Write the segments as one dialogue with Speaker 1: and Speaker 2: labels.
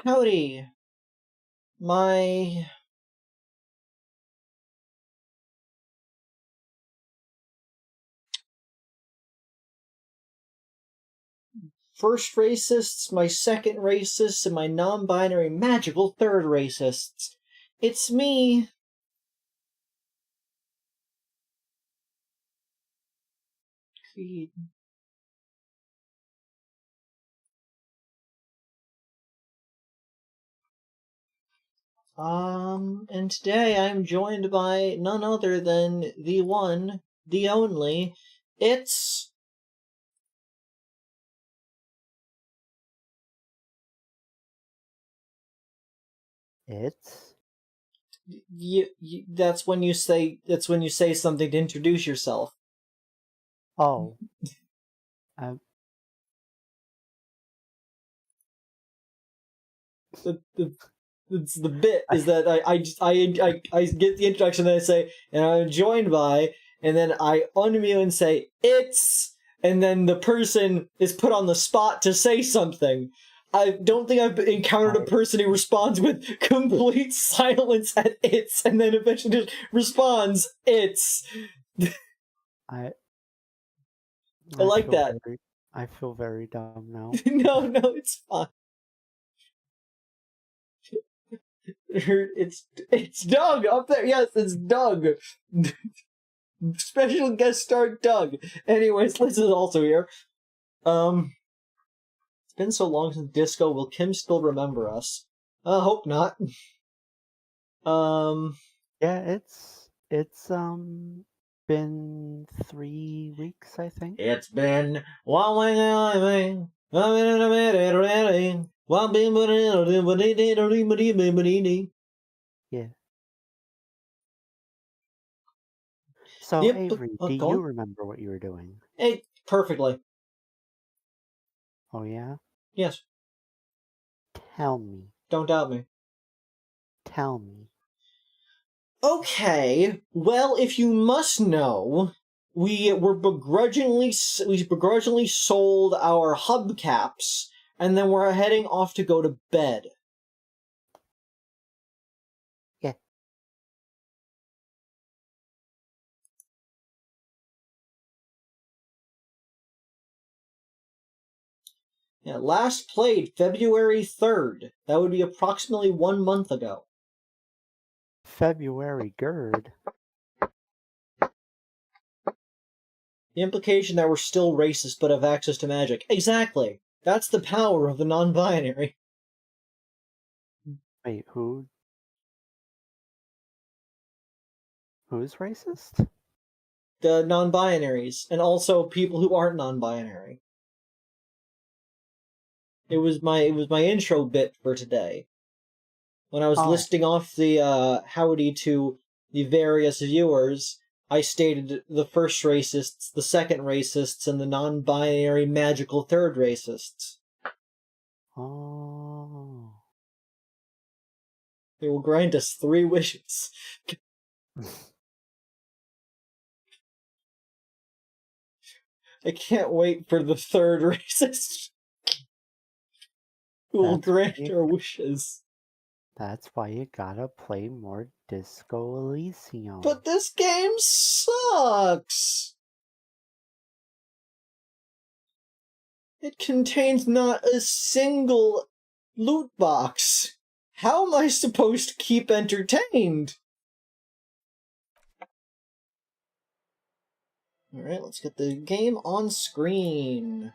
Speaker 1: Howdy. My first racists, my second racists, and my non-binary magical third racists. It's me. Creed. And today I'm joined by none other than the one, the only, it's...
Speaker 2: It's?
Speaker 1: That's when you say something to introduce yourself.
Speaker 2: Oh.
Speaker 1: It's the bit is that I get the introduction and I say, and I'm joined by, and then I unmute and say, it's, and then the person is put on the spot to say something. I don't think I've encountered a person who responds with complete silence at it's, and then eventually just responds, it's.
Speaker 2: I
Speaker 1: like that.
Speaker 2: I feel very dumb now.
Speaker 1: No, it's fine. It's Doug up there. Yes, it's Doug. Special guest star Doug. Anyways, Liz is also here. It's been so long since disco. Will Kim still remember us? Hope not.
Speaker 2: Yeah, it's been 3 weeks, I think.
Speaker 1: It's been 1 week.
Speaker 2: Yeah. So,
Speaker 1: yep.
Speaker 2: Avery, do you remember what you were doing?
Speaker 1: Perfectly.
Speaker 2: Oh, yeah?
Speaker 1: Yes.
Speaker 2: Tell me.
Speaker 1: Don't doubt me.
Speaker 2: Tell me.
Speaker 1: Okay, well, if you must know, we begrudgingly sold our hubcaps, and then we're heading off to go to bed.
Speaker 2: Yeah.
Speaker 1: Yeah, last played February 3rd. That would be approximately 1 month ago.
Speaker 2: February GERD.
Speaker 1: The implication that we're still racist but have access to magic. Exactly. That's the power of the non-binary.
Speaker 2: Wait, who's racist?
Speaker 1: The non-binaries, and also people who aren't non-binary. It was my intro bit for today. When I was listing off the howdy to the various viewers, I stated the first racists, the second racists, and the non-binary magical third racists.
Speaker 2: Oh.
Speaker 1: They will grant us 3 wishes. I can't wait for the third racist who will
Speaker 2: That's
Speaker 1: grant
Speaker 2: right.
Speaker 1: our wishes.
Speaker 2: That's why you gotta play more Disco Elysium.
Speaker 1: But this game sucks! It contains not a single loot box. How am I supposed to keep entertained? Alright, let's get the game on screen.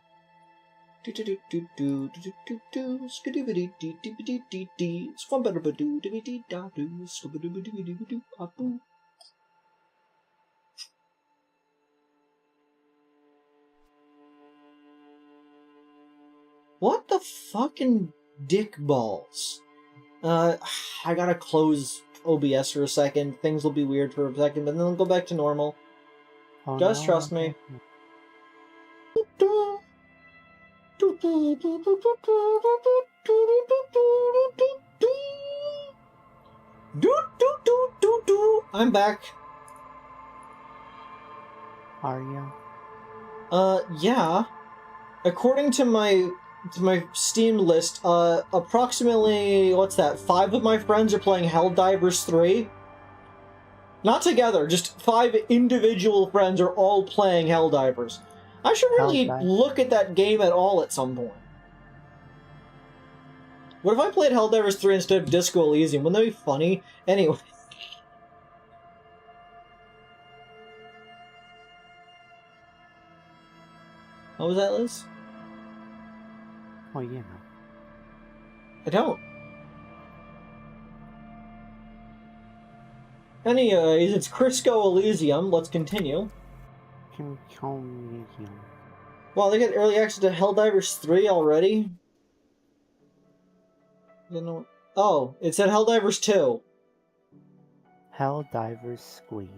Speaker 1: What the fucking dick balls? I gotta close OBS for a second. Things will be weird for a second, but then they'll go back to normal.
Speaker 2: Oh,
Speaker 1: Just
Speaker 2: no.
Speaker 1: trust me. I'm back.
Speaker 2: Are you?
Speaker 1: Yeah. According to my Steam list, approximately, what's that, 5 of my friends are playing Helldivers 3. Not together, just 5 individual friends are all playing Helldivers. I should really look at that game at all at some point. What if I played Helldivers 3 instead of Disco Elysium? Wouldn't that be funny? Anyway. What was that, Liz?
Speaker 2: Oh, yeah.
Speaker 1: I don't. Anyways, it's Crisco Elysium. Let's continue. Wow, they got early access to Helldivers 3 already? Oh, it said Helldivers 2.
Speaker 2: Helldivers Squee.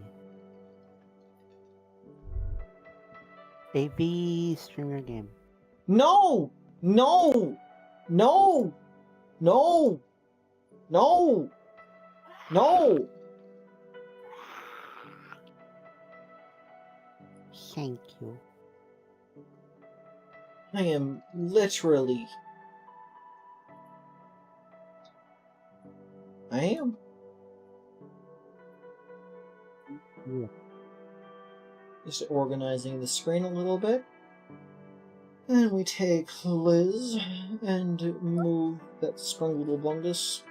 Speaker 2: AV streamer game.
Speaker 1: No! No! No! No! No! No!
Speaker 2: Thank you.
Speaker 1: I am literally... I am.
Speaker 2: Yeah.
Speaker 1: Just organizing the screen a little bit. And we take Liz and move that sprung little bungus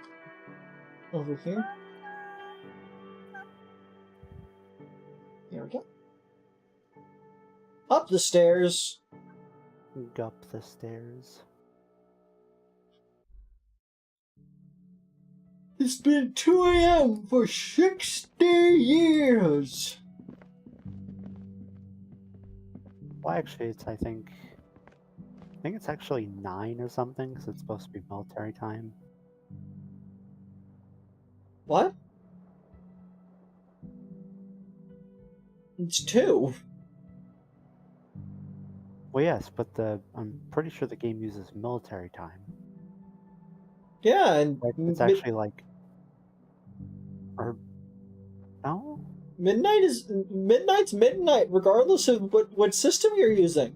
Speaker 1: over here. There we go. Up the stairs.
Speaker 2: Up the stairs.
Speaker 1: It's been 2 a.m. for 60 years.
Speaker 2: Well, actually, it's, I think it's actually 9 or something, because it's supposed to be military time.
Speaker 1: What? It's 2.
Speaker 2: Well, yes, but I'm pretty sure the game uses military time.
Speaker 1: Yeah, and
Speaker 2: It's actually like, or no?
Speaker 1: midnight's midnight, regardless of what system you're using.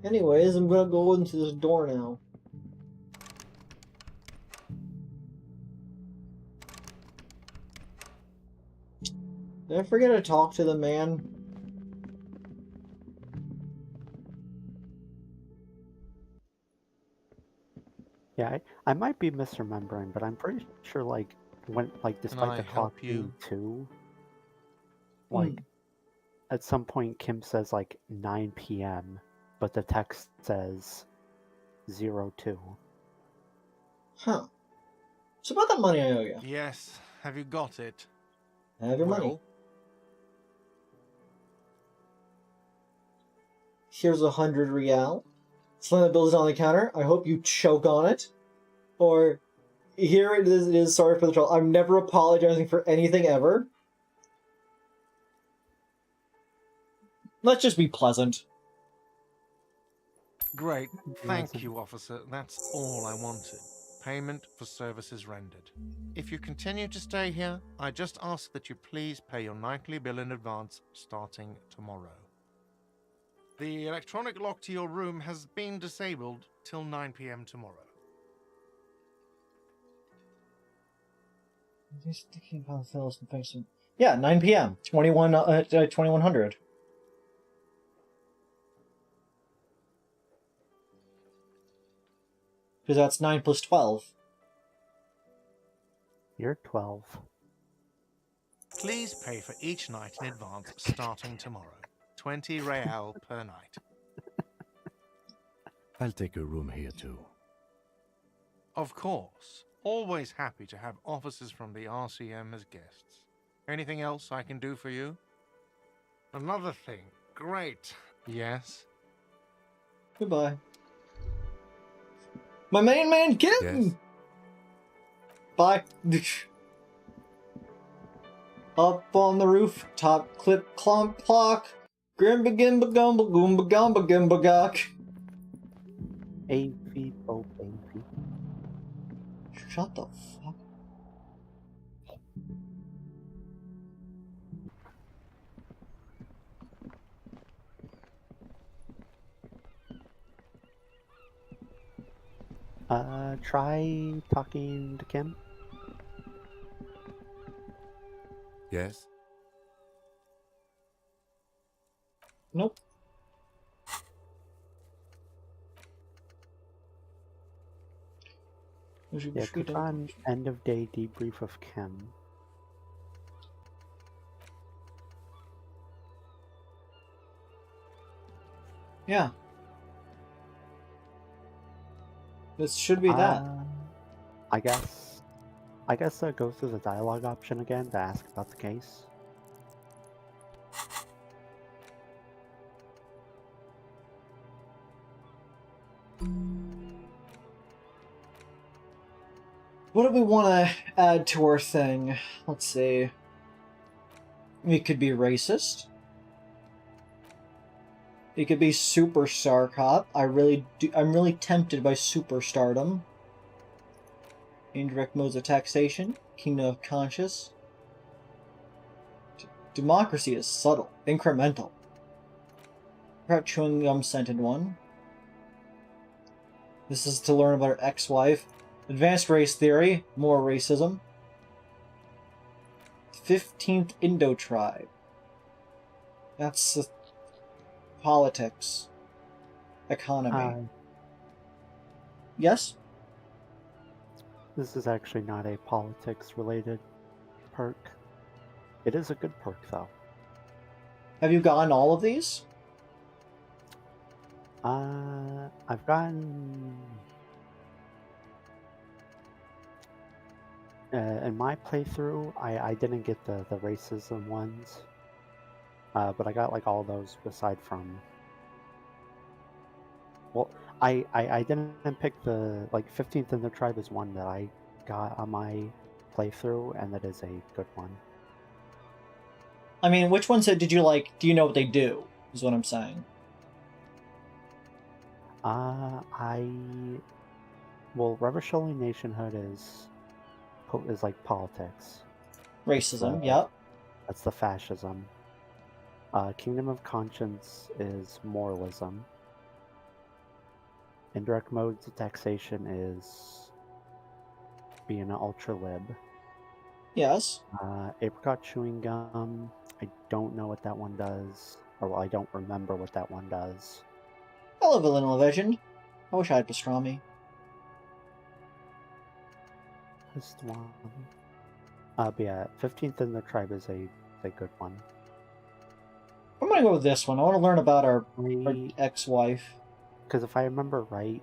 Speaker 1: Anyways, I'm gonna go into this door now. Did I forget to talk to the man?
Speaker 2: Yeah, I might be misremembering, but I'm pretty sure, like, when, like, despite the clock being 2, like, at some point Kim says, like, 9 p.m., but the text says 02.
Speaker 1: Huh. It's about that money I owe you.
Speaker 3: Yes, have you got it?
Speaker 1: I have your money. Here's 100 real. Slam the bills on the counter. I hope you choke on it. Or, here it is, sorry for the trouble. I'm never apologizing for anything ever. Let's just be pleasant.
Speaker 3: Great. Thank you, officer. That's all I wanted. Payment for services rendered. If you continue to stay here, I just ask that you please pay your nightly bill in advance starting tomorrow. The electronic lock to your room has been disabled till 9 p.m. tomorrow.
Speaker 1: Yeah, 9 p.m. 2100. Because that's 9 plus 12.
Speaker 2: You're 12.
Speaker 3: Please pay for each night in advance starting tomorrow. 20 real per night.
Speaker 4: I'll take a room here too.
Speaker 3: Of course. Always happy to have officers from the RCM as guests. Anything else I can do for you? Another thing. Great. Yes?
Speaker 1: Goodbye. My main man kitten!
Speaker 4: Yes?
Speaker 1: Bye. Up on the roof, top clip clomp clock. Grimba gimba gumba goomba gumba gimba gawk.
Speaker 2: A feet, oh baby.
Speaker 1: Shut the fuck.
Speaker 2: Try talking to Kim.
Speaker 4: Yes?
Speaker 1: Nope.
Speaker 2: Yeah, click on end of day debrief of Kim.
Speaker 1: Yeah. This should be that.
Speaker 2: I guess that goes to the dialogue option again to ask about the case.
Speaker 1: What do we want to add to our thing? Let's see. We could be racist. It could be superstar cop. I'm really tempted by superstardom. Indirect modes of taxation. Kingdom of conscience. Democracy is subtle, incremental. Perhaps chewing gum scented one. This is to learn about her ex-wife. Advanced race theory, more racism. 15th Indo tribe. That's politics. Economy. Yes?
Speaker 2: This is actually not a politics-related perk. It is a good perk, though.
Speaker 1: Have you gotten all of these?
Speaker 2: I've gotten... in my playthrough, I didn't get the racism ones. But I got like all those aside from... Well, I didn't pick the... Like, 15th in the tribe is one that I got on my playthrough, and that is a good one.
Speaker 1: I mean, which ones did you like? Do you know what they do? Is what I'm saying.
Speaker 2: Well, revolutionary nationhood is like politics.
Speaker 1: Racism, yep.
Speaker 2: That's the fascism. Kingdom of conscience is moralism. Indirect modes of taxation is being an ultra-lib.
Speaker 1: Yes.
Speaker 2: Apricot chewing gum, I don't know what that one does. Or, well, I don't remember what that one does.
Speaker 1: I love a little legend. I wish I had pastrami.
Speaker 2: This one. But yeah, 15th in the tribe is a good one.
Speaker 1: I'm gonna go with this one. I want to learn about our ex-wife.
Speaker 2: Because if I remember right,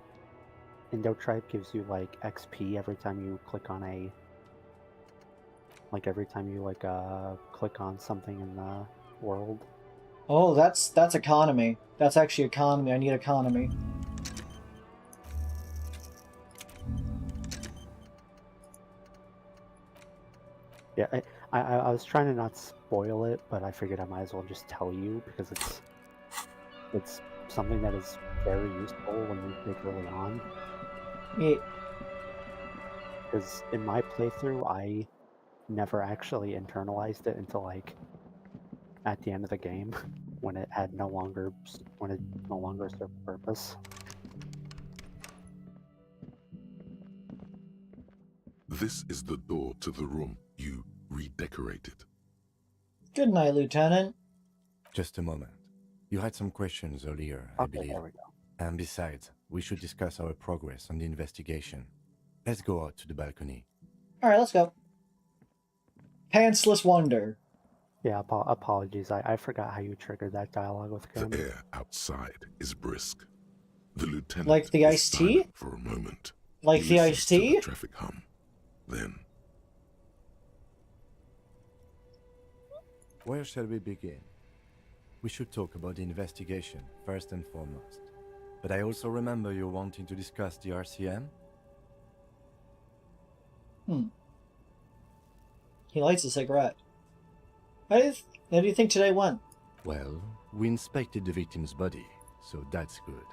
Speaker 2: Indo Tribe gives you like XP every time you click on a... Like every time you like click on something in the world.
Speaker 1: Oh, that's economy. That's actually economy. I need economy.
Speaker 2: Yeah, I was trying to not spoil it, but I figured I might as well just tell you because it's something that is very useful when you pick early on.
Speaker 1: Yeah.
Speaker 2: Because in my playthrough, I never actually internalized it until like at the end of the game, when it no longer served a purpose.
Speaker 5: This is the door to the room you redecorated.
Speaker 1: Good night, Lieutenant.
Speaker 4: Just a moment. You had some questions earlier, I
Speaker 2: Okay,
Speaker 4: believe.
Speaker 2: there we go.
Speaker 4: And besides, we should discuss our progress on the investigation. Let's go out to the balcony.
Speaker 1: Alright, let's go. Pantsless Wonder.
Speaker 2: Yeah, apologies. I forgot how you triggered that dialogue with Kim.
Speaker 5: The air outside is brisk. The lieutenant
Speaker 1: Like the
Speaker 5: is
Speaker 1: iced tea?
Speaker 5: silent for a moment.
Speaker 1: Like
Speaker 5: He
Speaker 1: the
Speaker 5: listens
Speaker 1: iced
Speaker 5: to
Speaker 1: tea?
Speaker 5: the traffic hum. Then,
Speaker 4: Where shall we begin? We should talk about the investigation, first and foremost. But I also remember you wanting to discuss the RCM?
Speaker 1: He lights a cigarette. How do you think today went?
Speaker 4: Well, we inspected the victim's body, so that's good.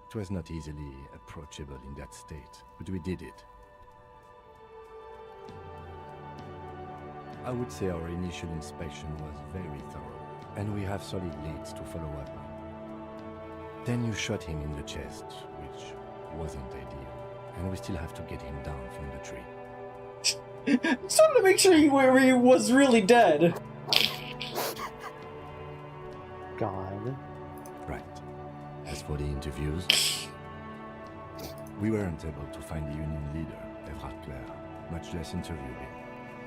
Speaker 4: It was not easily approachable in that state, but we did it. I would say our initial inspection was very thorough, and we have solid leads to follow up on. Then you shot him in the chest, which wasn't ideal, and we still have to get him down from the tree.
Speaker 1: Just wanted to make sure he was really dead.
Speaker 2: God.
Speaker 4: Right. As for the interviews, we weren't able to find the union leader, Barzakh, much less interview him.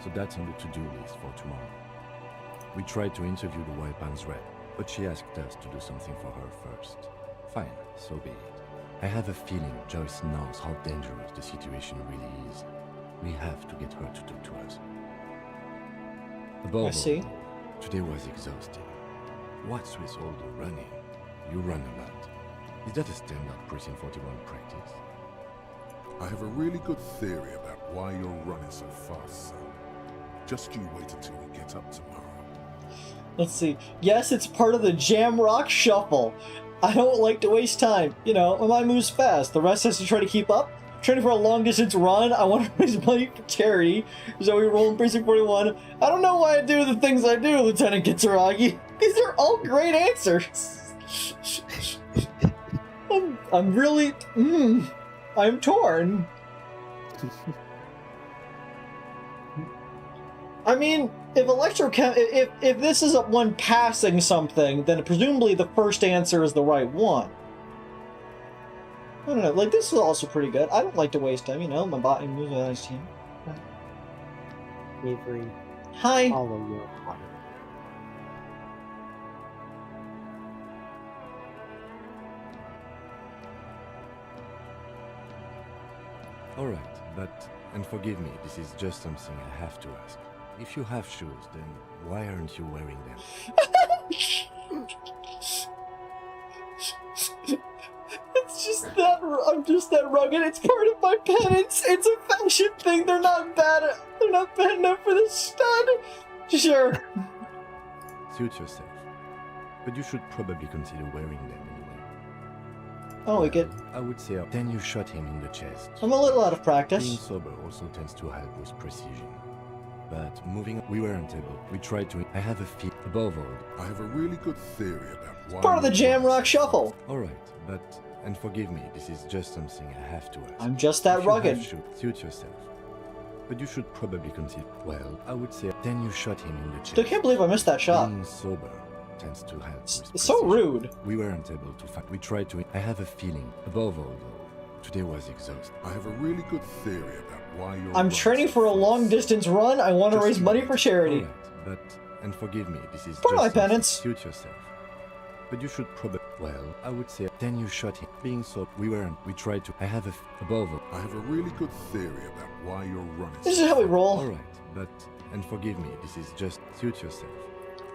Speaker 4: So that's on the to-do list for tomorrow. We tried to interview the weapons rep, but she asked us to do something for her first. Fine, so be it. I have a feeling Joyce knows how dangerous the situation really is. We have to get her to talk to us. Above
Speaker 1: I see.
Speaker 4: all, today was exhausting. What's with all the running? You run a lot. Is that a standard Precinct 41 practice?
Speaker 5: I have a really good theory about why you're running so fast, son. Just you wait until we get up tomorrow.
Speaker 1: Let's see. Yes, it's part of the Jam Rock Shuffle. I don't like to waste time. You know, my mind moves fast. The rest has to try to keep up. Training for a long distance run. I want to raise money for charity. So we roll in Precinct 41. I don't know why I do the things I do, Lieutenant Kitsuragi. These are all great answers. I'm really... I'm torn. I mean, if this is one passing something, then presumably the first answer is the right one. I don't know, like, this is also pretty good. I don't like to waste time, you know, my body moves on his team.
Speaker 2: Avery,
Speaker 1: Hi.
Speaker 2: follow your heart.
Speaker 4: Alright, but, and forgive me, this is just something I have to ask. If you have shoes, then why aren't you wearing them?
Speaker 1: It's just that, I'm just that rugged. It's part of my penance. It's a fashion thing. They're not bad enough for this stud. Sure.
Speaker 4: Suit yourself. But you should probably consider wearing them anyway.
Speaker 1: Oh, we get.
Speaker 4: I would say then you shot him in the chest.
Speaker 1: I'm a little out of
Speaker 4: Being
Speaker 1: practice.
Speaker 4: sober also tends to help with precision. But moving on, we weren't able. We tried to. I have a feel. Above all.
Speaker 5: I have a really good theory about why...
Speaker 1: Part of the
Speaker 5: you're
Speaker 1: Jam
Speaker 5: running
Speaker 1: Rock
Speaker 5: so
Speaker 1: Shuffle.
Speaker 4: Alright, but, and forgive me, this is just something I have to ask.
Speaker 1: I'm just that
Speaker 4: If you have
Speaker 1: rugged.
Speaker 4: shoes, suit yourself. But you should probably consider. Well, I would say then you shot him in the chest.
Speaker 1: Still can't believe I missed that shot.
Speaker 4: Being sober tends to help.
Speaker 1: It's
Speaker 4: with
Speaker 1: so
Speaker 4: precision.
Speaker 1: rude.
Speaker 4: We weren't able to find. We tried to. I have a feeling. Above all, though, today was exhausting.
Speaker 5: I have a really good theory about why you're...
Speaker 1: I'm training for a long distance run. I want to raise money for charity.
Speaker 4: Alright, but and forgive me, this is
Speaker 1: Part of
Speaker 4: just
Speaker 1: my
Speaker 4: something.
Speaker 1: penance.
Speaker 4: Suit yourself. But you should probably. Well, I would say then you shot him. Being so, we weren't. We tried to. I have a above all.
Speaker 5: I have a really good theory about why you're running
Speaker 1: This
Speaker 5: so
Speaker 1: is how we
Speaker 5: fast.
Speaker 1: roll.
Speaker 4: Alright, but and forgive me, this is just suit yourself.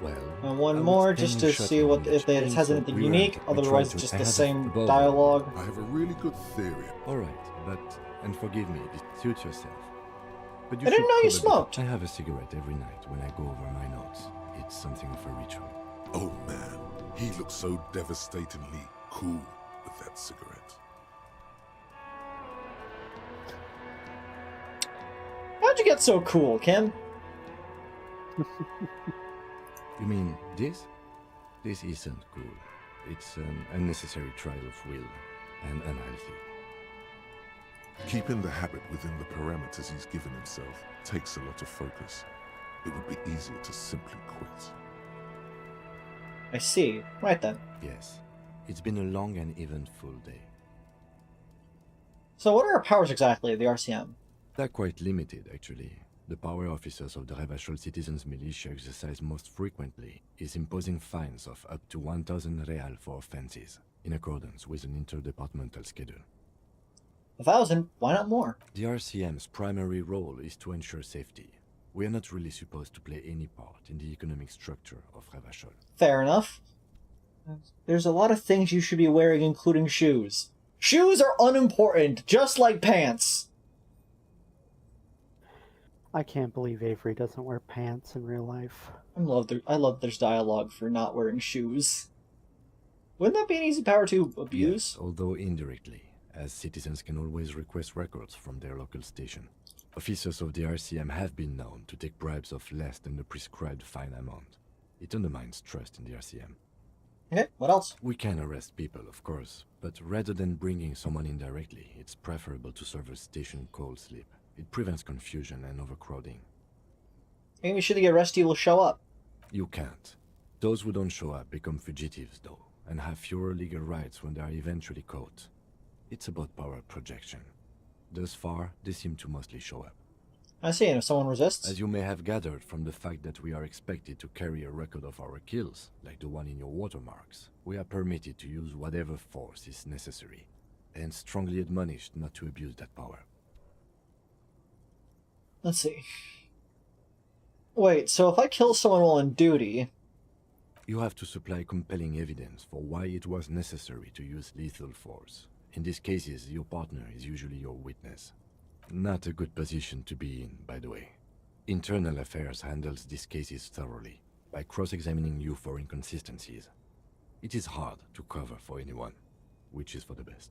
Speaker 4: Well,
Speaker 1: And one
Speaker 4: I would
Speaker 1: more
Speaker 4: then
Speaker 1: just
Speaker 4: you
Speaker 1: to
Speaker 4: shot
Speaker 1: see
Speaker 4: him
Speaker 1: what
Speaker 4: in the
Speaker 1: if it
Speaker 4: chest.
Speaker 1: has
Speaker 4: So
Speaker 1: anything
Speaker 4: we
Speaker 1: unique.
Speaker 4: weren't. We
Speaker 1: Otherwise,
Speaker 4: tried to.
Speaker 1: just
Speaker 4: I
Speaker 1: the
Speaker 4: have a
Speaker 1: same
Speaker 4: above all.
Speaker 1: dialogue.
Speaker 5: I have a really good theory.
Speaker 4: Alright, but and forgive me, suit yourself. But
Speaker 1: I didn't
Speaker 4: should
Speaker 1: know you
Speaker 4: probably-
Speaker 1: smoked.
Speaker 4: I have a cigarette every night when I go over my notes. It's something of a ritual.
Speaker 5: Oh man, he looks so devastatingly cool with that cigarette.
Speaker 1: How'd you get so cool, Kim?
Speaker 4: You mean this? This isn't cool. It's an unnecessary trial of will and unhealthy.
Speaker 5: Keeping the habit within the parameters he's given himself takes a lot of focus. It would be easier to simply quit.
Speaker 1: I see. Right then.
Speaker 4: Yes. It's been a long and eventful day.
Speaker 1: So what are our powers exactly, the RCM?
Speaker 4: They're quite limited, actually. The power officers of the Revachol Citizens Militia exercise most frequently is imposing fines of up to 1,000 real for offenses, in accordance with an interdepartmental schedule.
Speaker 1: 1,000? Why not more?
Speaker 4: The RCM's primary role is to ensure safety. We are not really supposed to play any part in the economic structure of Revachol.
Speaker 1: Fair enough. There's a lot of things you should be wearing, including shoes. Shoes are unimportant, just like pants.
Speaker 2: I can't believe Avery doesn't wear pants in real life.
Speaker 1: I love there's dialogue for not wearing shoes. Wouldn't that be an easy power to abuse?
Speaker 4: Yes, although indirectly, as citizens can always request records from their local station. Officers of the RCM have been known to take bribes of less than the prescribed fine amount. It undermines trust in the RCM.
Speaker 1: Okay, what else?
Speaker 4: We can arrest people, of course, but rather than bringing someone in directly, it's preferable to serve a station call slip. It prevents confusion and overcrowding.
Speaker 1: Maybe should the arrestee will show up.
Speaker 4: You can't. Those who don't show up become fugitives, though, and have fewer legal rights when they are eventually caught. It's about power projection. Thus far, they seem to mostly show up.
Speaker 1: I see, and if someone resists?
Speaker 4: As you may have gathered from the fact that we are expected to carry a record of our kills, like the one in your watermarks, we are permitted to use whatever force is necessary, and strongly admonished not to abuse that power.
Speaker 1: Let's see. Wait, so if I kill someone while on duty...
Speaker 4: You have to supply compelling evidence for why it was necessary to use lethal force. In these cases, your partner is usually your witness. Not a good position to be in, by the way. Internal Affairs handles these cases thoroughly, by cross-examining you for inconsistencies. It is hard to cover for anyone, which is for the best.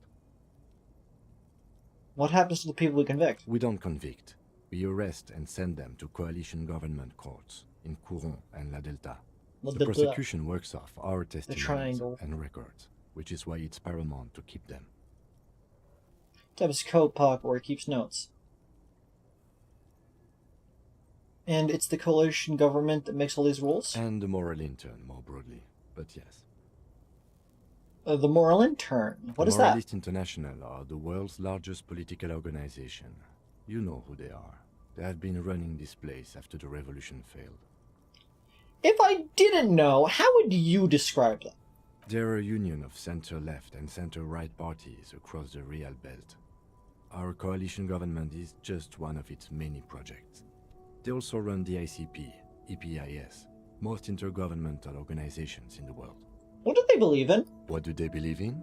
Speaker 1: What happens to the people we convict?
Speaker 4: We don't convict. We arrest and send them to coalition government courts in Couron and La Delta. The prosecution works off our testimonies and records, which is why it's paramount to keep them.
Speaker 1: Deb's code pocket where he keeps notes. And it's the coalition government that makes all these rules?
Speaker 4: And the moral intern, more broadly, but yes.
Speaker 1: The moral intern? What is that?
Speaker 4: Moralist International are the world's largest political organization. You know who they are. They have been running this place after the revolution failed.
Speaker 1: If I didn't know, how would you describe them?
Speaker 4: They're a union of center-left and center-right parties across the Real Belt. Our coalition government is just one of its many projects. They also run the ICP, EPIS, most intergovernmental organizations in the world.
Speaker 1: What do they believe in?
Speaker 4: What do they believe in?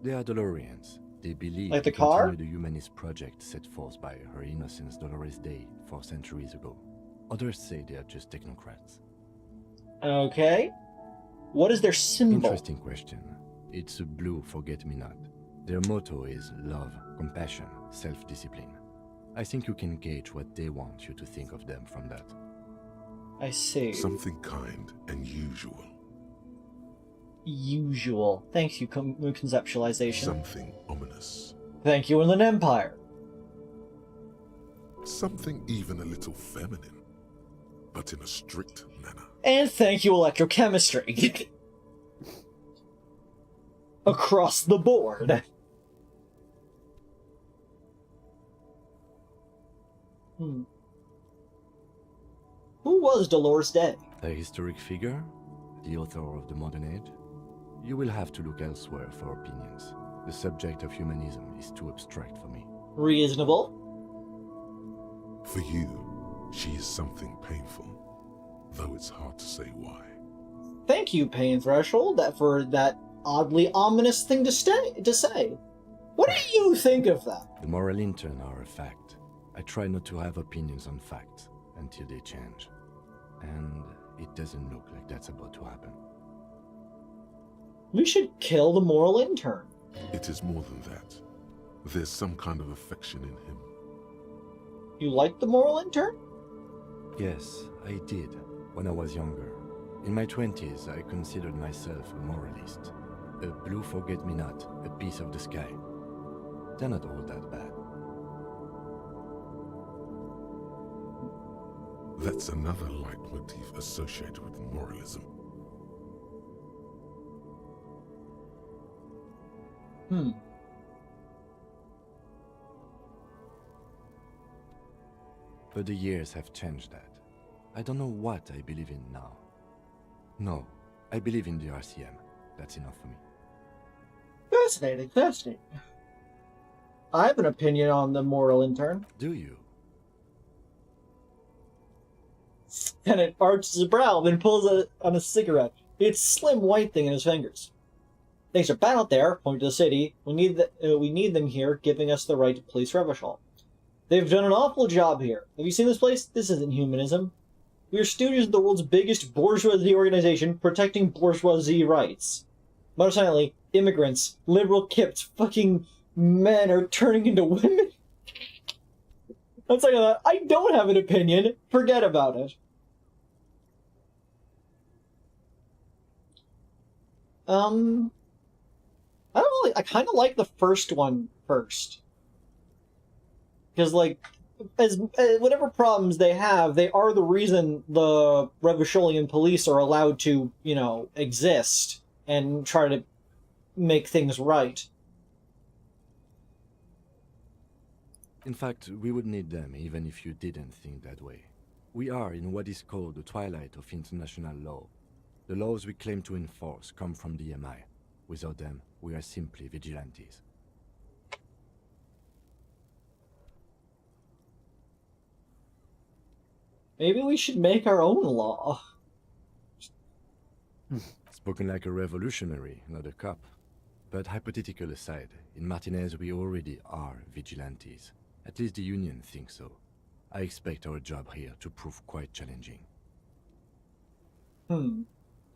Speaker 4: They are Dolorians. They believe
Speaker 1: like the
Speaker 4: to
Speaker 1: car?
Speaker 4: continue the humanist project set forth by Her Innocence Dolores Day 4 centuries ago. Others say they are just technocrats.
Speaker 1: Okay. What is their symbol?
Speaker 4: Interesting question. It's a blue forget-me-not. Their motto is love, compassion, self-discipline. I think you can gauge what they want you to think of them from that.
Speaker 1: I see.
Speaker 5: Something kind and usual.
Speaker 1: Usual. Thank you, conceptualization.
Speaker 5: Something ominous.
Speaker 1: Thank you, Inland Empire.
Speaker 5: Something even a little feminine, but in a strict manner.
Speaker 1: And thank you, electrochemistry. Across the board. Who was Dolores Day?
Speaker 4: A historic figure? The author of the modern age? You will have to look elsewhere for opinions. The subject of humanism is too abstract for me.
Speaker 1: Reasonable.
Speaker 5: For you, she is something painful, though it's hard to say why.
Speaker 1: Thank you, Pain Threshold, for that oddly ominous thing to say. What do you think of that?
Speaker 4: The moral intern are a fact. I try not to have opinions on facts until they change. And it doesn't look like that's about to happen.
Speaker 1: We should kill the moral intern.
Speaker 5: It is more than that. There's some kind of affection in him.
Speaker 1: You like the moral intern?
Speaker 4: Yes, I did, when I was younger. In my 20s, I considered myself a moralist. A blue forget-me-not, a piece of the sky. They're not all that bad.
Speaker 5: That's another leitmotif associated with moralism.
Speaker 4: But the years have changed that. I don't know what I believe in now. No, I believe in the RCM. That's enough for me.
Speaker 1: Fascinating, fascinating. I have an opinion on the moral intern.
Speaker 4: Do you?
Speaker 1: Tenant arches his brow, then pulls on a cigarette. It's a slim white thing in his fingers. Things are bad out there, point to the city. We need them here, giving us the right to police Revachol. They've done an awful job here. Have you seen this place? This isn't humanism. We are stooges of the world's biggest bourgeoisie organization, protecting bourgeoisie rights. Most silently, immigrants, liberal kipped fucking men are turning into women. I'm saying that. I don't have an opinion. Forget about it. I don't really. I kind of like the first one first, because like, as whatever problems they have, they are the reason the Revacholian police are allowed to, you know, exist and try to make things right.
Speaker 4: In fact, we would need them even if you didn't think that way. We are in what is called the twilight of international law. The laws we claim to enforce come from the MI. Without them, we are simply vigilantes.
Speaker 1: Maybe we should make our own law.
Speaker 4: Spoken like a revolutionary, not a cop. But hypothetical aside, in Martinez we already are vigilantes. At least the Union thinks so. I expect our job here to prove quite challenging.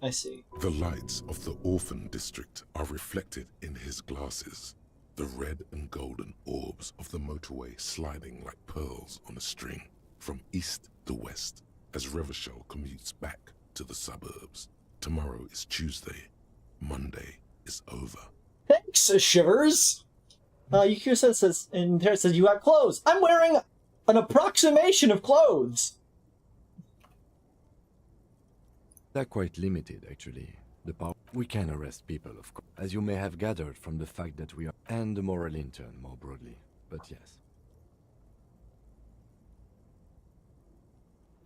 Speaker 1: I see.
Speaker 5: The lights of the orphan district are reflected in his glasses. The red and golden orbs of the motorway sliding like pearls on a string from east to west as Revachol commutes back to the suburbs. Tomorrow is Tuesday. Monday is over.
Speaker 1: Thanks, Shivers. Yukio says, and Terra says, you got clothes. I'm wearing an approximation of clothes.
Speaker 4: They're quite limited, actually. The power we can arrest people, of course, as you may have gathered from the fact that we are, and the moral intern more broadly. But yes.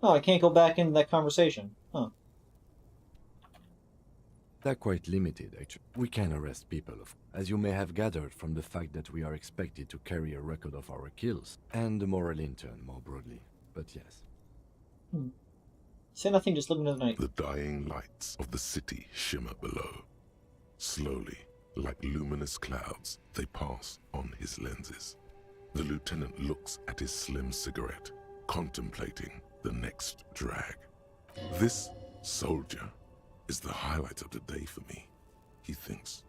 Speaker 1: Oh, I can't go back into that conversation. Huh.
Speaker 4: They're quite limited, actually. We can arrest people, as you may have gathered from the fact that we are expected to carry a record of our kills, and the moral intern more broadly. But yes.
Speaker 1: Say nothing, just look into the night.
Speaker 5: The dying lights of the city shimmer below. Slowly, like luminous clouds, they pass on his lenses. The lieutenant looks at his slim cigarette, contemplating the next drag. This soldier is the highlight of the day for me, he thinks.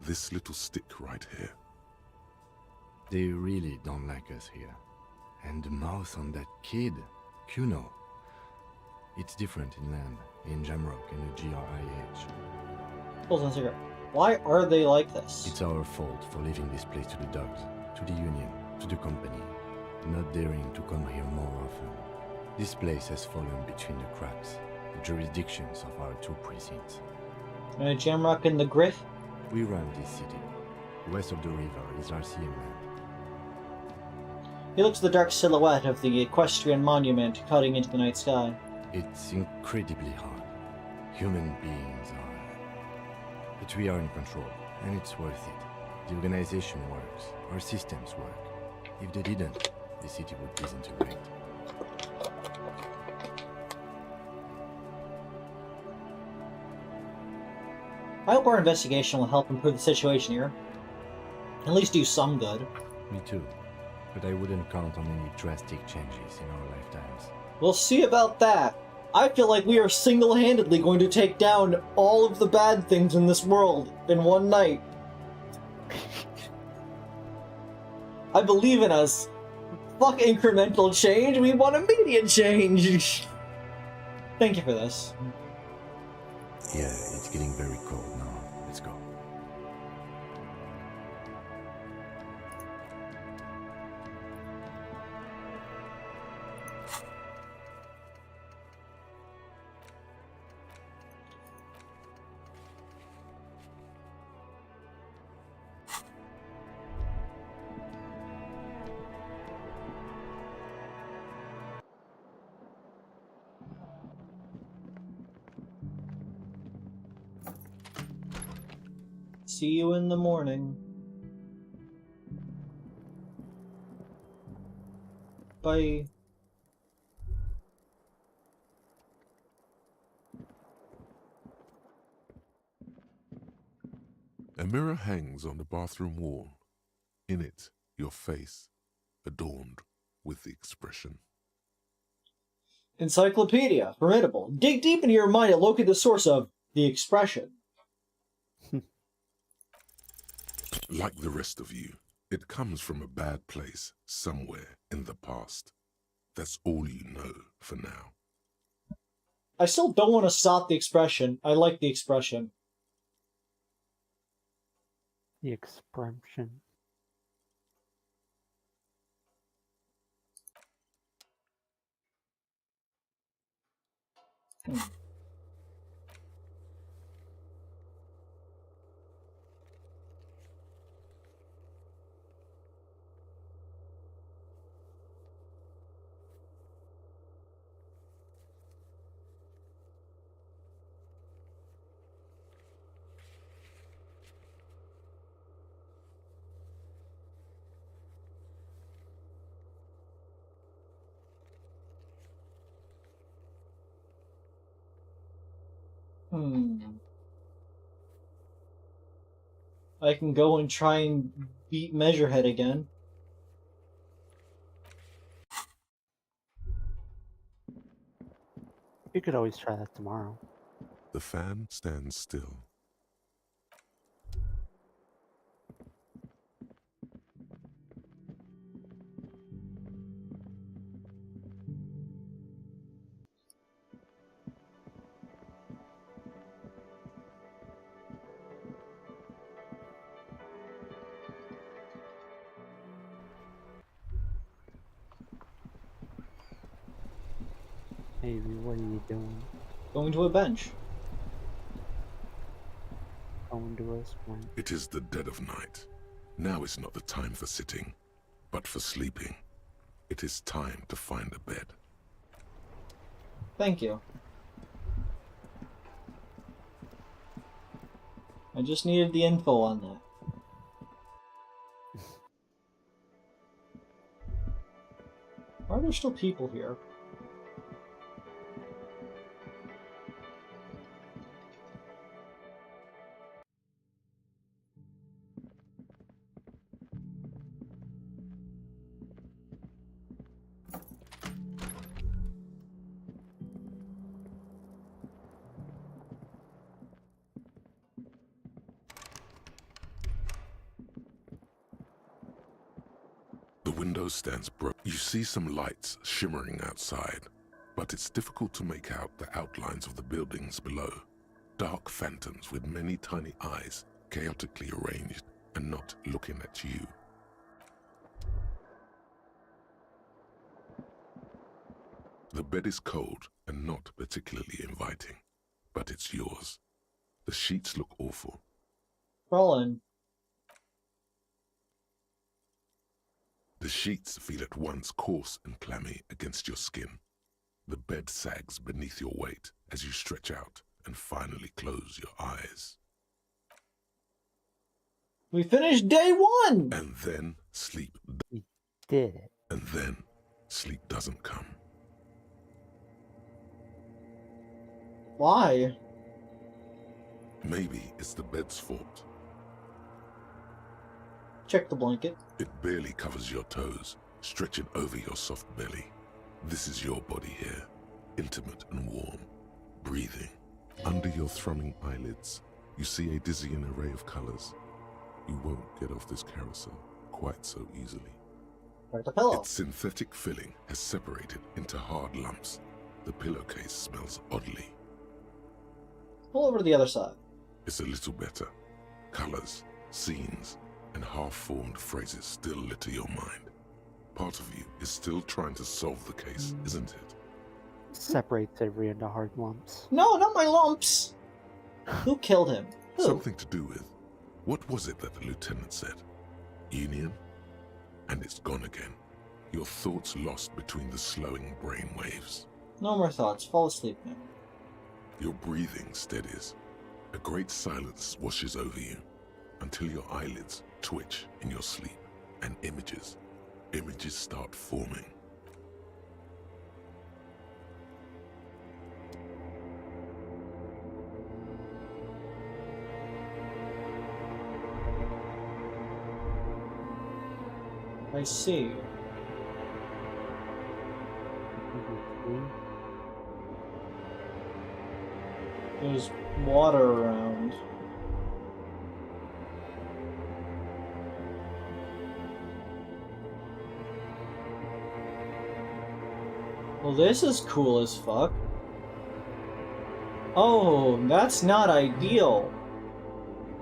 Speaker 5: This little stick right here.
Speaker 4: They really don't like us here. And the mouth on that kid, Kuno. It's different in land, in Jamrock and the GRIH.
Speaker 1: Pulls on a cigarette. Why are they like this?
Speaker 4: It's our fault for leaving this place to the dogs, to the Union, to the company, not daring to come here more often. This place has fallen between the cracks, the jurisdictions of our two precincts.
Speaker 1: Jamrock and the Griff?
Speaker 4: We run this city. West of the river is RCM land.
Speaker 1: He looks at the dark silhouette of the equestrian monument cutting into the night sky.
Speaker 4: It's incredibly hard. Human beings are. But we are in control, and it's worth it. The organization works. Our systems work. If they didn't, the city would disintegrate.
Speaker 1: I hope our investigation will help improve the situation here. At least do some good.
Speaker 4: Me too. But I wouldn't count on any drastic changes in our lifetimes.
Speaker 1: We'll see about that. I feel like we are single-handedly going to take down all of the bad things in this world in one night. I believe in us. Fuck incremental change, we want immediate change! Thank you for this.
Speaker 4: Yeah, it's getting very cold now. Let's go.
Speaker 1: See you in the morning. Bye.
Speaker 5: A mirror hangs on the bathroom wall. In it, your face, adorned with the expression.
Speaker 1: Encyclopedia. Formidable. Dig deep into your mind and locate the source of the expression.
Speaker 5: Like the rest of you, it comes from a bad place somewhere in the past. That's all you know for now.
Speaker 1: I still don't want to stop the expression. I like the expression.
Speaker 2: The expression.
Speaker 1: I can go and try and beat Measurehead again.
Speaker 2: You could always try that tomorrow.
Speaker 5: The fan stands still.
Speaker 2: Maybe, what are you doing?
Speaker 1: Going to a bench.
Speaker 2: Going to a swing.
Speaker 5: It is the dead of night. Now is not the time for sitting, but for sleeping. It is time to find a bed.
Speaker 1: Thank you. I just needed the info on that. Why are there still people here?
Speaker 5: The window stands broken. You see some lights shimmering outside, but it's difficult to make out the outlines of the buildings below. Dark phantoms with many tiny eyes, chaotically arranged and not looking at you. The bed is cold and not particularly inviting, but it's yours. The sheets look awful.
Speaker 1: Rollin.
Speaker 5: The sheets feel at once coarse and clammy against your skin. The bed sags beneath your weight as you stretch out and finally close your eyes.
Speaker 1: We finished day one!
Speaker 5: And then sleep.
Speaker 2: Did it.
Speaker 5: And then sleep doesn't come.
Speaker 1: Why?
Speaker 5: Maybe it's the bed's fault.
Speaker 1: Check the blanket.
Speaker 5: It barely covers your toes, stretching over your soft belly. This is your body here. intimate and warm, breathing. Under your thrumming eyelids, you see a dizzying array of colors. You won't get off this carousel quite so easily.
Speaker 1: Like the pillow.
Speaker 5: Its synthetic filling has separated into hard lumps. The pillowcase smells oddly.
Speaker 1: Pull over to the other side.
Speaker 5: It's a little better. Colors, scenes, and half-formed phrases still litter your mind. Part of you is still trying to solve the case, isn't it?
Speaker 2: Separates Avery into hard lumps.
Speaker 1: No, not my lumps! Who killed him? Who?
Speaker 5: Something to do with... What was it that the lieutenant said? Union? And it's gone again. Your thoughts lost between the slowing brain waves.
Speaker 1: No more thoughts. Fall asleep now.
Speaker 5: Your breathing steadies. A great silence washes over you until your eyelids twitch in your sleep and images start forming.
Speaker 1: I see. There's water around. Well, this is cool as fuck. Oh, that's not ideal.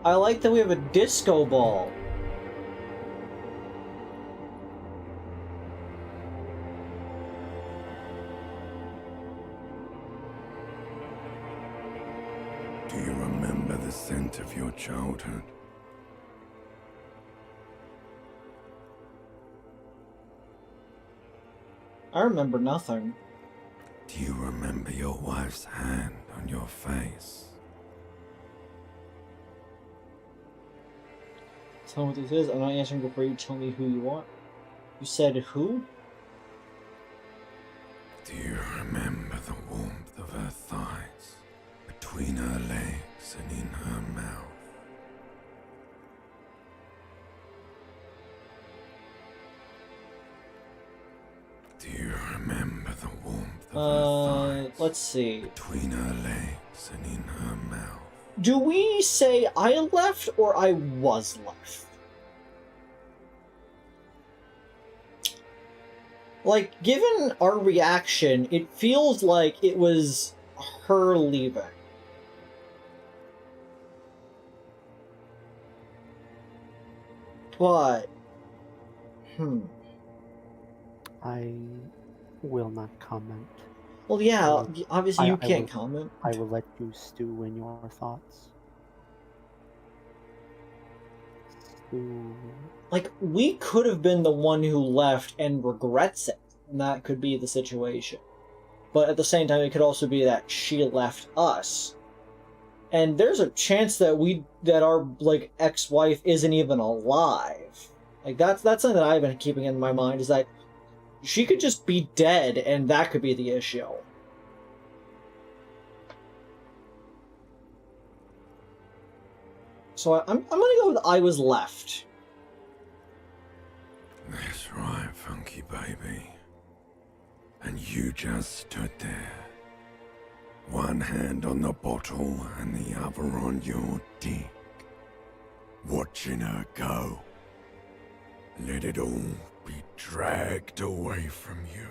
Speaker 1: I like that we have a disco ball.
Speaker 6: Do you remember the scent of your childhood?
Speaker 1: I remember nothing.
Speaker 6: Do you remember your wife's hand on your face?
Speaker 1: Tell me what this is. I'm not answering before you tell me who you are. You said who?
Speaker 6: Do you remember the warmth of her thighs, between her legs and in her mouth? Do you remember the warmth of her thighs,
Speaker 1: let's see.
Speaker 6: between her legs and in her mouth?
Speaker 1: Do we say I left or I was left? Like, given our reaction, it feels like it was her leaving. But...
Speaker 2: I will not comment.
Speaker 1: Well, yeah, obviously you can't
Speaker 2: will,
Speaker 1: comment.
Speaker 2: I will let you stew in your thoughts. Stew.
Speaker 1: Like, we could have been the one who left and regrets it, and that could be the situation. But at the same time, it could also be that she left us. And there's a chance that our, like, ex-wife isn't even alive. Like, that's something that I've been keeping in my mind, is that she could just be dead, and that could be the issue. So I'm gonna go with I was left.
Speaker 6: That's right, funky baby. And you just stood there. One hand on the bottle and the other on your dick. Watching her go. Let it all be dragged away from you.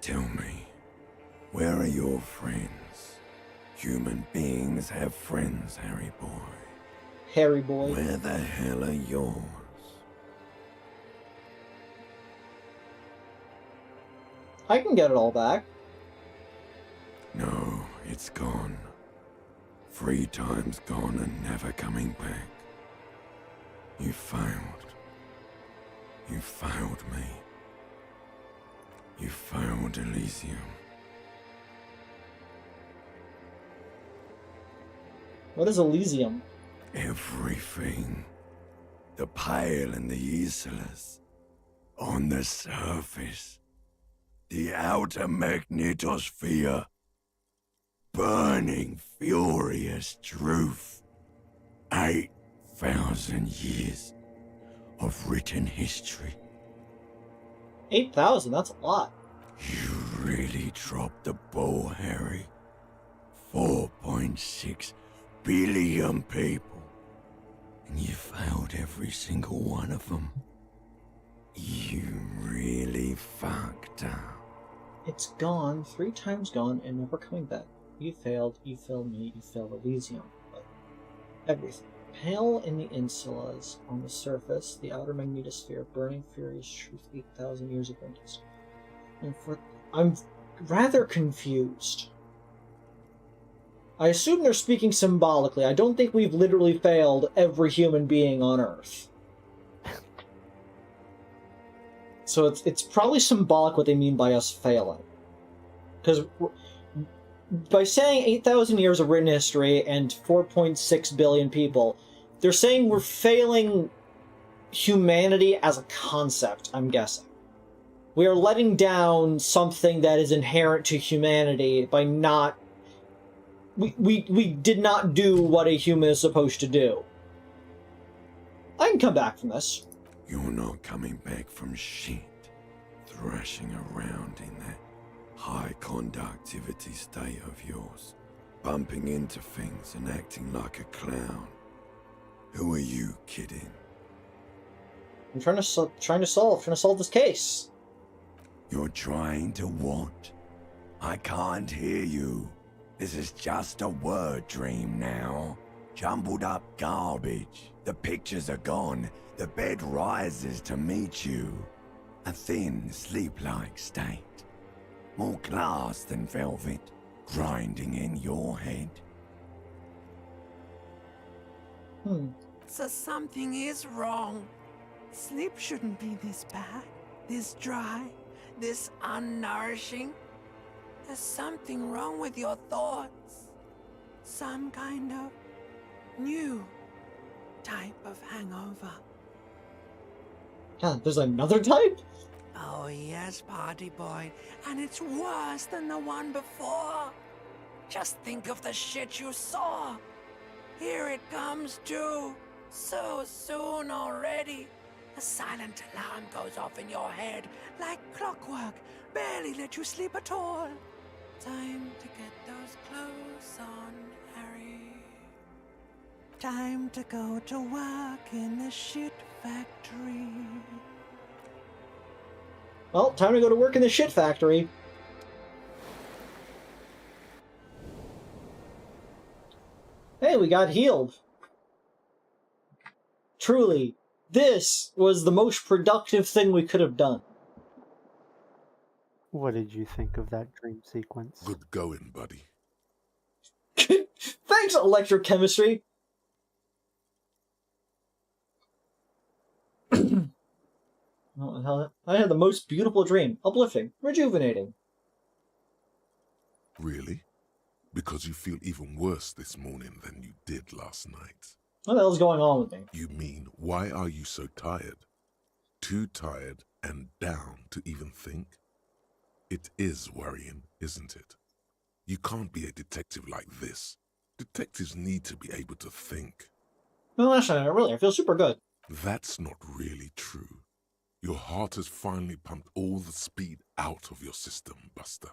Speaker 6: Tell me, where are your friends? Human beings have friends, Harry boy.
Speaker 1: Harry boy.
Speaker 6: Where the hell are yours?
Speaker 1: I can get it all back.
Speaker 6: No, it's gone. 3 times gone and never coming back. You failed. You failed me. You failed Elysium.
Speaker 1: What is Elysium?
Speaker 6: Everything. The Pale and the Islas. On the surface. The outer magnetosphere. Burning, furious truth. 8,000 years of written history.
Speaker 1: 8,000, that's a lot.
Speaker 6: You really dropped the ball, Harry. 4.6 billion people. And you failed every single one of them. You really fucked up.
Speaker 1: It's gone, 3 times gone, and never coming back. You failed me, you failed Elysium. But everything. Pale in the insulas, on the surface, the outer magnetosphere, burning furious truth 8,000 years of winters. And I'm rather confused. I assume they're speaking symbolically. I don't think we've literally failed every human being on Earth. So it's probably symbolic what they mean by us failing. Because by saying 8,000 years of written history and 4.6 billion people, they're saying we're failing humanity as a concept, I'm guessing. We are letting down something that is inherent to humanity by not... We did not do what a human is supposed to do. I can come back from this.
Speaker 6: You're not coming back from shit. Thrashing around in that high conductivity state of yours. Bumping into things and acting like a clown. Who are you kidding?
Speaker 1: I'm trying to solve this case.
Speaker 6: You're trying to what? I can't hear you. This is just a word dream now. Jumbled up garbage. The pictures are gone. The bed rises to meet you. A thin, sleep-like state. More glass than velvet, grinding in your head.
Speaker 7: So something is wrong. Sleep shouldn't be this bad, this dry, this unnourishing. There's something wrong with your thoughts. Some kind of new type of hangover.
Speaker 1: God, there's another type?
Speaker 7: Oh yes, party boy. And it's worse than the one before. Just think of the shit you saw. Here it comes too. So soon already. A silent alarm goes off in your head like clockwork. Barely let you sleep at all. Time to get those clothes on, Harry. Time to go to work in the shit factory.
Speaker 1: Well, time to go to work in the shit factory. Hey, we got healed. Truly, this was the most productive thing we could have done.
Speaker 2: What did you think of that dream sequence?
Speaker 5: Good going, buddy.
Speaker 1: Thanks, electrochemistry. Oh, I had the most beautiful dream. Uplifting. Rejuvenating.
Speaker 5: Really? Because you feel even worse this morning than you did last night.
Speaker 1: What the hell's going on with me?
Speaker 5: You mean, why are you so tired? Too tired and down to even think? It is worrying, isn't it? You can't be a detective like this. Detectives need to be able to think.
Speaker 1: No, actually, really, I feel super good.
Speaker 5: That's not really true. Your heart has finally pumped all the speed out of your system, Buster.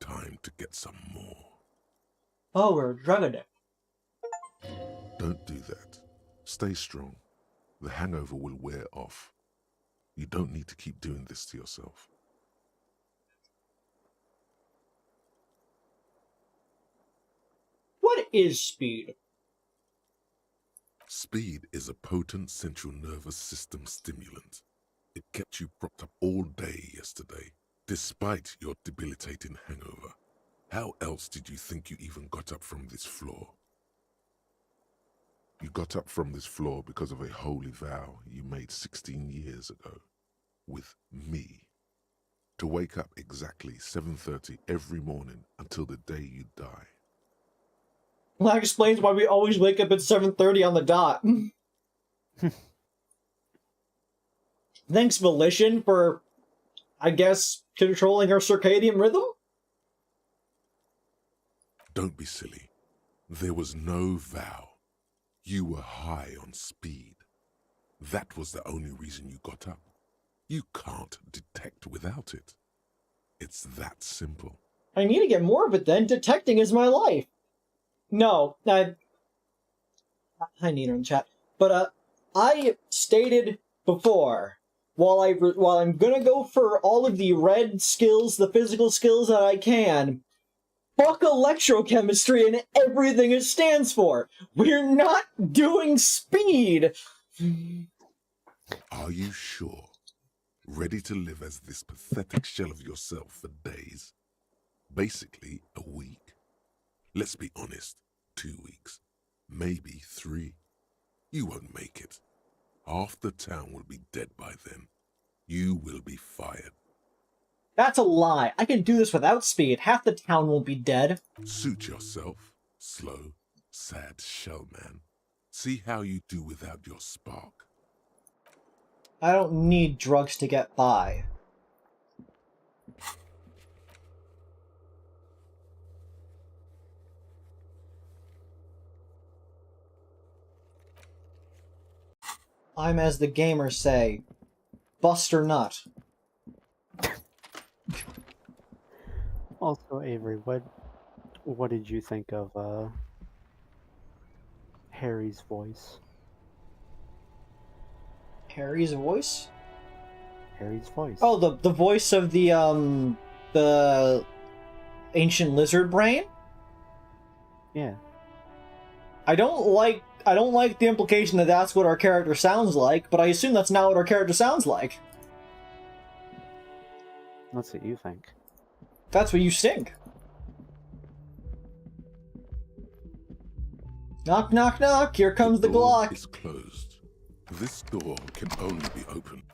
Speaker 5: Time to get some more.
Speaker 1: Oh, we're a drug addict.
Speaker 5: Don't do that. Stay strong. The hangover will wear off. You don't need to keep doing this to yourself.
Speaker 1: What is speed?
Speaker 5: Speed is a potent central nervous system stimulant. It kept you propped up all day yesterday, despite your debilitating hangover. How else did you think you even got up from this floor? You got up from this floor because of a holy vow you made 16 years ago, with me. To wake up exactly 7:30 every morning until the day you die.
Speaker 1: Well, that explains why we always wake up at 7:30 on the dot. Thanks, Volition, for, I guess, controlling our circadian rhythm?
Speaker 5: Don't be silly. There was no vow. You were high on speed. That was the only reason you got up. You can't detect without it. It's that simple.
Speaker 1: I need to get more of it then. Detecting is my life. No, I need her in the chat. But I stated before, while I'm gonna go for all of the red skills, the physical skills that I can, fuck electrochemistry and everything it stands for. We're not doing speed.
Speaker 5: Are you sure? Ready to live as this pathetic shell of yourself for days? Basically, a week. Let's be honest, 2 weeks. Maybe 3. You won't make it. Half the town will be dead by then. You will be fired.
Speaker 1: That's a lie. I can do this without speed. Half the town won't be dead.
Speaker 5: Suit yourself, slow, sad shell man. See how you do without your spark.
Speaker 1: I don't need drugs to get by. I'm, as the gamers say, Buster Nut.
Speaker 2: Also, Avery, what did you think of Harry's voice?
Speaker 1: Harry's voice?
Speaker 2: Harry's voice.
Speaker 1: Oh, the voice of the ancient lizard brain?
Speaker 2: Yeah.
Speaker 1: I don't like the implication that that's what our character sounds like, but I assume that's not what our character sounds like.
Speaker 2: That's what you think.
Speaker 1: That's what you think. Knock, knock, knock. Here comes the Glock.
Speaker 5: Is closed. This door can only be opened.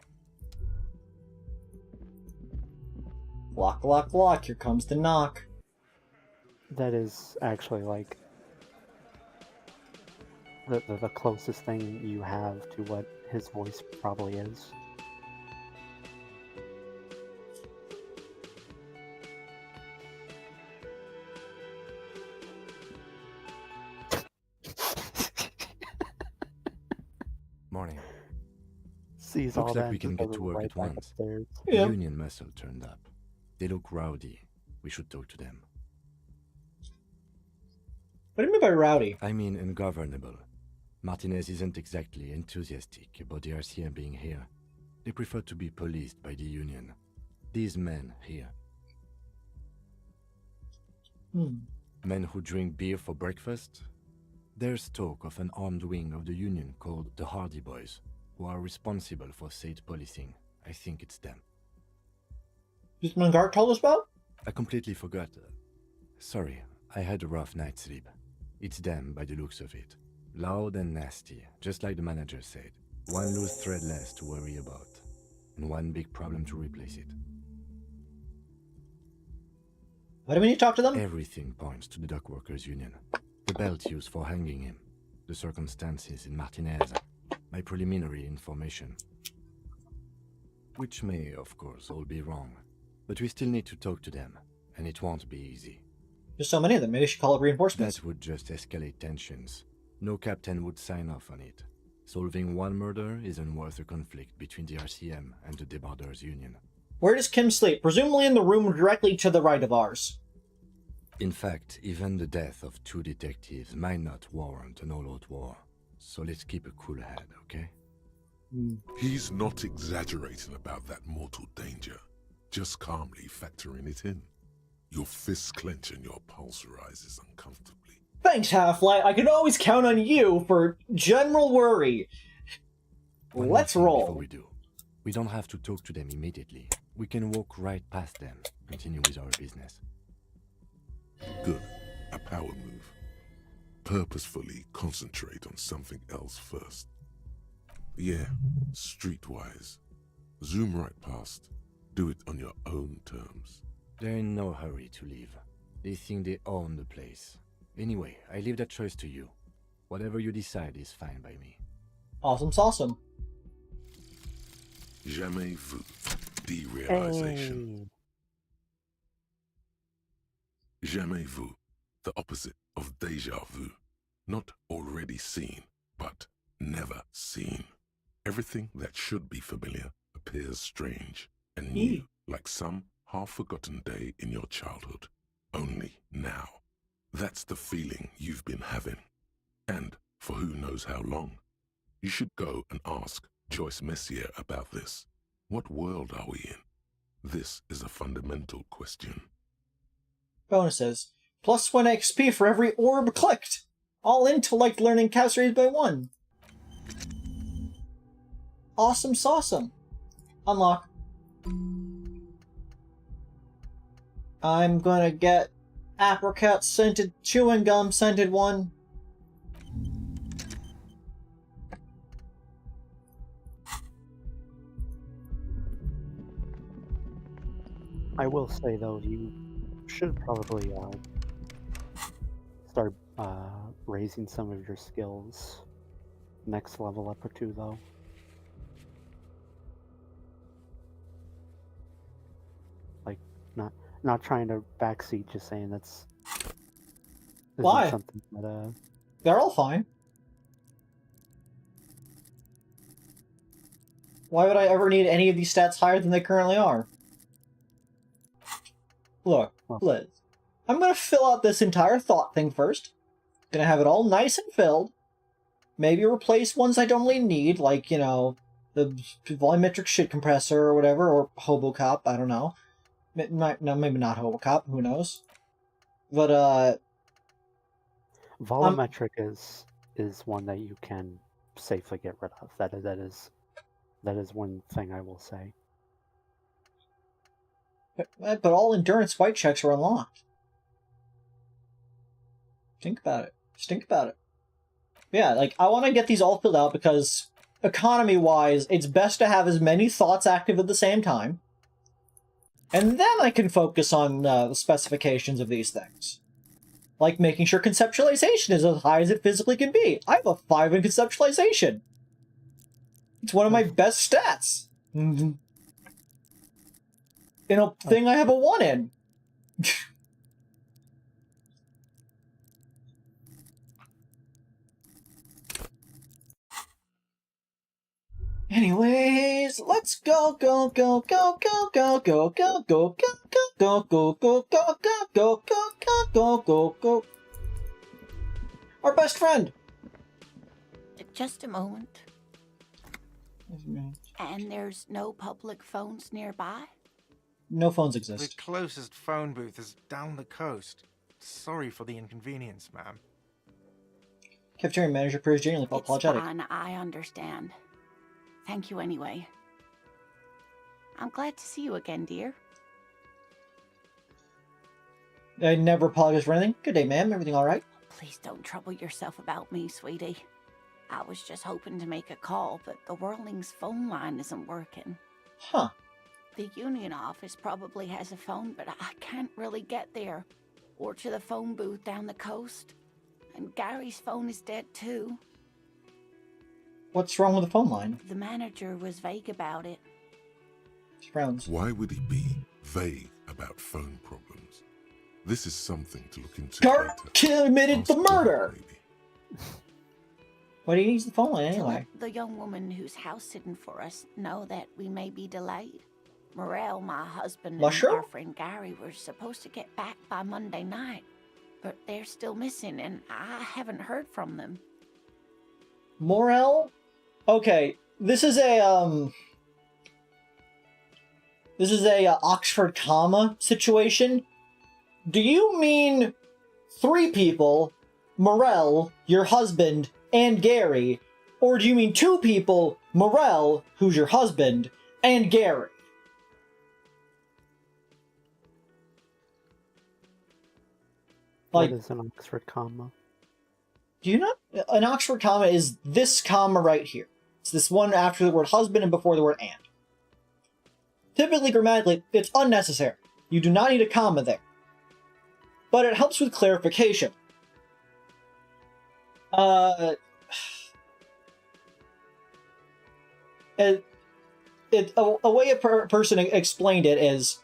Speaker 1: Glock, glock, glock. Here comes the knock.
Speaker 2: That is actually like the closest thing you have to what his voice probably is.
Speaker 4: Morning.
Speaker 2: Sees
Speaker 4: Looks
Speaker 2: all
Speaker 4: like
Speaker 2: that
Speaker 4: we can
Speaker 2: and
Speaker 4: get
Speaker 2: goes
Speaker 4: to work
Speaker 2: right
Speaker 4: at
Speaker 2: back
Speaker 4: once.
Speaker 2: upstairs.
Speaker 4: The
Speaker 1: Yeah.
Speaker 4: Union muscle turned up. They look rowdy. We should talk to them.
Speaker 1: What do you mean by rowdy?
Speaker 4: I mean ungovernable. Martinez isn't exactly enthusiastic about the RCM being here. They prefer to be policed by the Union. These men here. Men who drink beer for breakfast? There's talk of an armed wing of the Union called the Hardy Boys, who are responsible for state policing. I think it's them.
Speaker 1: This Mangart told us about?
Speaker 4: I completely forgot. Sorry, I had a rough night's sleep. It's them by the looks of it. Loud and nasty, just like the manager said. One loose thread less to worry about, and one big problem to replace it.
Speaker 1: Why do we need to talk to them?
Speaker 4: Everything points to the dock workers' union. The belt used for hanging him, the circumstances in Martinez, my preliminary information. Which may, of course, all be wrong. But we still need to talk to them, and it won't be easy.
Speaker 1: There's so many of them. Maybe we should call it reinforcements.
Speaker 4: That would just escalate tensions. No captain would sign off on it. Solving one murder isn't worth a conflict between the RCM and the Debarders' Union.
Speaker 1: Where does Kim sleep? Presumably in the room directly to the right of ours.
Speaker 4: In fact, even the death of 2 detectives might not warrant an all-out war. So let's keep a cool head, okay?
Speaker 5: He's not exaggerating about that mortal danger. Just calmly factoring it in. Your fists clench and your pulse rises uncomfortably.
Speaker 1: Thanks, Half-Life. I can always count on you for general worry.
Speaker 4: One
Speaker 1: Let's
Speaker 4: more thing
Speaker 1: roll.
Speaker 4: Before we do. We don't have to talk to them immediately. We can walk right past them, continue with our business.
Speaker 5: Good. A power move. Purposefully concentrate on something else first. Yeah, streetwise. Zoom right past. Do it on your own terms.
Speaker 4: They're in no hurry to leave. They think they own the place. Anyway, I leave that choice to you. Whatever you decide is fine by me.
Speaker 1: Awesome sauceum.
Speaker 5: Jamais vu. Derealization. Jamais vu. The opposite of déjà vu. Not already seen, but never seen. Everything that should be familiar appears strange and new, like some half-forgotten day in your childhood, only now. That's the feeling you've been having. And for who knows how long. You should go and ask Joyce Messier about this. What world are we in? This is a fundamental question.
Speaker 1: Bonuses. +1 XP for every orb clicked. All intellect learning captured by 1. Awesome sauceum. Unlock. I'm gonna get apricot scented chewing gum scented one.
Speaker 2: I will say though, you should probably start raising some of your skills. Next level up or two though. Like not trying to backseat, just saying that's
Speaker 1: Why?
Speaker 2: something that
Speaker 1: They're all fine. Why would I ever need any of these stats higher than they currently are? Look, Liz. I'm gonna fill out this entire thought thing first. Gonna have it all nice and filled. Maybe replace ones I don't really need, like, you know, the volumetric shit compressor or whatever, or Hobocop, I don't know. No, maybe not Hobocop, who knows? But,
Speaker 2: volumetric is one that you can safely get rid of. That is one thing I will say.
Speaker 1: But all endurance white checks are unlocked. Think about it. Just think about it. Yeah, like, I want to get these all filled out because, economy-wise, it's best to have as many thoughts active at the same time. And then I can focus on the specifications of these things. Like making sure conceptualization is as high as it physically can be. I have a 5 in conceptualization. It's one of my best stats. In a thing I have a 1 in. Anyways, let's go. Our best friend.
Speaker 8: Just a moment. And there's no public phones nearby?
Speaker 1: No phones
Speaker 3: The
Speaker 1: exist.
Speaker 3: closest phone booth is down the coast. Sorry for the inconvenience, ma'am.
Speaker 1: Cafeteria manager appears genuinely apologetic.
Speaker 8: It's fine, I understand. Thank you anyway. I'm glad to see you again, dear.
Speaker 1: I never apologize for anything. Good day, ma'am. Everything all right?
Speaker 8: Please don't trouble yourself about me, sweetie. I was just hoping to make a call, but the Whirling's phone line isn't working.
Speaker 1: Huh.
Speaker 8: The union office probably has a phone, but I can't really get there. Or to the phone booth down the coast. And Gary's phone is dead too.
Speaker 1: What's wrong with the phone line?
Speaker 8: The manager was vague about it.
Speaker 1: She frowns.
Speaker 5: Why would he be vague about phone problems? This is something to look into.
Speaker 1: Gart committed the
Speaker 5: Ask Doc,
Speaker 1: murder!
Speaker 5: maybe.
Speaker 1: Why do you use the phone line
Speaker 8: To
Speaker 1: anyway?
Speaker 8: let the young woman who's house sitting for us know that we may be delayed. Morel, my husband,
Speaker 1: Mushroom?
Speaker 8: and our friend Gary were supposed to get back by Monday night, but they're still missing, and I haven't heard from them.
Speaker 1: Morel? Okay, this is a Oxford comma situation. Do you mean 3 people, Morel, your husband, and Gary, or do you mean 2 people, Morel, who's your husband, and Gary? Like,
Speaker 2: What is an Oxford comma?
Speaker 1: do you not? An Oxford comma is this comma right here. It's this one after the word husband and before the word and. Typically, grammatically, it's unnecessary. You do not need a comma there. But it helps with clarification. A way a person explained it is,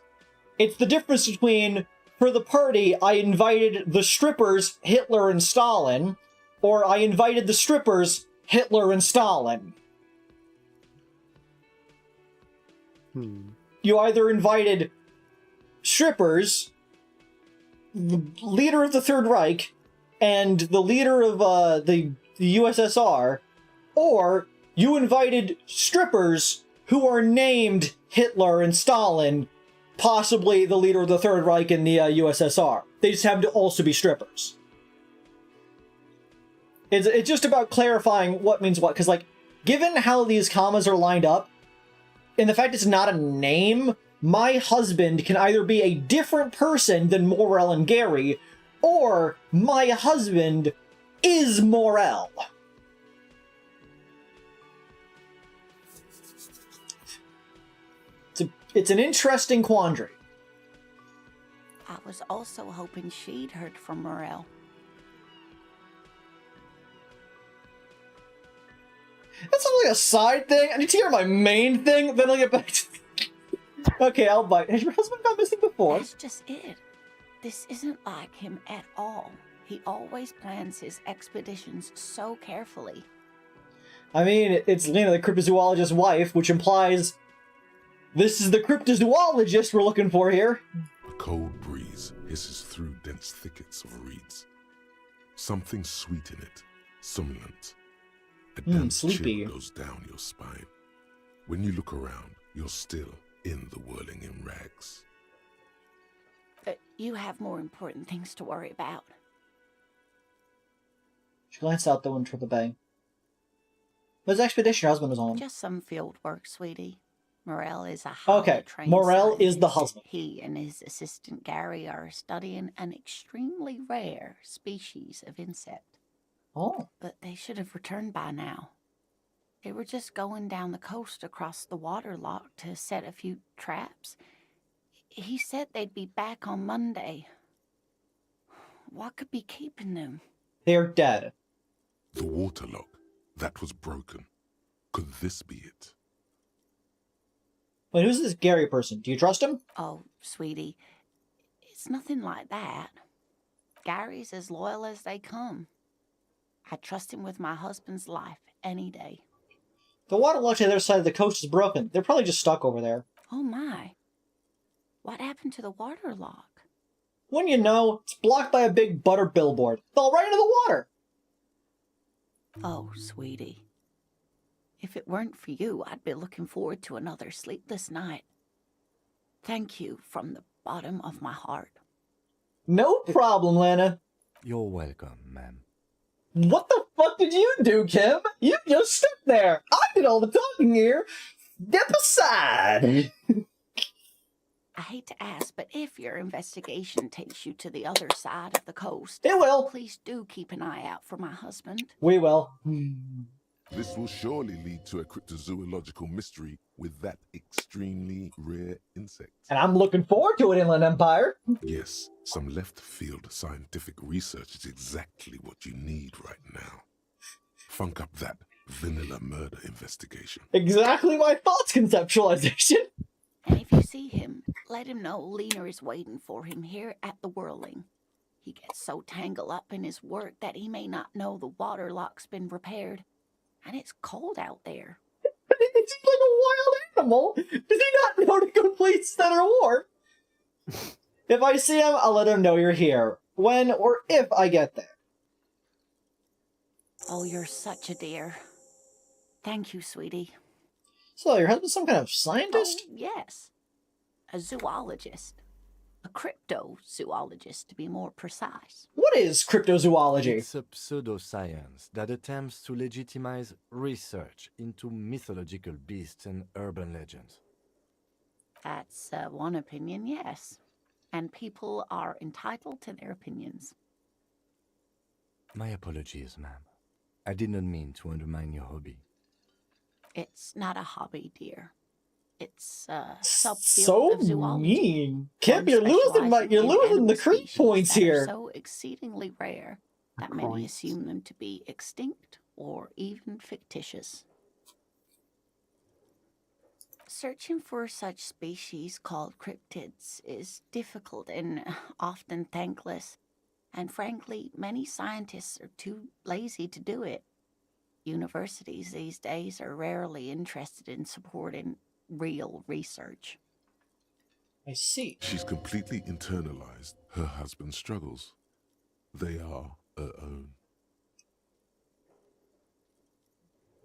Speaker 1: it's the difference between, for the party, I invited the strippers, Hitler and Stalin, or I invited the strippers, Hitler and Stalin. You either invited strippers, the leader of the Third Reich, and the leader of the USSR, or you invited strippers who are named Hitler and Stalin, possibly the leader of the Third Reich and the USSR. They just happen to also be strippers. It's just about clarifying what means what, because, like, given how these commas are lined up, and the fact it's not a name, my husband can either be a different person than Morel and Gary, or my husband is Morel. It's an interesting quandary.
Speaker 8: I was also hoping she'd heard from Morel.
Speaker 1: That's like a side thing. I need to hear my main thing, then I'll get back to... Okay, I'll bite. Has your husband gone missing before?
Speaker 8: That's just it. This isn't like him at all. He always plans his expeditions so carefully.
Speaker 1: I mean, it's Lena, the cryptozoologist's wife, which implies this is the cryptozoologist we're looking for here.
Speaker 5: A cold breeze hisses through dense thickets of reeds. Something sweet in it, somnolent. A damp
Speaker 1: sleepy.
Speaker 5: chill goes down your spine. When you look around, you're still in the whirling in rags.
Speaker 8: You have more important things to worry about.
Speaker 1: She glanced out the window of the bay. What expedition your husband was on?
Speaker 8: Just some field work, sweetie. Morel is a highly trained
Speaker 1: Morel is the
Speaker 8: scientist.
Speaker 1: husband.
Speaker 8: He and his assistant Gary are studying an extremely rare species of insect.
Speaker 1: Oh.
Speaker 8: But they should have returned by now. They were just going down the coast across the waterlock to set a few traps. He said they'd be back on Monday. What could be keeping them?
Speaker 1: They're dead.
Speaker 5: The waterlock, that was broken. Could this be it?
Speaker 1: Wait, who's this Gary person? Do you trust him?
Speaker 8: Oh, sweetie, it's nothing like that. Gary's as loyal as they come. I trust him with my husband's life any day.
Speaker 1: The waterlock to the other side of the coast is broken. They're probably just stuck over there.
Speaker 8: Oh my. What happened to the waterlock?
Speaker 1: When you know, it's blocked by a big butter billboard. Fell right into the water.
Speaker 8: Oh, sweetie. If it weren't for you, I'd be looking forward to another sleepless night. Thank you from the bottom of my heart.
Speaker 1: No problem, Lana.
Speaker 4: You're welcome, ma'am.
Speaker 1: What the fuck did you do, Kim? You just stood there. I did all the talking here. Step aside.
Speaker 8: I hate to ask, but if your investigation takes you to the other side of the coast,
Speaker 1: it will.
Speaker 8: Please do keep an eye out for my husband.
Speaker 1: We will.
Speaker 5: This will surely lead to a cryptozoological mystery with that extremely rare insect.
Speaker 1: And I'm looking forward to it, Inland Empire.
Speaker 5: Yes, some left-field scientific research is exactly what you need right now. Funk up that vanilla murder investigation.
Speaker 1: Exactly my thoughts conceptualization.
Speaker 8: And if you see him, let him know Lena is waiting for him here at the Whirling. He gets so tangled up in his work that he may not know the waterlock's been repaired. And it's cold out there.
Speaker 1: He's like a wild animal. Does he not know to complete Center War? If I see him, I'll let him know you're here. When or if I get there.
Speaker 8: Oh, you're such a dear. Thank you, sweetie.
Speaker 1: So, your husband's some kind of scientist?
Speaker 8: Oh, yes. A zoologist. A cryptozoologist, to be more precise.
Speaker 1: What is cryptozoology?
Speaker 4: It's a pseudoscience that attempts to legitimize research into mythological beasts and urban legends.
Speaker 8: That's one opinion, yes. And people are entitled to their opinions.
Speaker 4: My apologies, ma'am. I did not mean to undermine your hobby.
Speaker 8: It's not a hobby, dear. It's a subfield
Speaker 1: So
Speaker 8: of zoology.
Speaker 1: mean. Kim,
Speaker 8: One
Speaker 1: you're losing
Speaker 8: specializing
Speaker 1: you're
Speaker 8: in
Speaker 1: losing
Speaker 8: animal
Speaker 1: the creep
Speaker 8: species
Speaker 1: points
Speaker 8: that are
Speaker 1: here.
Speaker 8: so exceedingly rare that many
Speaker 2: Acroids.
Speaker 8: assume them to be extinct or even fictitious. Searching for such species called cryptids is difficult and often thankless, and frankly, many scientists are too lazy to do it. Universities these days are rarely interested in supporting real research.
Speaker 1: I see.
Speaker 5: She's completely internalized her husband's struggles. They are her own.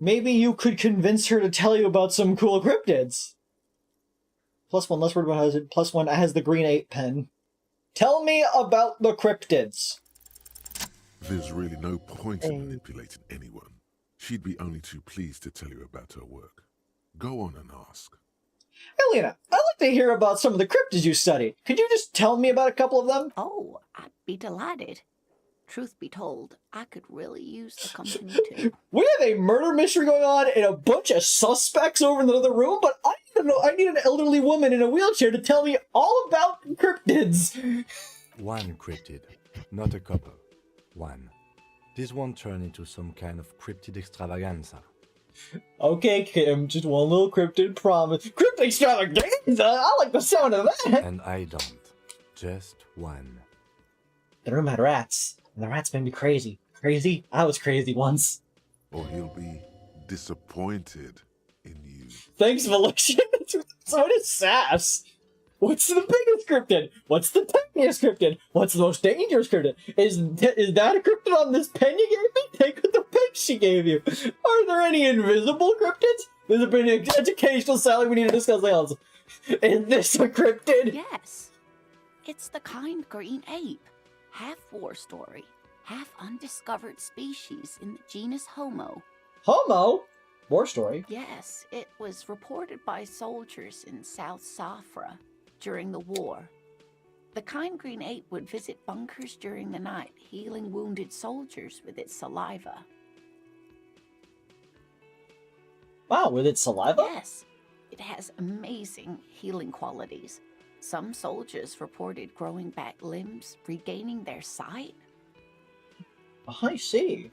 Speaker 1: Maybe you could convince her to tell you about some cool cryptids. +1, less word about it. +1 has the green 8 pen. Tell me about the cryptids.
Speaker 5: There's really no point in manipulating anyone. She'd be only too pleased to tell you about her work. Go on and ask.
Speaker 1: Elena, I'd like to hear about some of the cryptids you studied. Could you just tell me about a couple of them?
Speaker 8: Oh, I'd be delighted. Truth be told, I could really use the company too.
Speaker 1: We have a murder mystery going on and a bunch of suspects over in the other room, but I don't know. I need an elderly woman in a wheelchair to tell me all about cryptids.
Speaker 4: One cryptid, not a couple. One. This won't turn into some kind of cryptid extravaganza.
Speaker 1: Okay, Kim, just one little cryptid promise. Cryptid extravaganza? I like the sound of that.
Speaker 4: And I don't. Just one.
Speaker 1: The room had rats, and the rats made me crazy. Crazy? I was crazy once.
Speaker 5: Or he'll be disappointed in you.
Speaker 1: Thanks, Volition. So is sass. What's the biggest cryptid? What's the tiniest cryptid? What's the most dangerous cryptid? Is that a cryptid on this pen you gave me? Take the pen she gave you. Are there any invisible cryptids? There's been an educational salary we need to discuss else. Is this a cryptid?
Speaker 8: Yes. It's the kind green ape. Half war story, half undiscovered species in the genus Homo.
Speaker 1: Homo? War story?
Speaker 8: Yes, it was reported by soldiers in South Safra during the war. The kind green ape would visit bunkers during the night, healing wounded soldiers with its saliva.
Speaker 1: Wow, with its saliva?
Speaker 8: Yes, it has amazing healing qualities. Some soldiers reported growing back limbs, regaining their sight.
Speaker 1: Oh, I see.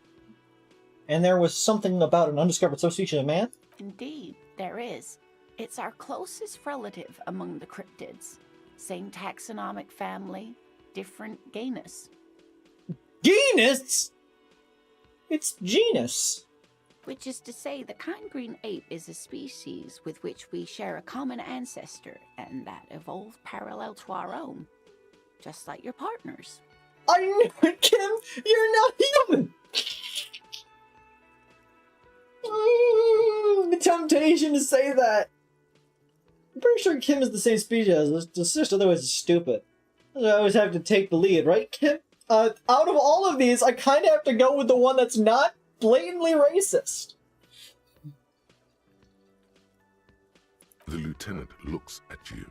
Speaker 1: And there was something about an undiscovered association of man?
Speaker 8: Indeed, there is. It's our closest relative among the cryptids. Same taxonomic family, different genus.
Speaker 1: Genus? It's genus.
Speaker 8: Which is to say, the kind green ape is a species with which we share a common ancestor, and that evolved parallel to our own. Just like your partners.
Speaker 1: I knew it, Kim! You're not human! The temptation to say that. I'm pretty sure Kim is the same species as us. It's just otherwise it's stupid. I always have to take the lead, right, Kim? Out of all of these, I kind of have to go with the one that's not blatantly racist.
Speaker 5: The lieutenant looks at you,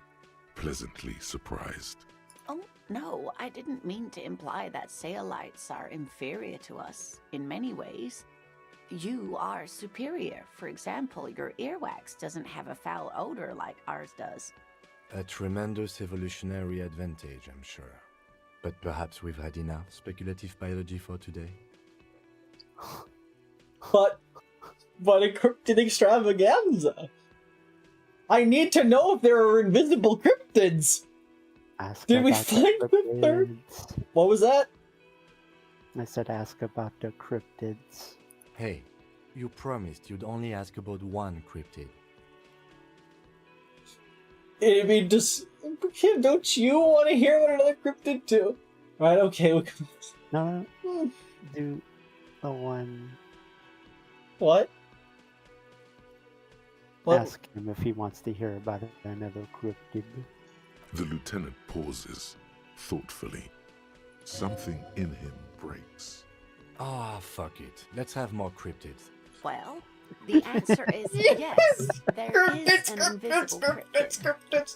Speaker 5: pleasantly surprised.
Speaker 8: Oh, no, I didn't mean to imply that Saolites are inferior to us in many ways. You are superior. For example, your earwax doesn't have a foul odor like ours does.
Speaker 4: A tremendous evolutionary advantage, I'm sure. But perhaps we've had enough speculative biology for today.
Speaker 1: But a cryptid extravaganza. I need to know if there are invisible cryptids. Did we find the third? What was that?
Speaker 2: I said ask about the cryptids.
Speaker 4: Hey, you promised you'd only ask about one cryptid.
Speaker 1: I mean, Kim, don't you want to hear what another cryptid too? Right, okay.
Speaker 2: No, do the one...
Speaker 1: What?
Speaker 2: Ask him if he wants to hear about another cryptid.
Speaker 5: The lieutenant pauses, thoughtfully. Something in him breaks.
Speaker 4: Ah, fuck it. Let's have more cryptids.
Speaker 8: Well, the answer is yes. There is an invisible cryptid.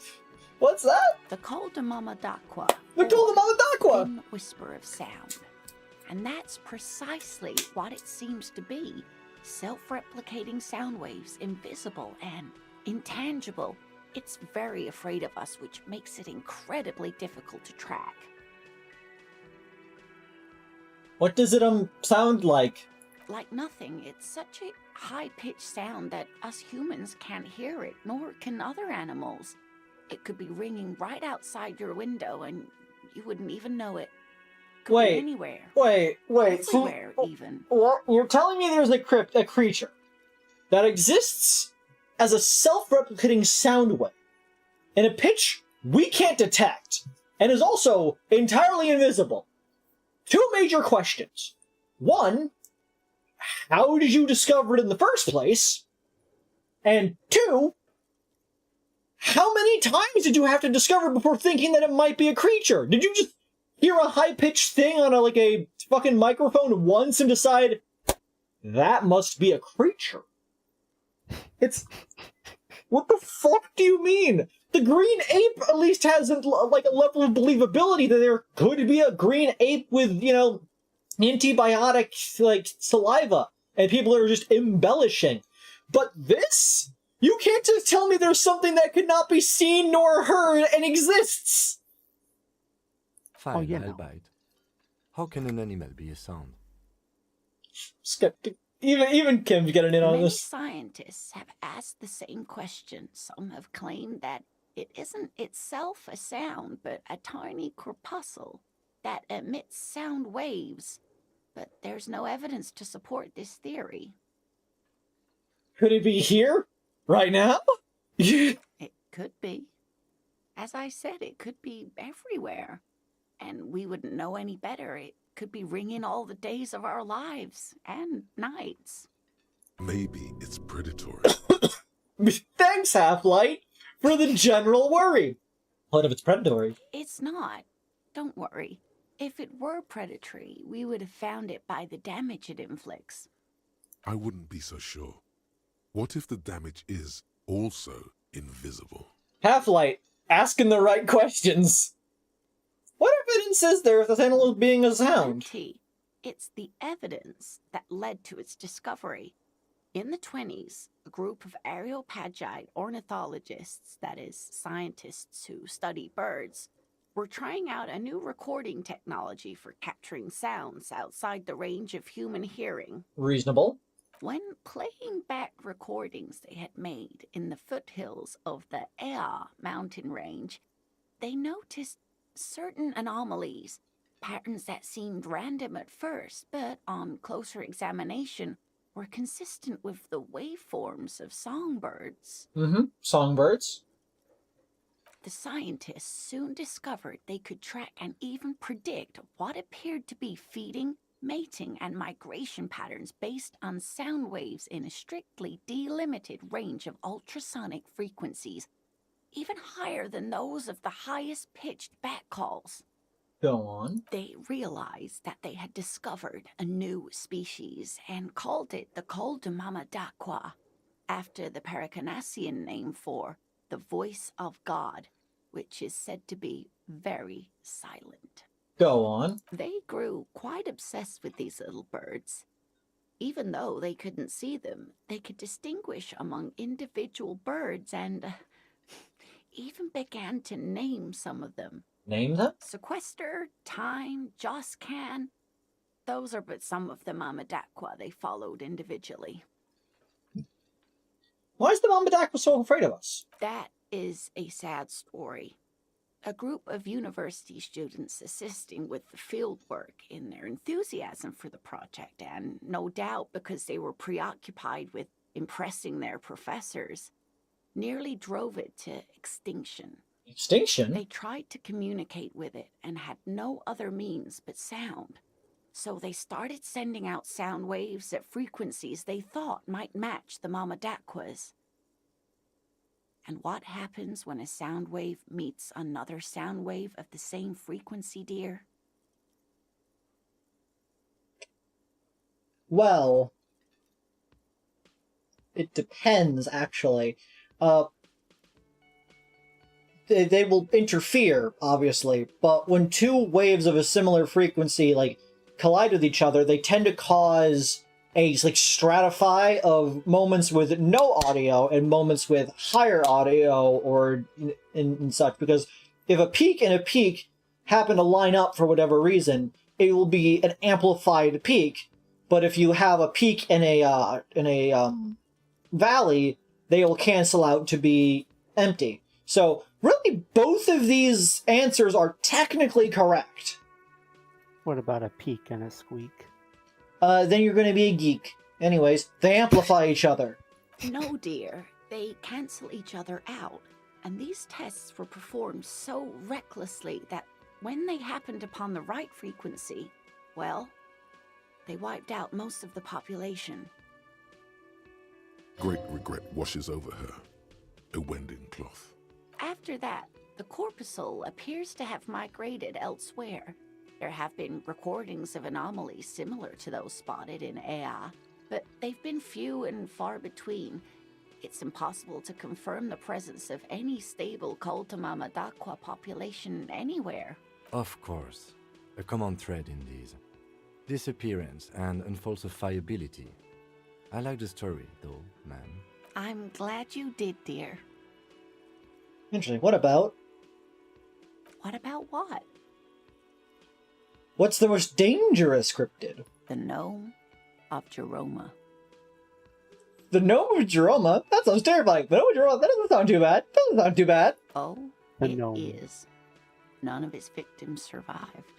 Speaker 1: What's that?
Speaker 8: The Coldamama Dakwa.
Speaker 1: The Coldamama Dakwa!
Speaker 8: Thin whisper of sound. And that's precisely what it seems to be. Self-replicating sound waves, invisible and intangible. It's very afraid of us, which makes it incredibly difficult to track.
Speaker 1: What does it sound like?
Speaker 8: Like nothing. It's such a high-pitched sound that us humans can't hear it, nor can other animals. It could be ringing right outside your window and you wouldn't even know it. Could be anywhere.
Speaker 1: Wait.
Speaker 8: Everywhere, even.
Speaker 1: You're telling me there's a creature that exists as a self-replicating sound wave in a pitch we can't detect, and is also entirely invisible. 2 major questions. 1, how did you discover it in the first place? And 2, how many times did you have to discover before thinking that it might be a creature? Did you just hear a high-pitched thing on a fucking microphone once and decide, that must be a creature? It's... What the fuck do you mean? The green ape at least has a level of believability that there could be a green ape with, antibiotic, saliva, and people are just embellishing. But this? You can't just tell me there's something that could not be seen nor heard and exists!
Speaker 4: Fine, I'll bite. How can an animal be a sound?
Speaker 1: Skeptic. Even Kim's getting in on
Speaker 8: Many
Speaker 1: this.
Speaker 8: scientists have asked the same question. Some have claimed that it isn't itself a sound, but a tiny corpuscle that emits sound waves. But there's no evidence to support this theory.
Speaker 1: Could it be here? Right now?
Speaker 8: It could be. As I said, it could be everywhere. And we wouldn't know any better. It could be ringing all the days of our lives and nights.
Speaker 5: Maybe it's predatory.
Speaker 1: Thanks, Half-Light, for the general worry. What if it's predatory?
Speaker 8: It's not. Don't worry. If it were predatory, we would have found it by the damage it inflicts.
Speaker 5: I wouldn't be so sure. What if the damage is also invisible?
Speaker 1: Half-Light, asking the right questions. What evidence is there of this animal being a sound?
Speaker 8: Plenty. It's the evidence that led to its discovery. In the 1920s, a group of areopagite ornithologists, that is, scientists who study birds, were trying out a new recording technology for capturing sounds outside the range of human hearing.
Speaker 1: Reasonable.
Speaker 8: When playing back recordings they had made in the foothills of the Ea mountain range, they noticed certain anomalies, patterns that seemed random at first, but on closer examination were consistent with the waveforms of songbirds.
Speaker 1: Songbirds.
Speaker 8: The scientists soon discovered they could track and even predict what appeared to be feeding, mating, and migration patterns based on sound waves in a strictly delimited range of ultrasonic frequencies, even higher than those of the highest-pitched bat calls.
Speaker 1: Go on.
Speaker 8: They realized that they had discovered a new species and called it the Col de Mamadakwa, after the Paracanassian name for the voice of God, which is said to be very silent.
Speaker 1: Go on.
Speaker 8: They grew quite obsessed with these little birds. Even though they couldn't see them, they could distinguish among individual birds and even began to name some of them.
Speaker 1: Name them?
Speaker 8: Sequester, Time, Joscan. Those are but some of the Mamadakwa they followed individually.
Speaker 1: Why is the Mamadakwa so afraid of us?
Speaker 8: That is a sad story. A group of university students assisting with the field work in their enthusiasm for the project, and no doubt because they were preoccupied with impressing their professors, nearly drove it to extinction.
Speaker 1: Extinction?
Speaker 8: They tried to communicate with it and had no other means but sound. So they started sending out sound waves at frequencies they thought might match the Mamadakwas. And what happens when a sound wave meets another sound wave of the same frequency, dear?
Speaker 1: Well, it depends, actually. They will interfere, obviously, but when 2 waves of a similar frequency, collide with each other, they tend to cause a stratify of moments with no audio and moments with higher audio or and such, because if a peak and a peak happen to line up for whatever reason, it will be an amplified peak. But if you have a peak and a valley, they will cancel out to be empty. So really, both of these answers are technically correct.
Speaker 2: What about a peak and a squeak?
Speaker 1: Then you're going to be a geek. Anyways, they amplify each other.
Speaker 8: No, dear. They cancel each other out. And these tests were performed so recklessly that when they happened upon the right frequency, well, they wiped out most of the population.
Speaker 5: Great regret washes over her, a wending cloth.
Speaker 8: After that, the corpuscle appears to have migrated elsewhere. There have been recordings of anomalies similar to those spotted in Ea, but they've been few and far between. It's impossible to confirm the presence of any stable Koltamamadakwa population anywhere.
Speaker 4: Of course. A common thread in these. Disappearance and unfalsifiability. I like the story, though, ma'am.
Speaker 8: I'm glad you did, dear.
Speaker 1: Interesting. What about?
Speaker 8: What about what?
Speaker 1: What's the most dangerous cryptid?
Speaker 8: The gnome of Jeroma.
Speaker 1: The gnome of Jeroma? That sounds terrifying. The gnome of Jeroma, that doesn't sound too bad. Doesn't sound too bad.
Speaker 8: Oh,
Speaker 2: The
Speaker 8: it
Speaker 2: gnome.
Speaker 8: is. None of its victims survived.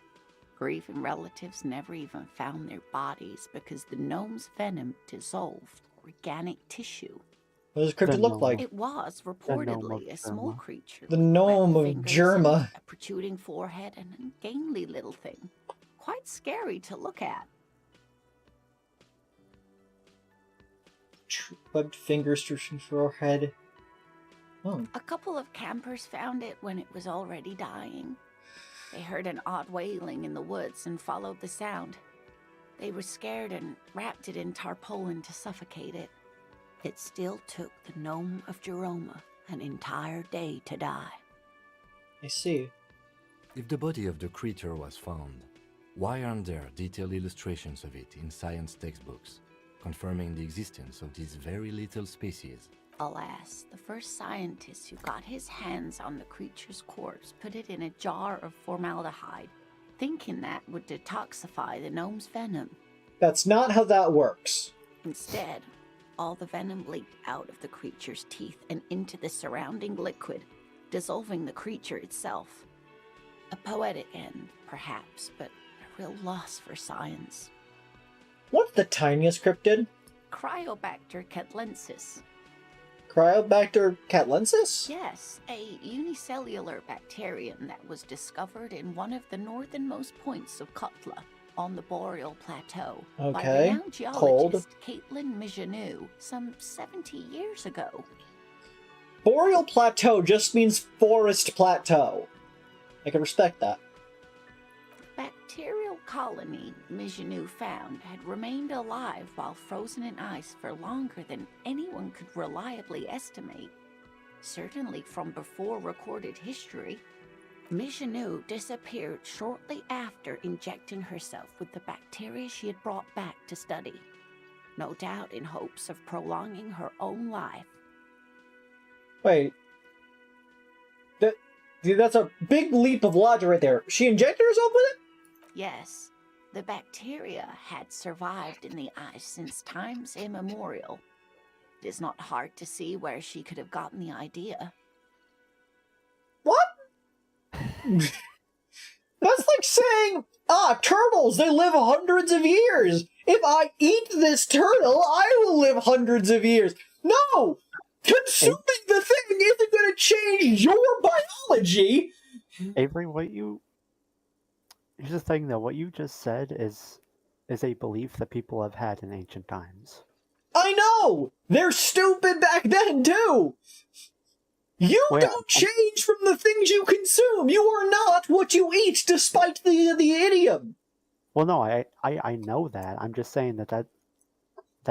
Speaker 8: Grieving relatives never even found their bodies because the gnome's venom dissolved organic tissue.
Speaker 1: What does cryptid
Speaker 2: The
Speaker 1: look
Speaker 2: gnome.
Speaker 1: like?
Speaker 8: It was
Speaker 2: gnome
Speaker 8: reportedly
Speaker 2: of
Speaker 8: a small
Speaker 2: Jerma.
Speaker 8: creature.
Speaker 1: The
Speaker 8: with
Speaker 1: gnome
Speaker 8: webbed
Speaker 1: of
Speaker 8: fingers
Speaker 1: Jerma.
Speaker 8: and a protruding forehead and a gangly little thing. Quite scary to look at.
Speaker 1: Webbed fingers, stretching forehead. Oh.
Speaker 8: A couple of campers found it when it was already dying. They heard an odd wailing in the woods and followed the sound. They were scared and wrapped it in tarpaulin to suffocate it. It still took the gnome of Jeroma an entire day to die.
Speaker 1: I see.
Speaker 4: If the body of the creature was found, why aren't there detailed illustrations of it in science textbooks, confirming the existence of these very little species?
Speaker 8: Alas, the first scientist who got his hands on the creature's corpse put it in a jar of formaldehyde, thinking that would detoxify the gnome's venom.
Speaker 1: That's not how that works.
Speaker 8: Instead, all the venom leaked out of the creature's teeth and into the surrounding liquid, dissolving the creature itself. A poetic end, perhaps, but a real loss for science.
Speaker 1: What's the tiniest cryptid?
Speaker 8: Cryobacter catlensis.
Speaker 1: Cryobacter catlensis?
Speaker 8: Yes, a unicellular bacterium that was discovered in one of the northernmost points of Kotla on the Boreal Plateau by
Speaker 1: Okay,
Speaker 8: renowned
Speaker 1: cold.
Speaker 8: geologist Caitlin Mijanou some 70 years ago.
Speaker 1: Boreal Plateau just means forest plateau. I can respect that.
Speaker 8: Bacterial colony Mijanou found had remained alive while frozen in ice for longer than anyone could reliably estimate. Certainly from before recorded history, Mijanou disappeared shortly after injecting herself with the bacteria she had brought back to study, no doubt in hopes of prolonging her own life.
Speaker 1: Wait. That's a big leap of logic right there. She injected herself with it?
Speaker 8: Yes, the bacteria had survived in the ice since times immemorial. It is not hard to see where she could have gotten the idea.
Speaker 1: What? That's like saying, turtles, they live hundreds of years. If I eat this turtle, I will live hundreds of years. No! Consuming the thing isn't going to change your biology.
Speaker 2: Avery, here's the thing though, what you just said is a belief that people have had in ancient times.
Speaker 1: I know! They're stupid back then, too! You don't change from the things you consume! You are not what you eat, despite the idiom!
Speaker 2: Well, no, I know that. I'm just saying that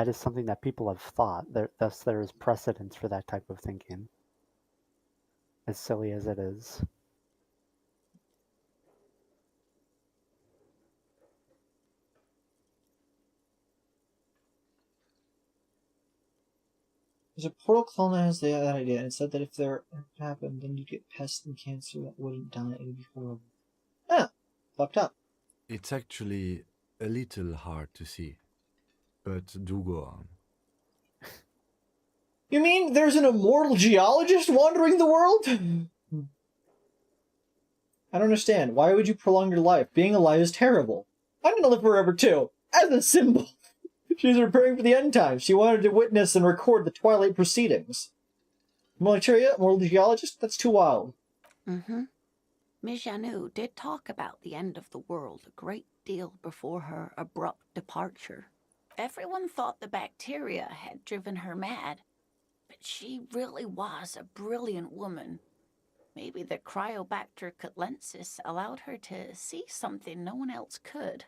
Speaker 2: is something that people have thought. Thus, there is precedence for that type of thinking. As silly as it is.
Speaker 1: There's a portal clone that has that idea, and it said that if there happened, then you'd get pests and cancer that wouldn't die, it would be horrible. Ah, fucked up.
Speaker 4: It's actually a little hard to see, but do go on.
Speaker 1: You mean there's an immortal geologist wandering the world? I don't understand. Why would you prolong your life? Being alive is terrible. I'm gonna live forever too, as a symbol. She's preparing for the end times. She wanted to witness and record the Twilight proceedings. Moral geologist? That's too wild.
Speaker 8: Mm-hmm. Miss Janu did talk about the end of the world a great deal before her abrupt departure. Everyone thought the bacteria had driven her mad, but she really was a brilliant woman. Maybe the Cryobacter catlensis allowed her to see something no one else could.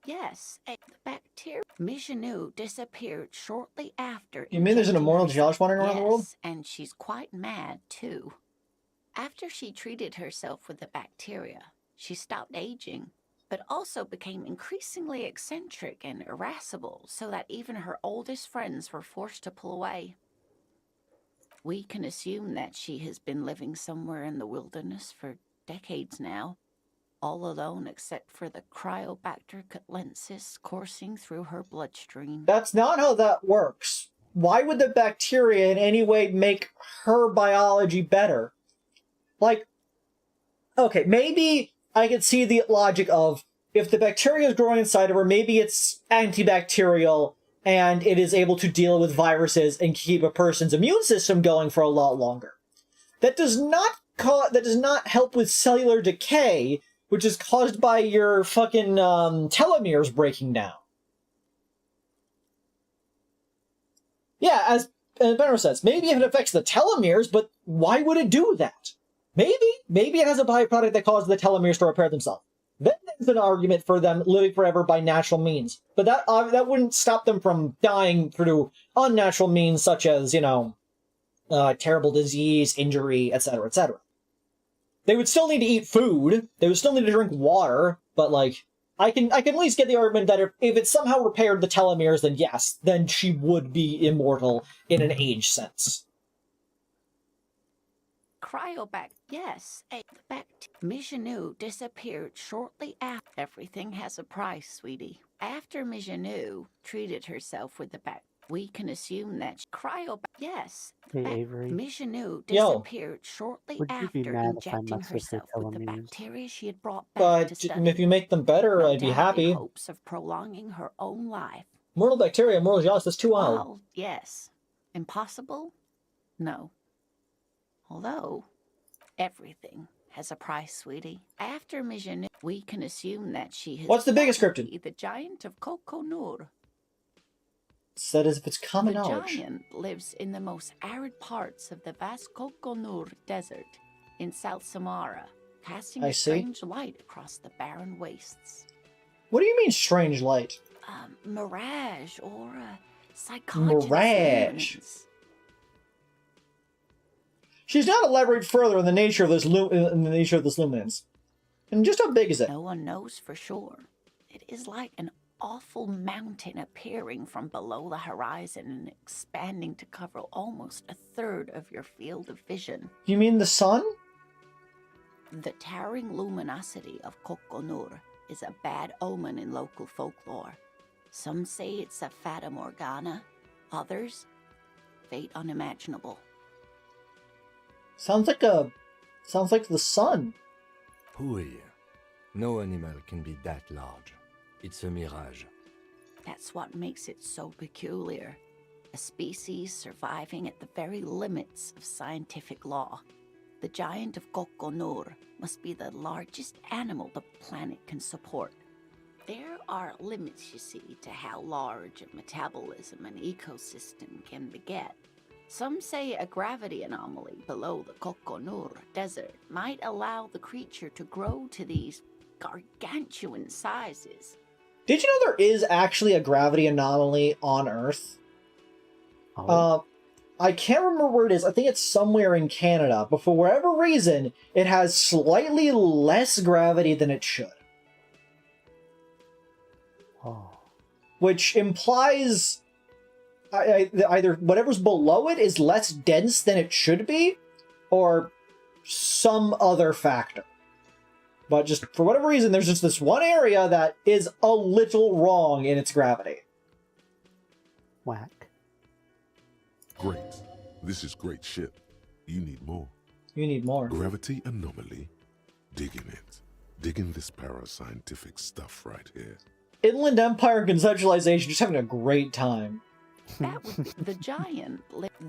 Speaker 8: Yes, the bacteria. Miss Janu disappeared shortly after.
Speaker 1: You mean there's an immortal geologist wandering around the world?
Speaker 8: Yes, and she's quite mad, too. After she treated herself with the bacteria, she stopped aging, but also became increasingly eccentric and irascible, so that even her oldest friends were forced to pull away. We can assume that she has been living somewhere in the wilderness for decades now, all alone except for the Cryobacter catlensis coursing through her bloodstream.
Speaker 1: That's not how that works. Why would the bacteria in any way make her biology better? Like, okay, maybe I could see the logic of if the bacteria is growing inside of her, maybe it's antibacterial and it is able to deal with viruses and keep a person's immune system going for a lot longer. That does not help with cellular decay, which is caused by your fucking telomeres breaking down. Yeah, as Benner says, maybe if it affects the telomeres, but why would it do that? Maybe it has a byproduct that causes the telomeres to repair themselves. Then there's an argument for them living forever by natural means. But that wouldn't stop them from dying through unnatural means such as, terrible disease, injury, etc., etc. They would still need to eat food. They would still need to drink water. But, I can at least get the argument that if it somehow repaired the telomeres, then yes, then she would be immortal in an age sense.
Speaker 8: Yes, Miss Janu disappeared shortly after. Everything has a price, sweetie. After Miss Janu treated herself with the we can assume that Yes,
Speaker 2: Hey, Avery.
Speaker 8: Miss Janu disappeared shortly
Speaker 2: Would you
Speaker 8: after
Speaker 2: be mad if I
Speaker 8: injecting
Speaker 2: mess with your
Speaker 8: herself with the
Speaker 2: telomeres?
Speaker 8: bacteria she had brought back to
Speaker 1: But
Speaker 8: study.
Speaker 1: if you make them better,
Speaker 8: No
Speaker 1: I'd be
Speaker 8: doubt
Speaker 1: happy.
Speaker 8: in hopes of prolonging her own life.
Speaker 1: Mortal bacteria, mortal geologist, that's too wild.
Speaker 8: Well, yes. Impossible? No. Although, everything has a price, sweetie. After Miss Janu, we can assume that she has...
Speaker 1: What's the biggest cryptid?
Speaker 8: The giant of Kokonur.
Speaker 1: Said as if it's common
Speaker 8: The
Speaker 1: knowledge.
Speaker 8: giant lives in the most arid parts of the vast Kokonur Desert in South Samara, casting a strange light across the barren wastes.
Speaker 1: What do you mean, strange light?
Speaker 8: Mirage or psychogenous
Speaker 1: Mirage.
Speaker 8: luminance.
Speaker 1: She's not elaborated further on the nature of this luminance. And just how big is it?
Speaker 8: No one knows for sure. It is like an awful mountain appearing from below the horizon and expanding to cover almost a third of your field of vision.
Speaker 1: You mean the sun?
Speaker 8: The towering luminosity of Kokonur is a bad omen in local folklore. Some say it's a fata morgana, others, fate unimaginable.
Speaker 1: Sounds like the sun.
Speaker 4: Who are you? No animal can be that large. It's a mirage.
Speaker 8: That's what makes it so peculiar. A species surviving at the very limits of scientific law. The giant of Kokonur must be the largest animal the planet can support. There are limits, you see, to how large a metabolism an ecosystem can beget. Some say a gravity anomaly below the Kokonur Desert might allow the creature to grow to these gargantuan sizes.
Speaker 1: Did you know there is actually a gravity anomaly on Earth?
Speaker 2: Oh.
Speaker 1: I can't remember where it is. I think it's somewhere in Canada. But for whatever reason, it has slightly less gravity than it should.
Speaker 2: Oh.
Speaker 1: Which implies either whatever's below it is less dense than it should be, or some other factor. But just for whatever reason, there's just this one area that is a little wrong in its gravity.
Speaker 2: Whack.
Speaker 5: Great. This is great shit. You need more.
Speaker 1: You need more.
Speaker 5: Gravity anomaly. Digging it. Digging this parascientific stuff right here.
Speaker 1: Inland Empire conceptualization, just having a great time.
Speaker 8: That would be the giant,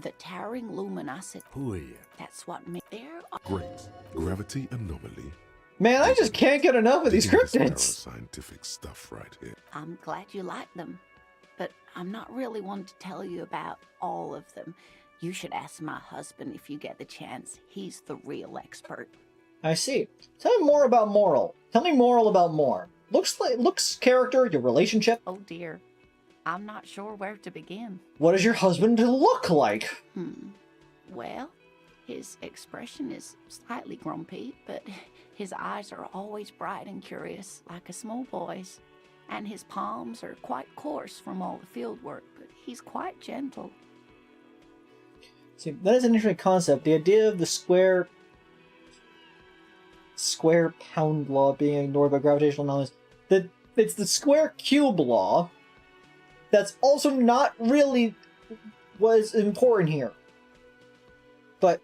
Speaker 8: the towering luminosity.
Speaker 4: Who are you?
Speaker 8: That's what made there.
Speaker 5: Great. Gravity anomaly.
Speaker 1: Man, I just can't get enough of these
Speaker 5: This
Speaker 1: cryptids.
Speaker 5: scientific stuff right here.
Speaker 8: I'm glad you like them, but I'm not really one to tell you about all of them. You should ask my husband if you get the chance. He's the real expert.
Speaker 1: I see. Tell me more about Moral. Tell me Moral about more. Looks, character, your relationship.
Speaker 8: Oh dear. I'm not sure where to begin.
Speaker 1: What does your husband look like?
Speaker 8: Well, his expression is slightly grumpy, but his eyes are always bright and curious, like a small boy's. And his palms are quite coarse from all the field work, but he's quite gentle.
Speaker 1: See, that is an interesting concept. The idea of the square pound law being ignored by gravitational anomalies. It's the square cube law that's also not really was important here. But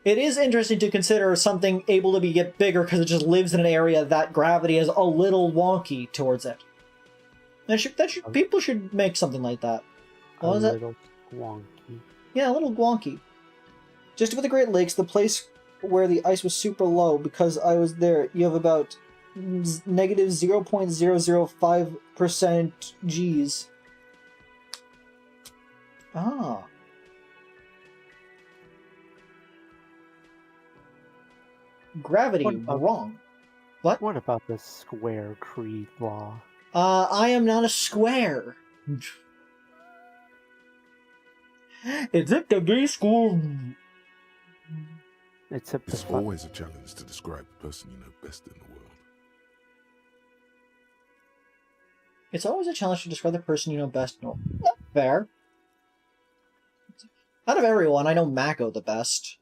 Speaker 1: it is interesting to consider something able to get bigger because it just lives in an area that gravity is a little wonky towards it. People should make something like that. What was
Speaker 2: a
Speaker 1: that?
Speaker 2: little wonky.
Speaker 1: Yeah, a little wonky. Just over the Great Lakes, the place where the ice was super low, because I was there, you have about negative 0.005% Gs. Ah. Gravity, wrong. What?
Speaker 2: What about the square Kreed law?
Speaker 1: I am not a square. It's a degree school.
Speaker 2: It's
Speaker 5: always a challenge to describe the person you know best in the world.
Speaker 1: It's always a challenge to describe the person you know best in the world. Not fair. Out of everyone, I know Mako the best.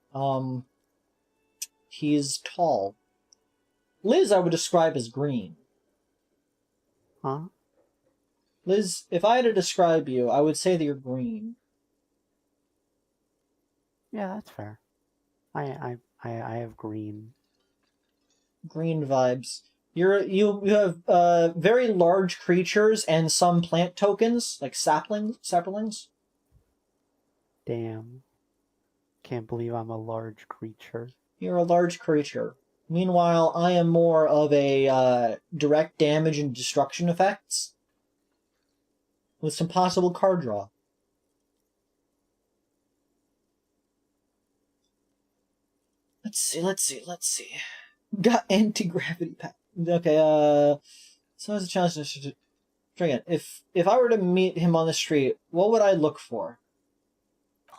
Speaker 1: He's tall. Liz I would describe as green.
Speaker 2: Huh?
Speaker 1: Liz, if I had to describe you, I would say that you're green.
Speaker 2: Yeah, that's fair. I have green.
Speaker 1: Green vibes. You have very large creatures and some plant tokens, like saplings.
Speaker 2: Damn. Can't believe I'm a large creature.
Speaker 1: You're a large creature. Meanwhile, I am more of a direct damage and destruction effects with some possible card draw. Let's see. Got anti-gravity pack. Okay, so as a challenge to try again. If I were to meet him on the street, what would I look for?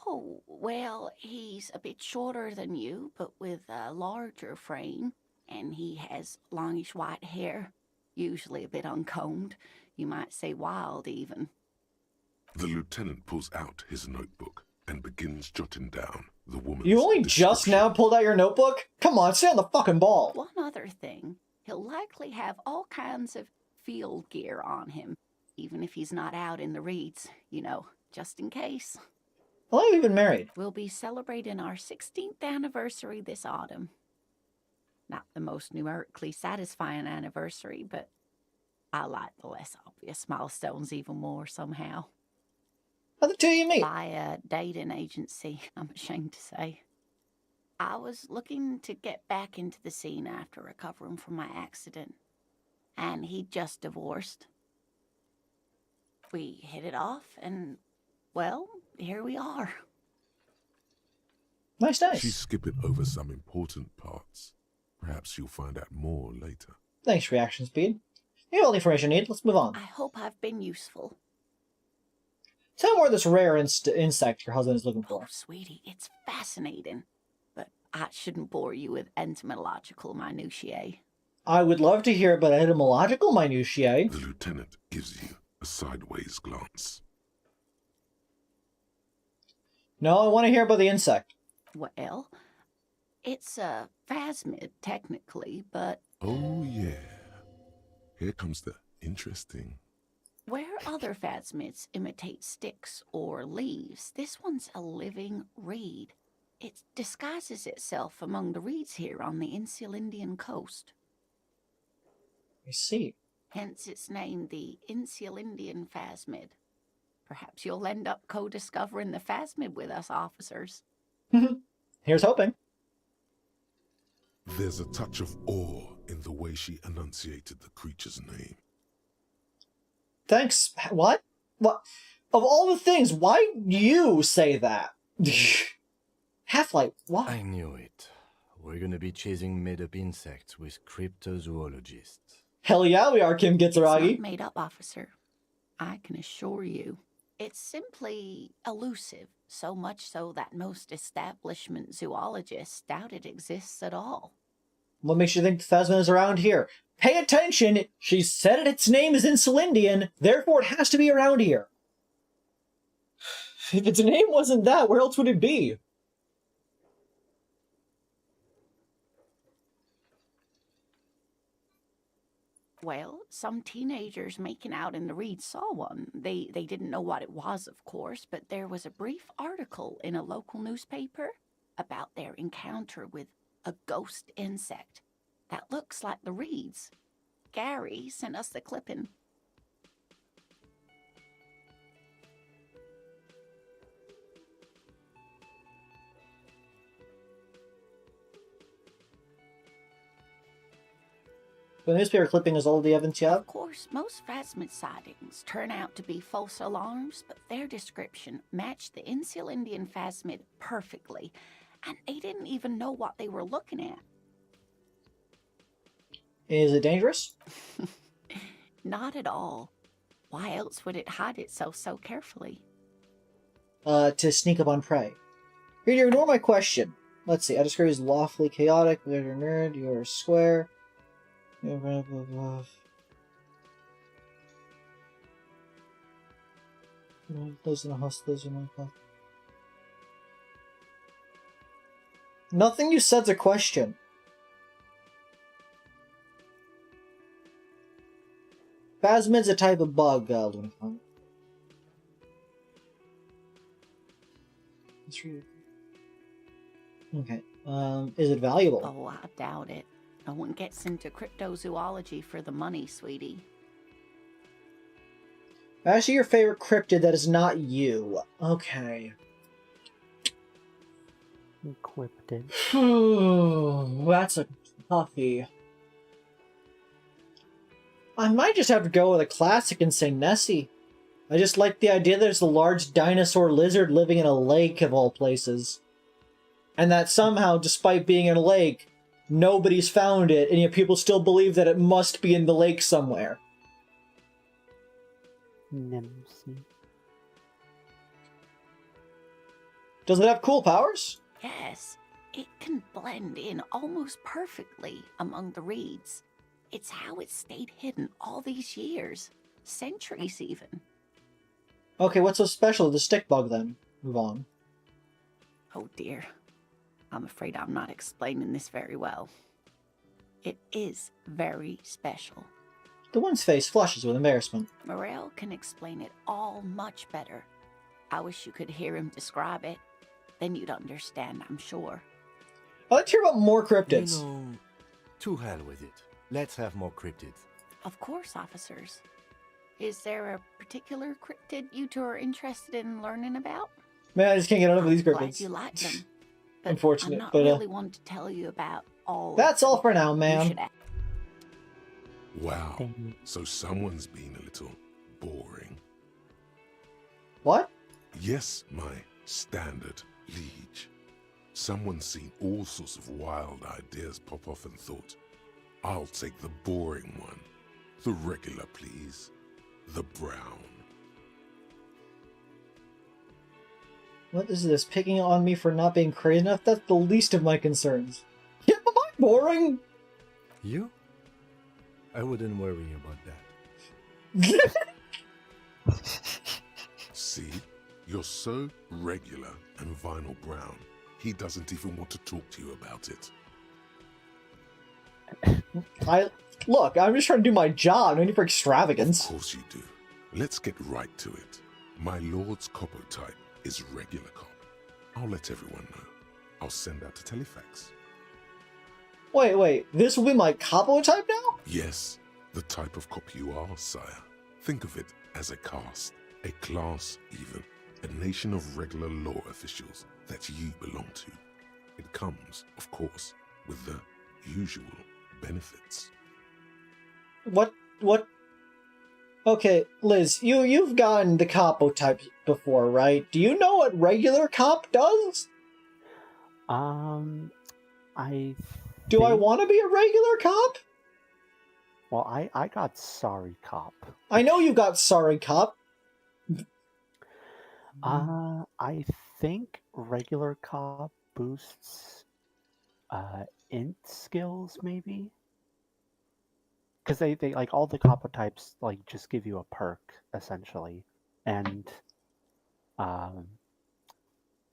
Speaker 8: Oh, well, he's a bit shorter than you, but with a larger frame, and he has longish white hair, usually a bit uncombed. You might say wild, even.
Speaker 5: The lieutenant pulls out his notebook and begins jotting down the woman's
Speaker 1: You only just now pulled out your notebook? Come on, stay on the fucking ball.
Speaker 8: One other thing, he'll likely have all kinds of field gear on him, even if he's not out in the reeds, you know, just in case.
Speaker 1: How long have you been married?
Speaker 8: We'll be celebrating our 16th anniversary this autumn. Not the most numerically satisfying anniversary, but I like the less obvious milestones even more somehow.
Speaker 1: How the two of you meet?
Speaker 8: By a dating agency, I'm ashamed to say. I was looking to get back into the scene after recovering from my accident, and he'd just divorced. We hit it off, and, well, here we are.
Speaker 1: Nice.
Speaker 5: She's skipping over some important parts. Perhaps you'll find out more later.
Speaker 1: Thanks, reaction speed. You have all the information you need. Let's move on.
Speaker 8: I hope I've been useful.
Speaker 1: Tell me more of this rare insect your husband is looking for.
Speaker 8: Oh, sweetie, it's fascinating. But I shouldn't bore you with entomological minutiae.
Speaker 1: I would love to hear about etymological minutiae.
Speaker 5: The lieutenant gives you a sideways glance.
Speaker 1: No, I want to hear about the insect.
Speaker 8: Well, it's a phasmid, technically, but...
Speaker 5: Oh, yeah. Here comes the interesting.
Speaker 8: Where other phasmids imitate sticks or leaves, this one's a living reed. It disguises itself among the reeds here on the insular Indian coast.
Speaker 1: I see.
Speaker 8: Hence its name, the insular Indian phasmid. Perhaps you'll end up co-discovering the phasmid with us officers.
Speaker 1: Here's hoping.
Speaker 5: There's a touch of awe in the way she enunciated the creature's name.
Speaker 1: Thanks. What? What? Of all the things, why you say that? Half-Life, why?
Speaker 4: I knew it. We're gonna be chasing made-up insects with cryptozoologists.
Speaker 1: Hell yeah, we are, Kim
Speaker 8: It's
Speaker 1: Gitsuragi.
Speaker 8: not made up, officer. I can assure you. It's simply elusive, so much so that most establishment zoologists doubt it exists at all.
Speaker 1: What makes you think the phasmid is around here? Pay attention! She said its name is in Celindian, therefore it has to be around here. If its name wasn't that, where else would it be?
Speaker 8: Well, some teenagers making out in the reeds saw one. They didn't know what it was, of course, but there was a brief article in a local newspaper about their encounter with a ghost insect that looks like the reeds. Gary sent us the clipping.
Speaker 1: The newspaper clipping is all the evidence you have?
Speaker 8: Of course, most phasmid sightings turn out to be false alarms, but their description matched the Insulindian phasmid perfectly, and they didn't even know what they were looking at.
Speaker 1: Is it dangerous?
Speaker 8: Not at all. Why else would it hide itself so carefully?
Speaker 1: To sneak up on prey. Reader, ignore my question. Let's see, I describe you as lawfully chaotic, you're a nerd, you're a square. You're blah, blah, blah. Those in the hostility in my path. Nothing you said's a question. Phasmid's a type of bug, Lunafon. Okay. Is it valuable?
Speaker 8: Oh, I doubt it. No one gets into cryptozoology for the money, sweetie.
Speaker 1: Actually, your favorite cryptid that is not you. Okay.
Speaker 2: Encrypted.
Speaker 1: That's a toughie. I might just have to go with a classic and say Nessie. I just like the idea that there's a large dinosaur lizard living in a lake of all places. And that somehow, despite being in a lake, nobody's found it, and yet people still believe that it must be in the lake somewhere.
Speaker 2: Nimsy.
Speaker 1: Does it have cool powers?
Speaker 8: Yes, it can blend in almost perfectly among the reeds. It's how it stayed hidden all these years. Centuries, even.
Speaker 1: Okay, what's so special of the stick bug, then? Move on.
Speaker 8: Oh dear. I'm afraid I'm not explaining this very well. It is very special.
Speaker 1: The one's face flushes with embarrassment.
Speaker 8: Morel can explain it all much better. I wish you could hear him describe it. Then you'd understand, I'm sure.
Speaker 1: I'd like to hear about more cryptids.
Speaker 4: You know, to hell with it. Let's have more cryptids.
Speaker 8: Of course, officers. Is there a particular cryptid you two are interested in learning about?
Speaker 1: Man, I just can't get enough of these
Speaker 8: Glad
Speaker 1: cryptids.
Speaker 8: you like them. But
Speaker 1: Unfortunate,
Speaker 8: I'm not
Speaker 1: but,
Speaker 8: really one to tell you about all.
Speaker 1: That's all for now,
Speaker 8: You
Speaker 1: ma'am.
Speaker 8: should ask.
Speaker 5: Wow.
Speaker 2: Dang.
Speaker 5: So someone's been a little boring.
Speaker 1: What?
Speaker 5: Yes, my standard liege. Someone's seen all sorts of wild ideas pop off and thought, I'll take the boring one. The regular, please. The brown.
Speaker 1: What is this? Picking on me for not being crazy enough? That's the least of my concerns. Yeah, am I boring?
Speaker 4: You? I wouldn't worry about that.
Speaker 5: See? You're so regular and vinyl brown. He doesn't even want to talk to you about it.
Speaker 1: Look, I'm just trying to do my job. No need for
Speaker 5: Of
Speaker 1: extravagance.
Speaker 5: course you do. Let's get right to it. My lord's copper type is regular cop. I'll let everyone know. I'll send out a telefax.
Speaker 1: Wait. This will be my capo type now?
Speaker 5: Yes, the type of cop you are, sire. Think of it as a caste. a class even, a nation of regular law officials that you belong to. It comes, of course, with the usual benefits.
Speaker 1: What? Okay, Liz, you've gotten the capo type before, right? Do you know what regular cop does? Do I want to be a regular cop?
Speaker 2: Well, I got sorry cop.
Speaker 1: I know you got sorry cop.
Speaker 2: I think regular cop boosts int skills, maybe? Because they like all the capo types like just give you a perk essentially, and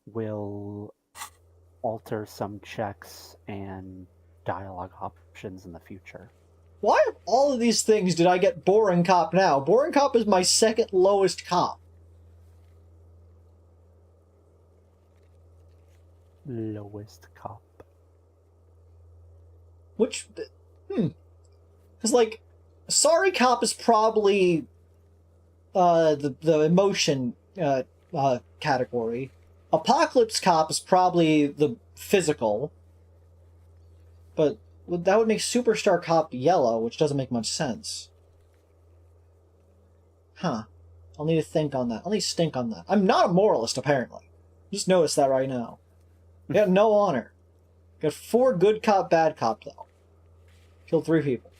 Speaker 2: will alter some checks and dialogue options in the future.
Speaker 1: Why of all of these things did I get boring cop now? Boring cop is my second lowest cop.
Speaker 2: Lowest cop.
Speaker 1: Which, because like, sorry cop is probably the emotion category. Apocalypse cop is probably the physical. But that would make Superstar Cop yellow, which doesn't make much sense. Huh. I'll need to think on that. I'll need to think on that. I'm not a moralist, apparently. Just noticed that right now. Got no honor. Got 4 good cop, bad cop, though. Killed 3 people.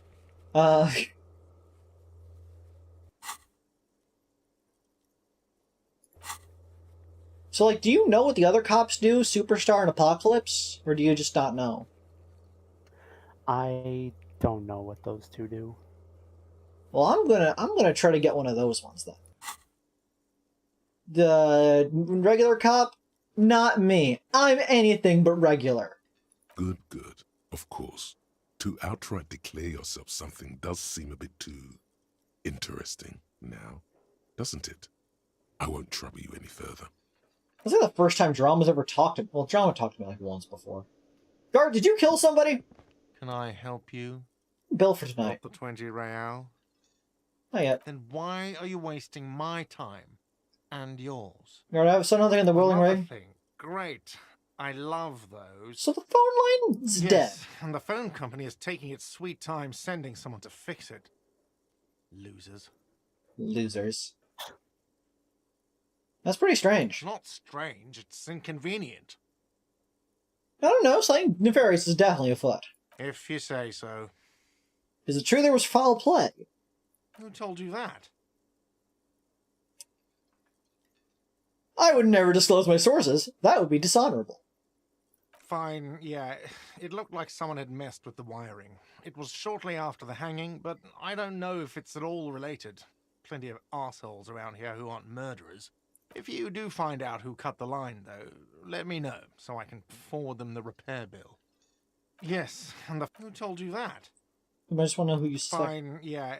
Speaker 1: So, like, do you know what the other cops do, Superstar and Apocalypse? Or do you just not know?
Speaker 2: I don't know what those two do.
Speaker 1: Well, I'm gonna try to get one of those ones then. The regular cop, not me. I'm anything but regular.
Speaker 5: Good. Of course. To outright declare yourself something does seem a bit too interesting now, doesn't it? I won't trouble you any further.
Speaker 1: This is the first time Drama's ever talked to... Well, Drama talked to me like once before. Guard, did you kill somebody?
Speaker 3: Can I help you?
Speaker 1: Bill for tonight.
Speaker 3: Not the 20 real?
Speaker 1: Not yet.
Speaker 3: Then why are you wasting my time and yours?
Speaker 1: Guard, I have something in the rolling
Speaker 3: Another
Speaker 1: ring.
Speaker 3: thing. Great. I love those.
Speaker 1: So the phone line's dead.
Speaker 3: Yes, and the phone company is taking its sweet time sending someone to fix it. Losers.
Speaker 1: Losers. That's pretty strange.
Speaker 3: It's not strange, it's inconvenient.
Speaker 1: I don't know, something nefarious is definitely afoot.
Speaker 3: If you say so.
Speaker 1: Is it true there was foul play?
Speaker 3: Who told you that?
Speaker 1: I would never disclose my sources. That would be dishonorable.
Speaker 3: Fine, yeah. It looked like someone had messed with the wiring. It was shortly after the hanging, but I don't know if it's at all related. Plenty of assholes around here who aren't murderers. If you do find out who cut the line, though, let me know, so I can forward them the repair bill. Yes, and who told you that?
Speaker 1: I just want to know who you said.
Speaker 3: Fine, yeah.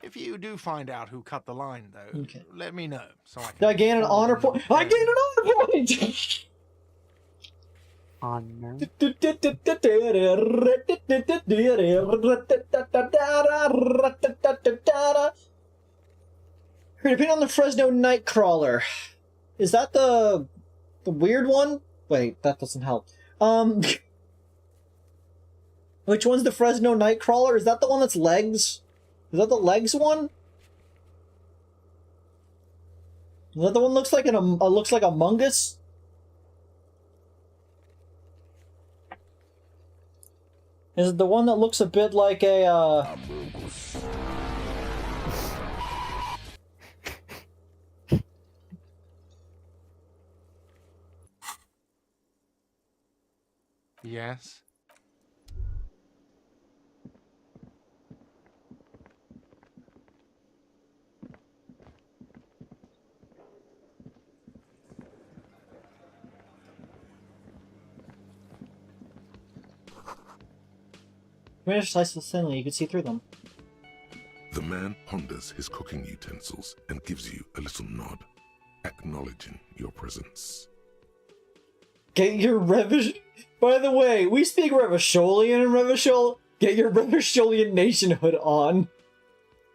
Speaker 3: If you do find out who cut the line, though,
Speaker 1: okay.
Speaker 3: Let me know, so I can...
Speaker 1: Did I gain an honor point? I gained an honor point!
Speaker 2: Honor?
Speaker 1: Heard opinion on the Fresno Nightcrawler. Is that the weird one? Wait, that doesn't help. Which one's the Fresno Nightcrawler? Is that the one that's legs? Is that the legs one? Is that the one looks like looks like Among Us? Is it the one that looks a bit like a
Speaker 3: Yes?
Speaker 1: Tomatoes sliced so thinly you could see through them.
Speaker 5: The man ponders his cooking utensils and gives you a little nod, acknowledging your presence.
Speaker 1: Get your By the way, we speak Revacholian in Revachol. Get your Revacholian nationhood on.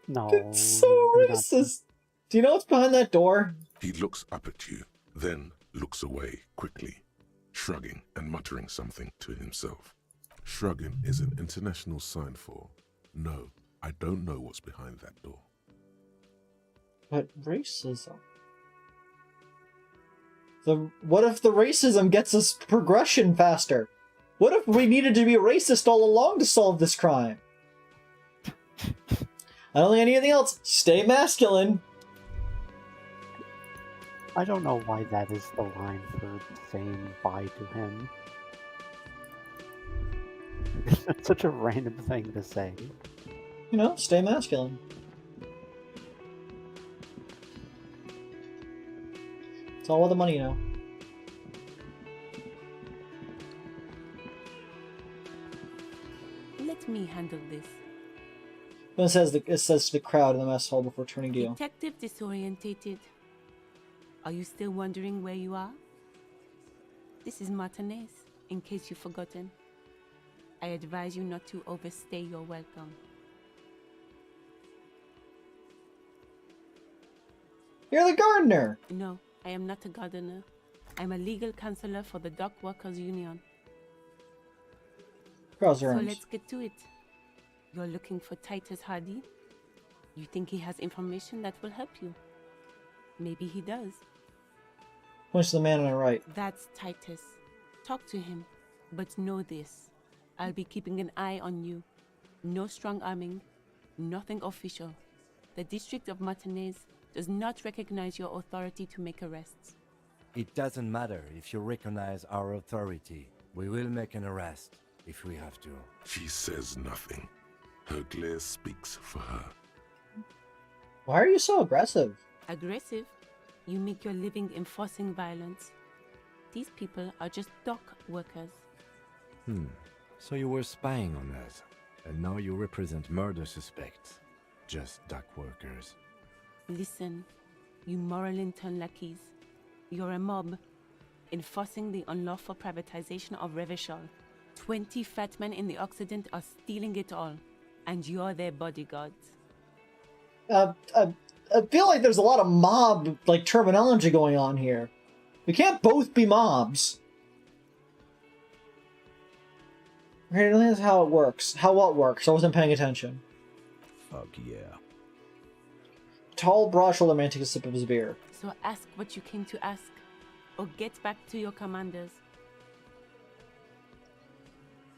Speaker 2: No.
Speaker 1: It's so racist. Do you know what's behind that door?
Speaker 5: He looks up at you, then looks away quickly, shrugging and muttering something to himself. Shrugging is an international sign for, no, I don't know what's behind that door.
Speaker 1: But racism. What if the racism gets us progression faster? What if we needed to be racist all along to solve this crime? I don't think anything else. Stay masculine.
Speaker 2: I don't know why that is the line for saying bye to him. It's such a random thing to say.
Speaker 1: You know, stay masculine. It's all with the money, you know.
Speaker 9: Let me handle this.
Speaker 1: It says to the crowd in the mess hall before turning to you.
Speaker 9: Detective disorientated. Are you still wondering where you are? This is Martinez, in case you've forgotten. I advise you not to overstay your welcome.
Speaker 1: You're the gardener!
Speaker 9: No, I am not a gardener. I'm a legal counselor for the Dock Workers Union.
Speaker 1: Cross
Speaker 9: So
Speaker 1: your arms.
Speaker 9: let's get to it. You're looking for Titus Hardy? You think he has information that will help you? Maybe he does.
Speaker 1: Points to the man on the right.
Speaker 9: That's Titus. Talk to him, but know this. I'll be keeping an eye on you. No strong arming, nothing official. The District of Martinez does not recognize your authority to make arrests.
Speaker 10: It doesn't matter if you recognize our authority. We will make an arrest if we have to.
Speaker 5: She says nothing. Her glare speaks for her.
Speaker 1: Why are you so aggressive?
Speaker 9: Aggressive? You make your living enforcing violence. These people are just dock workers.
Speaker 4: So you were spying on us, and now you represent murder suspects. Just dock workers.
Speaker 9: Listen, you moral intern lackeys. You're a mob, enforcing the unlawful privatization of Revachol. 20 fat men in the Occident are stealing it all, and you're their bodyguards.
Speaker 1: I feel like there's a lot of mob, terminology going on here. We can't both be mobs. Okay, that's how it works. How what works? I wasn't paying attention.
Speaker 4: Fuck yeah.
Speaker 1: Tall, broad-shouldered man takes a sip of his beer.
Speaker 9: So ask what you came to ask, or get back to your commanders.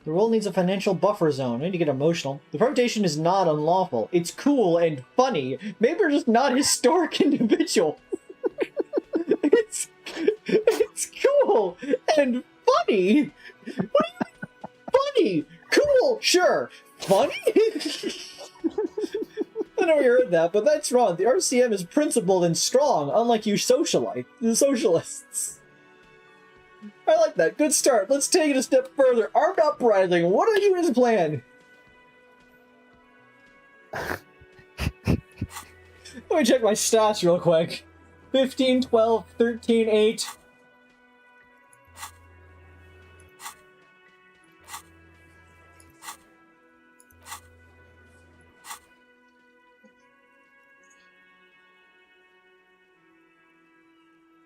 Speaker 1: The world needs a financial buffer zone. I need to get emotional. The privatization is not unlawful. It's cool and funny. Maybe you're just not a historic individual. It's cool and funny. What do you mean funny? Cool, sure. Funny? I never heard that, but that's wrong. The RCM is principled and strong, unlike you socialists. I like that. Good start. Let's take it a step further. Armed uprising. What are you his plan? Let me check my stats real quick. 15, 12, 13, 8.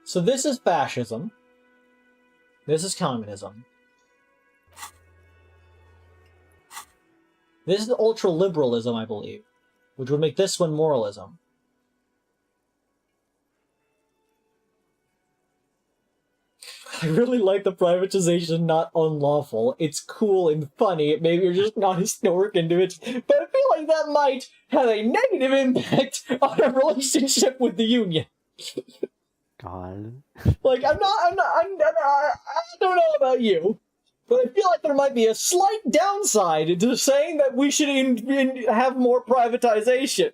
Speaker 1: So this is fascism. This is communism. This is ultra-liberalism, I believe, which would make this one moralism. I really like the privatization not unlawful. It's cool and funny. Maybe you're just not historic individual. But I feel like that might have a negative impact on our relationship with the Union.
Speaker 2: God.
Speaker 1: Like, I don't know about you, but I feel like there might be a slight downside to saying that we should have more privatization.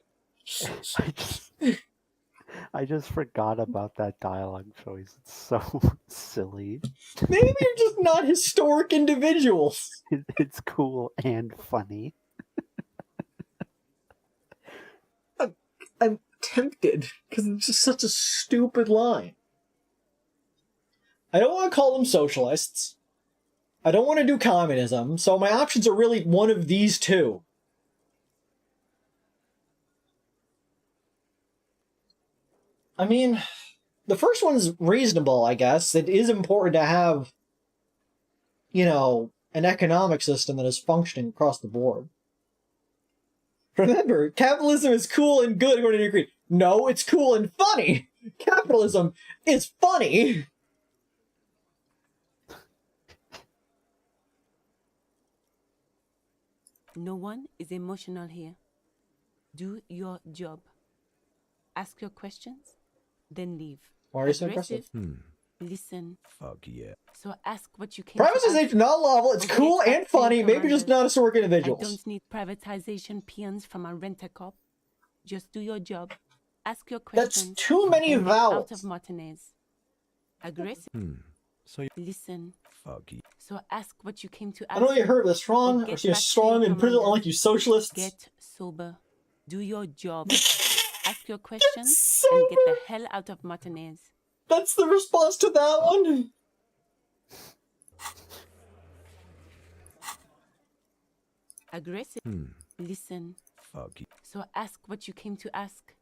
Speaker 2: I just forgot about that dialogue choice. It's so silly.
Speaker 1: Maybe you're just not historic individuals.
Speaker 2: It's cool and funny.
Speaker 1: I'm tempted, because it's just such a stupid line. I don't want to call them socialists. I don't want to do communism, so my options are really one of these two. I mean, the first one's reasonable, I guess. It is important to have, you know, an economic system that is functioning across the board. Remember, capitalism is cool and good according to Kreed. No, it's cool and funny. Capitalism is funny.
Speaker 9: No one is emotional here. Do your job. Ask your questions, then leave.
Speaker 1: Why are you so aggressive?
Speaker 9: Listen.
Speaker 6: Fuck yeah.
Speaker 9: So ask what you can.
Speaker 1: Privatization not lawful. It's cool and funny. Maybe just not historic individuals.
Speaker 9: I don't need privatization peons from a rent-a-cop. Just do your job. Ask your questions.
Speaker 1: That's too many
Speaker 9: and get
Speaker 1: vowels.
Speaker 9: Out of Martinez. Aggressive.
Speaker 6: So you
Speaker 9: Listen.
Speaker 6: fuck you.
Speaker 9: So ask what you came to ask.
Speaker 1: I don't know you heard, but strong, or she's strong in prison, unlike you socialists.
Speaker 9: Get sober. Do your job. Ask your questions and get the hell out of Martinez.
Speaker 1: That's the response to that one.
Speaker 9: Aggressive. Listen.
Speaker 6: Fuck you.
Speaker 9: So ask what you came to ask.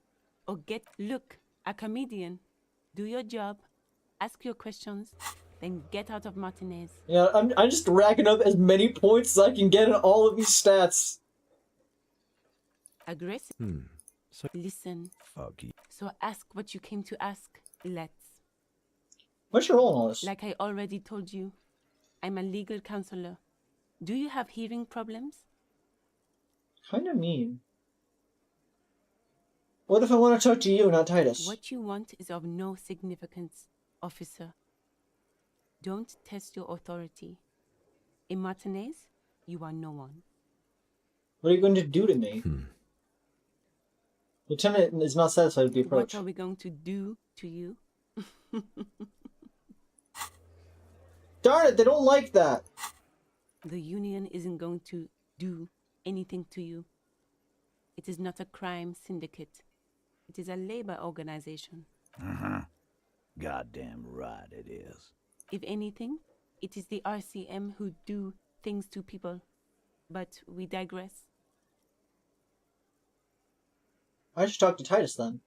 Speaker 9: Or look, a comedian. Do your job. Ask your questions. Then get out of Martinez.
Speaker 1: Yeah, I'm just racking up as many points as I can get in all of these stats.
Speaker 9: Aggressive.
Speaker 6: So
Speaker 9: listen.
Speaker 6: Fuck you.
Speaker 9: So ask what you came to ask. Let's.
Speaker 1: What's your role in all this?
Speaker 9: Like I already told you, I'm a legal counselor. Do you have hearing problems?
Speaker 1: Kinda mean. What if I want to talk to you, not Titus?
Speaker 9: What you want is of no significance, officer. Don't test your authority. In Martinez, you are no one.
Speaker 1: What are you going to do to me? Lieutenant is not satisfied with the approach.
Speaker 9: What are we going to do to you?
Speaker 1: Darn it, they don't like that.
Speaker 9: The union isn't going to do anything to you. It is not a crime syndicate. It is a labor organization.
Speaker 6: Goddamn right it is.
Speaker 9: If anything, it is the RCM who do things to people. But we digress.
Speaker 1: I should talk to Titus then.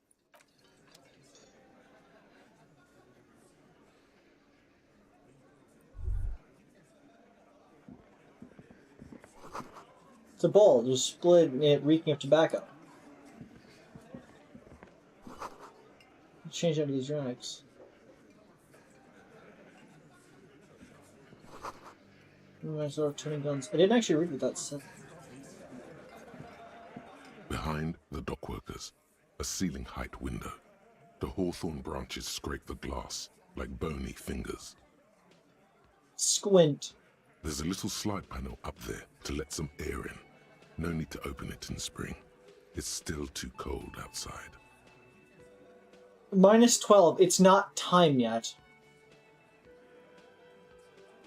Speaker 1: It's a bowl, just split it, reeking of tobacco. Change out of these rags. Turning guns. I didn't actually read what that said.
Speaker 5: Behind the dockworkers, a ceiling-height window. The hawthorn branches scrape the glass like bony fingers.
Speaker 1: Squint.
Speaker 5: There's a little slide panel up there to let some air in. No need to open it in spring. It's still too cold outside.
Speaker 1: -12. It's not time yet.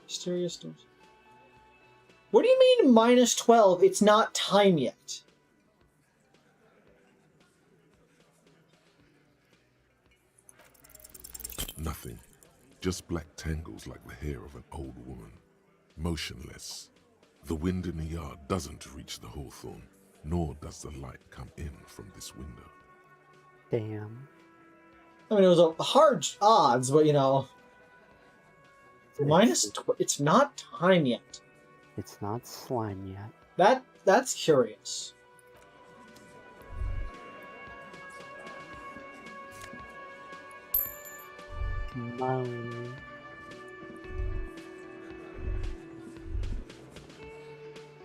Speaker 1: Mysterious doors. What do you mean -12? It's not time yet.
Speaker 5: Nothing. Just black tangles like the hair of an old woman. Motionless. The wind in the yard doesn't reach the hawthorn, nor does the light come in from this window.
Speaker 2: Damn.
Speaker 1: I mean, it was a hard odds, but you know. It's not time yet.
Speaker 2: It's not slime yet.
Speaker 1: That's curious.
Speaker 2: Moan.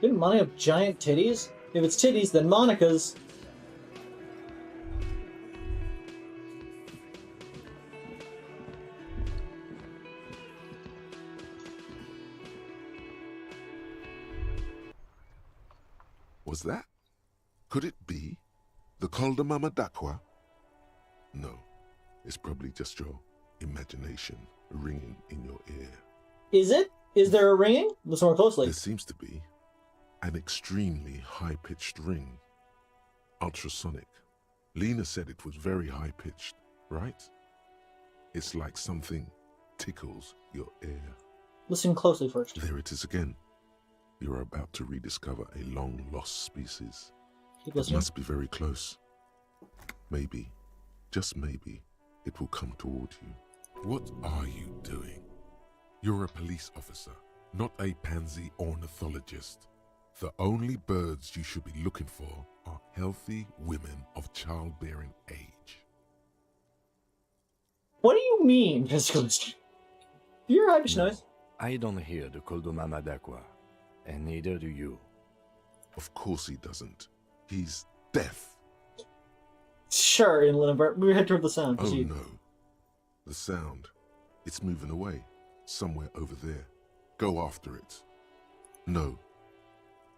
Speaker 1: Didn't Monica have giant titties? If it's titties, then Monica's.
Speaker 5: Was that? Could it be the Col de Mama Dakwa? No, it's probably just your imagination ringing in your ear.
Speaker 1: Is it? Is there a ringing? Listen more closely.
Speaker 5: There seems to be an extremely high-pitched ring. Ultrasonic. Lena said it was very high-pitched, right? It's like something tickles your ear.
Speaker 1: Listen closely first.
Speaker 5: There it is again. You're about to rediscover a long-lost species.
Speaker 1: Keep
Speaker 5: It
Speaker 1: listening.
Speaker 5: must be very close. Maybe, just maybe, it will come toward you. What are you doing? You're a police officer, not a pansy ornithologist. The only birds you should be looking for are healthy women of childbearing age.
Speaker 1: What do you mean, Viscous? You're Irish
Speaker 10: No,
Speaker 1: noise.
Speaker 10: I don't hear the call of Mama d'Aqua, and neither do you.
Speaker 5: Of course he doesn't. He's deaf.
Speaker 1: Sure, in Lindbergh. We head toward the sound.
Speaker 5: Oh no. The sound. It's moving away. Somewhere over there. Go after it. No.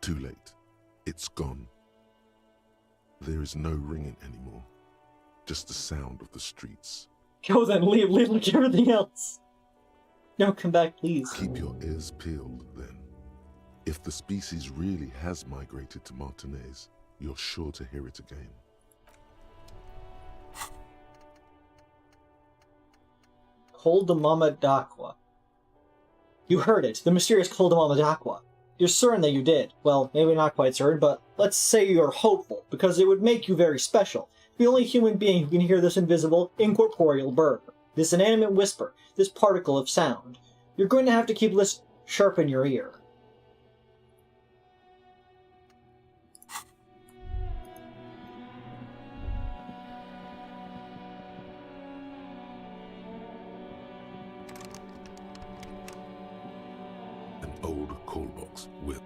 Speaker 5: Too late. It's gone. There is no ringing anymore. Just the sound of the streets.
Speaker 1: Go then, leave like everything else. No, come back, please.
Speaker 5: Keep your ears peeled, then. If the species really has migrated to Martinez, you're sure to hear it again.
Speaker 1: Col de Mama d'Aqua. You heard it, the mysterious Col de Mama d'Aqua. You're certain that you did. Well, maybe not quite certain, but let's say you're hopeful, because it would make you very special. The only human being who can hear this invisible, incorporeal bird. This inanimate whisper, this particle of sound. You're going to have to keep listening. Sharpen your ear.
Speaker 5: An old call box with...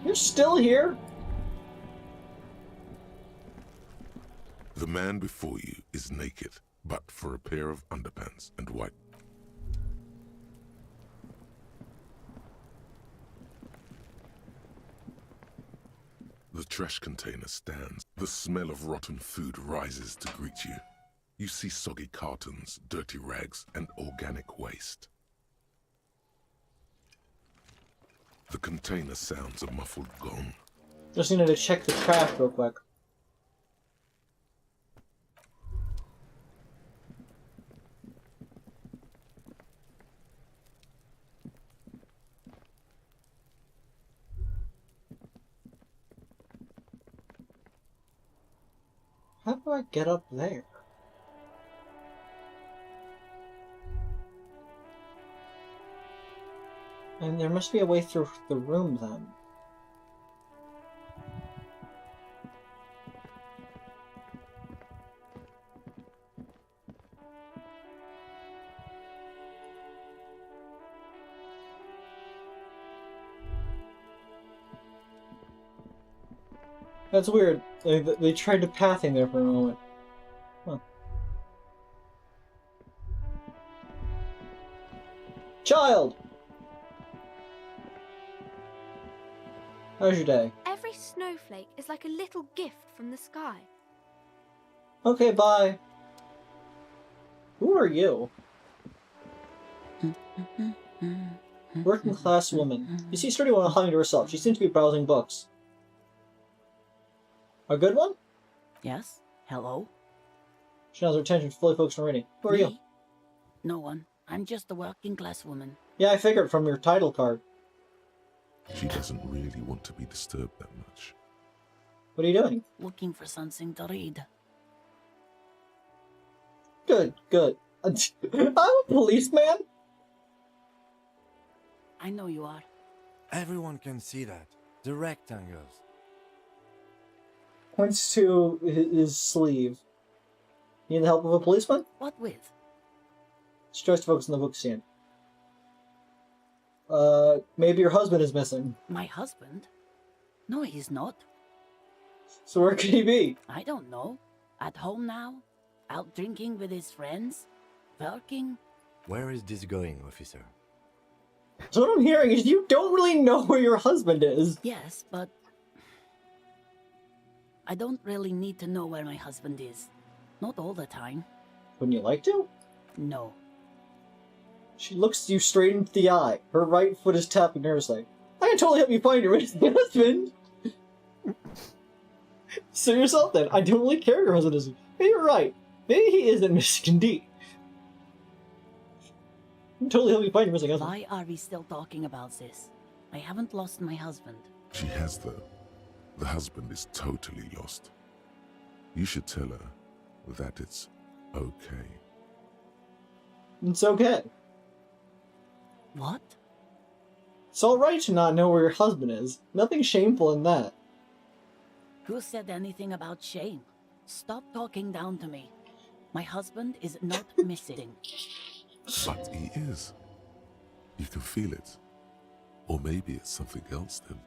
Speaker 1: You're still here?
Speaker 5: The man before you is naked, but for a pair of underpants and white. The trash container stands. The smell of rotten food rises to greet you. You see soggy cartons, dirty rags, and organic waste. The container sounds a muffled gong.
Speaker 1: Just needed to check the trash real quick. How do I get up there? And there must be a way through the room then. That's weird. They tried to pathing there for a moment. Huh. Child! How's your day?
Speaker 11: Every snowflake is like a little gift from the sky.
Speaker 1: Okay, bye. Who are you? Working class woman. You see sturdy one humming to herself. She seems to be browsing books. A good one?
Speaker 8: Yes? Hello?
Speaker 1: She has her attention fully focused on reading. Who are you?
Speaker 8: No one. I'm just a working class woman.
Speaker 1: Yeah, I figured from your title card.
Speaker 5: She doesn't really want to be disturbed that much.
Speaker 1: What are you doing?
Speaker 8: Looking for something to read.
Speaker 1: Good, good. I'm a policeman?
Speaker 8: I know you are.
Speaker 10: Everyone can see that. The rectangles.
Speaker 1: Points to his sleeve. Need the help of a policeman?
Speaker 8: What with?
Speaker 1: She tries to focus on the book stand. Maybe your husband is missing.
Speaker 8: My husband? No, he's not.
Speaker 1: So where could he be?
Speaker 8: I don't know. At home now? Out drinking with his friends? Working?
Speaker 10: Where is this going, officer?
Speaker 1: So what I'm hearing is you don't really know where your husband is.
Speaker 8: Yes, but I don't really need to know where my husband is. Not all the time.
Speaker 1: Wouldn't you like to?
Speaker 8: No.
Speaker 1: She looks you straight into the eye. Her right foot is tapping nervously. I can totally help you find your husband. So yourself then. I don't really care if your husband isn't. Maybe you're right. Maybe he isn't missing indeed. I can totally help you find your missing husband.
Speaker 8: Why are we still talking about this? I haven't lost my husband.
Speaker 5: She has, though. The husband is totally lost. You should tell her that it's okay.
Speaker 1: It's okay.
Speaker 8: What?
Speaker 1: It's alright to not know where your husband is. Nothing shameful in that.
Speaker 8: Who said anything about shame? Stop talking down to me. My husband is not missing.
Speaker 5: But he is. You can feel it. Or maybe it's something else then.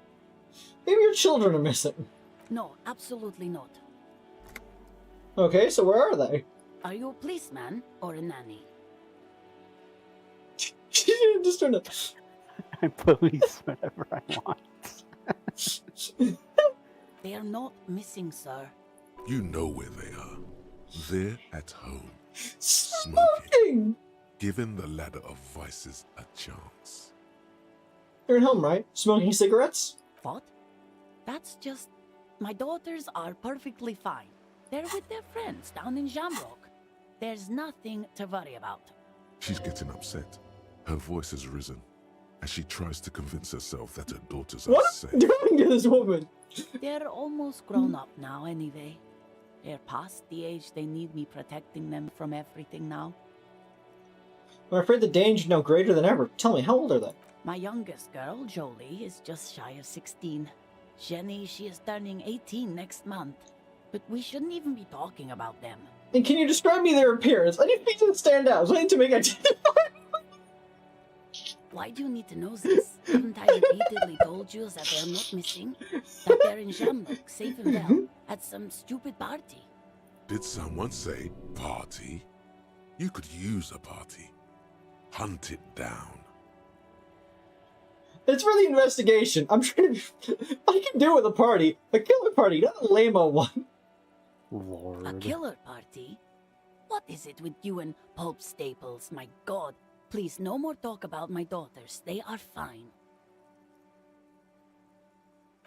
Speaker 1: Maybe your children are missing.
Speaker 8: No, absolutely not.
Speaker 1: Okay, so where are they?
Speaker 8: Are you a policeman or a nanny?
Speaker 1: Just turn to...
Speaker 2: I police whenever I want.
Speaker 8: They are not missing, sir.
Speaker 5: You know where they are. They're at home.
Speaker 1: Smoking!
Speaker 5: Giving the ladder of vices a chance.
Speaker 1: They're at home, right? Smoking cigarettes?
Speaker 8: What? That's just... My daughters are perfectly fine. They're with their friends down in Shamrock. There's nothing to worry about.
Speaker 5: She's getting upset. Her voice has risen as she tries to convince herself that her daughters are
Speaker 1: What
Speaker 5: safe.
Speaker 1: are you doing to this woman?
Speaker 8: They're almost grown up now anyway. They're past the age they need me protecting them from everything now.
Speaker 1: I'm afraid the danger is now greater than ever. Tell me, how old are they?
Speaker 8: My youngest girl, Jolie, is just shy of 16. Jenny, she is turning 18 next month. But we shouldn't even be talking about them.
Speaker 1: And can you describe me their appearance? I need to stand out. I need to make identify.
Speaker 8: Why do you need to know this? Haven't I repeatedly told you that they're not missing? That they're in Shamrock, safe and well, at some stupid party?
Speaker 5: Did someone say party? You could use a party. Hunt it down.
Speaker 1: It's for the investigation. I'm trying to... I can do with a party. A killer party, not a lame-o one.
Speaker 2: Lord.
Speaker 8: A killer party? What is it with you and Pulp Staples? My God. Please, no more talk about my daughters. They are fine.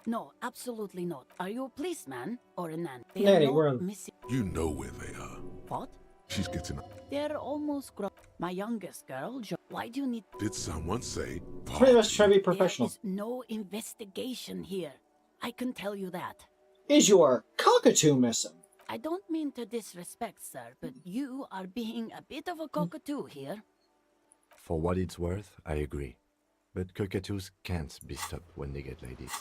Speaker 8: No, absolutely not. Are you a policeman or a nanny? They
Speaker 1: Nanny,
Speaker 8: are not missing.
Speaker 5: You know where they are.
Speaker 8: What?
Speaker 5: She's getting up.
Speaker 8: They're almost grown. My youngest girl, why do you need...
Speaker 5: Did someone say
Speaker 1: Pretty much try to be
Speaker 5: party?
Speaker 1: professional.
Speaker 8: There is no investigation here. I can tell you that.
Speaker 1: Is your cockatoo missing?
Speaker 8: I don't mean to disrespect, sir, but you are being a bit of a cockatoo here.
Speaker 10: For what it's worth, I agree. But cockatoos can't be stopped when they get ladies.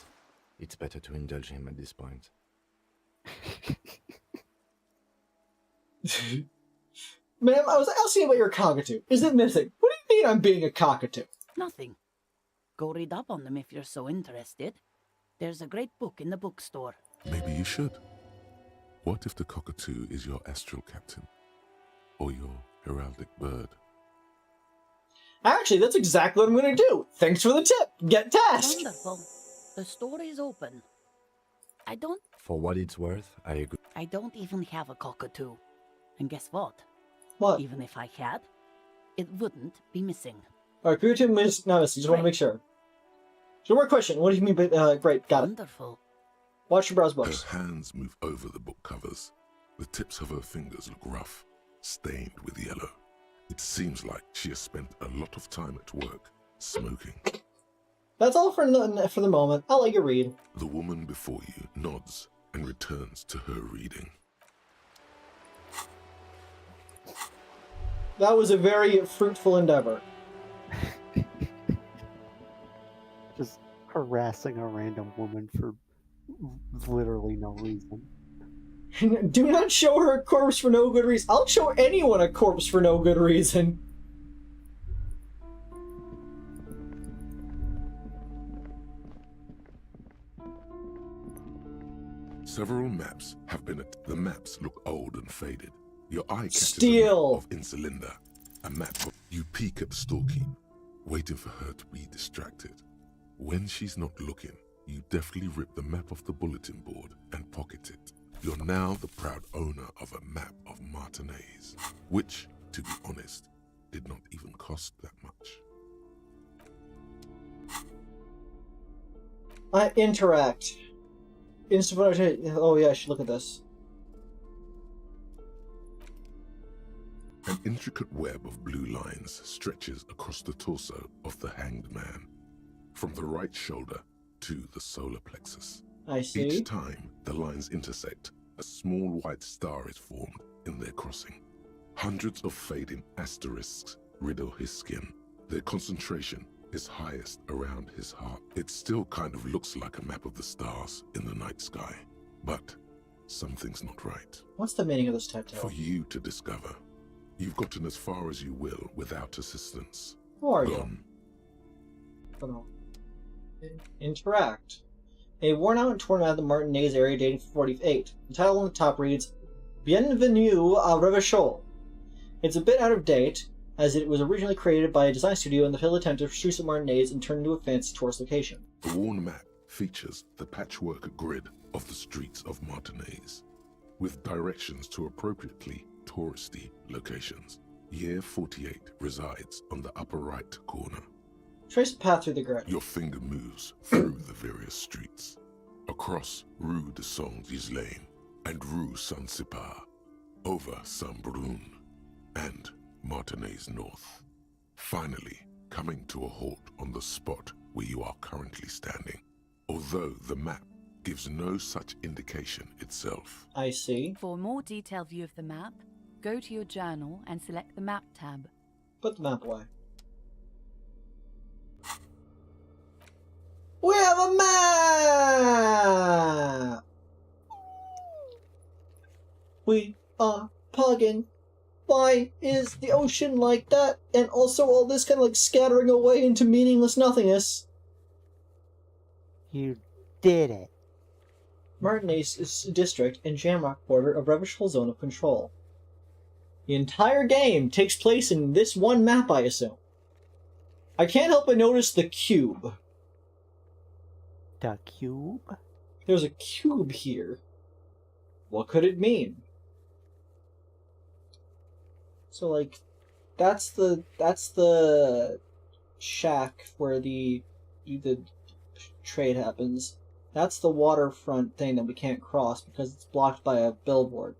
Speaker 10: It's better to indulge him at this point.
Speaker 1: Ma'am, I was asking about your cockatoo. Is it missing? What do you mean I'm being a cockatoo?
Speaker 8: Nothing. Go read up on them if you're so interested. There's a great book in the bookstore.
Speaker 5: Maybe you should. What if the cockatoo is your astral captain? Or your heraldic bird?
Speaker 1: Actually, that's exactly what I'm going to do. Thanks for the tip. Get tasked.
Speaker 8: Wonderful. The store is open. I don't
Speaker 10: For what it's worth, I agree.
Speaker 8: I don't even have a cockatoo. And guess what?
Speaker 1: What?
Speaker 8: Even if I had, it wouldn't be missing.
Speaker 1: Alright, cockatoo miss. No, just want to make sure. So, one more question. What do you mean by great? Got it.
Speaker 8: Wonderful.
Speaker 1: Watch your browse books.
Speaker 5: Her hands move over the book covers. The tips of her fingers look rough, stained with yellow. It seems like she has spent a lot of time at work, smoking.
Speaker 1: That's all for the moment. I'll let you read.
Speaker 5: The woman before you nods and returns to her reading.
Speaker 1: That was a very fruitful endeavor.
Speaker 2: Just harassing a random woman for literally no reason.
Speaker 1: Do not show her a corpse for no good reason. I'll show anyone a corpse for no good reason.
Speaker 5: Several maps have been at the maps look old and faded. Your eye catches
Speaker 1: Steal.
Speaker 5: a map of Insulinda, a map of you peek at the storekeep, waiting for her to be distracted. When she's not looking, you deftly rip the map off the bulletin board and pocket it. You're now the proud owner of a map of Martinez, which, to be honest, did not even cost that much.
Speaker 1: Interact. Oh yeah, I should look at this.
Speaker 5: An intricate web of blue lines stretches across the torso of the hanged man. From the right shoulder, to the solar plexus.
Speaker 1: I see.
Speaker 5: Each time the lines intersect, a small white star is formed in their crossing. Hundreds of fading asterisks riddle his skin. Their concentration is highest around his heart. It still kind of looks like a map of the stars in the night sky, but something's not right.
Speaker 1: What's the meaning of this tattoo?
Speaker 5: For you to discover. You've gotten as far as you will without assistance.
Speaker 1: Who are
Speaker 5: Gone.
Speaker 1: you? Interact. A worn-out and torn map of the Martinez area dating from 48. The title on the top reads, Bienvenue à Revachol. It's a bit out of date, as it was originally created by a design studio in the failed attempt to streets of Martinez and turned into a fancy tourist location.
Speaker 5: The worn map features the patchwork grid of the streets of Martinez, with directions to appropriately touristy locations. Year 48 resides on the upper right corner.
Speaker 1: Trace the path through the grid.
Speaker 5: Your finger moves through the various streets, across Rue de Saint-Ghislain and Rue Saint-Sipar, over Saint-Brun and Martinez North, finally coming to a halt on the spot where you are currently standing, although the map gives no such indication itself.
Speaker 1: I see.
Speaker 12: For a more detailed view of the map, go to your journal and select the Map tab.
Speaker 1: Put the map away. We have a map! We are pugging. Why is the ocean like that? And also all this kind of like scattering away into meaningless nothingness.
Speaker 2: You did it.
Speaker 1: Martinez is a district and Jamrock border of Revachol zone of control. The entire game takes place in this one map, I assume. I can't help but notice the cube.
Speaker 2: The cube?
Speaker 1: There's a cube here. What could it mean? So like, that's the shack where the trade happens. That's the waterfront thing that we can't cross because it's blocked by a billboard.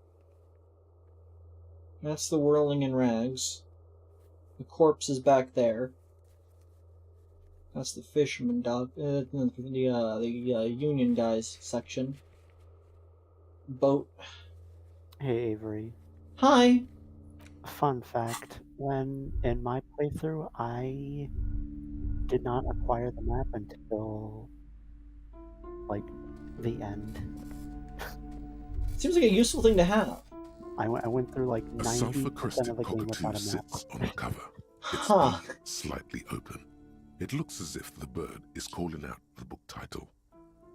Speaker 1: That's the whirling in rags. The corpse is back there. That's the fisherman dog. The union guys section. Boat.
Speaker 2: Hey, Avery.
Speaker 1: Hi.
Speaker 2: Fun fact, when in my playthrough, I did not acquire the map until, like, the end.
Speaker 1: Seems like a useful thing to have.
Speaker 2: I went through, like,
Speaker 5: A
Speaker 2: 90%
Speaker 5: sulfur-crested
Speaker 2: of the game
Speaker 5: cockatoo
Speaker 2: without a map.
Speaker 5: sits on the cover, its
Speaker 1: Huh.
Speaker 5: beak slightly open. It looks as if the bird is calling out the book title,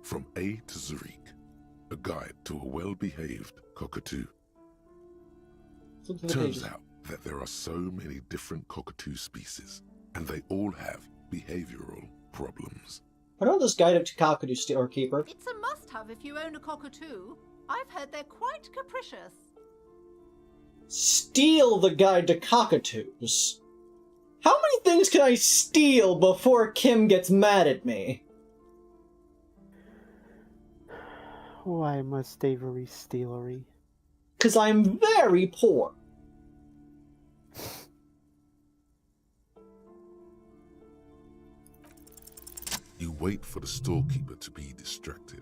Speaker 5: From A to Zurich, a guide to a well-behaved cockatoo.
Speaker 1: Flip through the
Speaker 5: Turns
Speaker 1: pages.
Speaker 5: out that there are so many different cockatoo species, and they all have behavioral problems.
Speaker 1: I know this guide to cockatoo or keeper.
Speaker 13: It's a must-have if you own a cockatoo. I've heard they're quite capricious.
Speaker 1: Steal the guide to cockatoos. How many things can I steal before Kim gets mad at me?
Speaker 2: Why must Avery stealery?
Speaker 1: 'Cause I'm very poor.
Speaker 5: You wait for the storekeeper to be distracted.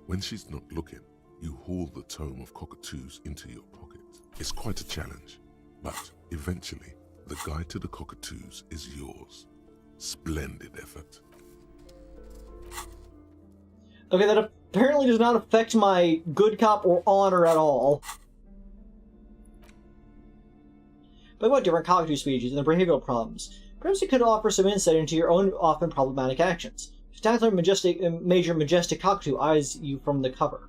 Speaker 5: When she's not looking, you haul the tome of cockatoos into your pocket. It's quite a challenge, but eventually, the guide to the cockatoos is yours. Splendid effort.
Speaker 1: Okay, that apparently does not affect my good cop or honor at all. But what different cockatoo species and their behavioral problems? Perhaps you could offer some insight into your own often problematic actions. Spectacular, major majestic cockatoo eyes you from the cover.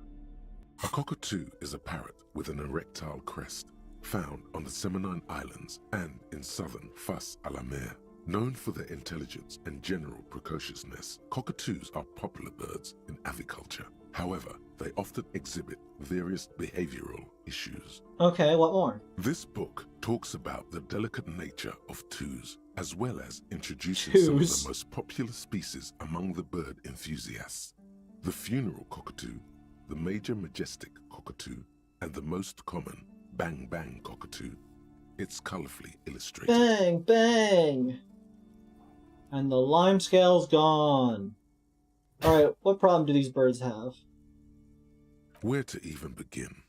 Speaker 5: A cockatoo is a parrot with an erectile crest, found on the Seminine Islands and in southern Fas a la Mer. Known for their intelligence and general precociousness, cockatoos are popular birds in aviculture. However, they often exhibit various behavioral issues.
Speaker 1: Okay, what more?
Speaker 5: This book talks about the delicate nature of toos, as well as introducing some of the most popular species among the bird enthusiasts. The funeral cockatoo, the major majestic cockatoo, and the most common bang bang cockatoo. It's colorfully illustrated.
Speaker 1: Bang, bang! And the lime scale's gone. Alright, what problem do these birds have?
Speaker 5: Where to even begin?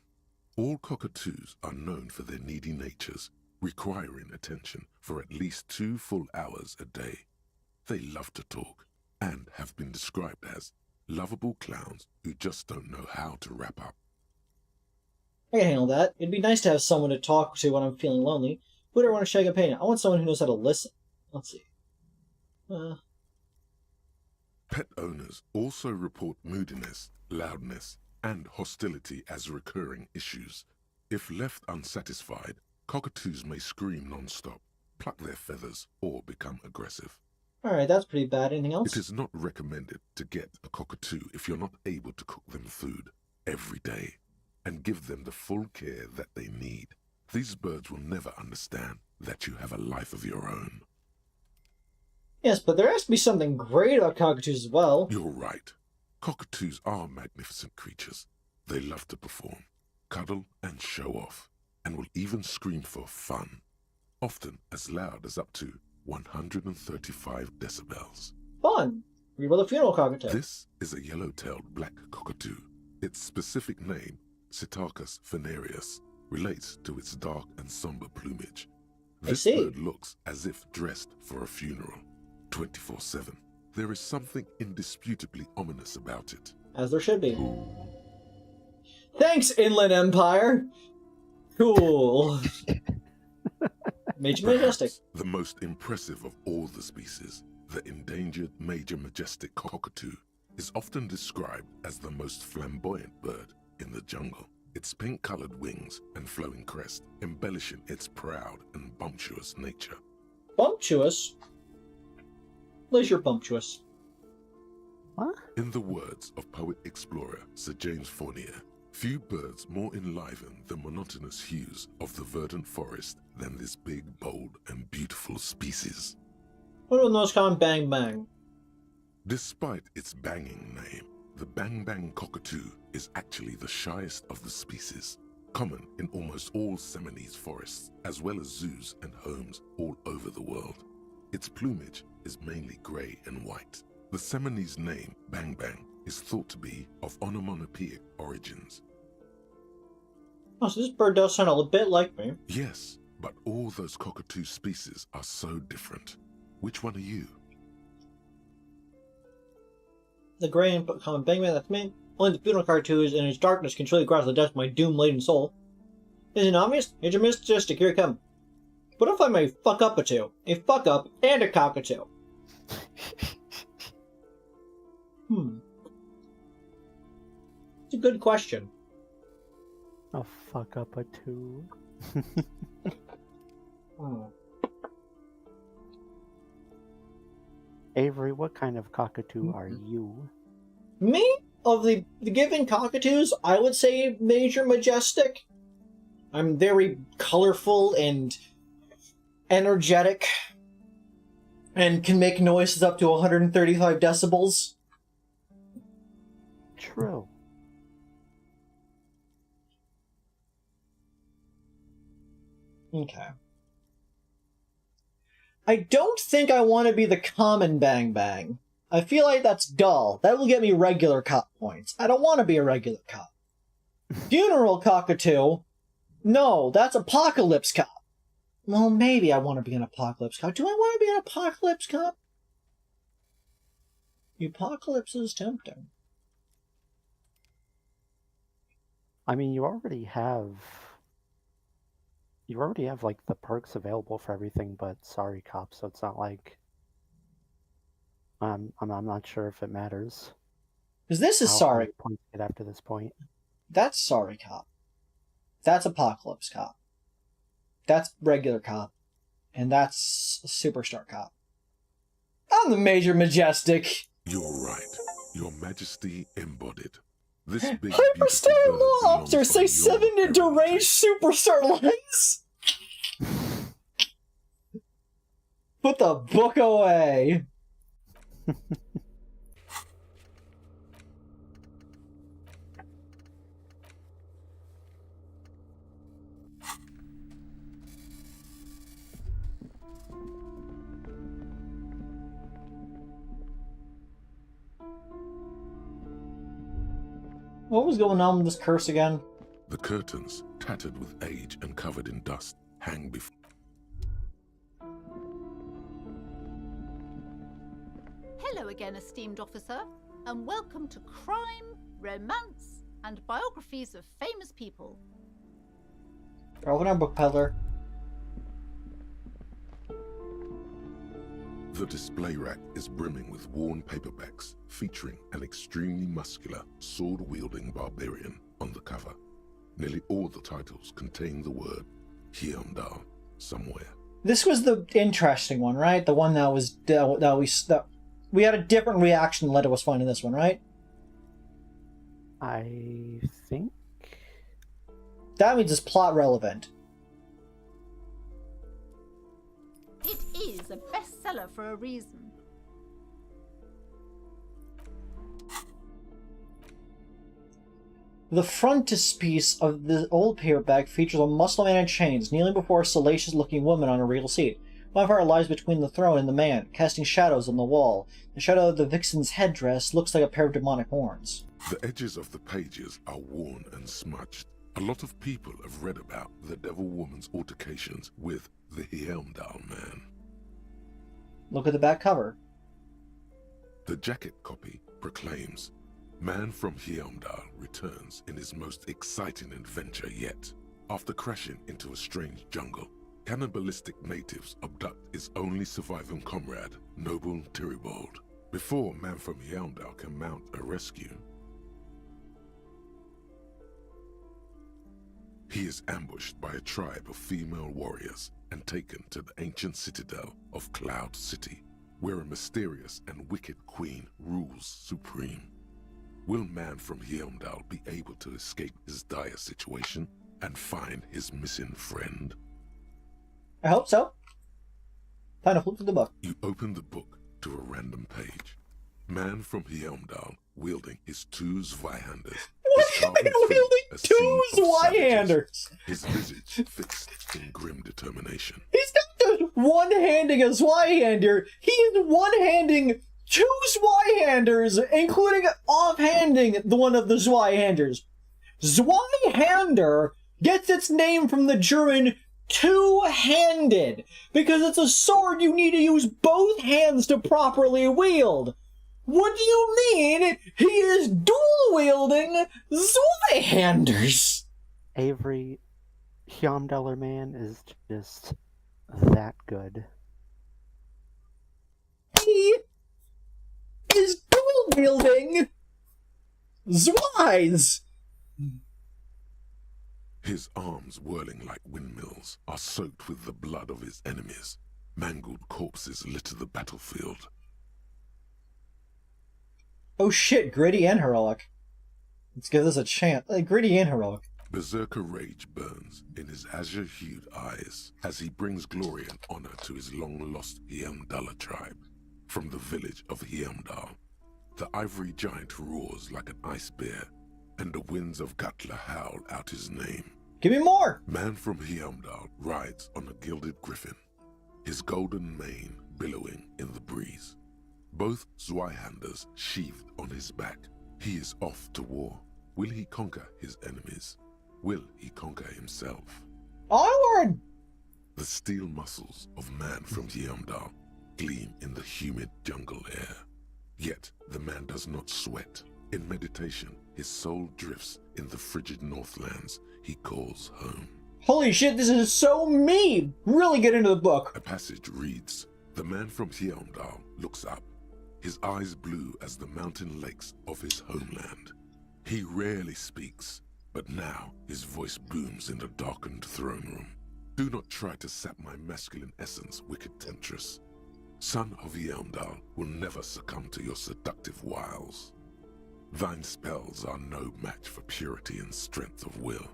Speaker 5: All cockatoos are known for their needy natures, requiring attention for at least 2 full hours a day. They love to talk, and have been described as lovable clowns who just don't know how to wrap up.
Speaker 1: I can handle that. It'd be nice to have someone to talk to when I'm feeling lonely. Who do I want to shake a pain? I want someone who knows how to listen. Let's see.
Speaker 5: Pet owners also report moodiness, loudness, and hostility as recurring issues. If left unsatisfied, cockatoos may scream non-stop, pluck their feathers, or become aggressive.
Speaker 1: Alright, that's pretty bad. Anything else?
Speaker 5: It is not recommended to get a cockatoo if you're not able to cook them food every day and give them the full care that they need. These birds will never understand that you have a life of your own.
Speaker 1: Yes, but there has to be something great about cockatoos as well.
Speaker 5: You're right. Cockatoos are magnificent creatures. They love to perform, cuddle, and show off, and will even scream for fun, often as loud as up to 135 decibels.
Speaker 1: Fun! Read about the funeral cockatoo.
Speaker 5: This is a yellow-tailed black cockatoo. Its specific name, Psittacus venereus, relates to its dark and somber plumage. This bird looks as if dressed for a funeral, 24/7. There is something indisputably ominous about it.
Speaker 1: As there should be. Thanks, Inland Empire! Cool. Major Majestic.
Speaker 5: The most impressive of all the species, the endangered Major Majestic cockatoo, is often described as the most flamboyant bird in the jungle. Its pink-colored wings and flowing crest embellishing its proud and bumptious nature.
Speaker 1: Bumptious? Leisure bumptious.
Speaker 2: What?
Speaker 5: In the words of poet-explorer Sir James Fournier, few birds more enliven the monotonous hues of the verdant forest than this big, bold, and beautiful species.
Speaker 1: What about the most common bang bang?
Speaker 5: Despite its banging name, the bang bang cockatoo is actually the shyest of the species, common in almost all Seminoles forests, as well as zoos and homes all over the world. Its plumage is mainly grey and white. The Seminoles name, bang bang, is thought to be of onomatopoeic origins.
Speaker 1: Oh, so this bird does sound a bit like me.
Speaker 5: Yes, but all those cockatoo species are so different. Which one are you?
Speaker 1: The grey and common bang bang, that's me. Only the funeral cockatoos in its darkness can truly grasp the depth of my doom-laden soul. Isn't it obvious? Major Majestic, here it comes. What if I'm a fuck-up a two? A fuck-up and a cockatoo? It's a good question.
Speaker 2: A fuck up a two. Avery, what kind of cockatoo are you?
Speaker 1: Me? Of the given cockatoos, I would say Major Majestic. I'm very colorful and energetic, and can make noises up to 135 decibels.
Speaker 2: True.
Speaker 1: Okay. I don't think I want to be the common bang bang. I feel like that's dull. That will get me regular cop points. I don't want to be a regular cop. Funeral cockatoo? No, that's apocalypse cop. Well, maybe I want to be an apocalypse cop. Do I want to be an apocalypse cop? The apocalypse is tempting.
Speaker 2: I mean, you already have like the perks available for everything but sorry cop, so it's not like I'm not sure if it matters.
Speaker 1: Because this is sorry.
Speaker 2: How points get after this point.
Speaker 1: That's sorry cop. That's apocalypse cop. That's regular cop. And that's superstar cop. I'm the Major Majestic.
Speaker 5: You're right. Your Majesty embodied. This big
Speaker 1: Hyperstar Law Officer, say 7 in deranged superstar lines. Put the book away. What was going on with this curse again?
Speaker 5: The curtains, tattered with age and covered in dust, hang before.
Speaker 13: Hello again, esteemed officer, and welcome to Crime, Romance, and Biographies of Famous People.
Speaker 1: Open our book peddler.
Speaker 5: The display rack is brimming with worn paperbacks featuring an extremely muscular, sword-wielding barbarian on the cover. Nearly all the titles contain the word Hyamdal somewhere.
Speaker 1: This was the interesting one, right? The one that was that we had a different reaction than Letta was finding this one, right?
Speaker 2: I think
Speaker 1: that means it's plot relevant.
Speaker 13: It is a bestseller for a reason.
Speaker 1: The frontispiece of the old paperback features a muscle man in chains, kneeling before a salacious-looking woman on a regal seat. One of her lies between the throne and the man, casting shadows on the wall. The shadow of the vixen's headdress looks like a pair of demonic horns.
Speaker 5: The edges of the pages are worn and smudged. A lot of people have read about the Devil Woman's altercations with the Hyamdal man.
Speaker 1: Look at the back cover.
Speaker 5: The jacket copy proclaims, "Man from Hyamdal returns in his most exciting adventure yet. After crashing into a strange jungle, cannibalistic natives abduct his only surviving comrade, Noble Tyribald. Before Man from Hyamdal can mount a rescue, he is ambushed by a tribe of female warriors and taken to the ancient citadel of Cloud City, where a mysterious and wicked queen rules supreme. Will Man from Hyamdal be able to escape his dire situation and find his missing friend?"
Speaker 1: I hope so. Time to flip through the book.
Speaker 5: You open the book to a random page. Man from Hyamdal wielding his two Zweihanders.
Speaker 1: What do you mean wielding two Zweihanders?
Speaker 5: His visage fixed in grim determination.
Speaker 1: He's not just one-handing a Zweihander, he is one-handing two Zweihanders, including off-handing the one of the Zweihanders. Zweihander gets its name from the German two-handed, because it's a sword you need to use both hands to properly wield. What do you mean he is dual-wielding Zweihanders?
Speaker 2: Avery, Hyamdaler man is just that good.
Speaker 1: He is dual-wielding Zweis.
Speaker 5: His arms, whirling like windmills, are soaked with the blood of his enemies. Mangled corpses litter the battlefield.
Speaker 1: Oh shit, gritty and heroic. Let's give this a chance. Gritty and heroic.
Speaker 5: Berserker rage burns in his azure-hued eyes as he brings glory and honor to his long-lost Hyamdala tribe. From the village of Hyamdal, the ivory giant roars like an ice bear, and the winds of Gatla howl out his name.
Speaker 1: Give me more!
Speaker 5: Man from Hyamdal rides on a gilded griffin, his golden mane billowing in the breeze. Both Zweihanders sheathed on his back. He is off to war. Will he conquer his enemies? Will he conquer himself?
Speaker 1: Onward!
Speaker 5: The steel muscles of Man from Hyamdal gleam in the humid jungle air. Yet the man does not sweat. In meditation, his soul drifts in the frigid northlands he calls home.
Speaker 1: Holy shit, this is so me! Really get into the book.
Speaker 5: A passage reads, "The man from Hyamdal looks up, his eyes blue as the mountain lakes of his homeland. He rarely speaks, but now his voice booms in the darkened throne room. Do not try to sap my masculine essence, wicked temptress. Son of Hyamdal will never succumb to your seductive wiles. Thine spells are no match for purity and strength of will.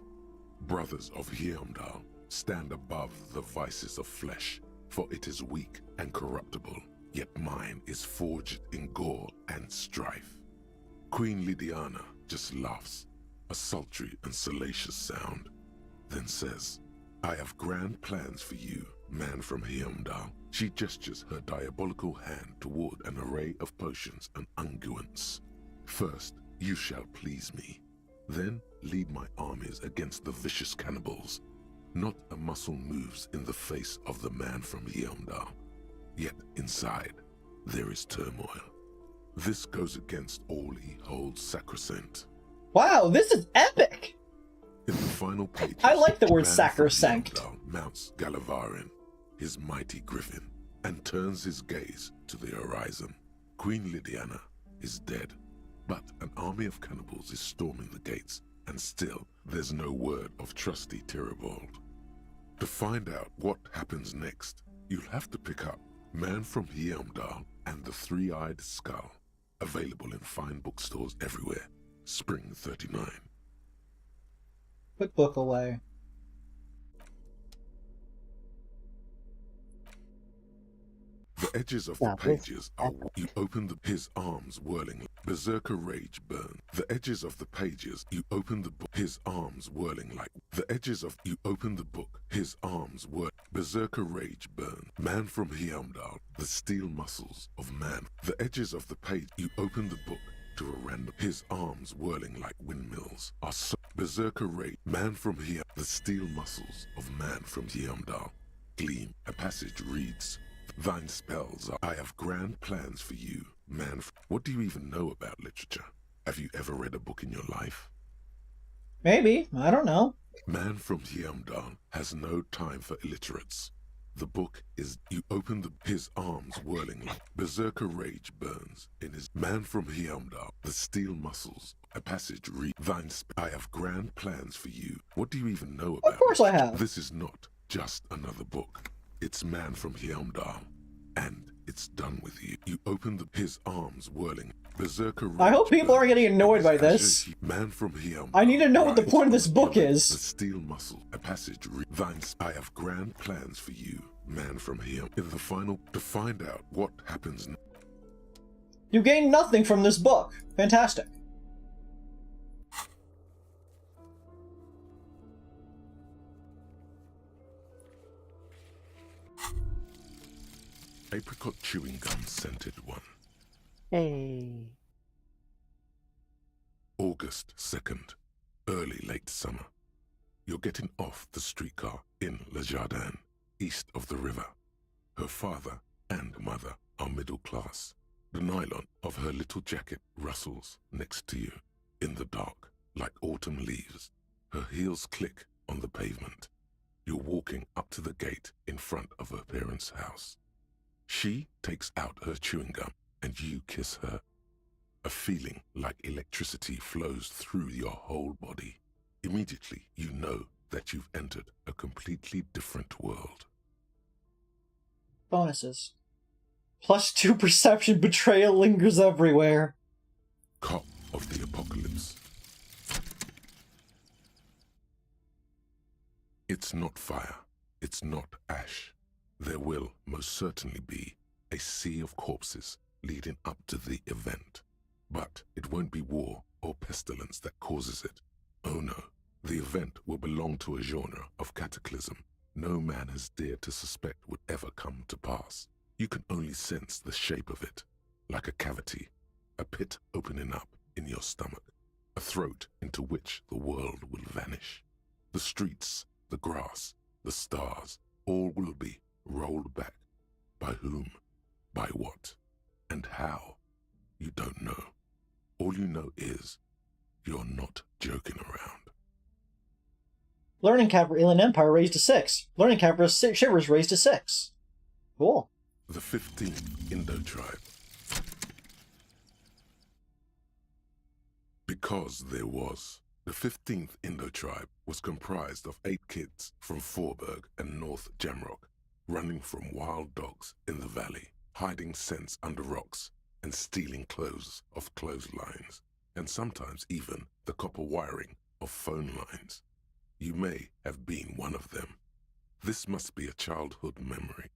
Speaker 5: Brothers of Hyamdal, stand above the vices of flesh, for it is weak and corruptible, yet mine is forged in gore and strife." Queen Lydiana just laughs, a sultry and salacious sound, then says, "I have grand plans for you, man from Hyamdal." She gestures her diabolical hand toward an array of potions and unguents. "First, you shall please me. Then lead my armies against the vicious cannibals. Not a muscle moves in the face of the man from Yelmdal. Yet inside, there is turmoil. This goes against all he holds sacrosanct.
Speaker 1: Wow, this is epic!
Speaker 5: In the final page,
Speaker 1: I like the word
Speaker 5: man from
Speaker 1: sacrosanct.
Speaker 5: Yelmdal mounts Galavarin, his mighty griffin, and turns his gaze to the horizon. Queen Lydiana is dead, but an army of cannibals is storming the gates, and still there's no word of trusty Tyribald. To find out what happens next, you'll have to pick up Man from Yelmdal and the Three-Eyed Skull, available in fine bookstores everywhere. Spring 39.
Speaker 1: Put book away.
Speaker 5: The edges of the pages are... You open his arms whirling. Berserker rage burn. The edges of the pages, you open the book, his arms whirling like... The edges of... You open the book, his arms whirl. Berserker rage burn. Man from Yelmdal, the steel muscles of man. The edges of the page, you open the book to a random... His arms whirling like windmills are so... Berserker rage. Man from here, the steel muscles of man from Yelmdal. Gleam. A passage reads... Thine spells are... I have grand plans for you, man. What do you even know about literature? Have you ever read a book in your life?
Speaker 1: Maybe. I don't know.
Speaker 5: Man from Yelmdal has no time for illiterates. The book is... You open his arms whirling like... Berserker rage burns in his... Man from Yelmdal, the steel muscles. A passage reads... I have grand plans for you. What do you even know about...
Speaker 1: Of course I have.
Speaker 5: This is not just another book. It's Man from Yelmdal, and it's done with you. You open his arms whirling. Berserker.
Speaker 1: I hope people are getting annoyed by this.
Speaker 5: Man from Yelmdal.
Speaker 1: I need to know what the point of this book is.
Speaker 5: The steel muscle, a passage. I have grand plans for you, man from here. In the final, to find out what happens.
Speaker 1: You gain nothing from this book. Fantastic.
Speaker 5: Apricot chewing gum scented one.
Speaker 2: Hey.
Speaker 5: August 2nd, early late summer. You're getting off the streetcar in Le Jardin, east of the river. Her father and mother are middle class. The nylon of her little jacket rustles next to you in the dark like autumn leaves. Her heels click on the pavement. You're walking up to the gate in front of her parents' house. She takes out her chewing gum and you kiss her. A feeling like electricity flows through your whole body. Immediately, you know that you've entered a completely different world.
Speaker 1: Bonuses. +2 perception. Betrayal lingers everywhere.
Speaker 5: Cop of the Apocalypse. It's not fire. It's not ash. There will most certainly be a sea of corpses leading up to the event. But it won't be war or pestilence that causes it. Oh no, the event will belong to a genre of cataclysm no man has dared to suspect would ever come to pass. You can only sense the shape of it, like a cavity, a pit opening up in your stomach, a throat into which the world will vanish. The streets, the grass, the stars, all will be rolled back. By whom, by what, and how, you don't know. All you know is, you're not joking around.
Speaker 1: Learning cap for Alien Empire raised to 6. Learning cap for Shivers raised to 6. Cool.
Speaker 5: The 15th Indo tribe. Because there was. The 15th Indo tribe was comprised of 8 kids from Forberg and North Jamrock, running from wild dogs in the valley, hiding scents under rocks, and stealing clothes off clotheslines, and sometimes even the copper wiring of phone lines. You may have been one of them. This must be a childhood memory.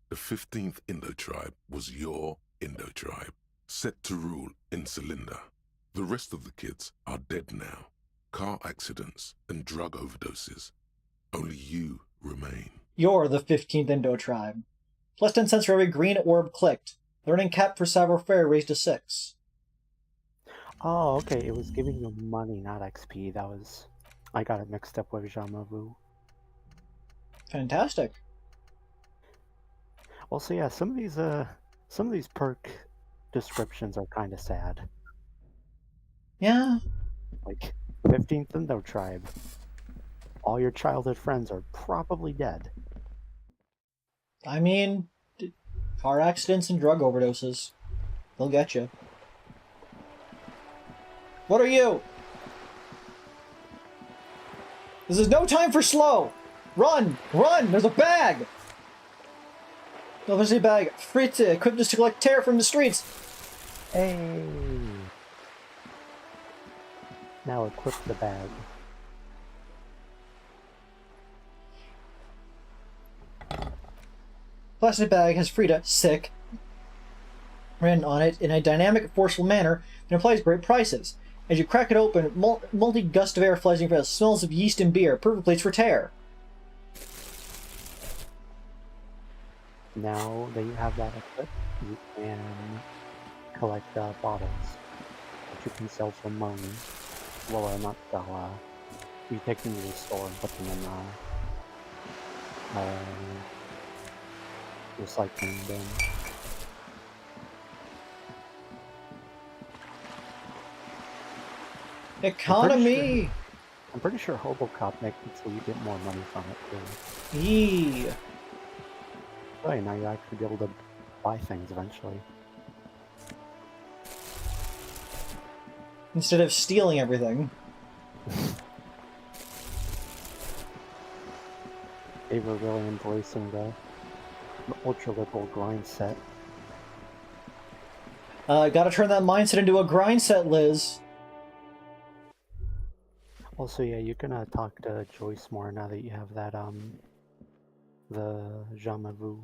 Speaker 5: The 15th Indo tribe was your Indo tribe, set to rule in Cylinder. The rest of the kids are dead now. Car accidents and drug overdoses. Only you remain.
Speaker 1: You're the 15th Indo tribe. +10 cents for every green orb clicked. Learning cap for Sabre Fair raised to 6.
Speaker 2: Oh, okay. It was giving you money, not XP. That was... I got it mixed up with Jamavu.
Speaker 1: Fantastic.
Speaker 2: Well, so yeah, some of these perk descriptions are kind of sad.
Speaker 1: Yeah.
Speaker 2: Like, 15th Indo Tribe. All your childhood friends are probably dead.
Speaker 1: I mean, car accidents and drug overdoses. They'll get you. What are you? This is no time for slow! Run! Run! There's a bag! No, there's a bag. Fritz equipped us to collect terror from the streets!
Speaker 2: Hey! Now equip the bag.
Speaker 1: Plastic bag has Frida, sick, written on it in a dynamic, forceful manner and implies great prices. As you crack it open, multi-gust of air flies in your face, smells of yeast and beer, perfect place for tear.
Speaker 2: Now that you have that equipped, you can collect bottles, which you can sell for money. Well, not sell, you take them to the store and put them in recycling bin.
Speaker 1: Economy!
Speaker 2: I'm pretty sure Hobocop makes it so you get more money from it too.
Speaker 1: Yee!
Speaker 2: Oh, now you actually be able to buy things eventually.
Speaker 1: Instead of stealing everything.
Speaker 2: They were really embracing the ultra-liberal grind set.
Speaker 1: Gotta turn that mindset into a grind set, Liz.
Speaker 2: Also, yeah, you're gonna talk to Joyce more now that you have that, the Jamavu.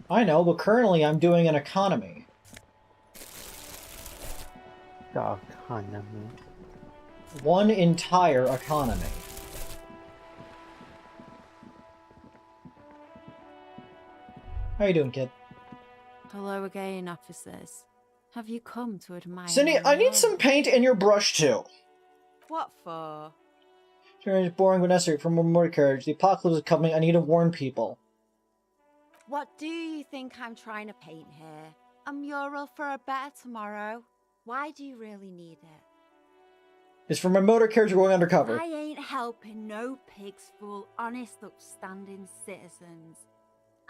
Speaker 1: I know, but currently I'm doing an economy.
Speaker 2: The economy.
Speaker 1: One entire economy. How you doing, kid?
Speaker 14: Hello again, officers. Have you come to admire
Speaker 1: Cindy,
Speaker 14: my
Speaker 1: I need
Speaker 14: work?
Speaker 1: some paint in your brush, too.
Speaker 14: What for?
Speaker 1: It's boring but necessary for more motor carriage. The apocalypse is coming. I need to warn people.
Speaker 14: What do you think I'm trying to paint here? A mural for a better tomorrow? Why do you really need it?
Speaker 1: It's for my motor carriage going undercover.
Speaker 14: I ain't helping no pigs fool honest, upstanding citizens.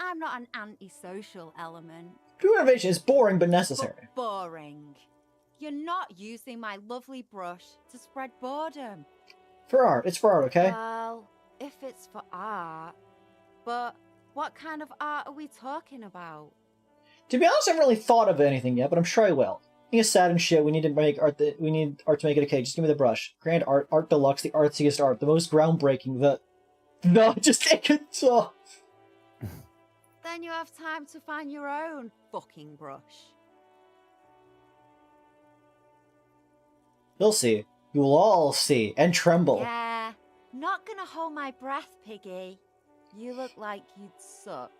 Speaker 14: I'm not an antisocial element.
Speaker 1: True innovation is boring but necessary.
Speaker 14: But boring. You're not using my lovely brush to spread boredom.
Speaker 1: For art. It's for art, okay?
Speaker 14: Well, if it's for art. But what kind of art are we talking about?
Speaker 1: To be honest, I haven't really thought of anything yet, but I'm sure I will. I think it's sad and shit. We need to make art. We need art to make it okay. Just give me the brush. Grand art, art deluxe, the artsiest art, the most groundbreaking. No, just take it off.
Speaker 14: Then you have time to find your own fucking brush.
Speaker 1: You'll see. You will all see and tremble.
Speaker 14: Yeah, not gonna hold my breath, Piggy. You look like you'd suck.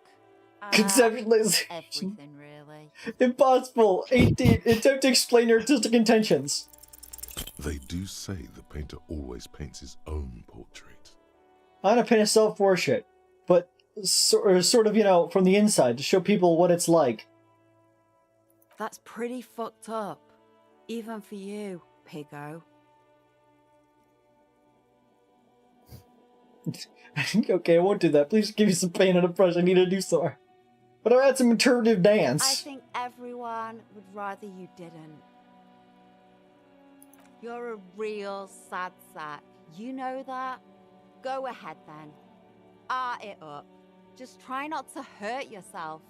Speaker 1: Conceptualization.
Speaker 14: Everything, really.
Speaker 1: Impossible. 18. Attempt to explain your artistic intentions.
Speaker 5: They do say the painter always paints his own portrait.
Speaker 1: I want to paint a self-portrait, but sort of, you know, from the inside to show people what it's like.
Speaker 14: That's pretty fucked up. Even for you, Piggo.
Speaker 1: Okay, I won't do that. Please give me some paint and a brush. I need to do so. But I'll add some interpretive dance.
Speaker 14: I think everyone would rather you didn't. You're a real sad sack. You know that? Go ahead then. Art it up. Just try not to hurt yourself.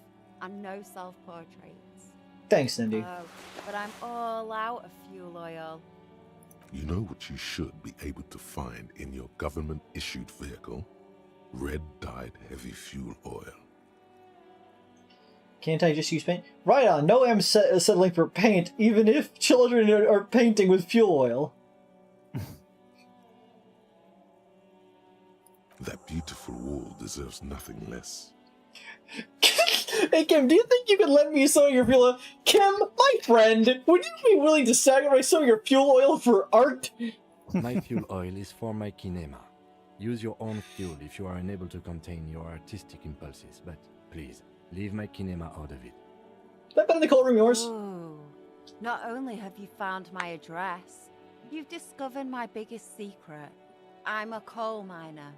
Speaker 14: And no self-portraits.
Speaker 1: Thanks, Cindy.
Speaker 14: Oh, but I'm all out of fuel oil.
Speaker 5: You know what you should be able to find in your government-issued vehicle? Red-dyed heavy fuel oil.
Speaker 1: Can't I just use paint? Right on. No, I'm settling for paint, even if children are painting with fuel oil.
Speaker 5: That beautiful wall deserves nothing less.
Speaker 1: Hey, Kim, do you think you could lend me some of your fuel oil? Kim, my friend, would you be willing to sacrifice some of your fuel oil for art?
Speaker 10: My fuel oil is for my kinema. Use your own fuel if you are unable to contain your artistic impulses, but please, leave my kinema out of it.
Speaker 1: Is that better than coloring yours?
Speaker 14: Ooh. Not only have you found my address, you've discovered my biggest secret. I'm a coal miner.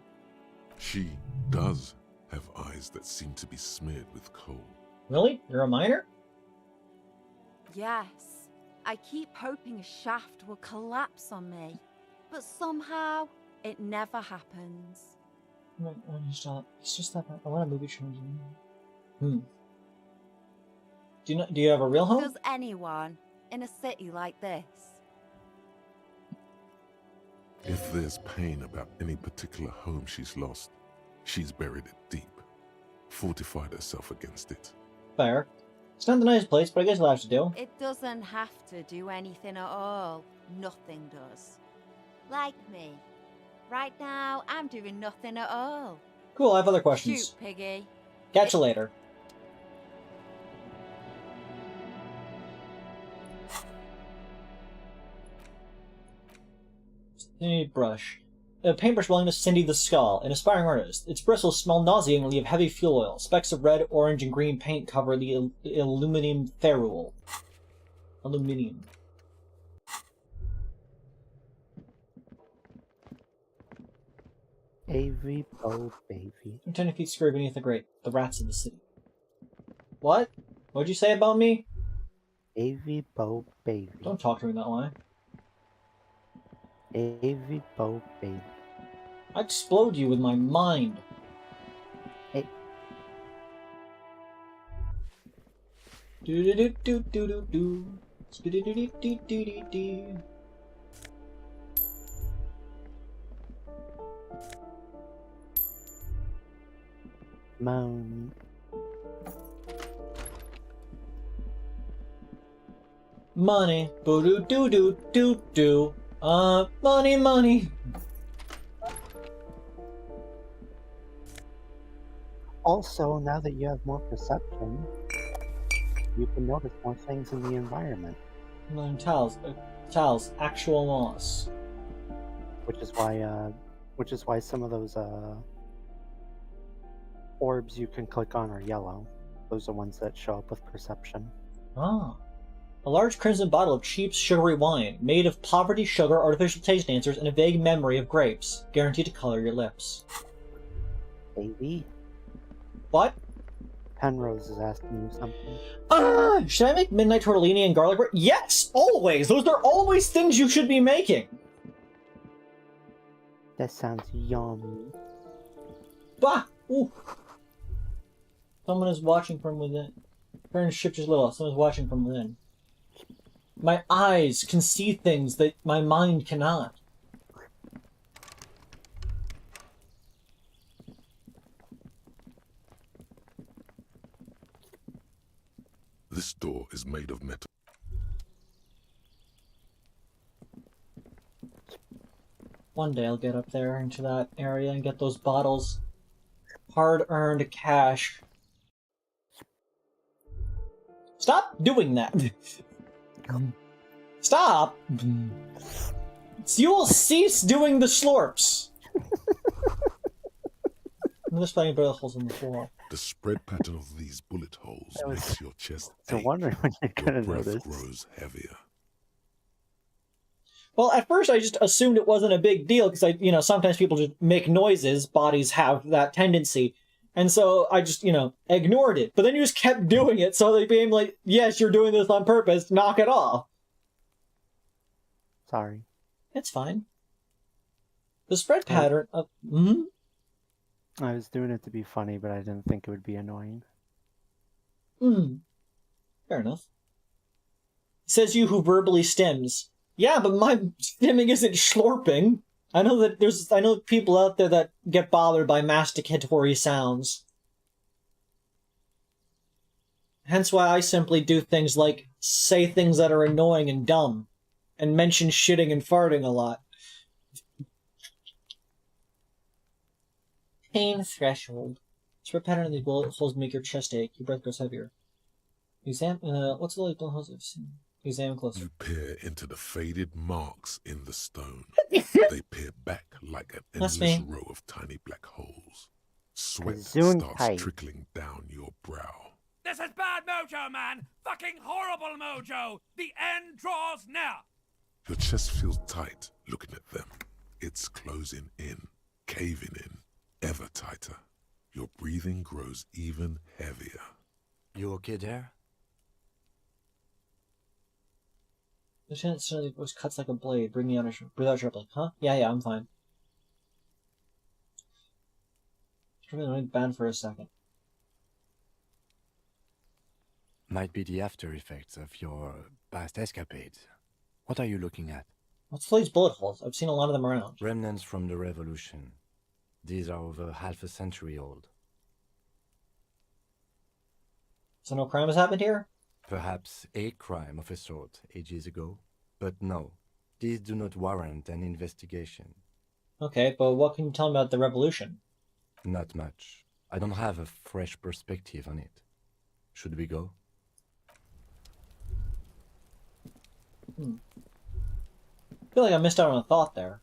Speaker 5: She does have eyes that seem to be smeared with coal.
Speaker 1: Really? You're a miner?
Speaker 14: Yes. I keep hoping a shaft will collapse on me, but somehow it never happens.
Speaker 1: Stop. It's just that I want a movie changing. Do you have a real home?
Speaker 14: Does anyone in a city like this?
Speaker 5: If there's pain about any particular home she's lost, she's buried it deep, fortified herself against it.
Speaker 1: Fair. It's not the nice place, but I guess it'll have to do.
Speaker 14: It doesn't have to do anything at all. Nothing does. Like me. Right now, I'm doing nothing at all.
Speaker 1: Cool, I have other questions.
Speaker 14: Shoot, Piggy.
Speaker 1: Catch you later. Brush. A paintbrush belonging to Cindy the Skull, an aspiring artist. Its bristles smell nauseatingly of heavy fuel oil. Specks of red, orange, and green paint cover the aluminum ferrule. Aluminium.
Speaker 2: AV Bo Baby.
Speaker 1: I'm 10 feet square beneath the grate. The rats of the city. What? What'd you say about me?
Speaker 2: AV Bo Baby.
Speaker 1: Don't talk to me that way.
Speaker 2: AV Bo Baby.
Speaker 1: I explode you with my mind.
Speaker 2: Hey.
Speaker 1: Do do do do do do do. Do do do do do do do.
Speaker 2: Moan.
Speaker 1: Money. Boo doo doo doo doo doo. Money, money.
Speaker 2: Also, now that you have more perception, you can notice more things in the environment.
Speaker 1: Towels, actual moss.
Speaker 2: Which is why some of those orbs you can click on are yellow. Those are ones that show up with perception.
Speaker 1: Ah. A large crimson bottle of cheap, sugary wine, made of poverty, sugar, artificial taste enhancers, and a vague memory of grapes, guaranteed to color your lips.
Speaker 2: Baby?
Speaker 1: What?
Speaker 2: Penrose is asking you something.
Speaker 1: Should I make midnight tortellini and garlic bread? Yes! Always! Those are always things you should be making!
Speaker 2: That sounds yummy.
Speaker 1: Bah! Ooh. Someone is watching from within. Turn ship just little. Someone is watching from within. My eyes can see things that my mind cannot.
Speaker 5: This door is made of metal.
Speaker 1: One day I'll get up there into that area and get those bottles. Hard-earned cash. Stop doing that! Stop! You will cease doing the slurps! I'm just finding bullet holes in the floor.
Speaker 5: The spread pattern of these bullet holes makes your chest
Speaker 2: So
Speaker 5: ache.
Speaker 2: wondering when you're
Speaker 5: Your
Speaker 2: gonna
Speaker 5: breath
Speaker 2: notice.
Speaker 5: grows heavier.
Speaker 1: Well, at first I just assumed it wasn't a big deal because sometimes people just make noises. Bodies have that tendency. And so I just, ignored it. But then you just kept doing it, so they became like, yes, you're doing this on purpose, knock it off.
Speaker 2: Sorry.
Speaker 1: It's fine. The spread pattern of...
Speaker 2: I was doing it to be funny, but I didn't think it would be annoying.
Speaker 1: Fair enough. Says you who verbally stims. Yeah, but my stimming isn't slurping. I know people out there that get bothered by masticatory sounds. Hence why I simply do things like say things that are annoying and dumb, and mention shitting and farting a lot. Pain threshold. Spread pattern in these bullet holes make your chest ache. Your breath goes heavier. What's the bullet holes I've seen? Examine closer.
Speaker 5: You peer into the faded marks in the stone. They peer back like an endless row of tiny black holes. Sweat starts trickling down your brow.
Speaker 15: This is bad mojo, man! Fucking horrible mojo! The end draws near!
Speaker 5: Your chest feels tight looking at them. It's closing in, caving in, ever tighter. Your breathing grows even heavier.
Speaker 10: You okay there?
Speaker 1: Lieutenant suddenly voice cuts like a blade. Bring me on without troubling. Huh? Yeah, I'm fine. I went banned for a second.
Speaker 10: Might be the after effects of your past escapades. What are you looking at?
Speaker 1: What's these bullet holes? I've seen a lot of them around.
Speaker 10: Remnants from the revolution. These are over half a century old.
Speaker 1: So no crime has happened here?
Speaker 10: Perhaps a crime of a sort ages ago. But no, these do not warrant an investigation.
Speaker 1: Okay, but what can you tell me about the revolution?
Speaker 10: Not much. I don't have a fresh perspective on it. Should we go?
Speaker 1: I feel like I missed out on a thought there.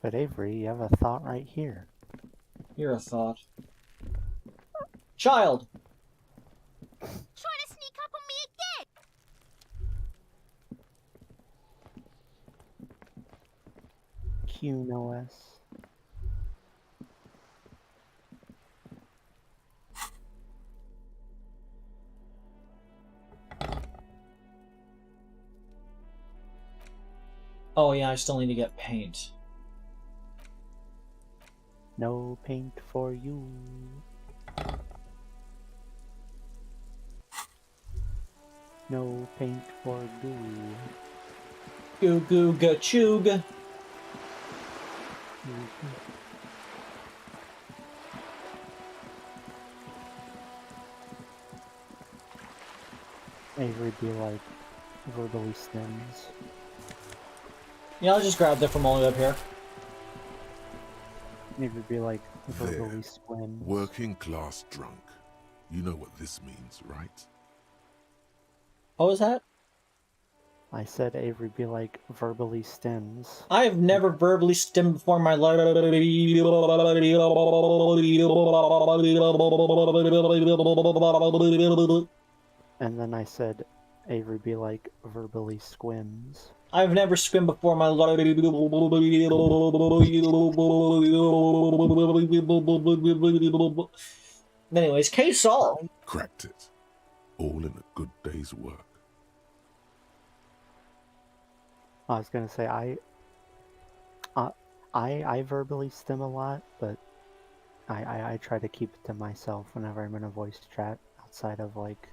Speaker 2: But Avery, you have a thought right here.
Speaker 1: You're a thought. Child!
Speaker 13: Trying to sneak up on me again!
Speaker 2: QNOS.
Speaker 1: Oh yeah, I still need to get paint.
Speaker 2: No paint for you. No paint for goo.
Speaker 1: Goo goo ga choog.
Speaker 2: Avery be like verbally stems.
Speaker 1: Yeah, I'll just grab that from all the way up here.
Speaker 2: Avery be like verbally
Speaker 5: There.
Speaker 2: swims.
Speaker 5: Working class drunk. You know what this means, right?
Speaker 1: What was that?
Speaker 2: I said Avery be like verbally stems.
Speaker 1: I've never verbally stemmed before in my life.
Speaker 2: And then I said Avery be like verbally squims.
Speaker 1: I've never swim before in my life. Anyways, case solved.
Speaker 5: Cracked it. All in a good day's work.
Speaker 2: I was gonna say I verbally stem a lot, but I try to keep it to myself whenever I'm in a voice chat outside of like,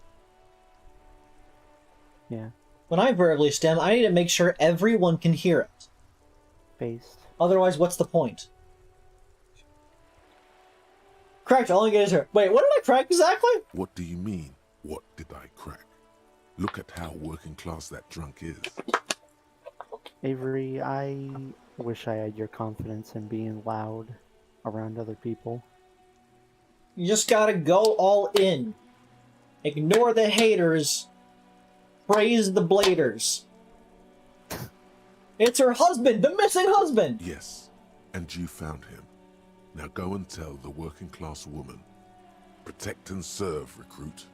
Speaker 2: yeah.
Speaker 1: When I verbally stem, I need to make sure everyone can hear it.
Speaker 2: Based.
Speaker 1: Otherwise, what's the point? Cracked, all I get is her. Wait, what did I crack exactly?
Speaker 5: What do you mean, what did I crack? Look at how working class that drunk is.
Speaker 2: Avery, I wish I had your confidence in being loud around other people.
Speaker 1: You just gotta go all in. Ignore the haters. Praise the bladers. It's her husband, the missing husband!
Speaker 5: Yes, and you found him. Now go and tell the working class woman. Protect and serve, recruit.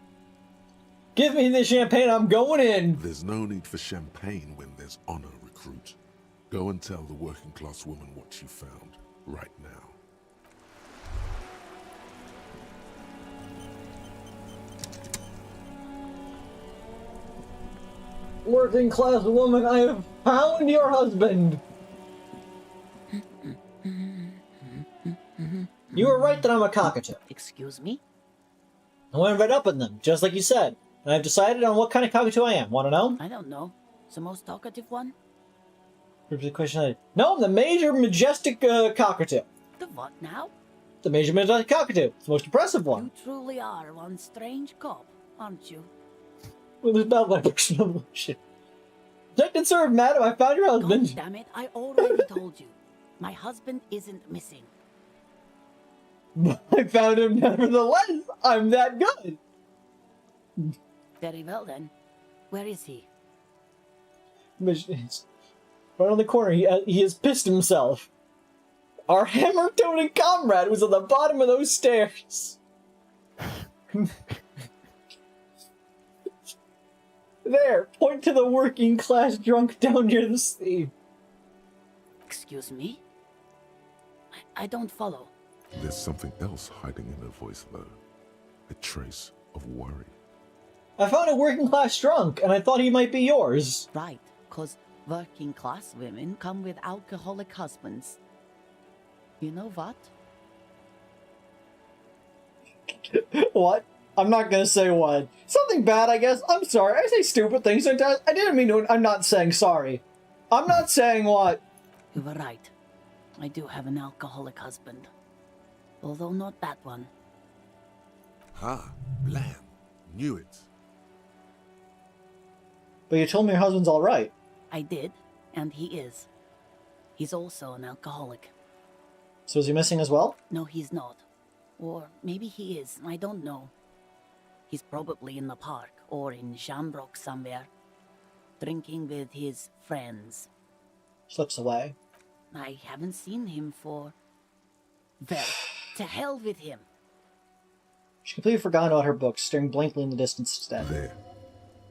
Speaker 1: Give me the champagne, I'm going in!
Speaker 5: There's no need for champagne when there's honor, recruit. Go and tell the working class woman what you found, right now.
Speaker 1: Working class woman, I have found your husband! You were right that I'm a cockatoo.
Speaker 8: Excuse me?
Speaker 1: I went right up in them, just like you said. And I've decided on what kind of cockatoo I am. Want to know?
Speaker 8: I don't know. The most talkative one?
Speaker 1: Repeat the question. No, I'm the major majestic cockatoo.
Speaker 8: The what now?
Speaker 1: The major majestic cockatoo. It's the most impressive one.
Speaker 8: You truly are one strange cop, aren't you?
Speaker 1: With this belt like shit. Protect and serve, madam. I found your husband.
Speaker 8: God damn it, I already told you. My husband isn't missing.
Speaker 1: I found him nevertheless. I'm that good.
Speaker 8: Very well then. Where is he?
Speaker 1: Right on the corner. He has pissed himself. Our hammer-toting comrade was at the bottom of those stairs. There, point to the working class drunk down near the sea.
Speaker 8: Excuse me? I don't follow.
Speaker 5: There's something else hiding in her voice, though. A trace of worry.
Speaker 1: I found a working class drunk, and I thought he might be yours.
Speaker 8: Right, 'cause working class women come with alcoholic husbands. You know what?
Speaker 1: What? I'm not gonna say what. Something bad, I guess. I'm sorry. I say stupid things sometimes. I didn't mean to. I'm not saying sorry. I'm not saying what.
Speaker 8: You were right. I do have an alcoholic husband. Although not that one.
Speaker 5: Ah, blam. Knew it.
Speaker 1: But you told me your husband's alright.
Speaker 8: I did, and he is. He's also an alcoholic.
Speaker 1: So is he missing as well?
Speaker 8: No, he's not. Or maybe he is, I don't know. He's probably in the park, or in Shamrock somewhere. Drinking with his friends.
Speaker 1: Slips away.
Speaker 8: I haven't seen him for... Well, to hell with him.
Speaker 1: She completely forgot about her books, staring blankly in the distance instead.
Speaker 5: There.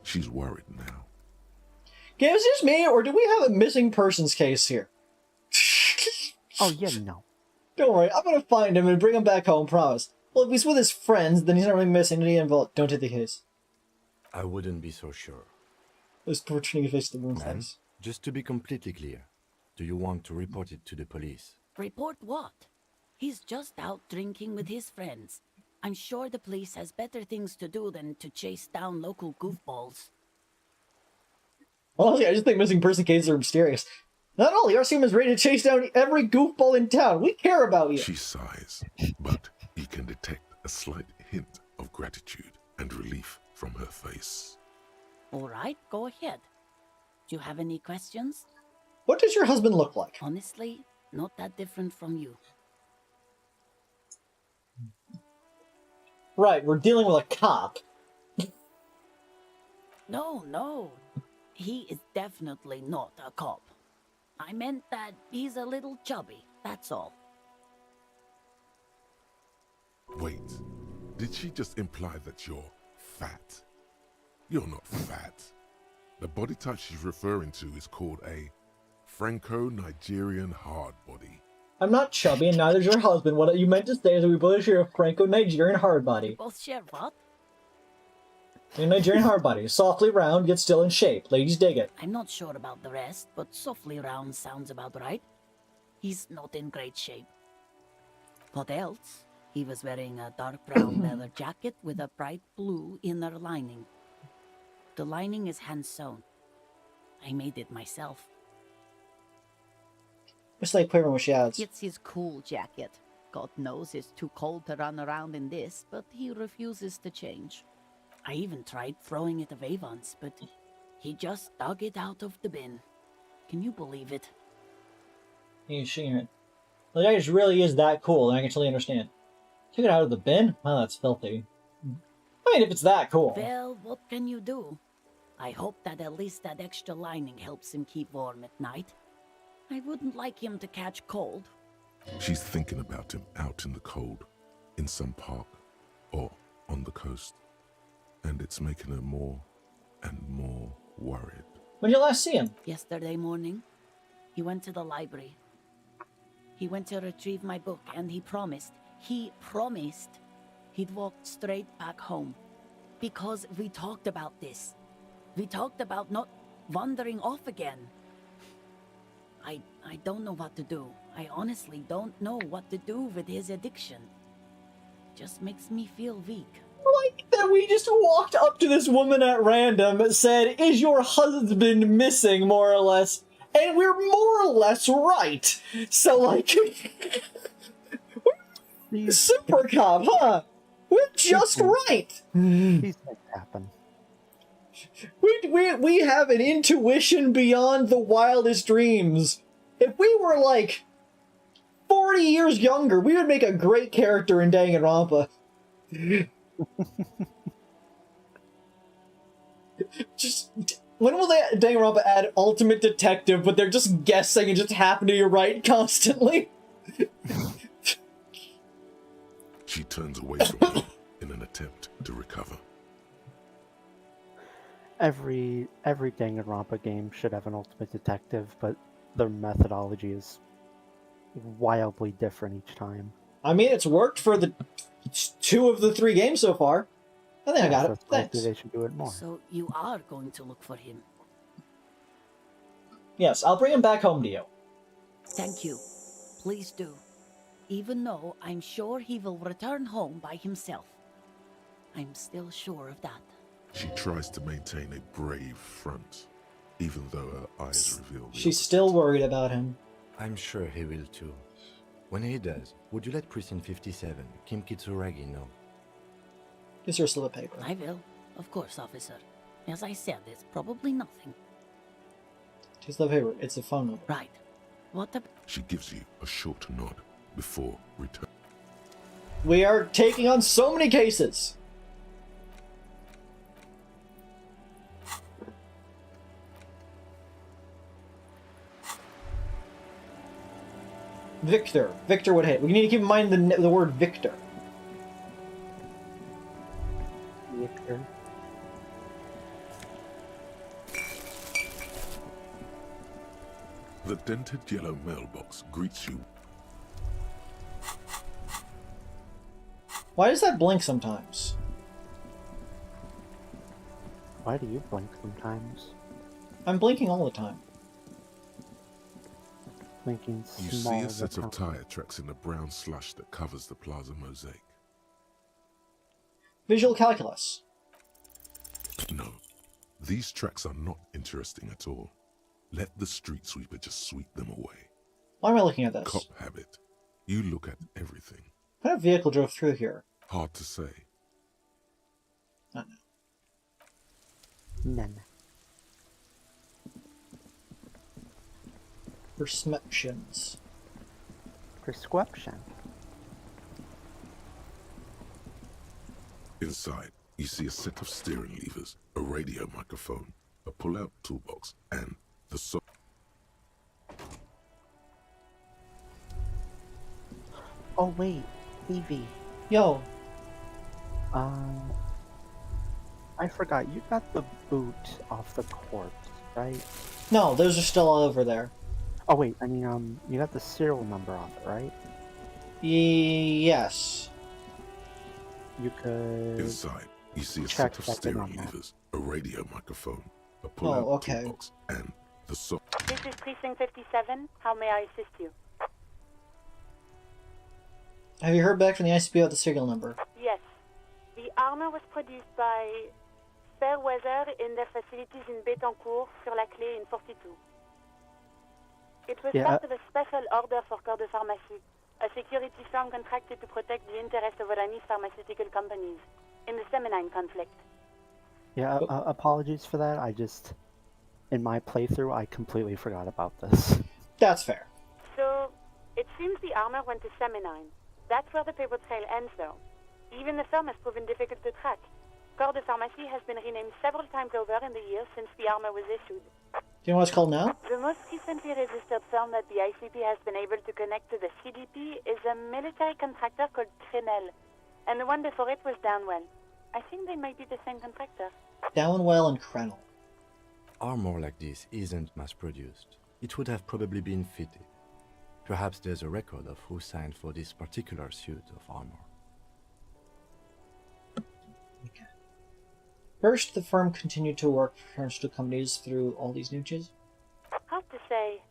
Speaker 5: She's worried now.
Speaker 1: Okay, is this me, or do we have a missing persons case here?
Speaker 2: Oh, yeah, no.
Speaker 1: Don't worry, I'm gonna find him and bring him back home, promise. Well, if he's with his friends, then he's not really missing any involved. Don't take the case.
Speaker 10: I wouldn't be so sure.
Speaker 1: This poor turning face to the moon
Speaker 10: Ma'am,
Speaker 1: face.
Speaker 10: just to be completely clear, do you want to report it to the police?
Speaker 8: Report what? He's just out drinking with his friends. I'm sure the police has better things to do than to chase down local goofballs.
Speaker 1: Honestly, I just think missing person cases are mysterious. Not only, RCM is ready to chase down every goofball in town. We care about you.
Speaker 5: She sighs, but he can detect a slight hint of gratitude and relief from her face.
Speaker 8: All right, go ahead. Do you have any questions?
Speaker 1: What does your husband look like?
Speaker 8: Honestly, not that different from you.
Speaker 1: Right, we're dealing with a cop.
Speaker 8: No. He is definitely not a cop. I meant that he's a little chubby, that's all.
Speaker 5: Wait, did she just imply that you're fat? You're not fat. The body type she's referring to is called a Franco-Nigerian hard body.
Speaker 1: I'm not chubby, and neither's your husband. What you meant to say is that we both share a Franco-Nigerian hard body.
Speaker 8: Both share what?
Speaker 1: A Nigerian hard body. Softly round, yet still in shape. Ladies dig it.
Speaker 8: I'm not sure about the rest, but softly round sounds about right. He's not in great shape. What else? He was wearing a dark brown leather jacket with a bright blue inner lining. The lining is hand-sewn. I made it myself.
Speaker 1: It's like quivering when she adds.
Speaker 8: It's his cool jacket. God knows it's too cold to run around in this, but he refuses to change. I even tried throwing it away once, but he just dug it out of the bin. Can you believe it?
Speaker 1: He's shaking her head. The guy just really is that cool, and I can totally understand. Took it out of the bin? Wow, that's filthy. I mean, if it's that cool.
Speaker 8: Well, what can you do? I hope that at least that extra lining helps him keep warm at night. I wouldn't like him to catch cold.
Speaker 5: She's thinking about him out in the cold, in some park, or on the coast. And it's making her more and more worried.
Speaker 1: When did you last see him?
Speaker 8: Yesterday morning. He went to the library. He went to retrieve my book, and he promised he'd walk straight back home. Because we talked about this. We talked about not wandering off again. I don't know what to do. I honestly don't know what to do with his addiction. Just makes me feel weak.
Speaker 1: Like that we just walked up to this woman at random, said, "Is your husband missing?" more or less. And we're more or less right. So, like, super cop, huh? We're just right.
Speaker 2: These things happen.
Speaker 1: We have an intuition beyond the wildest dreams. If we were, like, 40 years younger. We would make a great character in Danganronpa. Just when will Danganronpa add Ultimate Detective, but they're just guessing and just happen to be right constantly?
Speaker 5: She turns away from him in an attempt to recover.
Speaker 2: Every Danganronpa game should have an Ultimate Detective, but their methodology is wildly different each time.
Speaker 1: I mean, it's worked for the 2 of the 3 games so far. I think I got it. Thanks.
Speaker 2: They should do it more.
Speaker 16: So you are going to look for him?
Speaker 1: Yes, I'll bring him back home to you.
Speaker 16: Thank you. Please do. Even though I'm sure he will return home by himself. I'm still sure of that.
Speaker 5: She tries to maintain a brave front, even though her eyes reveal the
Speaker 1: She's still worried about him.
Speaker 10: I'm sure he will too. When he does, would you let Precinct 57, Kim Kitsuragi, know?
Speaker 1: Here's your slip of paper.
Speaker 16: I will. Of course, officer. As I said, it's probably nothing.
Speaker 1: Here's the paper. It's a phone number.
Speaker 16: Right. What the...
Speaker 5: She gives you a short nod before return.
Speaker 1: We are taking on so many cases. Victor. Victor would hate. We need to keep in mind the word Victor.
Speaker 2: Victor.
Speaker 5: The dented yellow mailbox greets you.
Speaker 1: Why does that blink sometimes?
Speaker 2: Why do you blink sometimes?
Speaker 1: I'm blinking all the time.
Speaker 2: Blinking
Speaker 5: You see a set of tire tracks in the brown slush that covers the plaza mosaic.
Speaker 1: Visual calculus.
Speaker 5: No, these tracks are not interesting at all. Let the street sweeper just sweep them away.
Speaker 1: Why am I looking at this?
Speaker 5: Cop habit. You look at everything.
Speaker 1: What kind of vehicle drove through here?
Speaker 5: Hard to say.
Speaker 2: None.
Speaker 1: Perceptions.
Speaker 2: Prescription.
Speaker 5: Inside, you see a set of steering levers, a radio microphone, a pull-out toolbox, and the
Speaker 2: Oh wait, Evie.
Speaker 1: Yo.
Speaker 2: I forgot. You got the boot off the corpse, right?
Speaker 1: No, those are still all over there.
Speaker 2: Oh wait, I mean, you got the serial number off it, right?
Speaker 1: Yes.
Speaker 2: You could...
Speaker 5: Inside, you see a set of steering levers, a radio microphone, a pull-out toolbox, and the
Speaker 17: This is Precinct 57. How may I assist you?
Speaker 1: Have you heard back from the ICP about the serial number?
Speaker 17: Yes. The armor was produced by Fairweather in their facilities in Betancourt, sur la Clé in 42. It was part of a special order for Corps de Pharmacie, a security firm contracted to protect the interests of Oranese pharmaceutical companies in the Seminine conflict.
Speaker 2: Yeah, apologies for that. I just, in my playthrough, I completely forgot about this.
Speaker 1: That's fair.
Speaker 17: So, it seems the armor went to Seminine. That's where the paper trail ends, though. Even the firm has proven difficult to track. Corps de Pharmacie has been renamed several times over in the years since the armor was issued.
Speaker 1: Do you know what it's called now?
Speaker 17: The most recently registered firm that the ICP has been able to connect to the CDP is a military contractor called Trinell, and the one before it was Downwell. I think they might be the same contractor.
Speaker 1: Downwell and Krenel.
Speaker 10: Armor like this isn't mass-produced. It would have probably been fitted. Perhaps there's a record of who signed for this particular suit of armor.
Speaker 1: Okay. First, the firm continued to work for pharmaceutical companies through all these niches.
Speaker 17: Hard to say.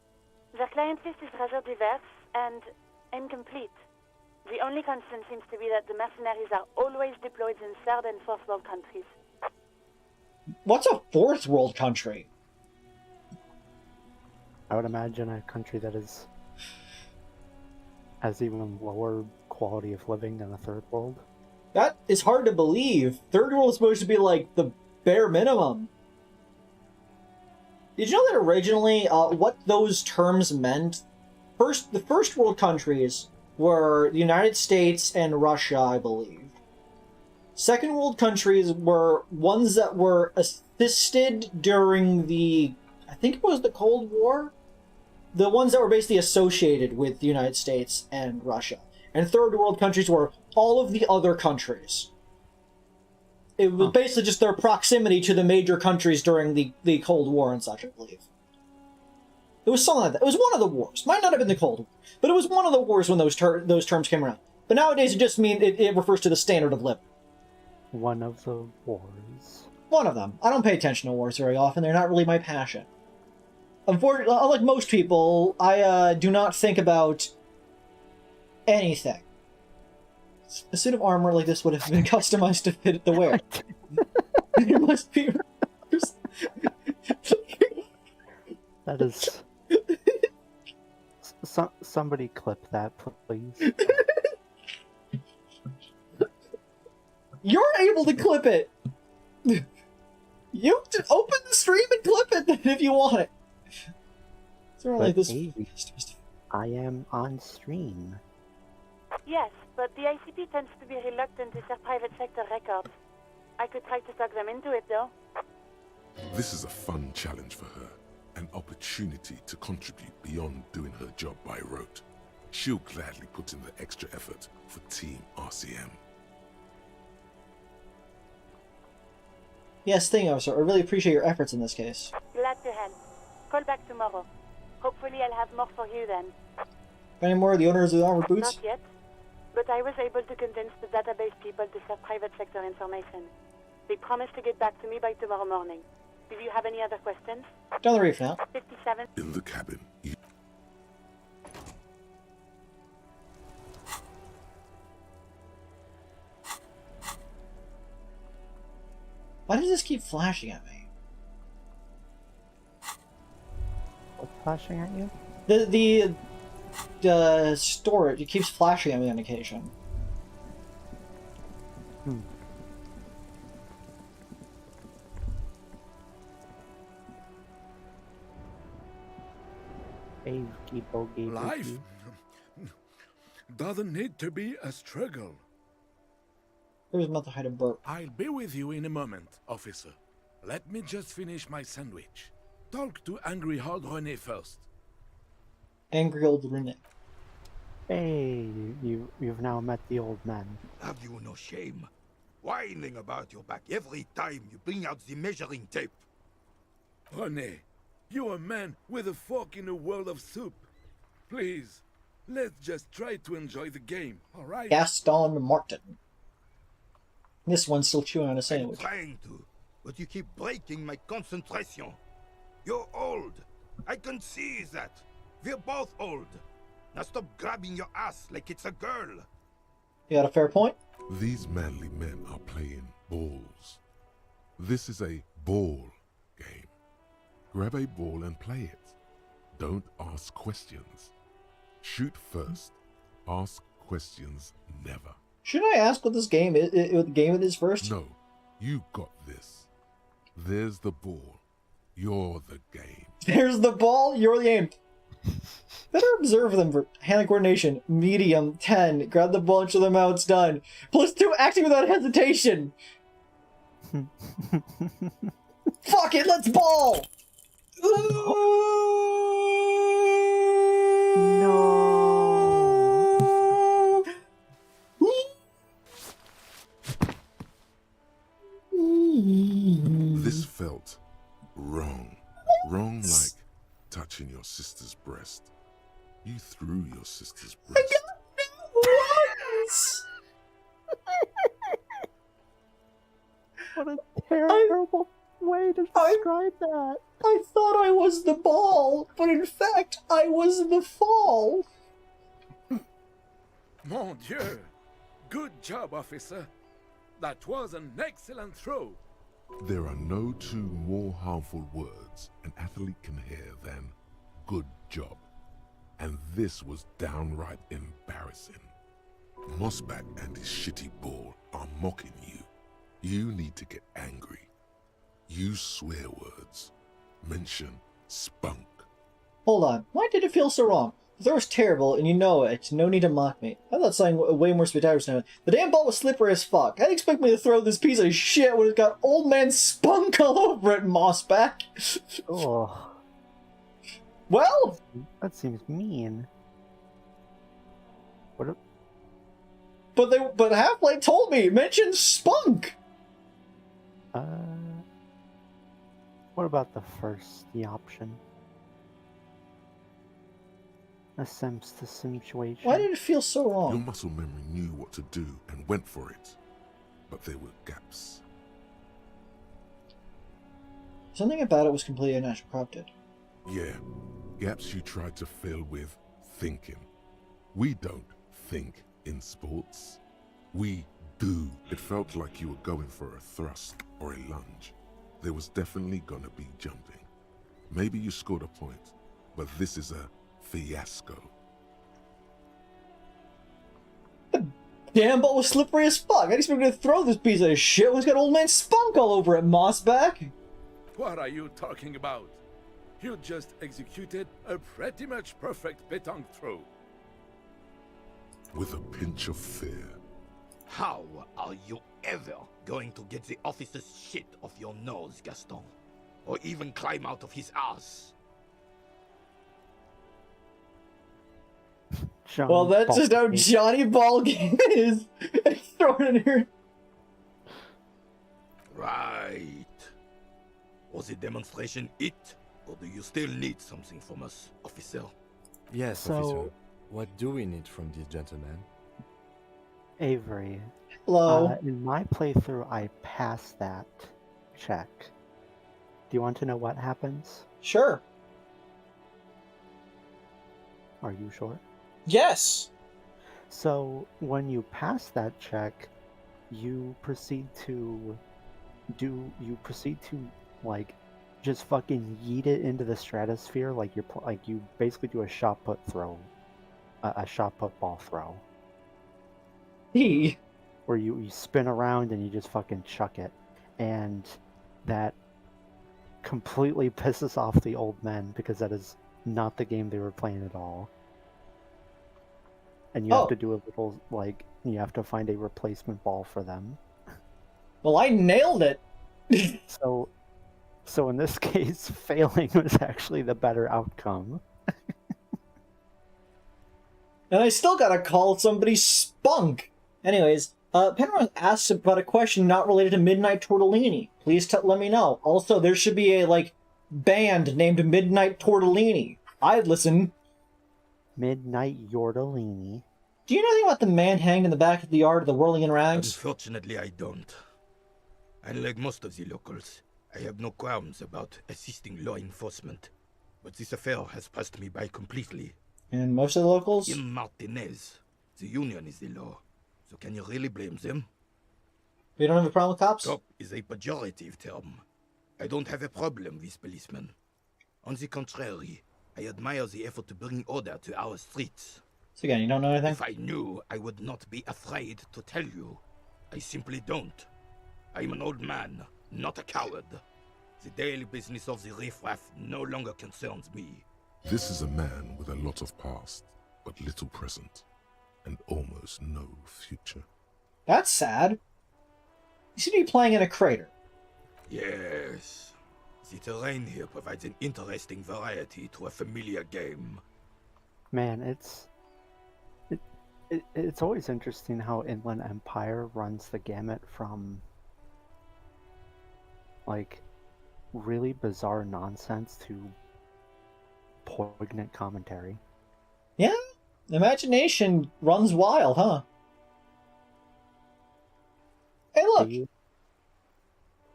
Speaker 17: Their client list is rather diverse and incomplete. The only constant seems to be that the mercenaries are always deployed in third and fourth world countries.
Speaker 1: What's a fourth world country?
Speaker 2: I would imagine a country that has even lower quality of living than a third world.
Speaker 1: That is hard to believe. Third world is supposed to be like the bare minimum. Did you know that originally what those terms meant the first world countries were the United States and Russia, I believe. Second world countries were ones that were assisted during I think it was the Cold War? The ones that were basically associated with the United States and Russia. And third world countries were all of the other countries. It was basically just their proximity to the major countries during the Cold War and such, I believe. It was something like that. It was one of the wars. Might not have been the Cold War, but it was one of the wars when those terms came around. But nowadays it just means it refers to the standard of living.
Speaker 2: One of the wars.
Speaker 1: One of them. I don't pay attention to wars very often. They're not really my passion. Unfortunately, unlike most people, I do not think about anything. A suit of armor like this would have been customized to fit the wear. There must be...
Speaker 2: That is... somebody clip that, please.
Speaker 1: You're able to clip it! You just open the stream and clip it then if you want it. Sort of like this.
Speaker 2: I am on stream.
Speaker 17: Yes, but the ICP tends to be reluctant to share private sector records. I could try to talk them into it, though.
Speaker 5: This is a fun challenge for her. An opportunity to contribute beyond doing her job by rote. She'll gladly put in the extra effort for Team RCM.
Speaker 1: Yes, thank you, officer. I really appreciate your efforts in this case.
Speaker 17: Glad to help. Call back tomorrow. Hopefully I'll have more for you then.
Speaker 1: Any more of the owners of the armored boots?
Speaker 17: Not yet, but I was able to convince the database people to share private sector information. They promised to get back to me by tomorrow morning. Do you have any other questions?
Speaker 1: Down the reef now.
Speaker 17: 57.
Speaker 5: In the cabin,
Speaker 1: Why does this keep flashing at me?
Speaker 2: What's flashing at you?
Speaker 1: The storage, it keeps flashing at me on occasion.
Speaker 6: Life doesn't need to be a struggle.
Speaker 1: There's nothing to burp.
Speaker 6: I'll be with you in a moment, officer. Let me just finish my sandwich. Talk to Angry Old René first.
Speaker 1: Angry Old René.
Speaker 2: Hey, you've now met the old man.
Speaker 18: Have you no shame? Whining about your back every time you bring out the measuring tape.
Speaker 6: René, you're a man with a fork in a world of soup. Please, let's just try to enjoy the game, alright?
Speaker 1: Gaston Martin. This one's still chewing on a sandwich.
Speaker 18: I'm trying to, but you keep breaking my concentration. You're old. I can see that. We're both old. Now stop grabbing your ass like it's a girl.
Speaker 1: You got a fair point?
Speaker 5: these manly men are playing balls. This is a ball game. Grab a ball and play it. Don't ask questions. Shoot first. Ask questions never.
Speaker 1: Shouldn't I ask what this game is? What the game it is first?
Speaker 5: No, you got this. There's the ball. You're the game.
Speaker 1: There's the ball. You're the game. Better observe them for hand coordination. Medium 10. Grab the ball and show them how it's done. +2 acting without hesitation. Fuck it. Let's ball.
Speaker 2: No.
Speaker 5: This felt wrong. Wrong like touching your sister's breast. You threw your sister's breast.
Speaker 2: What a terrible way to describe that.
Speaker 1: I thought I was the ball, but in fact, I was the fall.
Speaker 6: Mon Dieu! Good job, officer. That was an excellent throw.
Speaker 5: There are no two more harmful words an athlete can hear than good job. And this was downright embarrassing. Mossback and his shitty ball are mocking you. You need to get angry. Use swear words. Mention spunk.
Speaker 1: Hold on. Why did it feel so wrong? throw was terrible, and you know it. No need to mock me. I thought something way more spectacular. The damn ball was slippery as fuck. How do you expect me to throw this piece of shit when it's got old man spunk all over it, Mossback?
Speaker 2: Oh.
Speaker 1: Well?
Speaker 2: That seems mean. What?
Speaker 1: But Half-Life told me, mention spunk!
Speaker 2: What about the option? A situation.
Speaker 1: Why did it feel so wrong?
Speaker 5: Your muscle memory knew what to do and went for it, but there were gaps.
Speaker 1: Something about it was completely unnatural. Corrupted.
Speaker 5: Yeah, gaps you tried to fill with thinking. We don't think in sports. We do. It felt like you were going for a thrust or a lunge. There was definitely gonna be jumping. Maybe you scored a point, but this is a fiasco.
Speaker 1: The damn ball was slippery as fuck. I expected to throw this piece of shit when it's got old man spunk all over it, Mossback.
Speaker 19: What are you talking about? You just executed a pretty much perfect pétanque throw.
Speaker 5: With a pinch of fear.
Speaker 18: How are you ever going to get the officer's shit off your nose, Gaston? Or even climb out of his ass?
Speaker 1: Well, that's just how Johnny Ballgame is. Throw it in here.
Speaker 18: Right. Was the demonstration it? Or do you still need something from us, officer?
Speaker 10: Yes, officer. What do we need from this gentleman?
Speaker 2: Avery.
Speaker 1: Hello.
Speaker 2: In my playthrough, I passed that check. Do you want to know what happens?
Speaker 1: Sure.
Speaker 2: Are you sure?
Speaker 1: Yes.
Speaker 2: So when you pass that check, you proceed to like just fucking yeet it into the stratosphere, like you basically do a shot put throw, a shot put ball throw. Where you spin around and you just fucking chuck it, and that completely pisses off the old men because that is not the game they were playing at all. And you have to do a little, like, you have to find a replacement ball for them.
Speaker 1: Well, I nailed it.
Speaker 2: So in this case, failing was actually the better outcome.
Speaker 1: And I still gotta call somebody spunk. Anyways, Penrose asks about a question not related to Midnight Tortellini. Please let me know. Also, there should be a, like, band named Midnight Tortellini. I'd listen.
Speaker 2: Midnight Yordellini.
Speaker 1: Do you know anything about the man hanged in the back of the yard of the Whirling in Rags?
Speaker 18: Unfortunately, I don't. Unlike most of the locals, I have no qualms about assisting law enforcement. But this affair has passed me by completely.
Speaker 1: And most of the locals?
Speaker 18: In Martinez, the union is the law. So can you really blame them?
Speaker 1: You don't have a problem with cops?
Speaker 18: Cop is a pejorative term. I don't have a problem with policemen. On the contrary, I admire the effort to bring order to our streets.
Speaker 1: So again, you don't know anything?
Speaker 18: If I knew, I would not be afraid to tell you. I simply don't. I am an old man, not a coward. The daily business of the riffraff no longer concerns me.
Speaker 5: This is a man with a lot of past, but little present, and almost no future.
Speaker 1: That's sad. You seem to be playing in a crater.
Speaker 18: Yes. The terrain here provides an interesting variety to a familiar game.
Speaker 2: Man, it's always interesting how Inland Empire runs the gamut from, like, really bizarre nonsense to poignant commentary.
Speaker 1: Yeah, imagination runs wild, huh? Hey, look!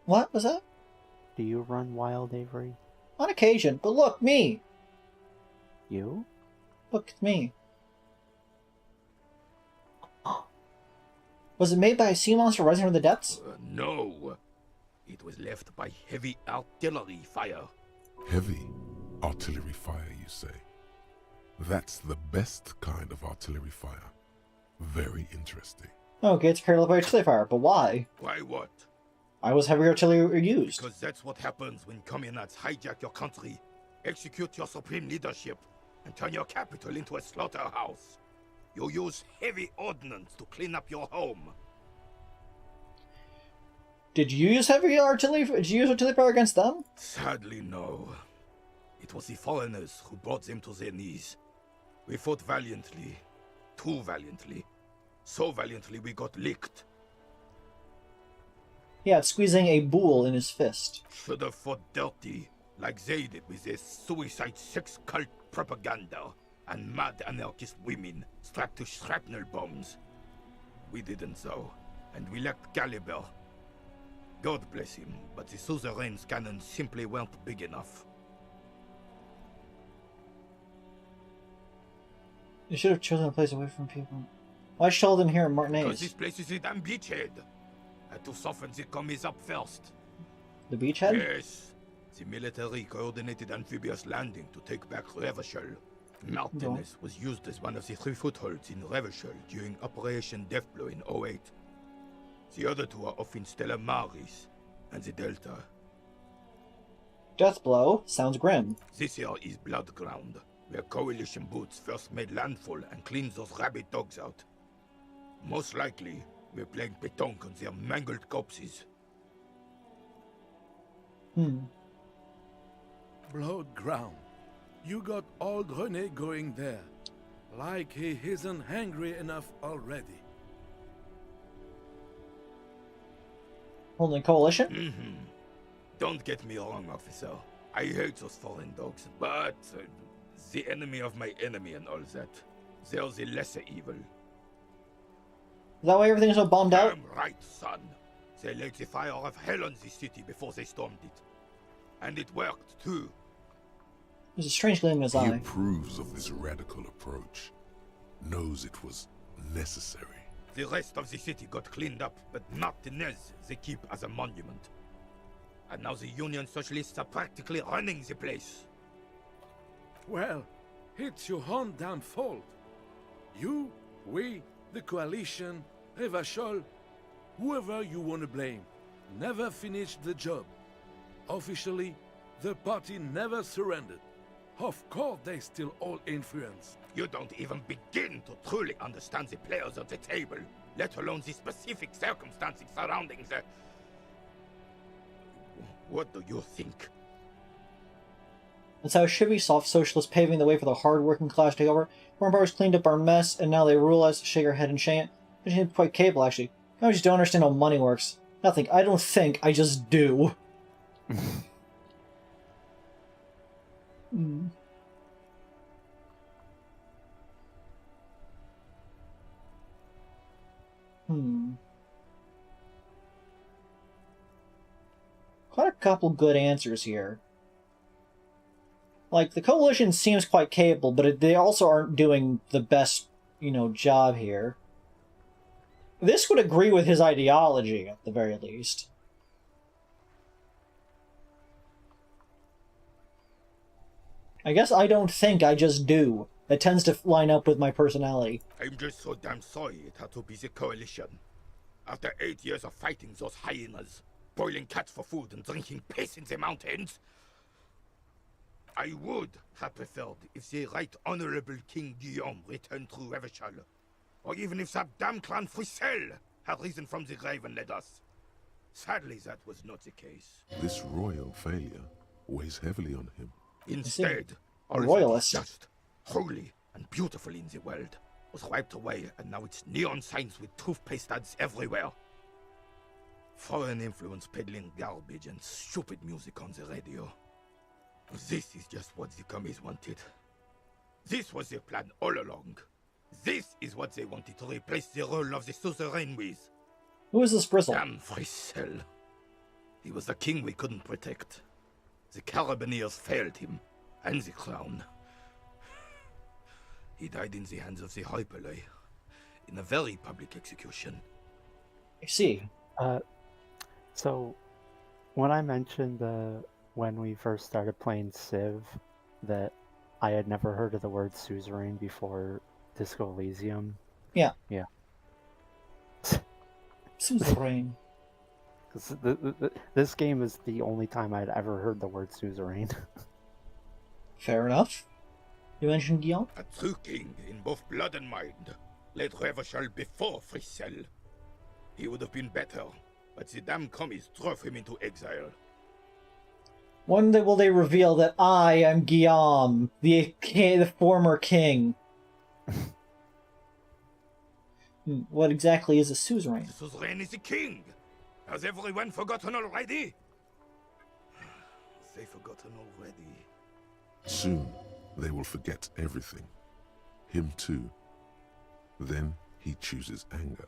Speaker 1: What was that?
Speaker 2: Do you run wild, Avery?
Speaker 1: On occasion, but look, me!
Speaker 2: You?
Speaker 1: Look at me. Was it made by a sea monster rising from the depths?
Speaker 18: No. It was left by heavy artillery fire.
Speaker 5: Heavy artillery fire, you say? That's the best kind of artillery fire. Very interesting.
Speaker 1: Okay, it's carried by artillery fire, but why?
Speaker 18: Why what?
Speaker 1: Why was heavy artillery used?
Speaker 18: Because that's what happens when communards hijack your country, execute your supreme leadership, and turn your capital into a slaughterhouse. You use heavy ordnance to clean up your home.
Speaker 1: Did you use heavy artillery? Did you use artillery fire against them?
Speaker 18: Sadly, no. It was the foreigners who brought them to their knees. We fought valiantly. Too valiantly. So valiantly we got licked.
Speaker 1: Yeah, squeezing a bull in his fist.
Speaker 18: Should have fought dirty, like they did with their suicide sex cult propaganda and mad anarchist women strapped to shrapnel bombs. We didn't though, and we lacked caliber. God bless him, but the suzerain's cannons simply weren't big enough.
Speaker 1: You should have chosen a place away from people. Why show them here in
Speaker 18: Because
Speaker 1: Martinez?
Speaker 18: this place is a damn beachhead. Had to soften the commies up first.
Speaker 1: The beachhead?
Speaker 18: Yes. The military coordinated amphibious landing to take back Revachol. Martinez was used as one of the 3 footholds in Revachol during Operation Deathblow in 08. The other 2 are off in Stella Maris and the Delta.
Speaker 1: Deathblow sounds grim.
Speaker 18: This here is Blood Ground, where coalition boots first made landfall and cleaned those rabid dogs out. Most likely, we're playing pétanque on their mangled corpses.
Speaker 19: Blood ground. You got old René going there. Like he isn't hungry enough already.
Speaker 1: Holding coalition?
Speaker 18: Don't get me wrong, officer. I hate those foreign dogs, but the enemy of my enemy and all that. They're the lesser evil.
Speaker 1: Is that why everything's so bombed out?
Speaker 18: Damn right, son. They laid the fire of hell on the city before they stormed it. And it worked, too.
Speaker 1: There's a strange gleam in his
Speaker 5: He
Speaker 1: eye.
Speaker 5: approves of this radical approach, knows it was necessary.
Speaker 18: The rest of the city got cleaned up, but Martinez they keep as a monument. And now the Union Socialists are practically running the place.
Speaker 19: Well, it's your own damn fault. You, we, the coalition, Revachol, whoever you want to blame, never finished the job. Officially, the party never surrendered. Of course, they still all influence.
Speaker 18: You don't even begin to truly understand the players at the table, let alone the specific circumstances surrounding the... What do you think?
Speaker 1: That's how it should be. Soft socialists paving the way for the hard-working class to take over. Foreign powers cleaned up our mess, and now they rule us. Shake our head and shame it. But she's quite capable, actually. I just don't understand how money works. Nothing. I don't think. I just do. Quite a couple good answers here. Like, the coalition seems quite capable, but they also aren't doing the best, job here. This would agree with his ideology, at the very least. I guess I don't think, I just do. That tends to line up with my personality.
Speaker 18: I'm just so damn sorry it had to be the coalition. After 8 years of fighting those hyenas, boiling cats for food and drinking piss in the mountains, I would have preferred if the Right Honorable King Guillaume returned through Revachol, or even if that damn clan Frisel had risen from the grave and led us. Sadly, that was not the case.
Speaker 5: This royal failure weighs heavily on him.
Speaker 18: Instead, all
Speaker 1: royalist.
Speaker 18: that is just, holy, and beautiful in the world was wiped away, and now it's neon signs with toothpaste ads everywhere. Foreign influence peddling garbage and stupid music on the radio. This is just what the commies wanted. This was their plan all along. This is what they wanted to replace the role of the suzerain with.
Speaker 1: Who is this bristle?
Speaker 18: Damn Frisel. He was the king we couldn't protect. The Carabineers failed him, and the crown. He died in the hands of the Hyperlay, in a very public execution.
Speaker 1: I see.
Speaker 2: So, when I mentioned when we first started playing Civ, that I had never heard of the word suzerain before Disco Elysium.
Speaker 1: Yeah.
Speaker 2: Yeah.
Speaker 1: Suzerain.
Speaker 2: Because this game is the only time I'd ever heard the word suzerain.
Speaker 1: Fair enough. You mentioned Guillaume?
Speaker 18: A true king in both blood and mind. Led Revachol before Fricelle. He would have been better, but the damn commies drove him into exile.
Speaker 1: One day will they reveal that I am Guillaume, the former king. What exactly is a suzerain?
Speaker 18: The suzerain is the king! Has everyone forgotten already? They forgotten already.
Speaker 5: Soon, they will forget everything. Him too. Then he chooses anger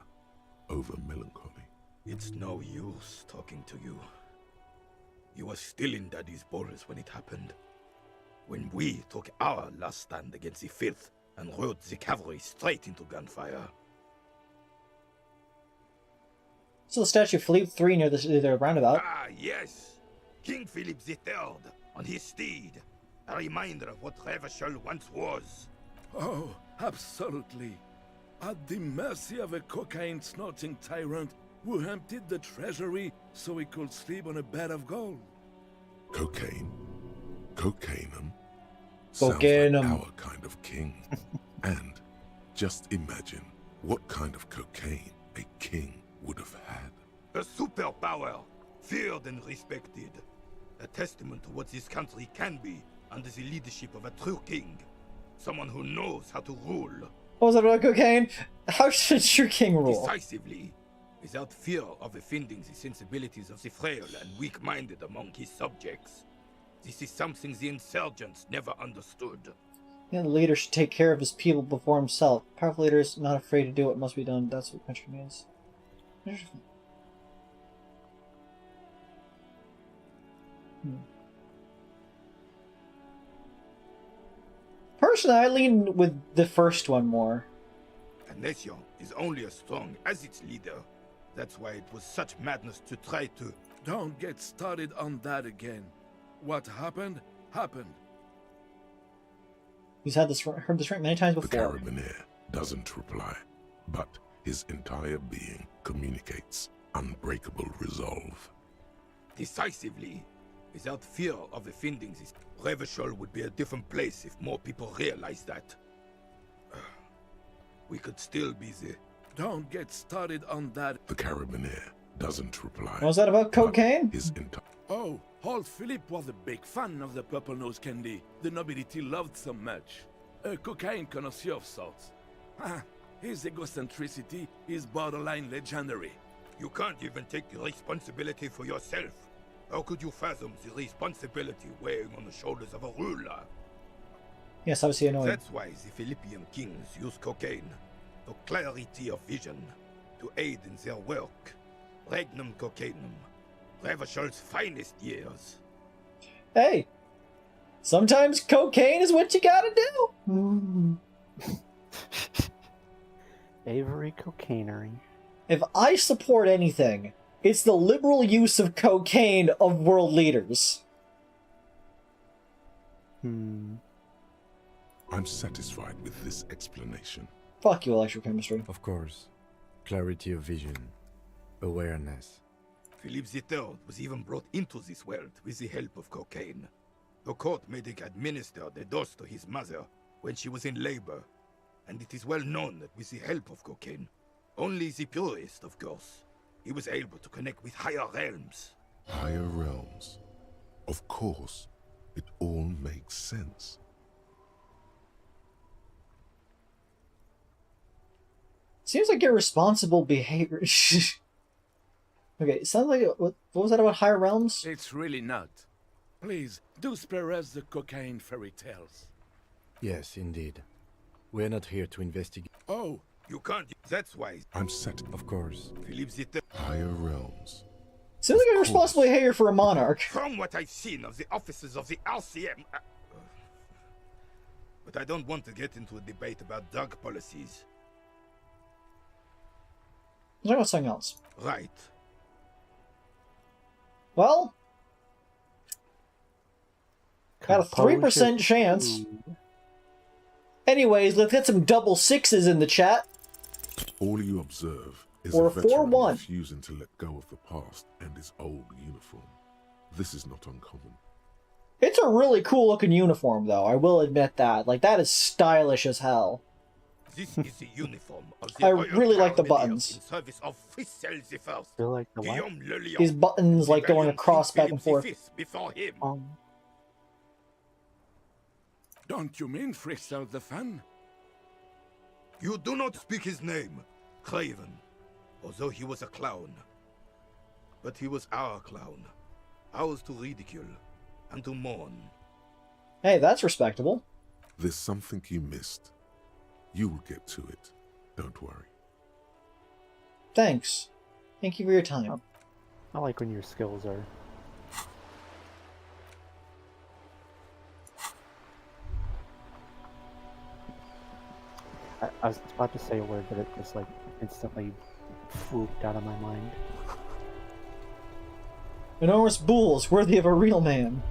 Speaker 5: over melancholy.
Speaker 18: It's no use talking to you. You were still in Daddy's balls when it happened. When we took our last stand against the filth and rode the cavalry straight into gunfire.
Speaker 1: So the statue of Philippe III near the roundabout.
Speaker 18: Ah, yes! King Philip III on his steed. A reminder of what Revachol once was.
Speaker 19: Oh, absolutely. At the mercy of a cocaine-snorting tyrant who emptied the treasury so he could sleep on a bed of gold.
Speaker 5: Cocaine? Cocainum?
Speaker 1: Cocainum.
Speaker 5: Sounds like our kind of king. And just imagine what kind of cocaine a king would have had.
Speaker 18: A superpower, feared and respected. A testament to what this country can be under the leadership of a true king. Someone who knows how to rule.
Speaker 1: What was that about cocaine? How should your king rule?
Speaker 18: Decisively, without fear of offending the sensibilities of the frail and weak-minded among his subjects. This is something the insurgents never understood.
Speaker 1: Yeah, the leader should take care of his people before himself. Powerful leader is not afraid to do what must be done. That's what country means. Personally, I lean with the first one more.
Speaker 18: A nation is only as strong as its leader. That's why it was such madness to try to...
Speaker 19: Don't get started on that again. What happened, happened.
Speaker 1: He's heard this right many times before.
Speaker 5: The carabiner doesn't reply, but his entire being communicates unbreakable resolve.
Speaker 18: Decisively, without fear of offending this, Revachol would be a different place if more people realized that. We could still be the...
Speaker 19: Don't get started on that.
Speaker 5: The carabiner doesn't reply.
Speaker 1: What was that about cocaine?
Speaker 19: Oh, old Philip was a big fan of the purple nose candy the nobility loved so much. A cocaine connoisseur of sorts. His egocentricity is borderline legendary.
Speaker 18: You can't even take the responsibility for yourself. How could you fathom the responsibility weighing on the shoulders of a ruler?
Speaker 1: Yes, obviously annoying.
Speaker 18: That's why the Philippian kings use cocaine. For clarity of vision, to aid in their work. Regnum cocainum. Revachol's finest years.
Speaker 1: Hey! Sometimes cocaine is what you gotta do!
Speaker 2: Avery cocainery.
Speaker 1: If I support anything, it's the liberal use of cocaine of world leaders.
Speaker 5: I'm satisfied with this explanation.
Speaker 1: Fuck you, electrochemistry.
Speaker 10: Of course. Clarity of vision. Awareness.
Speaker 18: Philip III was even brought into this world with the help of cocaine. The court made him administer the dose to his mother when she was in labor, and it is well known that with the help of cocaine, only the purest, of course, he was able to connect with higher realms.
Speaker 5: Higher realms. Of course. It all makes sense.
Speaker 1: Seems like irresponsible behavior. Okay, it sounds like... What was that about higher realms?
Speaker 19: It's really not. Please, do spare us the cocaine fairy tales.
Speaker 10: Yes, indeed. We're not here to investigate.
Speaker 19: Oh,
Speaker 18: you can't. That's why.
Speaker 5: I'm set.
Speaker 10: Of course.
Speaker 18: Philip III.
Speaker 5: Higher realms.
Speaker 1: Seems like irresponsible behavior for a monarch.
Speaker 18: From what I've seen of the officers of the Elysium... But I don't want to get into a debate about drug policies.
Speaker 1: Let's talk about something else.
Speaker 18: Right.
Speaker 1: Well... Got a 3% chance. Anyways, let's get some double sixes in the chat.
Speaker 5: All you observe is
Speaker 1: or
Speaker 5: a veteran
Speaker 1: 4-1.
Speaker 5: refusing to let go of the past and his old uniform. This is not uncommon.
Speaker 1: It's a really cool looking uniform, though. I will admit that. Like, that is stylish as hell.
Speaker 18: This is the uniform of the
Speaker 1: I
Speaker 18: Royal
Speaker 1: really like the
Speaker 18: Cavaliers
Speaker 1: buttons.
Speaker 18: in service of Fissel the First.
Speaker 2: You like the what?
Speaker 18: Guillaume Le Lion,
Speaker 1: These buttons, like, going
Speaker 18: valiant
Speaker 1: across
Speaker 18: King
Speaker 1: back and
Speaker 18: Philip
Speaker 1: forth.
Speaker 18: V before him.
Speaker 19: Don't you mean Frisell the Fan?
Speaker 18: You do not speak his name, Craven, although he was a clown. But he was our clown, ours to ridicule and to mourn.
Speaker 1: Hey, that's respectable.
Speaker 5: There's something you missed. You will get to it. Don't worry.
Speaker 1: Thanks. Thank you for your time.
Speaker 2: I like when your skills are... I was about to say a word, but it just like instantly swooped out of my mind.
Speaker 1: Enormous bulls, worthy of a real man.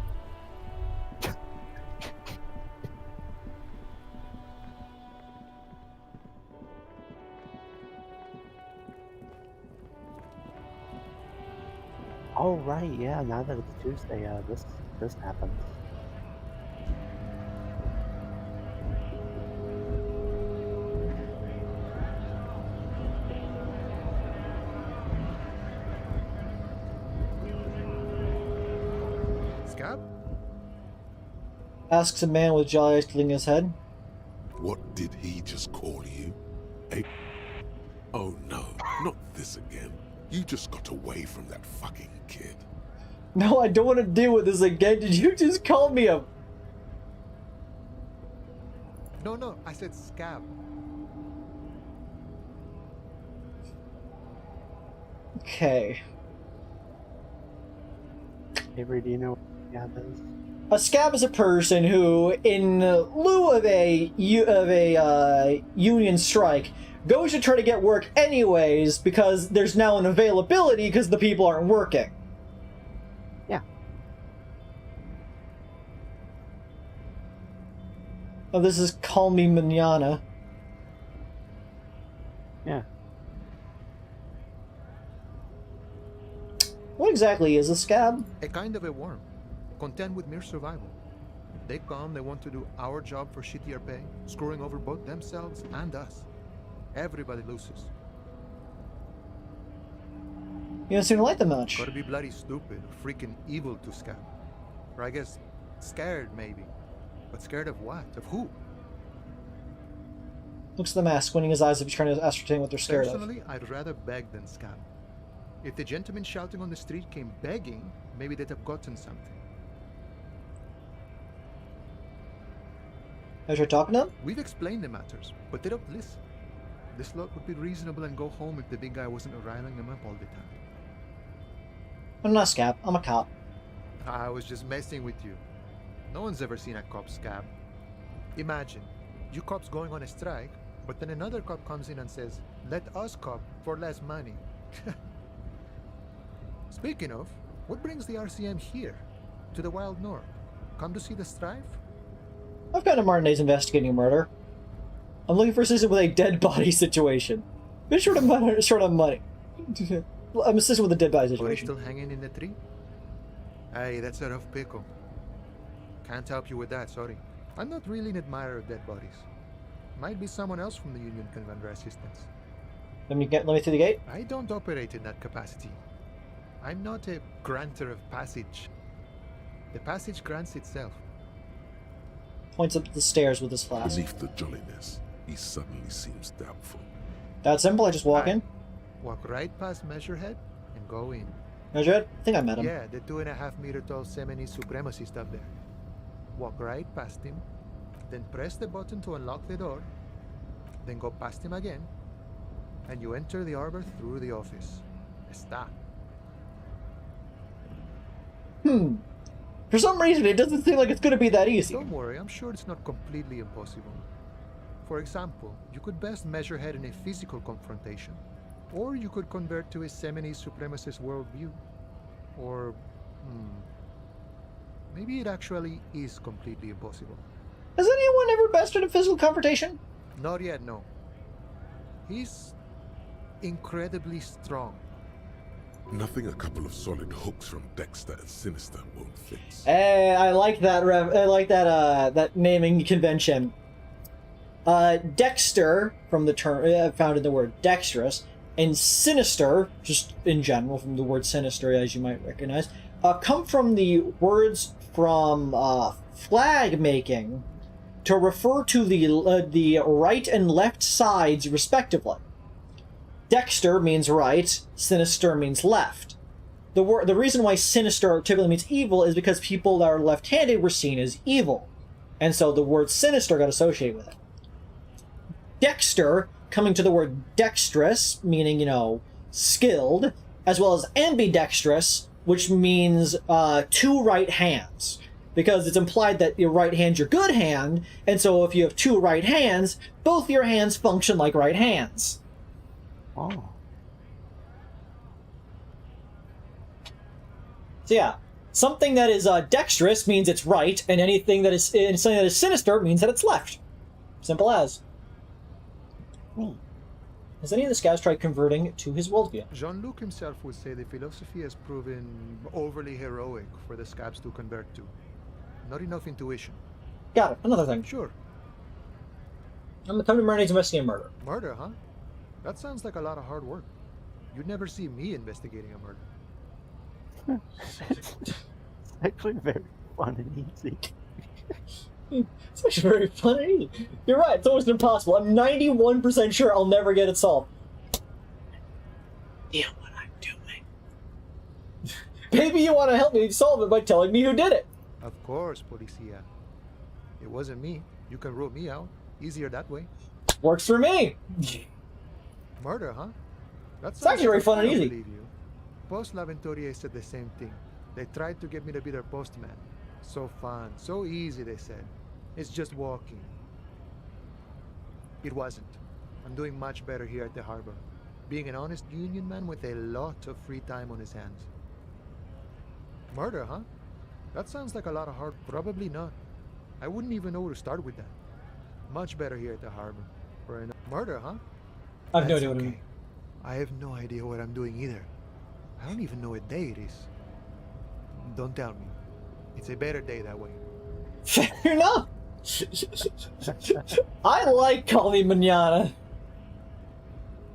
Speaker 2: Oh right, yeah. Now that it's Tuesday, this happens.
Speaker 20: Scab?
Speaker 1: Asks a man with jolly eyes tilting his head.
Speaker 5: What did he just call you? Oh no, not this again. You just got away from that fucking kid.
Speaker 1: No, I don't want to deal with this again. Did you just call me a...
Speaker 20: No, I said scab.
Speaker 1: Okay.
Speaker 2: Avery, do you know what a scab is?
Speaker 1: A scab is a person who, in lieu of a union strike, goes to try to get work anyways because there's now an availability because the people aren't working.
Speaker 2: Yeah.
Speaker 1: Oh, this is Call Me Manana.
Speaker 2: Yeah.
Speaker 1: What exactly is a scab?
Speaker 20: A kind of a worm, content with mere survival. They come, they want to do our job for shittier pay, screwing over both themselves and us. Everybody loses.
Speaker 1: You don't seem to like them much.
Speaker 20: Gotta be bloody stupid or freaking evil to scab. Or I guess scared maybe. But scared of what? Of who?
Speaker 1: Looks at the mask, squinting his eyes as if he's trying to ascertain what they're scared of.
Speaker 20: Personally, I'd rather beg than scab. If the gentleman shouting on the street came begging, maybe they'd have gotten something.
Speaker 1: Have you tried talking to them?
Speaker 20: We've explained the matters, but they don't listen. This lot would be reasonable and go home if the big guy wasn't riling them up all the time.
Speaker 1: I'm not a scab, I'm a cop.
Speaker 20: I was just messing with you. No one's ever seen a cop scab. Imagine, you cops going on a strike, but then another cop comes in and says, let us cop for less money. Speaking of, what brings the RCM here? To the Wild North? Come to see the strife?
Speaker 1: I've got a Martinez investigating a murder. I'm looking for assistance with a dead body situation. Been short of money. I'm assisting with a dead body situation.
Speaker 20: Still hanging in the tree? Hey, that's a rough pickle. Can't help you with that, sorry. I'm not really an admirer of dead bodies. Might be someone else from the Union can render assistance.
Speaker 1: Let me through the gate?
Speaker 20: I don't operate in that capacity. I'm not a granter of passage. The passage grants itself.
Speaker 1: Points up the stairs with his flask.
Speaker 5: Beneath the jolliness, he suddenly seems doubtful.
Speaker 1: That's simple, I just walk in.
Speaker 20: Walk right past Measurehead and go in.
Speaker 1: Measurehead? I think I met him.
Speaker 20: Yeah, the 2.5 meter tall Seminese supremacist up there. Walk right past him, then press the button to unlock the door, then go past him again, and you enter the arbor through the office. Está.
Speaker 1: For some reason, it doesn't seem like it's going to be that easy.
Speaker 20: Don't worry, I'm sure it's not completely impossible. For example, you could best Measurehead in a physical confrontation, or you could convert to a Seminese supremacist worldview, or maybe it actually is completely impossible.
Speaker 1: Has anyone ever bested a physical confrontation?
Speaker 20: Not yet, no. He's incredibly strong.
Speaker 5: Nothing a couple of solid hooks from Dexter and Sinister won't fix.
Speaker 1: Hey, I like that. I like that. That naming convention. Dexter, from the term found in the word dexterous, and sinister, just in general from the word sinister, as you might recognize, come from the words from flag making to refer to the right and left sides respectively. Dexter means right, sinister means left. The reason why sinister typically means evil is because people that are left-handed were seen as evil, and so the word sinister got associated with it. Dexter, coming to the word dexterous, meaning, skilled, as well as ambidextrous, which means two right hands. Because it's implied that your right hand's your good hand, and so if you have two right hands, both your hands function like right hands.
Speaker 2: Oh.
Speaker 1: So yeah, something that is dexterous means it's right, and something that is sinister means that it's left. Simple as. Has any of the scouts tried converting to his worldview?
Speaker 20: Jean-Luc himself would say the philosophy has proven overly heroic for the scabs to convert to. Not enough intuition.
Speaker 1: Got it. Another thing.
Speaker 20: Sure.
Speaker 1: I'm the Covenant Marines investigating murder.
Speaker 20: Murder, huh? That sounds like a lot of hard work. You'd never see me investigating a murder.
Speaker 2: It's actually very fun and easy.
Speaker 1: It's actually very fun and easy. You're right, it's almost impossible. I'm 91% sure I'll never get it solved. Yeah, what I'm doing. Maybe you want to help me solve it by telling me who did it.
Speaker 20: Of course, Policia. It wasn't me. You can rule me out. Easier that way.
Speaker 1: Works for me.
Speaker 20: Murder, huh?
Speaker 1: That's actually very fun and easy.
Speaker 20: Believe you. Post L'Aventurier said the same thing. They tried to get me to be their postman. So fun, so easy, they said. It's just walking. It wasn't. I'm doing much better here at the harbor. Being an honest union man with a lot of free time on his hands. Murder, huh? That sounds like a lot of hard. Probably not. I wouldn't even know where to start with that. Much better here at the harbor. For an murder, huh?
Speaker 1: I have no idea what I mean.
Speaker 20: I have no idea what I'm doing either. I don't even know what day it is. Don't tell me. It's a better day that way.
Speaker 1: Fair enough. I like calling Manana.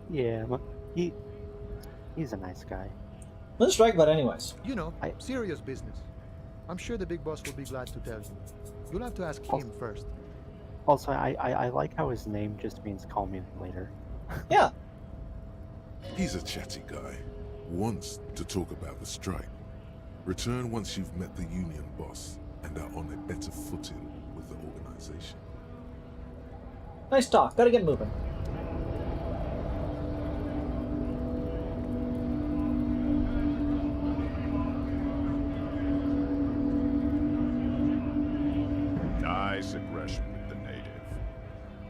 Speaker 2: Yeah, he's a nice guy.
Speaker 1: Let's strike about anyways.
Speaker 20: You know, serious business. I'm sure the big boss will be glad to tell you. You'll have to ask him first.
Speaker 2: Also, I like how his name just means call me later.
Speaker 1: Yeah.
Speaker 5: He's a chatty guy. Wants to talk about the strike. Return once you've met the union boss and are on a better footing with the organization.
Speaker 1: Nice talk. Gotta get moving.
Speaker 21: Nice aggression with the native.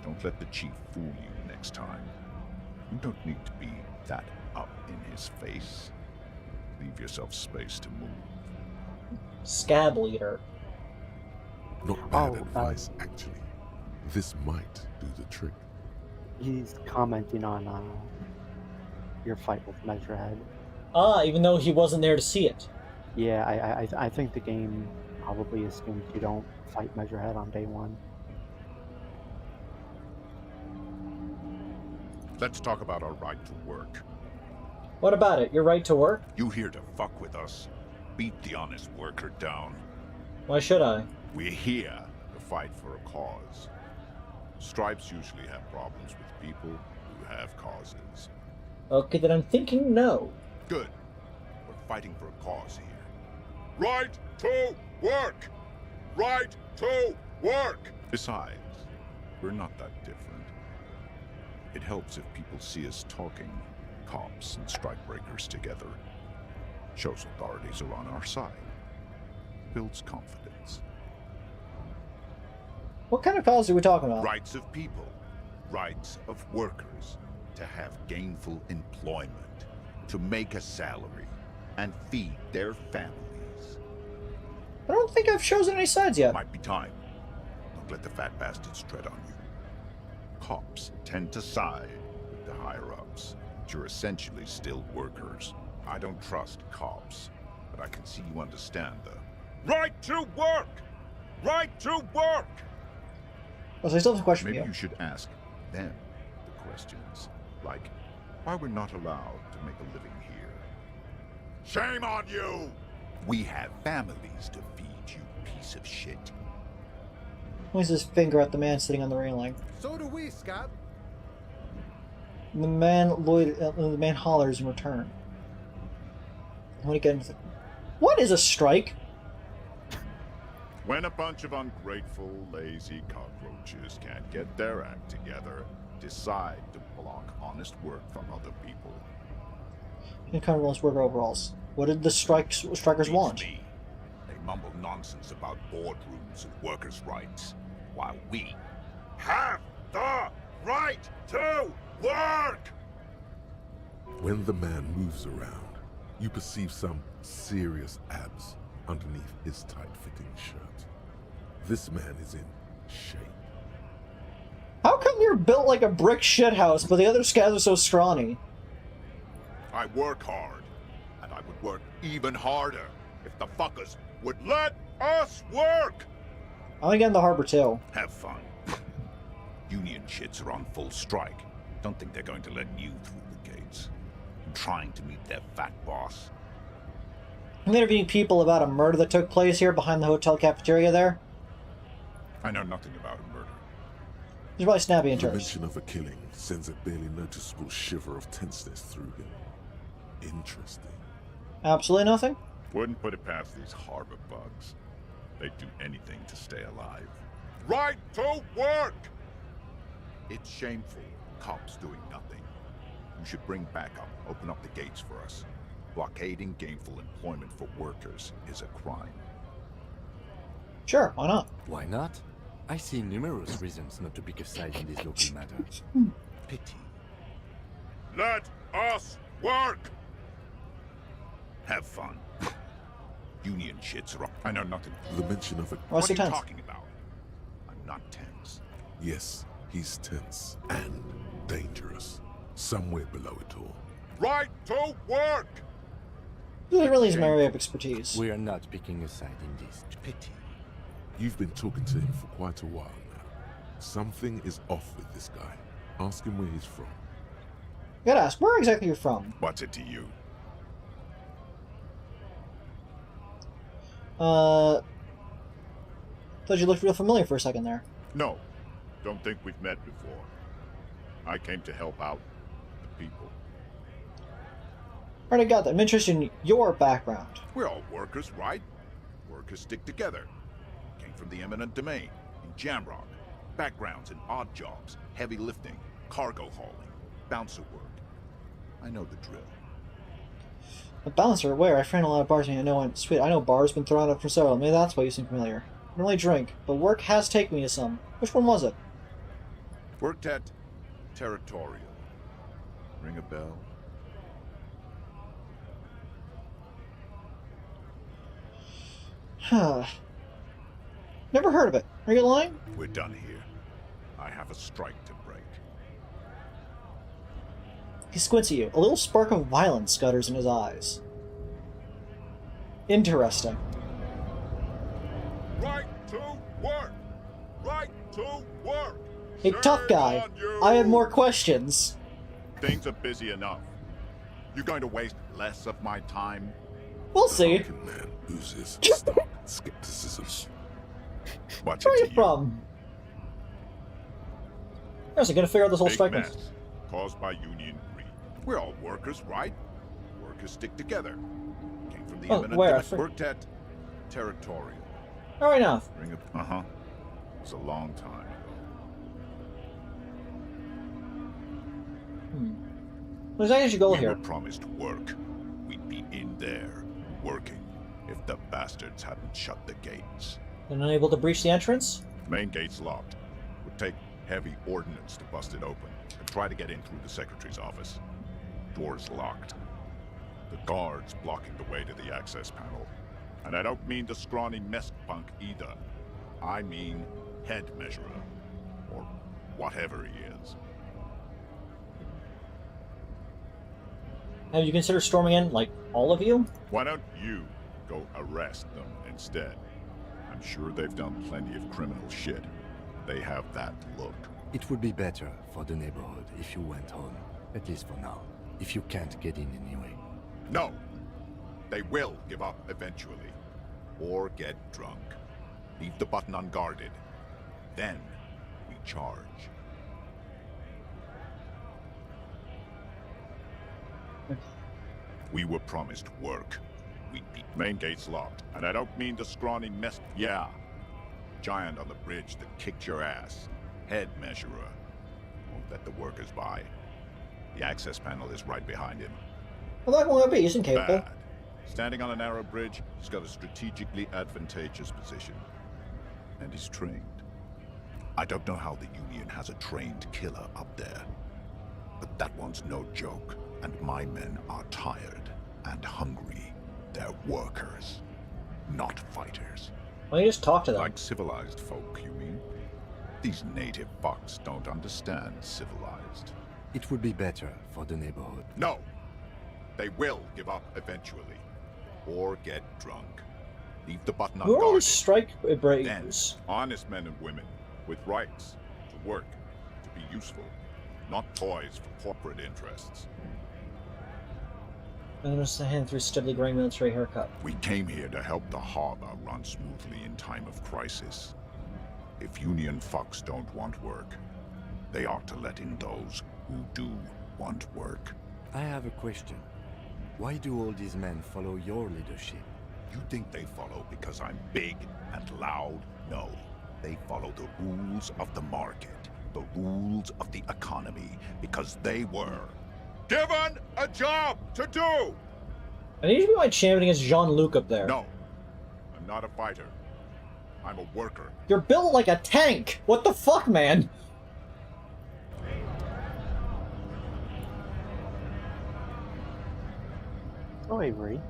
Speaker 21: Don't let the chief fool you next time. You don't need to be that up in his face. Leave yourself space to move.
Speaker 1: Scab leader.
Speaker 5: Not bad advice, actually. This might do the trick.
Speaker 2: He's commenting on your fight with Measurehead.
Speaker 1: Even though he wasn't there to see it.
Speaker 2: Yeah, I think the game probably assumes you don't fight Measurehead on day one.
Speaker 21: Let's talk about our right to work.
Speaker 1: What about it? Your right to work?
Speaker 21: You here to fuck with us? Beat the honest worker down.
Speaker 1: Why should I?
Speaker 21: We're here to fight for a cause. Stripes usually have problems with people who have causes.
Speaker 1: Okay, then I'm thinking no.
Speaker 21: Good. We're fighting for a cause here. Right to work! Right to work! Besides, we're not that different. It helps if people see us talking, cops and strikebreakers together. Shows authorities are on our side. Builds confidence.
Speaker 1: What kind of cause are we talking about?
Speaker 21: Rights of people. Rights of workers. To have gainful employment. To make a salary. And feed their families.
Speaker 1: I don't think I've chosen any sides yet.
Speaker 21: Might be time. Don't let the fat bastards tread on you. Cops tend to side with the higher-ups, but you're essentially still workers. I don't trust cops, but I can see you understand the right to work! Right to work!
Speaker 1: Well, so I still have a question
Speaker 21: Maybe
Speaker 1: for you.
Speaker 21: you should ask them the questions, like why we're not allowed to make a living here. Shame on you! We have families to feed, you piece of shit.
Speaker 1: Points his finger at the man sitting on the railing.
Speaker 20: So do we, Scott.
Speaker 1: The man hollers in return. When he gets into the... What is a strike?
Speaker 21: When a bunch of ungrateful, lazy cockroaches can't get their act together, decide to block honest work from other people.
Speaker 1: In colorless worker overalls. What did the strikers want?
Speaker 21: They mumble nonsense about boardrooms and workers' rights, while we have the right to work!
Speaker 5: When the man moves around, you perceive some serious abs underneath his tight-fitting shirt. This man is in shape.
Speaker 1: How come you're built like a brick shithouse, but the other guys are so scrawny?
Speaker 21: I work hard, and I would work even harder if the fuckers would let us work!
Speaker 1: I want to get in the harbor too.
Speaker 21: Have fun. Union shits are on full strike. Don't think they're going to let you through the gates. I'm trying to meet their fat boss.
Speaker 1: I'm interviewing people about a murder that took place here behind the hotel cafeteria there.
Speaker 21: I know nothing about a murder.
Speaker 1: There's probably snappy
Speaker 5: The
Speaker 1: interest.
Speaker 5: mention of a killing sends a barely noticeable shiver of tenseness through him. Interesting.
Speaker 1: Absolutely nothing?
Speaker 21: Wouldn't put it past these harbor bugs. They'd do anything to stay alive. Right to work! It's shameful. Cops doing nothing. You should bring backup. Open up the gates for us. Blockading gainful employment for workers is a crime.
Speaker 1: Sure, why not?
Speaker 10: Why not? I see numerous reasons not to pick a side in this local matter.
Speaker 21: Pity. Let us work! Have fun. Union shits are up. I know nothing.
Speaker 5: The mention of a...
Speaker 21: What are you talking about? I'm not tense.
Speaker 5: Yes, he's tense and dangerous. Somewhere below it all.
Speaker 21: Right to work!
Speaker 1: This really is my area of expertise.
Speaker 10: We are not picking a side in this.
Speaker 21: Pity.
Speaker 5: You've been talking to him for quite a while now. Something is off with this guy. Ask him where he's from.
Speaker 1: Gotta ask, where exactly you're from?
Speaker 21: What's it to you?
Speaker 1: Thought you looked real familiar for a second there.
Speaker 21: No. Don't think we've met before. I came to help out the people.
Speaker 1: Already got that. I'm interested in your background.
Speaker 21: We're all workers, right? Workers stick together. Came from the eminent domain, in Jamrock. Backgrounds in odd jobs, heavy lifting, cargo hauling, bouncer work. I know the drill.
Speaker 1: A bouncer? Where? I've ran a lot of bars and I know one. Sweet, I know bars been thrown up from several. Maybe that's why you seem familiar. I don't really drink, but work has taken me to some. Which one was it?
Speaker 21: Worked at Territorial. Ring a bell?
Speaker 1: Huh. Never heard of it. Are you lying?
Speaker 21: We're done here. I have a strike to break.
Speaker 1: He squints at you. A little spark of violence scutters in his eyes. Interesting.
Speaker 21: Right to work! Right to work!
Speaker 1: Hey, tough guy. I had more questions.
Speaker 21: Things are busy enough. You going to waste less of my time?
Speaker 1: We'll see.
Speaker 5: Man oozes skepticism.
Speaker 21: What's
Speaker 1: Where are
Speaker 21: it
Speaker 1: you
Speaker 21: to you?
Speaker 1: from? I was gonna figure out this whole
Speaker 21: Big
Speaker 1: strike.
Speaker 21: mess caused by union greed. We're all workers, right? Workers stick together. Came from the eminent
Speaker 1: where?
Speaker 21: domain. Worked at Territorial.
Speaker 1: All right now.
Speaker 21: Ring a... Uh-huh. It was a long time ago.
Speaker 1: What exactly did you go
Speaker 21: We
Speaker 1: here?
Speaker 21: were promised work. We'd be in there, working, if the bastards hadn't shut the gates.
Speaker 1: And unable to breach the entrance?
Speaker 21: Main gate's locked. Would take heavy ordnance to bust it open and try to get in through the secretary's office. Door's locked. The guards blocking the way to the access panel. And I don't mean the scrawny mess punk either. I mean head measurer. Or whatever he is.
Speaker 1: Have you considered storming in, like, all of you?
Speaker 21: Why don't you go arrest them instead? I'm sure they've done plenty of criminal shit. They have that look.
Speaker 10: It would be better for the neighborhood if you went home, at least for now, if you can't get in anyway.
Speaker 21: No! They will give up eventually. Or get drunk. Leave the button unguarded. Then we charge. We were promised work. We'd be main gate's locked, and I don't mean the scrawny mess. Yeah. Giant on the bridge that kicked your ass. Head measurer. Won't let the workers by. The access panel is right behind him.
Speaker 1: Well, that won't be. He's incapable.
Speaker 21: Bad. Standing on a narrow bridge, he's got a strategically advantageous position. And he's trained. I don't know how the Union has a trained killer up there. But that one's no joke. And my men are tired and hungry. They're workers, not fighters.
Speaker 1: Why don't you just talk to them?
Speaker 21: Like civilized folk, you mean? These native fucks don't understand civilized.
Speaker 10: It would be better for the neighborhood.
Speaker 21: No! They will give up eventually. Or get drunk. Leave the button
Speaker 1: Who are all
Speaker 21: unguarded.
Speaker 1: these strike
Speaker 21: Then,
Speaker 1: breakers?
Speaker 21: honest men and women with rights to work, to be useful, not toys for corporate interests.
Speaker 1: I'm going to hand through steadily growing military haircut.
Speaker 21: We came here to help the harbor run smoothly in time of crisis. If Union fucks don't want work, they ought to let in those who do want work.
Speaker 10: I have a question. Why do all these men follow your leadership?
Speaker 21: You think they follow because I'm big and loud? No. They follow the rules of the market, the rules of the economy, because they were given a job to do!
Speaker 1: I need you to be my champion against Jean-Luc up there.
Speaker 21: No. I'm not a fighter. I'm a worker.
Speaker 1: You're built like a tank! What the fuck, man?
Speaker 2: Oh, Avery.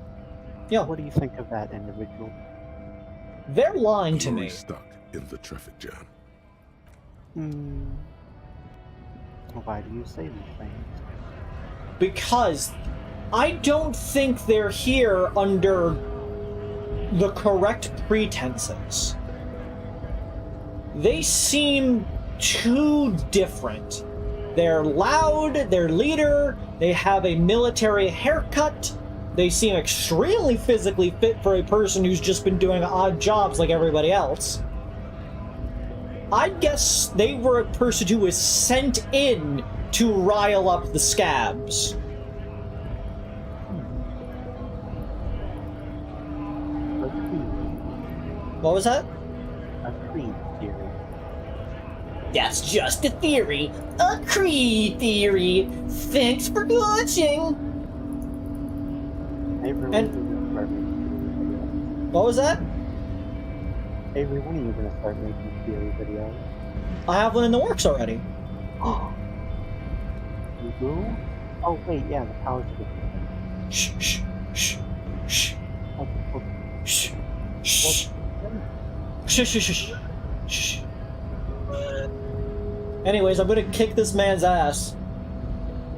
Speaker 1: Yeah.
Speaker 2: What do you think of that individual?
Speaker 1: They're lying to me.
Speaker 5: You're stuck in the traffic jam.
Speaker 2: Why do you say these things?
Speaker 1: Because I don't think they're here under the correct pretenses. They seem too different. They're loud, they're leader, they have a military haircut, they seem extremely physically fit for a person who's just been doing odd jobs like everybody else. I guess they were a person who was sent in to rile up the scabs. What was that?
Speaker 2: A Kreed theory.
Speaker 1: That's just a theory. A Kreed theory. Thanks for watching. What was that?
Speaker 2: Avery, when are you going to start making theory videos?
Speaker 1: I have one in the works already.
Speaker 2: You do? Oh, wait, yeah, the powers of the...
Speaker 1: Shh, shh, shh, shh. Shh, shh. Shh, shh, shh, shh. Anyways, I'm gonna kick this man's ass.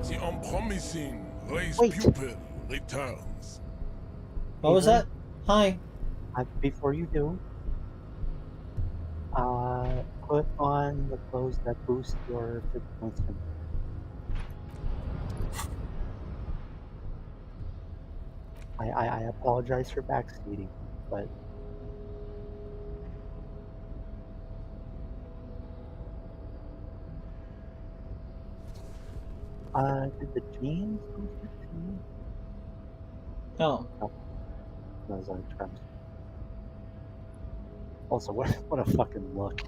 Speaker 19: The unpromising race pupil returns.
Speaker 1: What was that? Hi.
Speaker 2: Before you do, put on the clothes that boost your physical strength. I apologize for backseating, but did the jeans boost it too?
Speaker 1: No.
Speaker 2: Oh. Those are terms. Also, what a fucking look.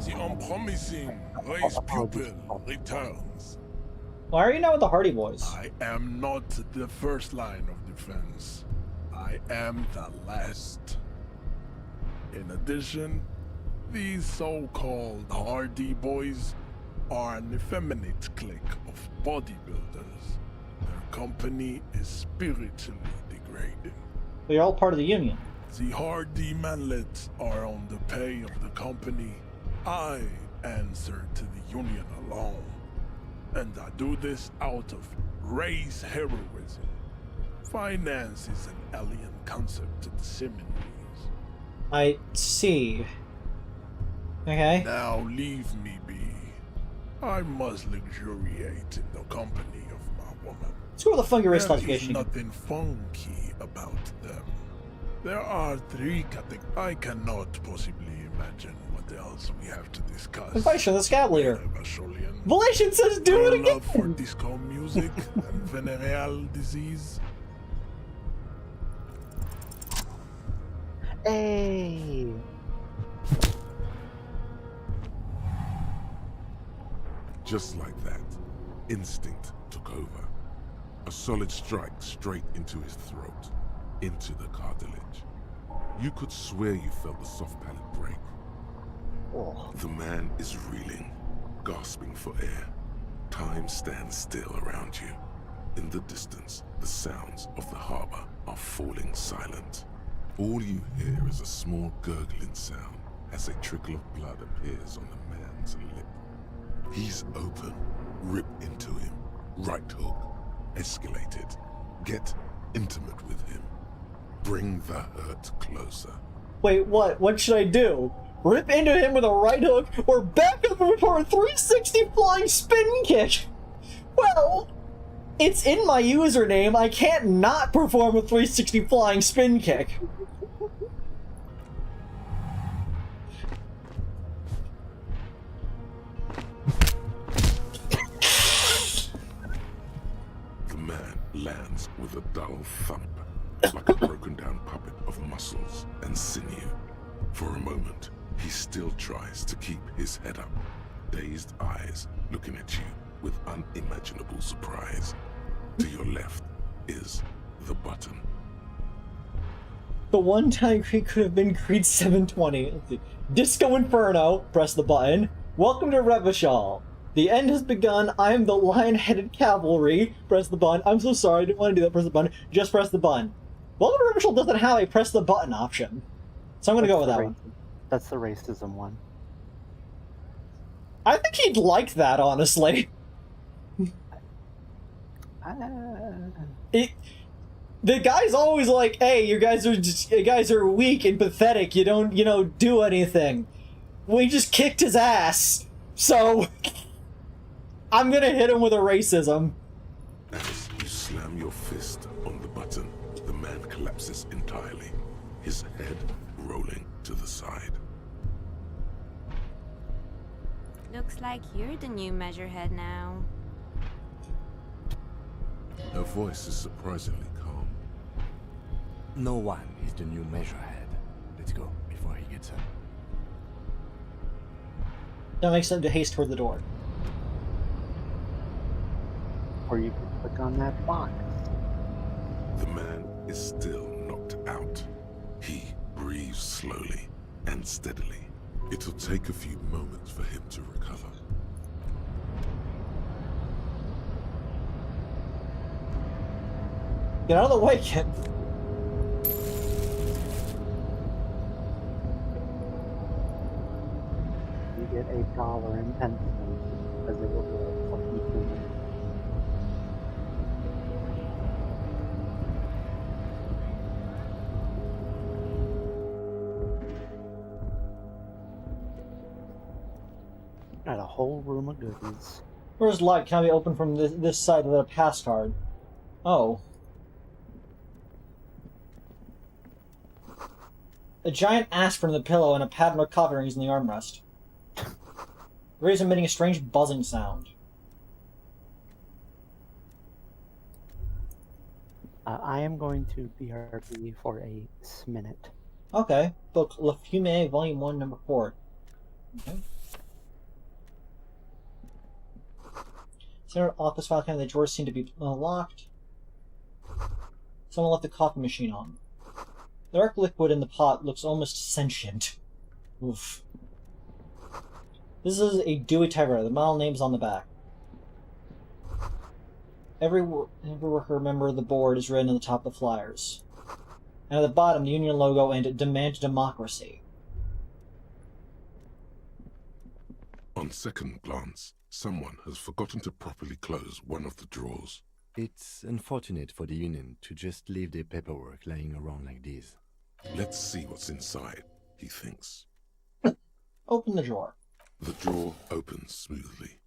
Speaker 19: The unpromising race pupil returns.
Speaker 1: Why are you not with the Hardy Boys?
Speaker 19: I am not the first line of defense. I am the last. In addition, these so-called Hardy Boys are an effeminate clique of bodybuilders. Their company is spiritually degrading.
Speaker 1: You're all part of the Union.
Speaker 19: The Hardy manlets are on the pay of the company. I answer to the Union alone. And I do this out of race heroism. Finance is an alien concept to the seminaries.
Speaker 1: I see. Okay.
Speaker 19: Now leave me be. I must luxuriate in the company of my woman.
Speaker 1: Let's go with the funky race
Speaker 19: There is
Speaker 1: classification.
Speaker 19: nothing funky about them. There are 3 categories. I cannot possibly imagine what else we have to discuss.
Speaker 1: Invitation, the scab leader. Valation says do it again!
Speaker 19: Love for disco music and venereal disease.
Speaker 2: Hey!
Speaker 5: Just like that, instinct took over. A solid strike straight into his throat, into the cartilage. You could swear you felt the soft palate break.
Speaker 2: Oh.
Speaker 5: The man is reeling, gasping for air. Time stands still around you. In the distance, the sounds of the harbor are falling silent. All you hear is a small gurgling sound as a trickle of blood appears on the man's lip. He's open. Rip into him. Right hook. Escalate it. Get intimate with him. Bring the hurt closer.
Speaker 1: Wait, what? What should I do? Rip into him with a right hook, or back up him for a 360 flying spin kick? Well, it's in my username. I can't not perform a 360 flying spin kick.
Speaker 5: The man lands with a dull thump, like a broken down puppet of muscles and sinew. For a moment, he still tries to keep his head up, dazed eyes looking at you with unimaginable surprise. To your left is the button.
Speaker 1: The one time Creed could have been Kreed360-Doodles. Let's see. Disco Inferno, press the button. Welcome to Revachol. The end has begun. I am the lion-headed cavalry. Press the button. I'm so sorry, I didn't want to do that. Press the button. Just press the button. Welcome to Revachol doesn't have a press the button option. So I'm going to go with that one.
Speaker 2: That's the racism one.
Speaker 1: I think he'd like that, honestly. The guy's always like, "Hey, you guys are weak and pathetic. You don't, do anything." We just kicked his ass, so I'm gonna hit him with a racism.
Speaker 5: As you slam your fist on the button, the man collapses entirely, his head rolling to the side.
Speaker 7: Looks like you're the new measurehead now.
Speaker 5: Her voice is surprisingly calm.
Speaker 10: No one is the new measurehead. Let's go before he gets up.
Speaker 1: That makes them to haste toward the door.
Speaker 2: Or you can click on that box.
Speaker 5: The man is still knocked out. He breathes slowly and steadily. It'll take a few moments for him to recover.
Speaker 1: Get out of the way, kid.
Speaker 2: You get $8.10 as it will be fucking human. Got a whole room of goodies.
Speaker 1: Where's light? Can I be opened from this side of the pass card? Oh. A giant aspirin in the pillow and a pattern of coverings in the armrest. The rays emitting a strange buzzing sound.
Speaker 2: I am going to BRB for a minute.
Speaker 1: Okay. Book Le Fume, Volume 1, Number 4. Okay. Standard office file cabinet, the drawers seem to be locked. Someone left the coffee machine on. The dark liquid in the pot looks almost sentient. Oof. This is a Dewey Typewriter. The model name's on the back. Every worker member of the board is written on the top of the flyers. And at the bottom, the union logo and Demand Democracy.
Speaker 5: On second glance, Someone has forgotten to properly close one of the drawers.
Speaker 10: It's unfortunate for the Union to just leave their paperwork lying around like this.
Speaker 5: Let's see what's inside, he thinks.
Speaker 1: Open the drawer.
Speaker 5: The drawer opens smoothly.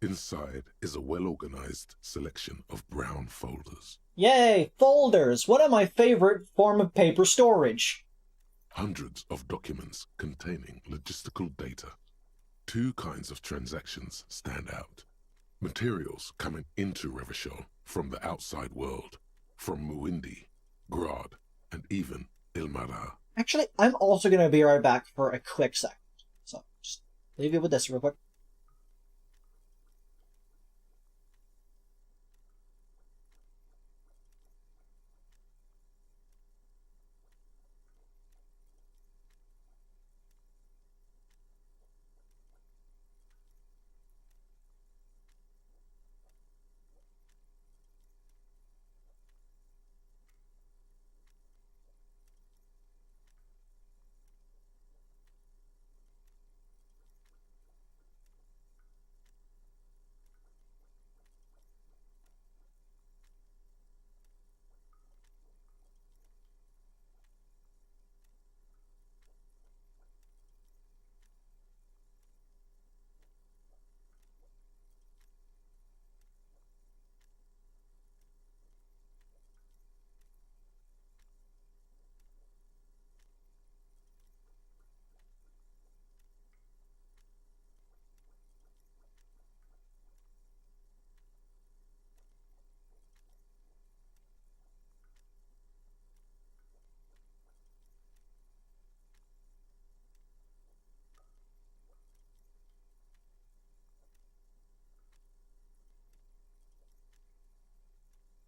Speaker 5: Inside is a well-organized selection of brown folders.
Speaker 1: Yay! Folders! What are my favorite form of paper storage?
Speaker 5: Hundreds of documents containing logistical data. 2 kinds of transactions stand out. Materials coming into Revachol from the outside world, from Muindi, Grad, and even Ilmarar.
Speaker 1: Actually, I'm also going to be right back for a quick second. So, just leave you with this real quick.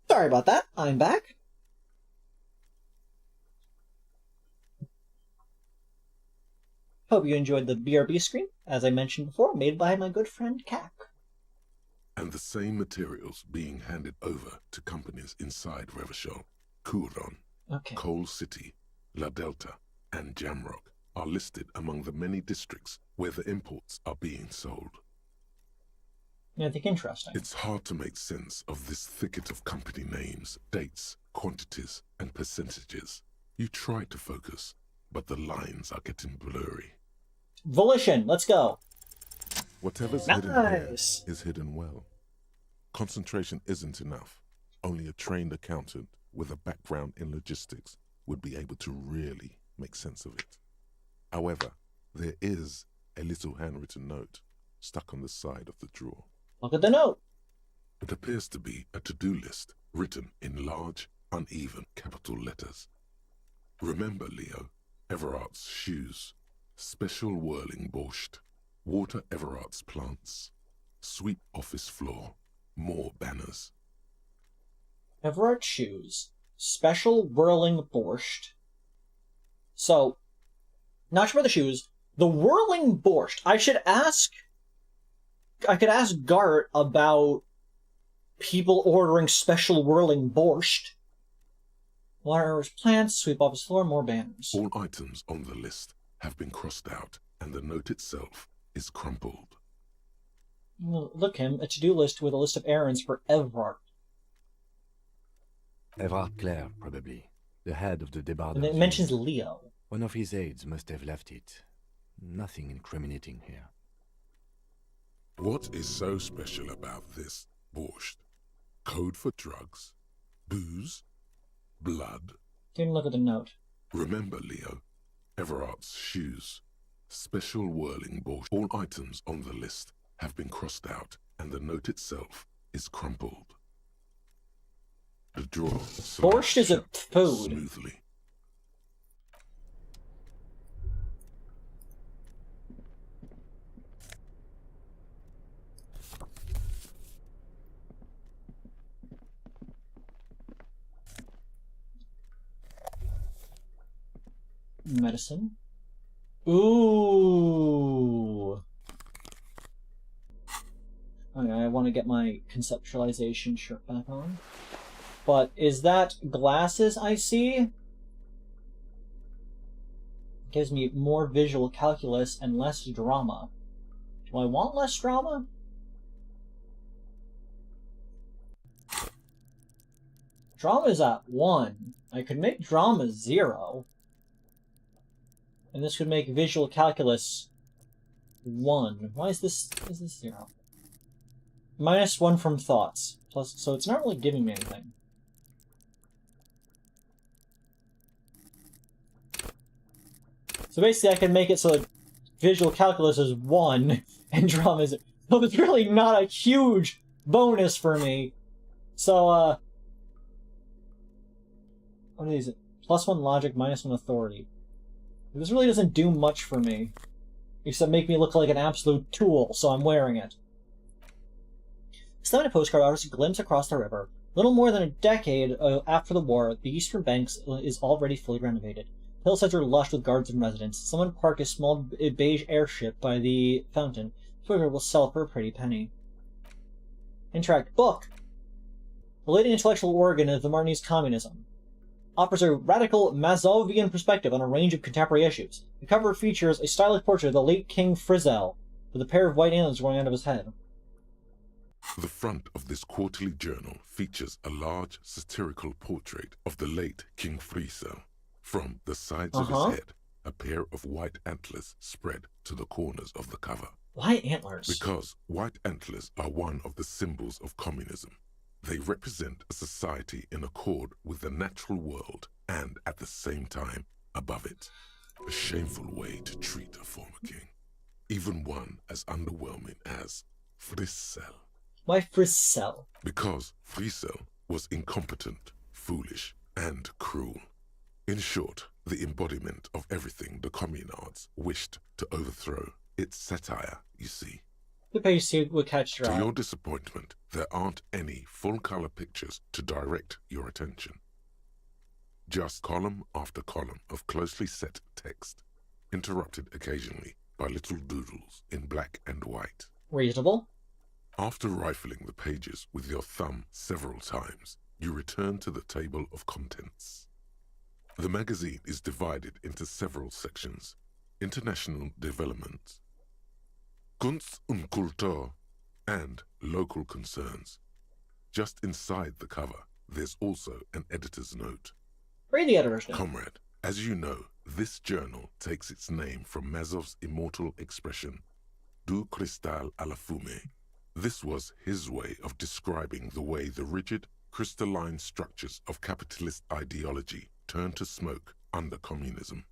Speaker 1: Sorry about that. I'm back. Hope you enjoyed the BRB screen, as I mentioned before, made by my good friend Kak.
Speaker 5: And the same materials being handed over to companies inside Revachol, Kuron, Coal City, La Delta, and Jamrock are listed among the many districts where the imports are being sold.
Speaker 1: I think interesting.
Speaker 5: It's hard to make sense of this thicket of company names, dates, quantities, and percentages. You try to focus, but the lines are getting blurry.
Speaker 1: Volition, let's go.
Speaker 5: Whatever's hidden here is hidden well. Concentration isn't enough. Only a trained accountant with a background in logistics would be able to really make sense of it. However, there is a little handwritten note stuck on the side of the drawer.
Speaker 1: Look at the note.
Speaker 5: It appears to be a to-do list written in large, uneven capital letters. Remember, Leo, Everard's shoes, special whirling borscht, water Everard's plants, sweep office floor, more banners.
Speaker 1: Everard shoes, special whirling borscht. So, not sure about the shoes. The whirling borscht. I could ask Gart about people ordering special whirling borscht. Water plants, sweep off his floor, more banners.
Speaker 5: All items on the list have been crossed out, and the note itself is crumpled.
Speaker 1: Look him, a to-do list with a list of errands for Everard.
Speaker 10: Everard Clare, probably. The head of the debarders.
Speaker 1: And it mentions Leo.
Speaker 10: One of his aides must have left it. Nothing incriminating here.
Speaker 5: What is so special about this borscht? Code for drugs? Booze? Blood?
Speaker 1: Take a look at the note.
Speaker 5: Remember, Leo, Everard's shoes, special whirling borscht. All items on the list have been crossed out, and the note itself is crumpled. The drawer
Speaker 1: borscht is a food.
Speaker 5: Smoothly.
Speaker 1: Medicine. Ooh. Okay, I want to get my conceptualization shirt back on. But is that glasses I see? Gives me more visual calculus and less drama. Do I want less drama? Drama's at 1. I could make drama 0. And this would make visual calculus 1. Why is this 0? -1 from thoughts. Plus, so it's not really giving me anything. So basically I can make it so that visual calculus is 1 and drama is... So it's really not a huge bonus for me. So, what is it? +1 logic, -1 authority. This really doesn't do much for me. Except make me look like an absolute tool, so I'm wearing it. Stamina postcard offers a glimpse across the river. Little more than a decade after the war, the eastern banks is already fully renovated. Hillsides are lush with gardens and residents. Someone parked a small beige airship by the fountain. The will sell for a pretty penny. Interact book. The late intellectual organ of the Martinese communism. Offers a radical Mazovian perspective on a range of contemporary issues. The cover features a stylish portrait of the late King Frizzell, with a pair of white antlers growing out of his head.
Speaker 5: The front of this quarterly journal features a large satirical portrait of the late King Frizzell. From the sides of his head, a pair of white antlers spread to the corners of the cover.
Speaker 1: White antlers?
Speaker 5: Because white antlers are one of the symbols of communism. They represent a society in accord with the natural world and, at the same time, above it. A shameful way to treat a former king. Even one as underwhelming as Frizzell.
Speaker 1: Why Frizzell?
Speaker 5: Because Frizzell was incompetent, foolish, and cruel. In short, the embodiment of everything the communards wished to overthrow. It's satire, you see.
Speaker 1: The page would catch your eye.
Speaker 5: To your disappointment, there aren't any full-color pictures to direct your attention. Just column after column of closely set text, interrupted occasionally by little doodles in black and white.
Speaker 1: Reasonable.
Speaker 5: After rifling the pages with your thumb several times, you return to the table of contents. The magazine is divided into several sections. International development, Kunst und Kultur, and local concerns. Just inside the cover, there's also an editor's note.
Speaker 1: Read the editor's note.
Speaker 5: Comrade, as you know, this journal takes its name from Mazov's immortal expression, Du cristal à la fumée. This was his way of describing the way the rigid, crystalline structures of capitalist ideology turn to smoke under communism.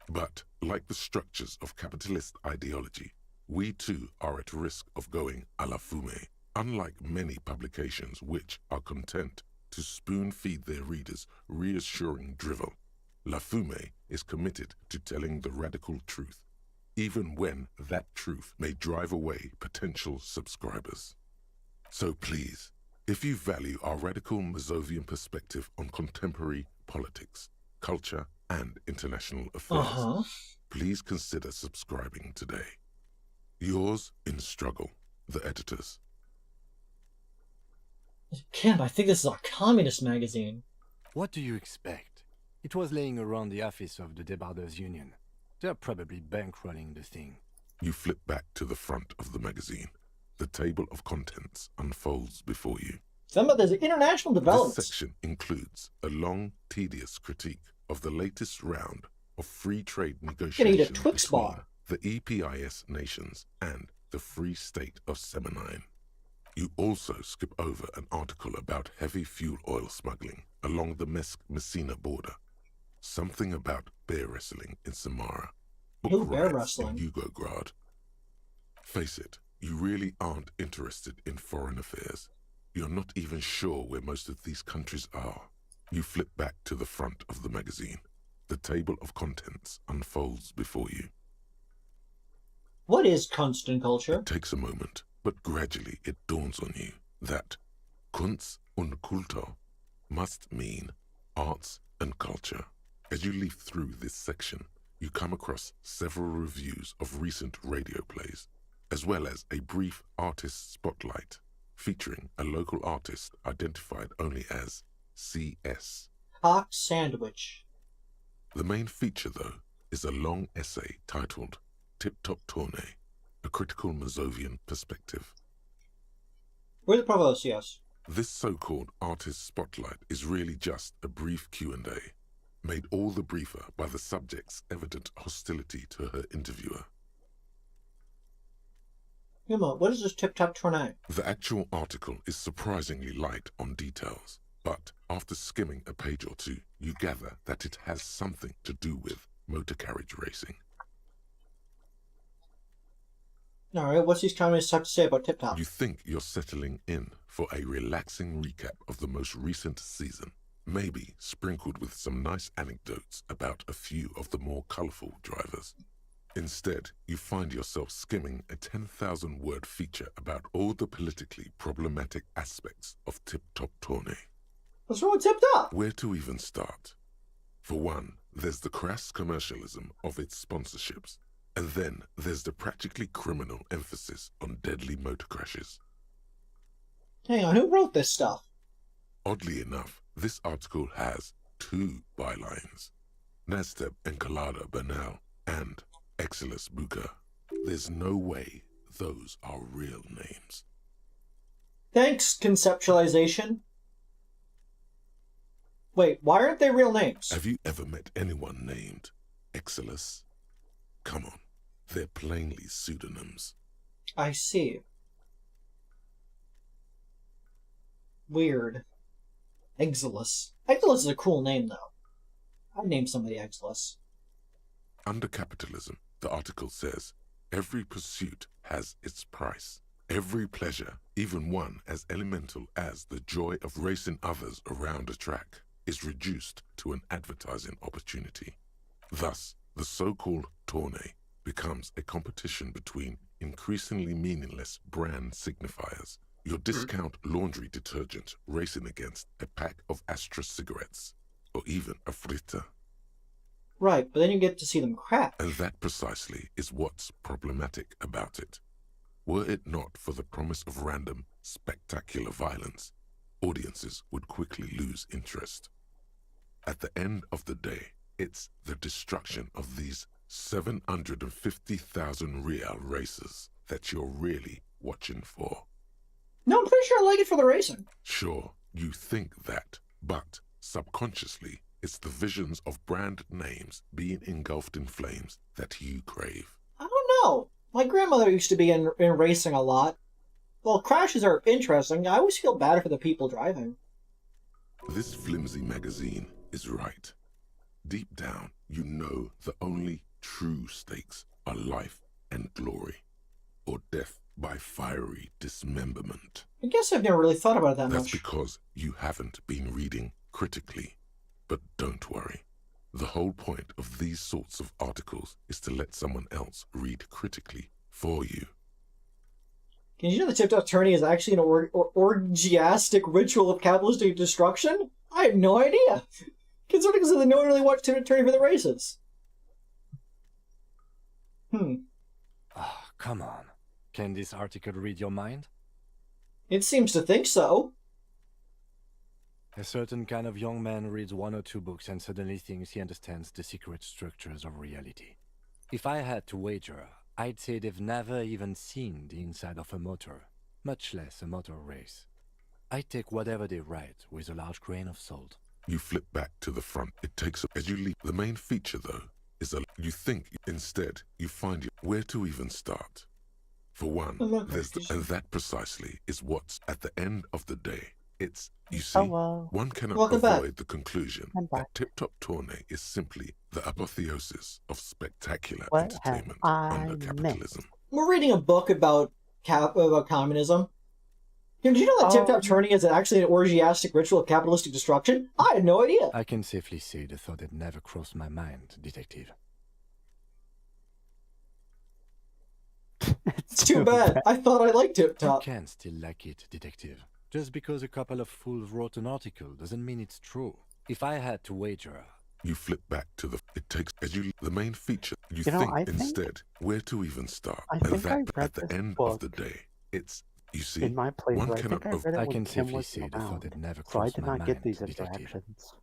Speaker 5: But, like the structures of capitalist ideology, we too are at risk of going à la fumée, unlike many publications which are content to spoon-feed their readers reassuring drivel. La Fumée is committed to telling the radical truth, even when that truth may drive away potential subscribers. So please, if you value our radical Mazovian perspective on contemporary politics, culture, and international affairs, please consider subscribing today. Yours in struggle, the editors.
Speaker 1: Kim, I think this is a communist magazine.
Speaker 10: What do you expect? It was laying around the office of the Debarders Union. They're probably bankrolling the thing.
Speaker 5: You flip back to the front of the magazine. The table of contents unfolds before you.
Speaker 1: There's international developments.
Speaker 5: This section includes a long, tedious critique of the latest round of free trade negotiations between the EPIS nations and the Free State of Semenine. You also skip over an article about heavy fuel oil smuggling along the Messina border. Something about bear wrestling in Samara. Book rides in Yugograd. Face it, you really aren't interested in foreign affairs. You're not even sure where most of these countries are. You flip back to the front of the magazine. The table of contents unfolds before you.
Speaker 1: What is constant culture?
Speaker 5: It takes a moment, but gradually it dawns on you that Kunst und Kultur must mean arts and culture. As you leaf through this section, you come across several reviews of recent radio plays, as well as a brief artist spotlight featuring a local artist identified only as CS.
Speaker 1: Hot sandwich.
Speaker 5: The main feature, though, is a long essay titled Tip Top Tournée, a critical Mazovian perspective.
Speaker 1: We're the provost, yes.
Speaker 5: This so-called artist spotlight is really just a brief Q&A, made all the briefer by the subject's evident hostility to her interviewer.
Speaker 1: What is this tip-top tournée?
Speaker 5: The actual article is surprisingly light on details, but after skimming a page or two, you gather that it has something to do with motor carriage racing.
Speaker 1: Alright, what's these communists have to say about Tip Top?
Speaker 5: You think you're settling in for a relaxing recap of the most recent season, maybe sprinkled with some nice anecdotes about a few of the more colourful drivers. Instead, you find yourself skimming a 10,000-word feature about all the politically problematic aspects of Tip Top Tourney.
Speaker 1: What's wrong with Tip Top?
Speaker 5: Where to even start? For one, there's the crass commercialism of its sponsorships. And then there's the practically criminal emphasis on deadly motor crashes.
Speaker 1: Hang on, who wrote this stuff?
Speaker 5: Oddly enough, this article has 2 bylines. Nasteb Encolada Bernal and Exilus Buka. There's no way those are real names.
Speaker 1: Thanks, conceptualization. Wait, why aren't they real names?
Speaker 5: Have you ever met anyone named Exilus? Come on. They're plainly pseudonyms.
Speaker 1: I see. Weird. Exilus. Exilus is a cool name, though. I'd name somebody Exilus.
Speaker 5: Under capitalism, the article says, every pursuit has its price. Every pleasure, even one as elemental as the joy of racing others around a track, is reduced to an advertising opportunity. Thus, the so-called tourney becomes a competition between increasingly meaningless brand signifiers. Your discount laundry detergent racing against a pack of Astra cigarettes, or even a Frita.
Speaker 1: Right, but then you get to see them crash.
Speaker 5: And that precisely is what's problematic about it. Were it not for the promise of random, spectacular violence, audiences would quickly lose interest. At the end of the day, it's the destruction of these 750,000 real races that you're really watching for.
Speaker 1: No, I'm pretty sure I like it for the racing.
Speaker 5: Sure, you think that, but subconsciously, it's the visions of brand names being engulfed in flames that you crave.
Speaker 1: I don't know. My grandmother used to be in racing a lot. While crashes are interesting, I always feel bad for the people driving.
Speaker 5: This flimsy magazine is right. Deep down, you know the only true stakes are life and glory, or death by fiery dismemberment.
Speaker 1: I guess I've never really thought about it that
Speaker 5: That's
Speaker 1: much.
Speaker 5: because you haven't been reading critically. But don't worry. The whole point of these sorts of articles is to let someone else read critically for you.
Speaker 1: Can you know the Tip Top Tourney is actually an orgiastic ritual of capitalistic destruction? I had no idea. Considering that no one really watched Tip Top Tourney for the races.
Speaker 10: Oh, come on. Can this article read your mind?
Speaker 1: It seems to think so.
Speaker 10: A certain kind of young man reads 1 or 2 books and suddenly thinks he understands the secret structures of reality. If I had to wager, I'd say they've never even seen the inside of a motor, much less a motor race. I take whatever they write with a large grain of salt.
Speaker 5: You flip back to the front. It takes as you leap. The main feature, though, is that you think instead you find where to even start. For one, and that precisely is what's at the end of the day. It's, you see, one cannot avoid the conclusion that Tip Top Tourney is simply the apotheosis of spectacular entertainment under capitalism.
Speaker 1: We're reading a book about communism. Did you know that Tip Top Tourney is actually an orgiastic ritual of capitalistic destruction? I had no idea.
Speaker 10: I can safely say the thought had never crossed my mind, Detective.
Speaker 1: It's too bad. I thought I liked Tip Top.
Speaker 10: You can still like it, Detective. Just because a couple of fools wrote an article doesn't mean it's true. If I had to wager...
Speaker 5: You flip back to the... It takes as you... The main feature. You think instead where to even start. And that at the end of the day, it's... You see,
Speaker 2: in my playthrough,
Speaker 5: one cannot...
Speaker 10: I can safely say the thought had never crossed my mind,
Speaker 2: so I did not get these
Speaker 10: Detective.
Speaker 2: interactions.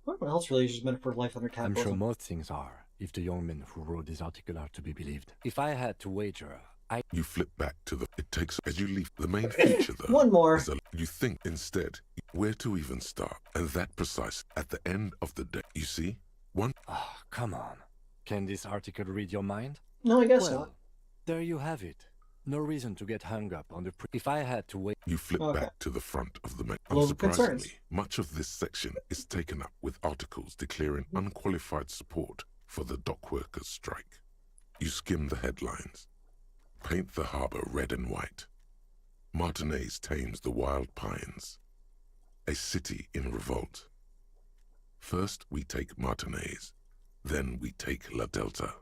Speaker 1: What else really is just meant for life under
Speaker 10: I'm
Speaker 1: capitalism?
Speaker 10: sure most things are, if the young men who wrote this article are to be believed. If I had to wager,
Speaker 5: You flip back to the... It takes... As you leave the main feature, though...
Speaker 1: One more.
Speaker 5: You think, instead, where to even start. And that precise, at the end of the day, you see?
Speaker 10: Oh, come on. Can this article read your mind?
Speaker 1: No, I guess
Speaker 10: well,
Speaker 1: not.
Speaker 10: There you have it. No reason to get hung up on the... If I had to wait...
Speaker 5: You flip back to the front of the...
Speaker 1: Well,
Speaker 5: Unsurprisingly, much of this section is taken up with articles declaring unqualified support for the dock workers' strike. You skim the headlines. Paint the harbor red and white. Martinez tames the wild pines. A city in revolt. First we take Martinez, then we take La Delta.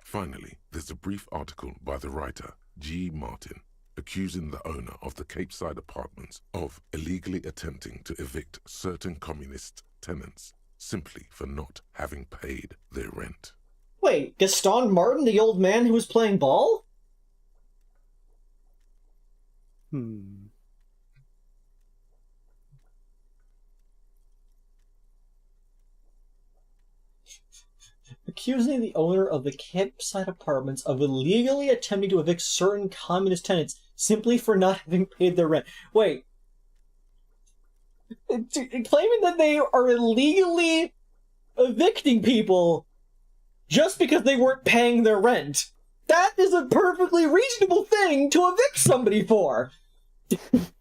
Speaker 5: Finally, there's a brief article by the writer, G. Martin, accusing the owner of the Capeside Apartments of illegally attempting to evict certain communist tenants simply for not having paid their rent.
Speaker 1: Wait, Gaston Martin, the old man who was playing ball? Accusing the owner of the Campsite Apartments of illegally attempting to evict certain communist tenants simply for not having paid their rent. Wait. Claiming that they are illegally evicting people just because they weren't paying their rent. That is a perfectly reasonable thing to evict somebody for. That's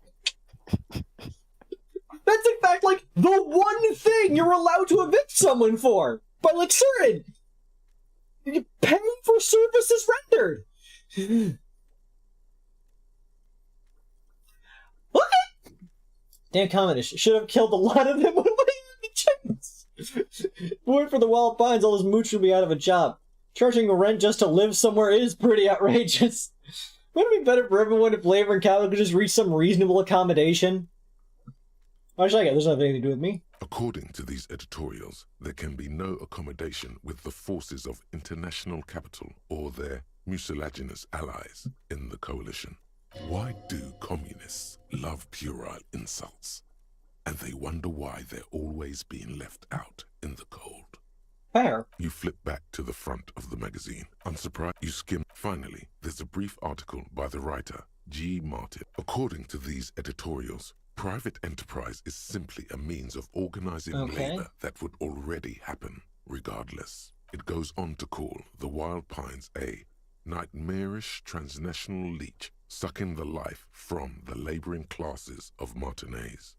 Speaker 1: in fact like the one thing you're allowed to evict someone for. By like certain. You're paying for services rendered. What? Damn communists should have killed a lot of them when they had the chance. Wait for the wild pines, all this mooch would be out of a job. Charging rent just to live somewhere is pretty outrageous. Wouldn't it be better for everyone if labor and capital could just reach some reasonable accommodation? Why should I get? There's nothing to do with me.
Speaker 5: According to these editorials, there can be no accommodation with the forces of international capital or their mucilaginous allies in the coalition. Why do communists love puerile insults? And they wonder why they're always being left out in the cold.
Speaker 1: Fair.
Speaker 5: You flip back to the front of the magazine. Unsurprised, you skim. Finally, there's a brief article by the writer, G. Martin. According to these editorials, private enterprise is simply a means of organizing labor that would already happen, regardless. It goes on to call the wild pines a nightmarish transnational leech sucking the life from the laboring classes of Martinez.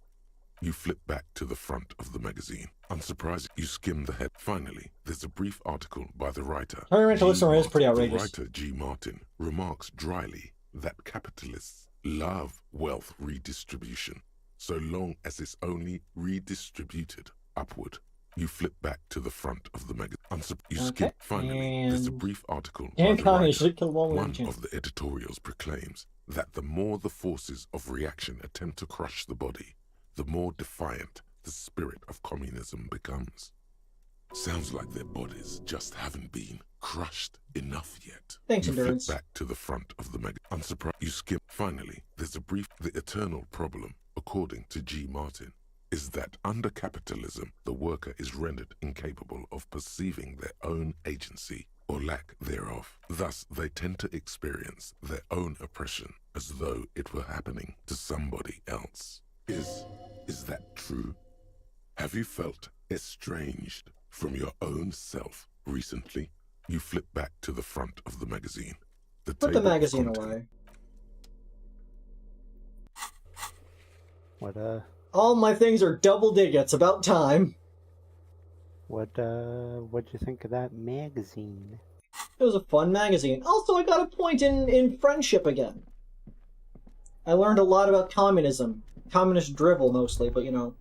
Speaker 5: You flip back to the front of the magazine. Unsurprised, you skim the head. Finally, there's a brief article by the writer.
Speaker 1: Is pretty outrageous.
Speaker 5: The writer G. Martin remarks dryly that capitalists love wealth redistribution, so long as it's only redistributed upward. You flip back to the front of the magazine. You skip. Finally, there's a brief article by the writer. One of the editorials proclaims that the more the forces of reaction attempt to crush the body, the more defiant the spirit of communism becomes. Sounds like their bodies just haven't been crushed enough yet.
Speaker 1: Thanks,
Speaker 5: you
Speaker 1: Endurance.
Speaker 5: flip back to the front of the magazine. Unsurprised, you skip. Finally, there's a brief... The eternal problem, according to G. Martin, is that under capitalism, the worker is rendered incapable of perceiving their own agency or lack thereof. Thus, they tend to experience their own oppression as though it were happening to somebody else. Is that true? Have you felt estranged from your own self recently? You flip back to the front of the magazine.
Speaker 1: Put the magazine away.
Speaker 2: What,
Speaker 1: all my things are double digits, about time.
Speaker 2: What'd you think of that magazine?
Speaker 1: It was a fun magazine. Also, I got a point in friendship again. I learned a lot about communism. Communist drivel, mostly, but you know.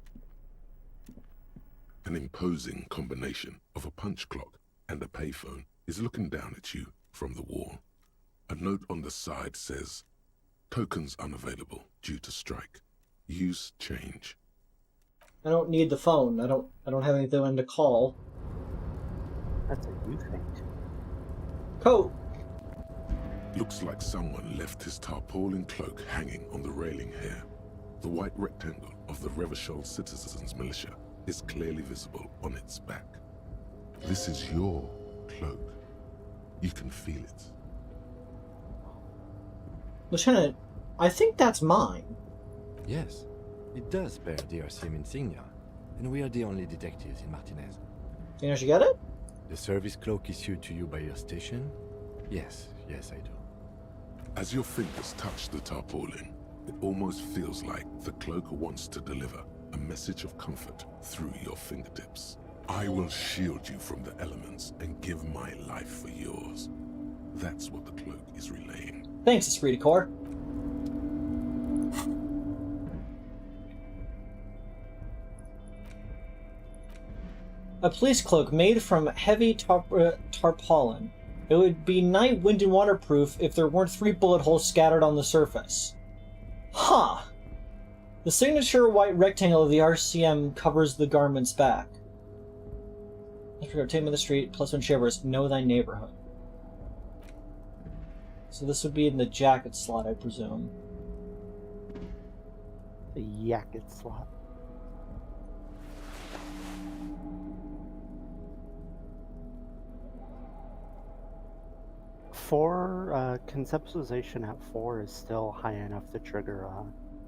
Speaker 5: An imposing combination of a punch clock and a payphone is looking down at you from the wall. A note on the side says, "Tokens unavailable due to strike. Use change."
Speaker 1: I don't need the phone. I don't have anything to call.
Speaker 2: That's a you thing.
Speaker 1: Coat.
Speaker 5: Looks like someone left his tarpaulin cloak hanging on the railing here. The white rectangle of the Revachol Citizens Militia is clearly visible on its back. This is your cloak. You can feel it.
Speaker 1: Lieutenant, I think that's mine.
Speaker 10: Yes, it does bear the RCM insignia, and we are the only detectives in Martinez.
Speaker 1: Think I should get it?
Speaker 10: The service cloak issued to you by your station? Yes, I do.
Speaker 5: As your fingers touch the tarpaulin, it almost feels like the cloak wants to deliver a message of comfort through your fingertips. I will shield you from the elements and give my life for yours. That's what the cloak is relaying.
Speaker 1: Thanks, Esprit de Corps. A police cloak made from heavy tarpaulin. It would be night, wind, and waterproof if there weren't 3 bullet holes scattered on the surface. Huh. The signature white rectangle of the RCM covers the garment's back. Take me the street, +1 shivers, know thy neighborhood. So this would be in the jacket slot, I presume.
Speaker 2: The jacket slot. Conceptualization at 4 is still high enough to trigger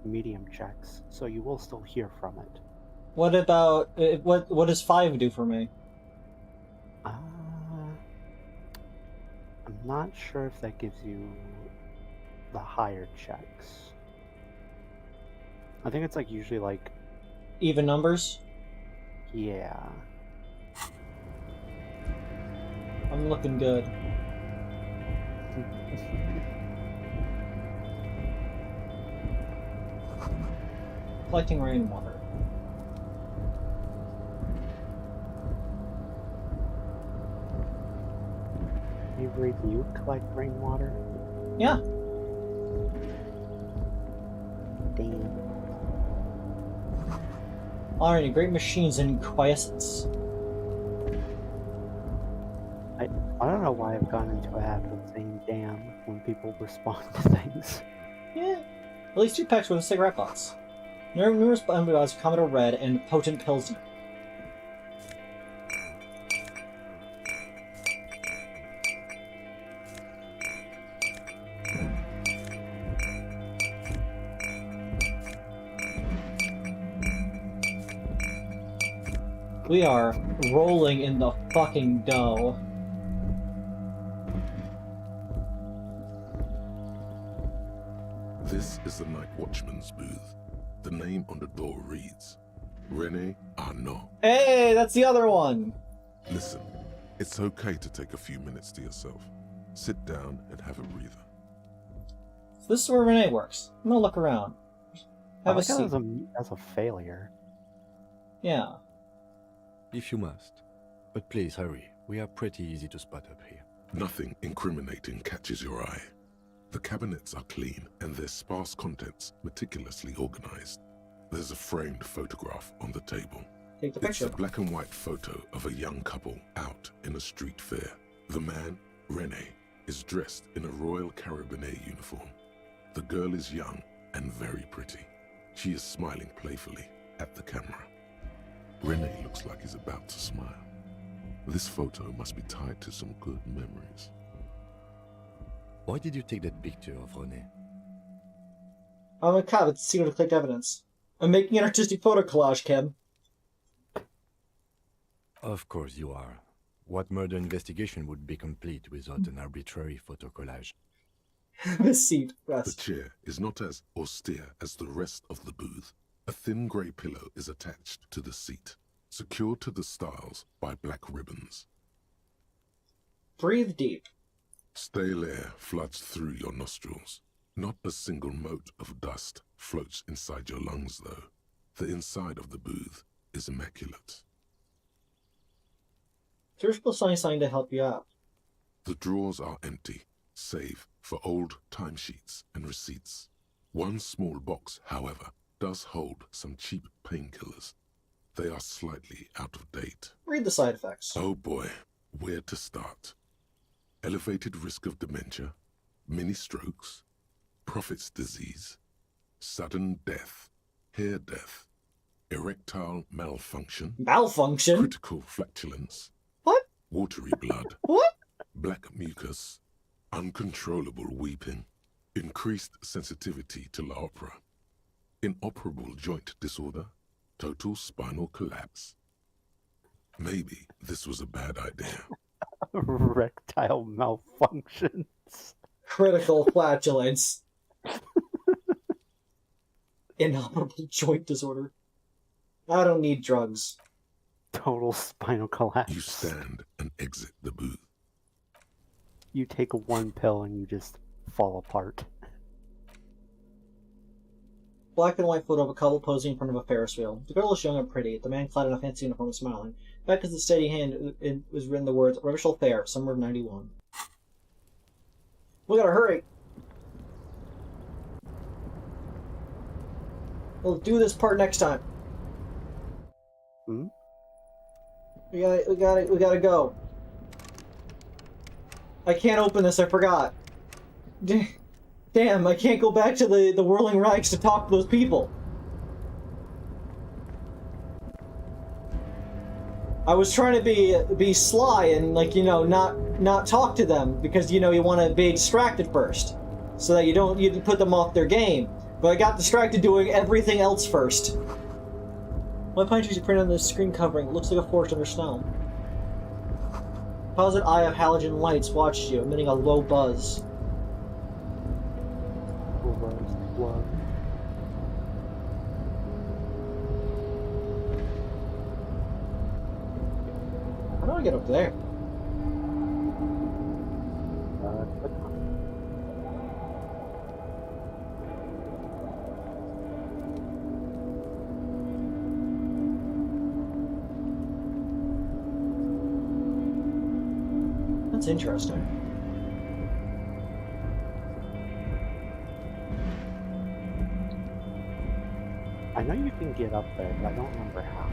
Speaker 2: medium checks, so you will still hear from it.
Speaker 1: What about what does 5 do for me?
Speaker 2: I'm not sure if that gives you the higher checks. I think it's like usually like
Speaker 1: even numbers.
Speaker 2: Yeah.
Speaker 1: I'm looking good. Collecting rainwater.
Speaker 2: You collect rainwater?
Speaker 1: Yeah.
Speaker 2: Damn.
Speaker 1: Alrighty, great machines in quiescence.
Speaker 2: I don't know why I've gone into a habit of saying damn when people respond to things.
Speaker 1: Yeah. At least 2 packs with cigarette butts. Numerous undergods, Commodore Red, and potent Pilsner. We are rolling in the fucking dough.
Speaker 5: This is the Night Watchman's booth. The name on the door reads, René Arnaud.
Speaker 1: Hey, that's the other one!
Speaker 5: Listen, it's okay to take a few minutes to yourself. Sit down and have a breather.
Speaker 1: So this is where René works. I'm gonna look around. Have a seat.
Speaker 2: As a failure.
Speaker 1: Yeah.
Speaker 10: If you must. But please hurry. We are pretty easy to spot up here.
Speaker 5: Nothing incriminating catches your eye. The cabinets are clean and their sparse contents meticulously organized. There's a framed photograph on the table.
Speaker 1: Take the
Speaker 5: It's
Speaker 1: picture.
Speaker 5: a black and white photo of a young couple out in a street fair. The man, René, is dressed in a Royal Carabinier uniform. The girl is young and very pretty. She is smiling playfully at the camera. René looks like he's about to smile. This photo must be tied to some good memories.
Speaker 10: Why did you take that picture of René?
Speaker 1: I'm a cop. It's secret to collect evidence. I'm making an artistic photo collage, Kim.
Speaker 10: Of course you are. What murder investigation would be complete without an arbitrary photo collage?
Speaker 1: The seat.
Speaker 5: The
Speaker 1: Rest.
Speaker 5: chair is not as austere as the rest of the booth. A thin grey pillow is attached to the seat, secured to the stiles by black ribbons.
Speaker 1: Breathe deep.
Speaker 5: Stale air floods through your nostrils. Not a single mote of dust floats inside your lungs, though. The inside of the booth is immaculate.
Speaker 1: Here's something to help you out.
Speaker 5: The drawers are empty, save for old timesheets and receipts. One small box, however, does hold some cheap painkillers. They are slightly out of date.
Speaker 1: Read the side effects.
Speaker 5: Oh boy, where to start? Elevated risk of dementia, mini strokes, prophet's disease, sudden death, hair death, erectile malfunction.
Speaker 1: Malfunction?
Speaker 5: Critical flatulence.
Speaker 1: What?
Speaker 5: Watery blood.
Speaker 1: What?
Speaker 5: Black mucus, uncontrollable weeping, Increased sensitivity to l'opera. Inoperable joint disorder. Total spinal collapse. Maybe this was a bad idea.
Speaker 2: Erectile malfunctions.
Speaker 1: Critical flatulence. Inoperable joint disorder. I don't need drugs.
Speaker 2: Total spinal collapse.
Speaker 5: You stand and exit the booth.
Speaker 2: You take one pill and you just fall apart.
Speaker 1: Black and white photo of a couple posing in front of a Ferris wheel. The girl is young and pretty. The man clad in a fancy uniform is smiling. Back as the steady hand was written the words Revisional Fair, summer of '91. We gotta hurry. We'll do this part next time.
Speaker 2: Hmm?
Speaker 1: We gotta go. I can't open this, I forgot. Damn, I can't go back to the Whirling Rags to talk to those people. I was trying to be sly and, like, you know, not talk to them because, you know, you want to be distracted first. So that you put them off their game. But I got distracted doing everything else first. One pine trees you print on the screen covering. It looks like a forest under snow. Positive eye of halogen lights watched you, emitting a low buzz. How do I get up there? That's interesting.
Speaker 2: I know you can get up there, but I don't remember how.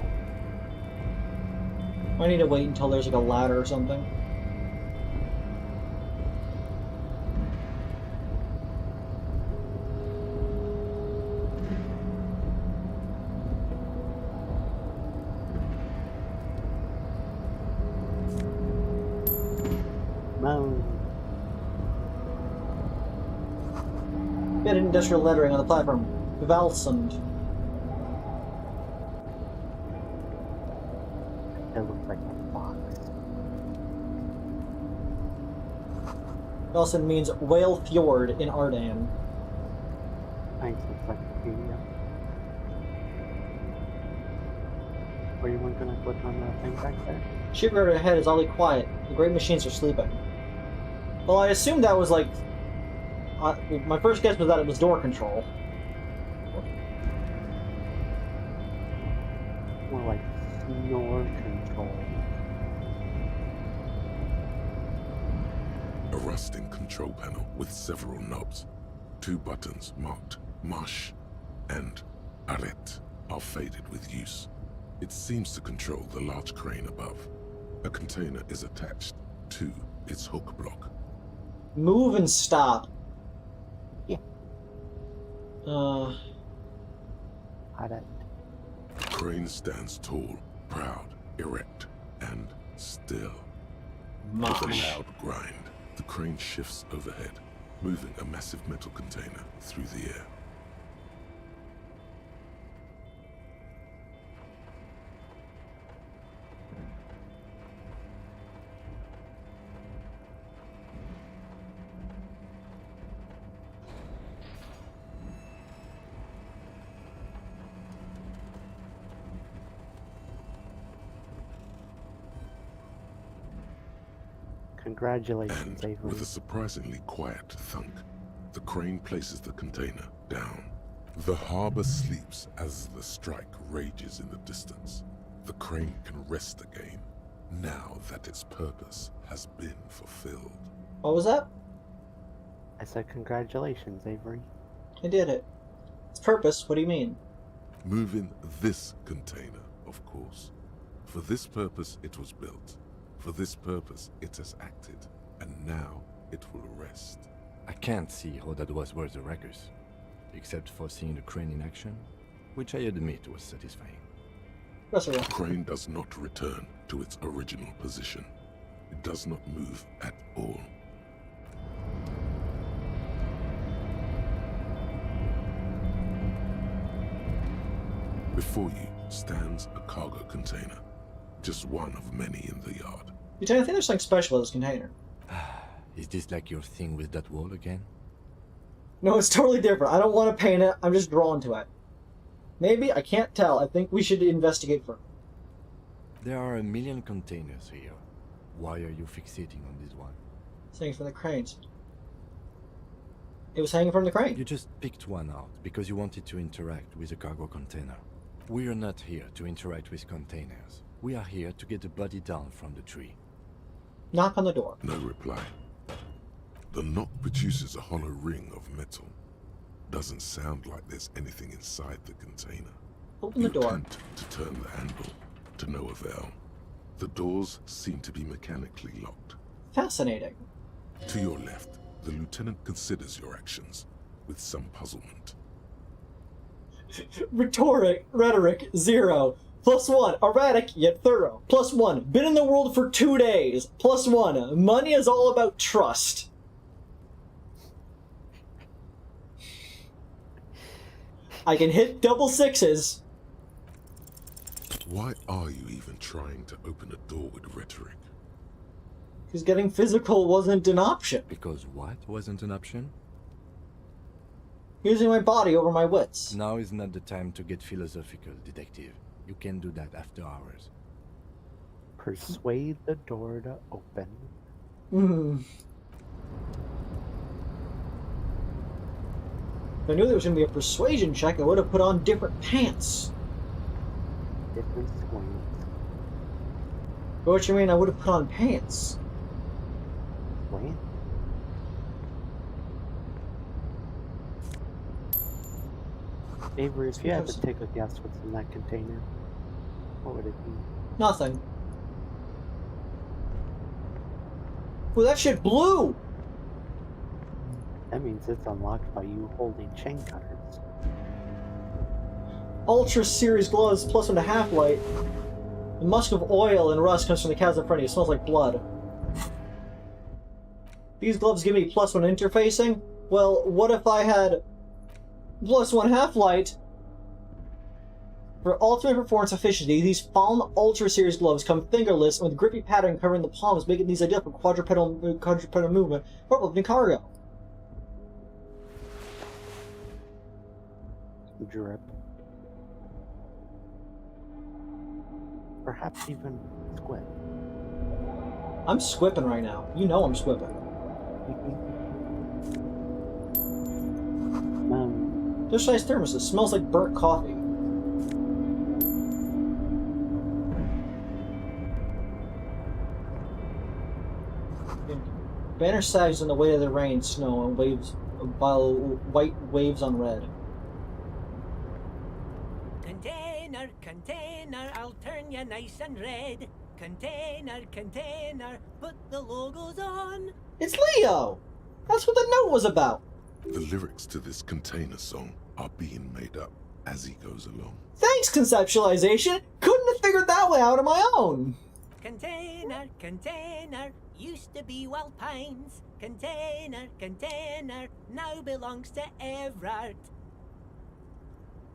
Speaker 1: I need to wait until there's like a ladder or something.
Speaker 2: No.
Speaker 1: Get an industrial lettering on the platform. Valsund.
Speaker 2: It looks like a box.
Speaker 1: Valsund means Whale Fjord in Ardan.
Speaker 2: Thanks, encyclopedia. Were you one gonna click on that thing back there?
Speaker 1: Shipyard ahead is oddly quiet. The great machines are sleeping. Well, I assumed that was like... my first guess was that it was door control.
Speaker 2: More like snore control.
Speaker 5: A rusting control panel with several knobs. 2 buttons marked Marsh and Arrête are faded with use. It seems to control the large crane above. A container is attached to its hook block.
Speaker 1: Move and stop.
Speaker 2: Yeah.
Speaker 1: Arrête.
Speaker 5: The crane stands tall, proud, erect, and still. With a loud grind, the crane shifts overhead, moving a massive metal container through the air.
Speaker 2: Congratulations,
Speaker 5: And
Speaker 2: Avery.
Speaker 5: with a surprisingly quiet thunk, the crane places the container down. The harbor sleeps as the strike rages in the distance. The crane can rest again, now that its purpose has been fulfilled.
Speaker 1: What was that?
Speaker 2: I said congratulations, Avery.
Speaker 1: I did it. Its purpose? What do you mean?
Speaker 5: Moving this container, of course. For this purpose it was built. For this purpose it has acted. And now it will rest.
Speaker 10: I can't see how that was worth the records, except for seeing the crane in action, which I admit was satisfying.
Speaker 5: The crane does not return to its original position. It does not move at all. Before you stands a cargo container, just one of many in the yard.
Speaker 1: Lieutenant, I think there's something special about this container.
Speaker 10: Is this like your thing with that wall again?
Speaker 1: No, it's totally different. I don't want to paint it. I'm just drawn to it. Maybe? I can't tell. I think we should investigate further.
Speaker 10: There are a million containers here. Why are you fixating on this one?
Speaker 1: It's hanging from the cranes. It was hanging from the crane.
Speaker 10: You just picked one out because you wanted to interact with a cargo container. We are not here to interact with containers. We are here to get the body down from the tree.
Speaker 1: Knock on the door.
Speaker 5: No reply. The knock produces a hollow ring of metal. Doesn't sound like there's anything inside the container.
Speaker 1: Open the door.
Speaker 5: Attempt to turn the handle, to no avail. The doors seem to be mechanically locked.
Speaker 1: Fascinating.
Speaker 5: To your left, the lieutenant considers your actions with some puzzlement.
Speaker 1: Rhetoric, 0. +1, erratic yet thorough. +1, been in the world for 2 days. +1, money is all about trust. I can hit double 6s.
Speaker 5: Why are you even trying to open a door with rhetoric?
Speaker 1: Because getting physical wasn't an option.
Speaker 10: Because what wasn't an option?
Speaker 1: Using my body over my wits.
Speaker 10: Now is not the time to get philosophical, detective. You can do that after hours.
Speaker 2: Persuade the door to open.
Speaker 1: If I knew there was going to be a persuasion check, I would have put on different pants.
Speaker 2: Different swings.
Speaker 1: What you mean I would have put on pants?
Speaker 2: Wait. Avery, if you had to take a guess what's in that container, what would it be?
Speaker 1: Nothing. Well, that shit blew!
Speaker 2: That means it's unlocked by you holding chain cutters.
Speaker 1: Ultra Series gloves +1 to half-light. The musk of oil and rust comes from the calves in front of you. It smells like blood. These gloves give me +1 interfacing? Well, what if I had +1 half-light? For ultimate performance efficiency, these Fallen Ultra Series gloves come fingerless with grippy pattern covering the palms, making these ideal for quadrupedal movement or lifting cargo.
Speaker 2: Drip. Perhaps even squid.
Speaker 1: I'm squipping right now. You know I'm squipping. This nice thermos. It smells like burnt coffee. Banner sags in the weight of the rain, snow, and waves, while white waves on red.
Speaker 3: Container, I'll turn you nice and red. Container, put the logos on.
Speaker 1: It's Leo! That's what the note was about.
Speaker 5: The lyrics to this container song are being made up as he goes along.
Speaker 1: Thanks, conceptualization! Couldn't have figured that one out on my own!
Speaker 3: Container, used to be Wild Pines. Container, now belongs to Everard.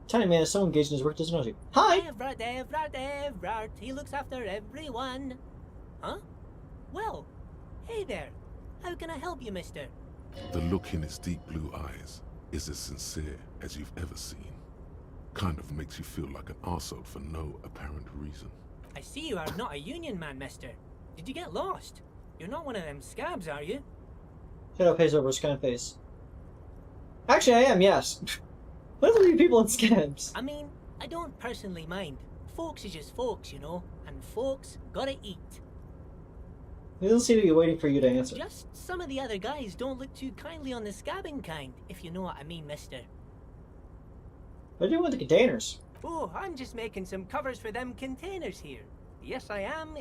Speaker 1: Tiny man is so engaged in his work, doesn't know you. Hi!
Speaker 3: Everard, he looks after everyone. Huh? Well, hey there. How can I help you, mister?
Speaker 5: The look in his deep blue eyes is as sincere as you've ever seen. Kind of makes you feel like an arsehole for no apparent reason.
Speaker 3: I see you are not a union man, mister. Did you get lost? You're not one of them scabs, are you?
Speaker 1: Shadow pays over his kind of face. Actually, I am, yes. What are you people in scabs?
Speaker 3: I mean, I don't personally mind. Folks is just folks, you know, and folks gotta eat.
Speaker 1: He doesn't seem to be waiting for you to answer.
Speaker 3: Just some of the other guys don't look too kindly on the scabbing kind, if you know what I mean, mister.
Speaker 1: What are you doing with the containers?
Speaker 3: Oh, I'm just making some covers for them containers here. Yes, I am.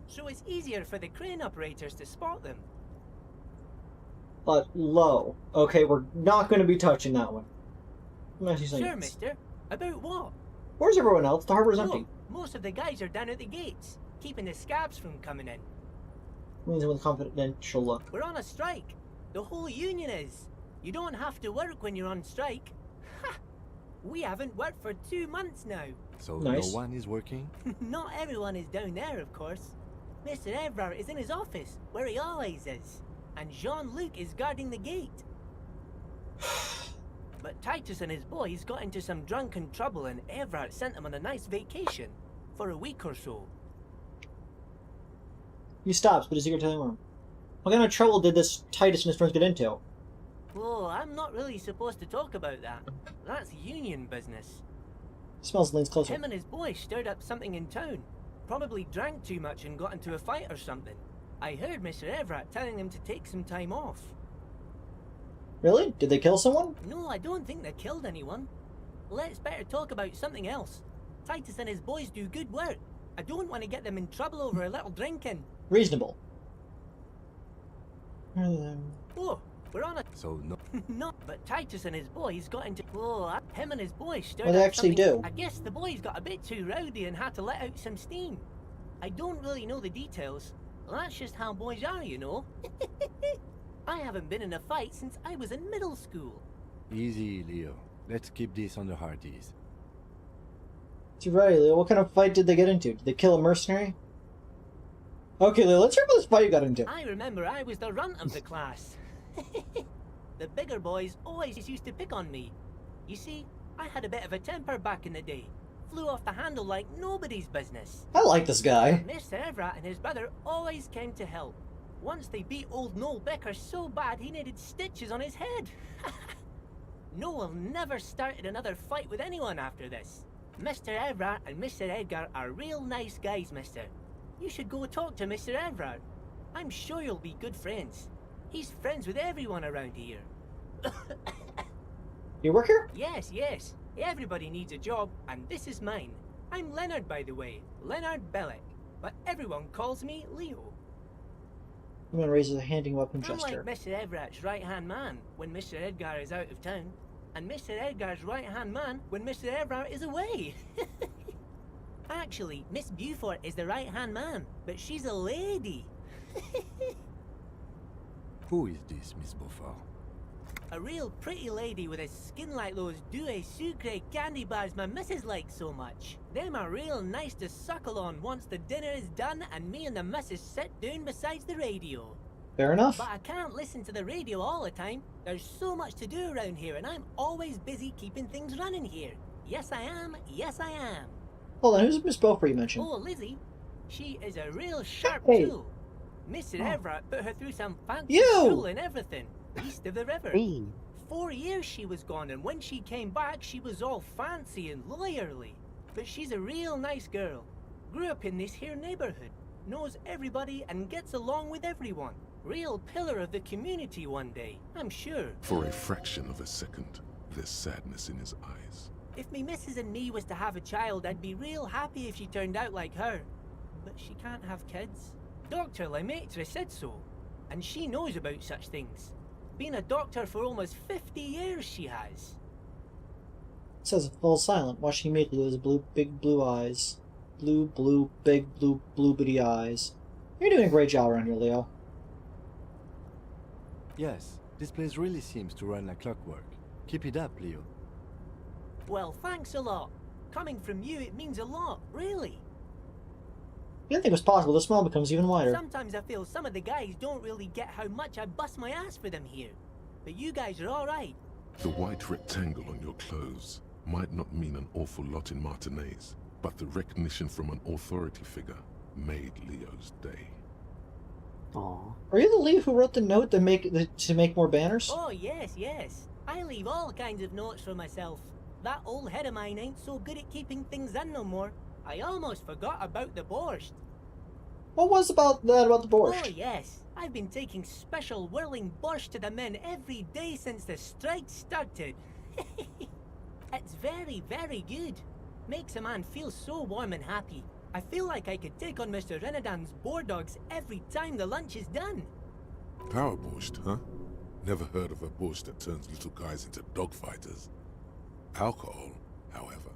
Speaker 3: So it's easier for the crane operators to spot them.
Speaker 1: But low. Okay, we're not going to be touching that one.
Speaker 3: Sure, mister. About what?
Speaker 1: Where's everyone else? The harbor's empty.
Speaker 3: Most of the guys are down at the gates, keeping the scabs from coming in.
Speaker 1: Means with a confidential look.
Speaker 3: We're on a strike. The whole union is. You don't have to work when you're on strike. Ha! We haven't worked for 2 months now.
Speaker 10: So
Speaker 1: Nice.
Speaker 10: no one is working?
Speaker 3: Not everyone is down there, of course. Mr. Evrard is in his office, where he always is. And Jean-Luc is guarding the gate. But Titus and his boys got into some drunken trouble and Evrard sent them on a nice vacation. For a week or so.
Speaker 1: He stops, but a secret telling room. What kind of trouble did this Titus and his friends get into?
Speaker 3: Oh, I'm not really supposed to talk about that. That's union business.
Speaker 1: Smells leans closer.
Speaker 3: Him and his boys stirred up something in town. Probably drank too much and got into a fight or something. I heard Mr. Evrard telling them to take some time off.
Speaker 1: Really? Did they kill someone?
Speaker 3: No, I don't think they killed anyone. Let's better talk about something else. Titus and his boys do good work. I don't want to get them in trouble over a little drinking.
Speaker 1: Reasonable.
Speaker 3: Oh, we're on a...
Speaker 10: So no...
Speaker 3: No, but Titus and his boys got into... Oh, him and his boys stirred
Speaker 1: What they
Speaker 3: up
Speaker 1: actually
Speaker 3: something.
Speaker 1: do?
Speaker 3: I guess the boys got a bit too rowdy and had to let out some steam. I don't really know the details. That's just how boys are, you know. I haven't been in a fight since I was in middle school.
Speaker 10: Easy, Leo. Let's keep this on the hard ease.
Speaker 1: You're right, Leo. What kind of fight did they get into? Did they kill a mercenary? Okay, Leo, let's hear about this fight you got into.
Speaker 3: I remember I was the runt of the class. The bigger boys always used to pick on me. You see, I had a bit of a temper back in the day. Flew off the handle like nobody's business.
Speaker 1: I like this guy.
Speaker 3: Mr. Evrard and his brother always came to help. Once they beat old Noel Becker so bad he needed stitches on his head. Noel never started another fight with anyone after this. Mr. Evrard and Mr. Edgar are real nice guys, mister. You should go talk to Mr. Evrard. I'm sure you'll be good friends. He's friends with everyone around here.
Speaker 1: You work here?
Speaker 3: Yes, yes. Everybody needs a job, and this is mine. I'm Leonard, by the way. Leonard Bellick. But everyone calls me Leo.
Speaker 1: The man raises a handing weapon
Speaker 3: I'm
Speaker 1: gesture.
Speaker 3: like Mr. Everett's right-hand man when Mr. Edgar is out of town, and Mr. Edgar's right-hand man when Mr. Evrard is away. Actually, Miss Beaufort is the right-hand man, but she's a lady.
Speaker 10: Who is this, Miss Beaufort?
Speaker 3: A real pretty lady with a skin like those douce sucre candy bars my missus likes so much. Them are real nice to suckle on once the dinner is done and me and the missus sit down beside the radio.
Speaker 1: Fair enough.
Speaker 3: But I can't listen to the radio all the time. There's so much to do around here and I'm always busy keeping things running here. Yes I am, yes I am.
Speaker 1: Hold on, who's Miss Beaufort you mentioned?
Speaker 3: Oh, Lizzie. She is a real sharp tool. Mr. Evrard put her through some fancy school and everything. East of the river. 4 years she was gone, and when she came back, she was all fancy and lawyerly. But she's a real nice girl. Grew up in this here neighborhood. Knows everybody and gets along with everyone. Real pillar of the community one day, I'm sure.
Speaker 5: For a fraction of a second, there's sadness in his eyes.
Speaker 3: If me missus and me was to have a child, I'd be real happy if she turned out like her. But she can't have kids. Dr. Lemaitre said so, and she knows about such things. Been a doctor for almost 50 years, she has.
Speaker 1: Says it falls silent, watching immediately with his big blue eyes. Big blue bitty eyes. You're doing a great job around here, Leo.
Speaker 10: Yes, this place really seems to run like clockwork. Keep it up, Leo.
Speaker 3: Well, thanks a lot. Coming from you, it means a lot, really.
Speaker 1: You didn't think it was possible, the smell becomes even wider.
Speaker 3: Sometimes I feel some of the guys don't really get how much I bust my ass for them here. But you guys are alright.
Speaker 5: The white rectangle on your clothes might not mean an awful lot in Martinaise, but the recognition from an authority figure made Leo's day.
Speaker 1: Aww. Are you the Leo who wrote the note to make more banners?
Speaker 3: Oh, yes, yes. I leave all kinds of notes for myself. That old head of mine ain't so good at keeping things in no more. I almost forgot about the borscht.
Speaker 1: What was about the borscht?
Speaker 3: Oh, yes. I've been taking special whirling borscht to the men every day since the strike started. It's very, very good. Makes a man feel so warm and happy. I feel like I could take on Mr. Renadan's boar dogs every time the lunch is done.
Speaker 5: Power borscht, huh? Never heard of a borscht that turns little guys into dogfighters. Alcohol, however.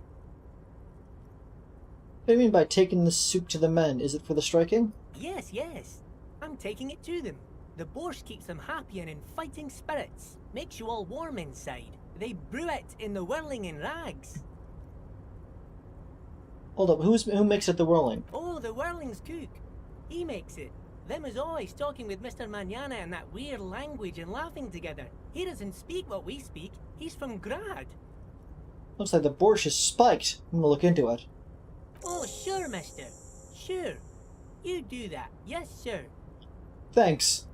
Speaker 1: What do you mean by taking the soup to the men? Is it for the striking?
Speaker 3: Yes, yes. I'm taking it to them. The borscht keeps them happy and in fighting spirits. Makes you all warm inside. They brew it in the whirling in rags.
Speaker 1: Hold up, who makes it the whirling?
Speaker 3: Oh, the whirling's cook. He makes it. Them is always talking with Mr. Manana in that weird language and laughing together. He doesn't speak what we speak. He's from Grad.
Speaker 1: Looks like the borscht is spiked. I'm gonna look into it.
Speaker 3: Oh, sure, mister. Sure. You do that. Yes, sir.
Speaker 1: Thanks.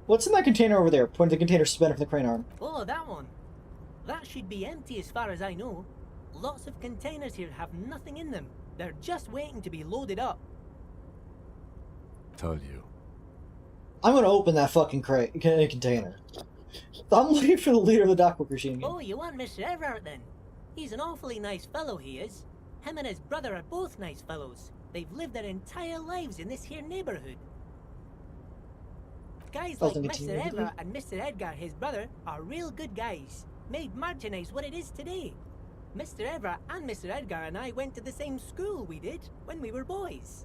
Speaker 1: What's in that container over there? Point to the container suspended from the crane arm.
Speaker 3: Oh, that one. That should be empty as far as I know. Lots of containers here have nothing in them. They're just waiting to be loaded up.
Speaker 10: Told you.
Speaker 1: I'm gonna open that fucking container. I'm looking for the leader of the dockwork machine.
Speaker 3: Oh, you want Mr. Everett then? He's an awfully nice fellow, he is. Him and his brother are both nice fellows. They've lived their entire lives in this here neighborhood. Guys like Mr. Everett and Mr. Edgar, his brother, are real good guys. Made Martinez what it is today. Mr. Everett and Mr. Edgar and I went to the same school we did when we were boys.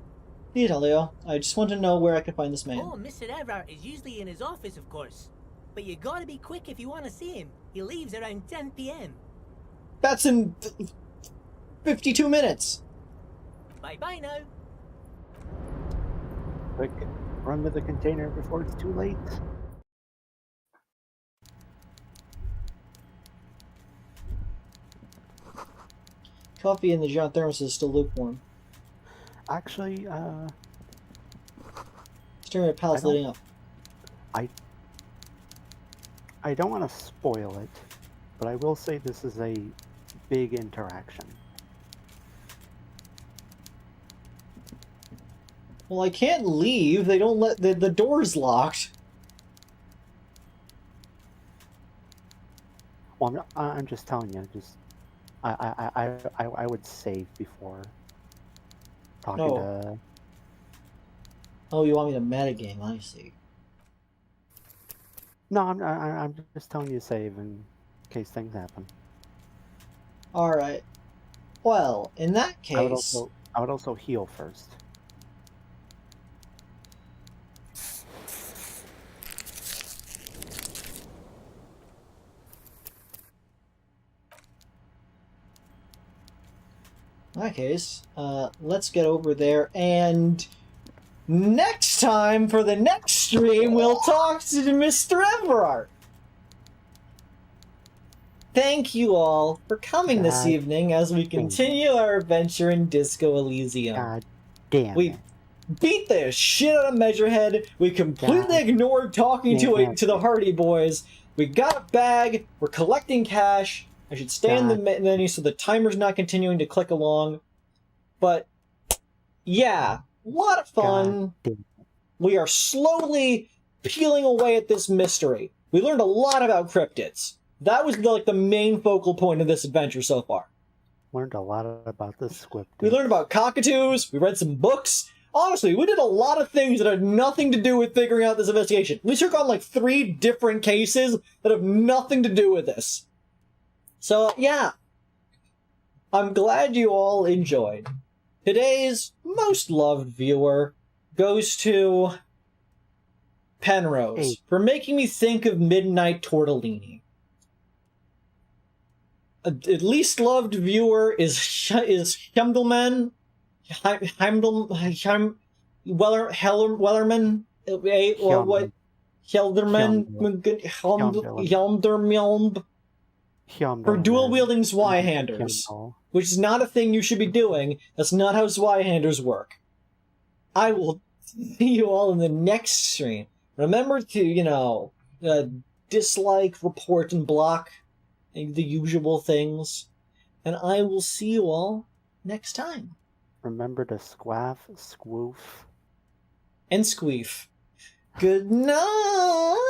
Speaker 1: Neat, Leo. I just want to know where I can find this man.
Speaker 3: Oh, Mr. Everett is usually in his office, of course. But you gotta be quick if you want to see him. He leaves around 10 p.m.
Speaker 1: That's in 52 minutes.
Speaker 3: Bye-bye now.
Speaker 2: Quick, run to the container before it's too late.
Speaker 1: Coffee in the giant thermos is still lukewarm.
Speaker 2: Actually,
Speaker 1: Staring at pallets lighting up.
Speaker 2: I don't want to spoil it, but I will say this is a big interaction.
Speaker 1: Well, I can't leave. They don't let the door's locked.
Speaker 2: Well, I'm just telling you. Just I would save before talking to.
Speaker 1: Oh, you want me to metagame? I see.
Speaker 2: No, I'm just telling you to save in case things happen.
Speaker 1: All right. Well, in that case,
Speaker 2: I would also heal first.
Speaker 1: In that case, let's get over there, and next time for the next stream, we'll talk to Mr. Everard. Thank you all for coming this evening as we continue our adventure in Disco Elysium.
Speaker 2: God damn
Speaker 1: we beat the shit out of Measurehead. We completely ignored talking to the Hardy Boys. We got a bag. We're collecting cash. I should stay in the menu so the timer's not continuing to click along. But, yeah, a lot of fun. We are slowly peeling away at this mystery. We learned a lot about cryptids. That was like the main focal point of this adventure so far.
Speaker 2: Learned a lot about this script.
Speaker 1: We learned about cockatoos. We read some books. Honestly, we did a lot of things that had nothing to do with figuring out this investigation. We took on like 3 different cases that have nothing to do with this. So, yeah. I'm glad you all enjoyed. Today's most loved viewer goes to Penrose for making me think of Midnight Tortellini. Least loved viewer is Hemdelman. Wellerman. What? Helderman. For dual-wielding Zweihanders, which is not a thing you should be doing. That's not how Zweihanders work. I will see you all in the next stream. Remember to, dislike, report, and block the usual things. And I will see you all next time.
Speaker 2: Remember to squaff, squoof,
Speaker 1: and squeef. Good night!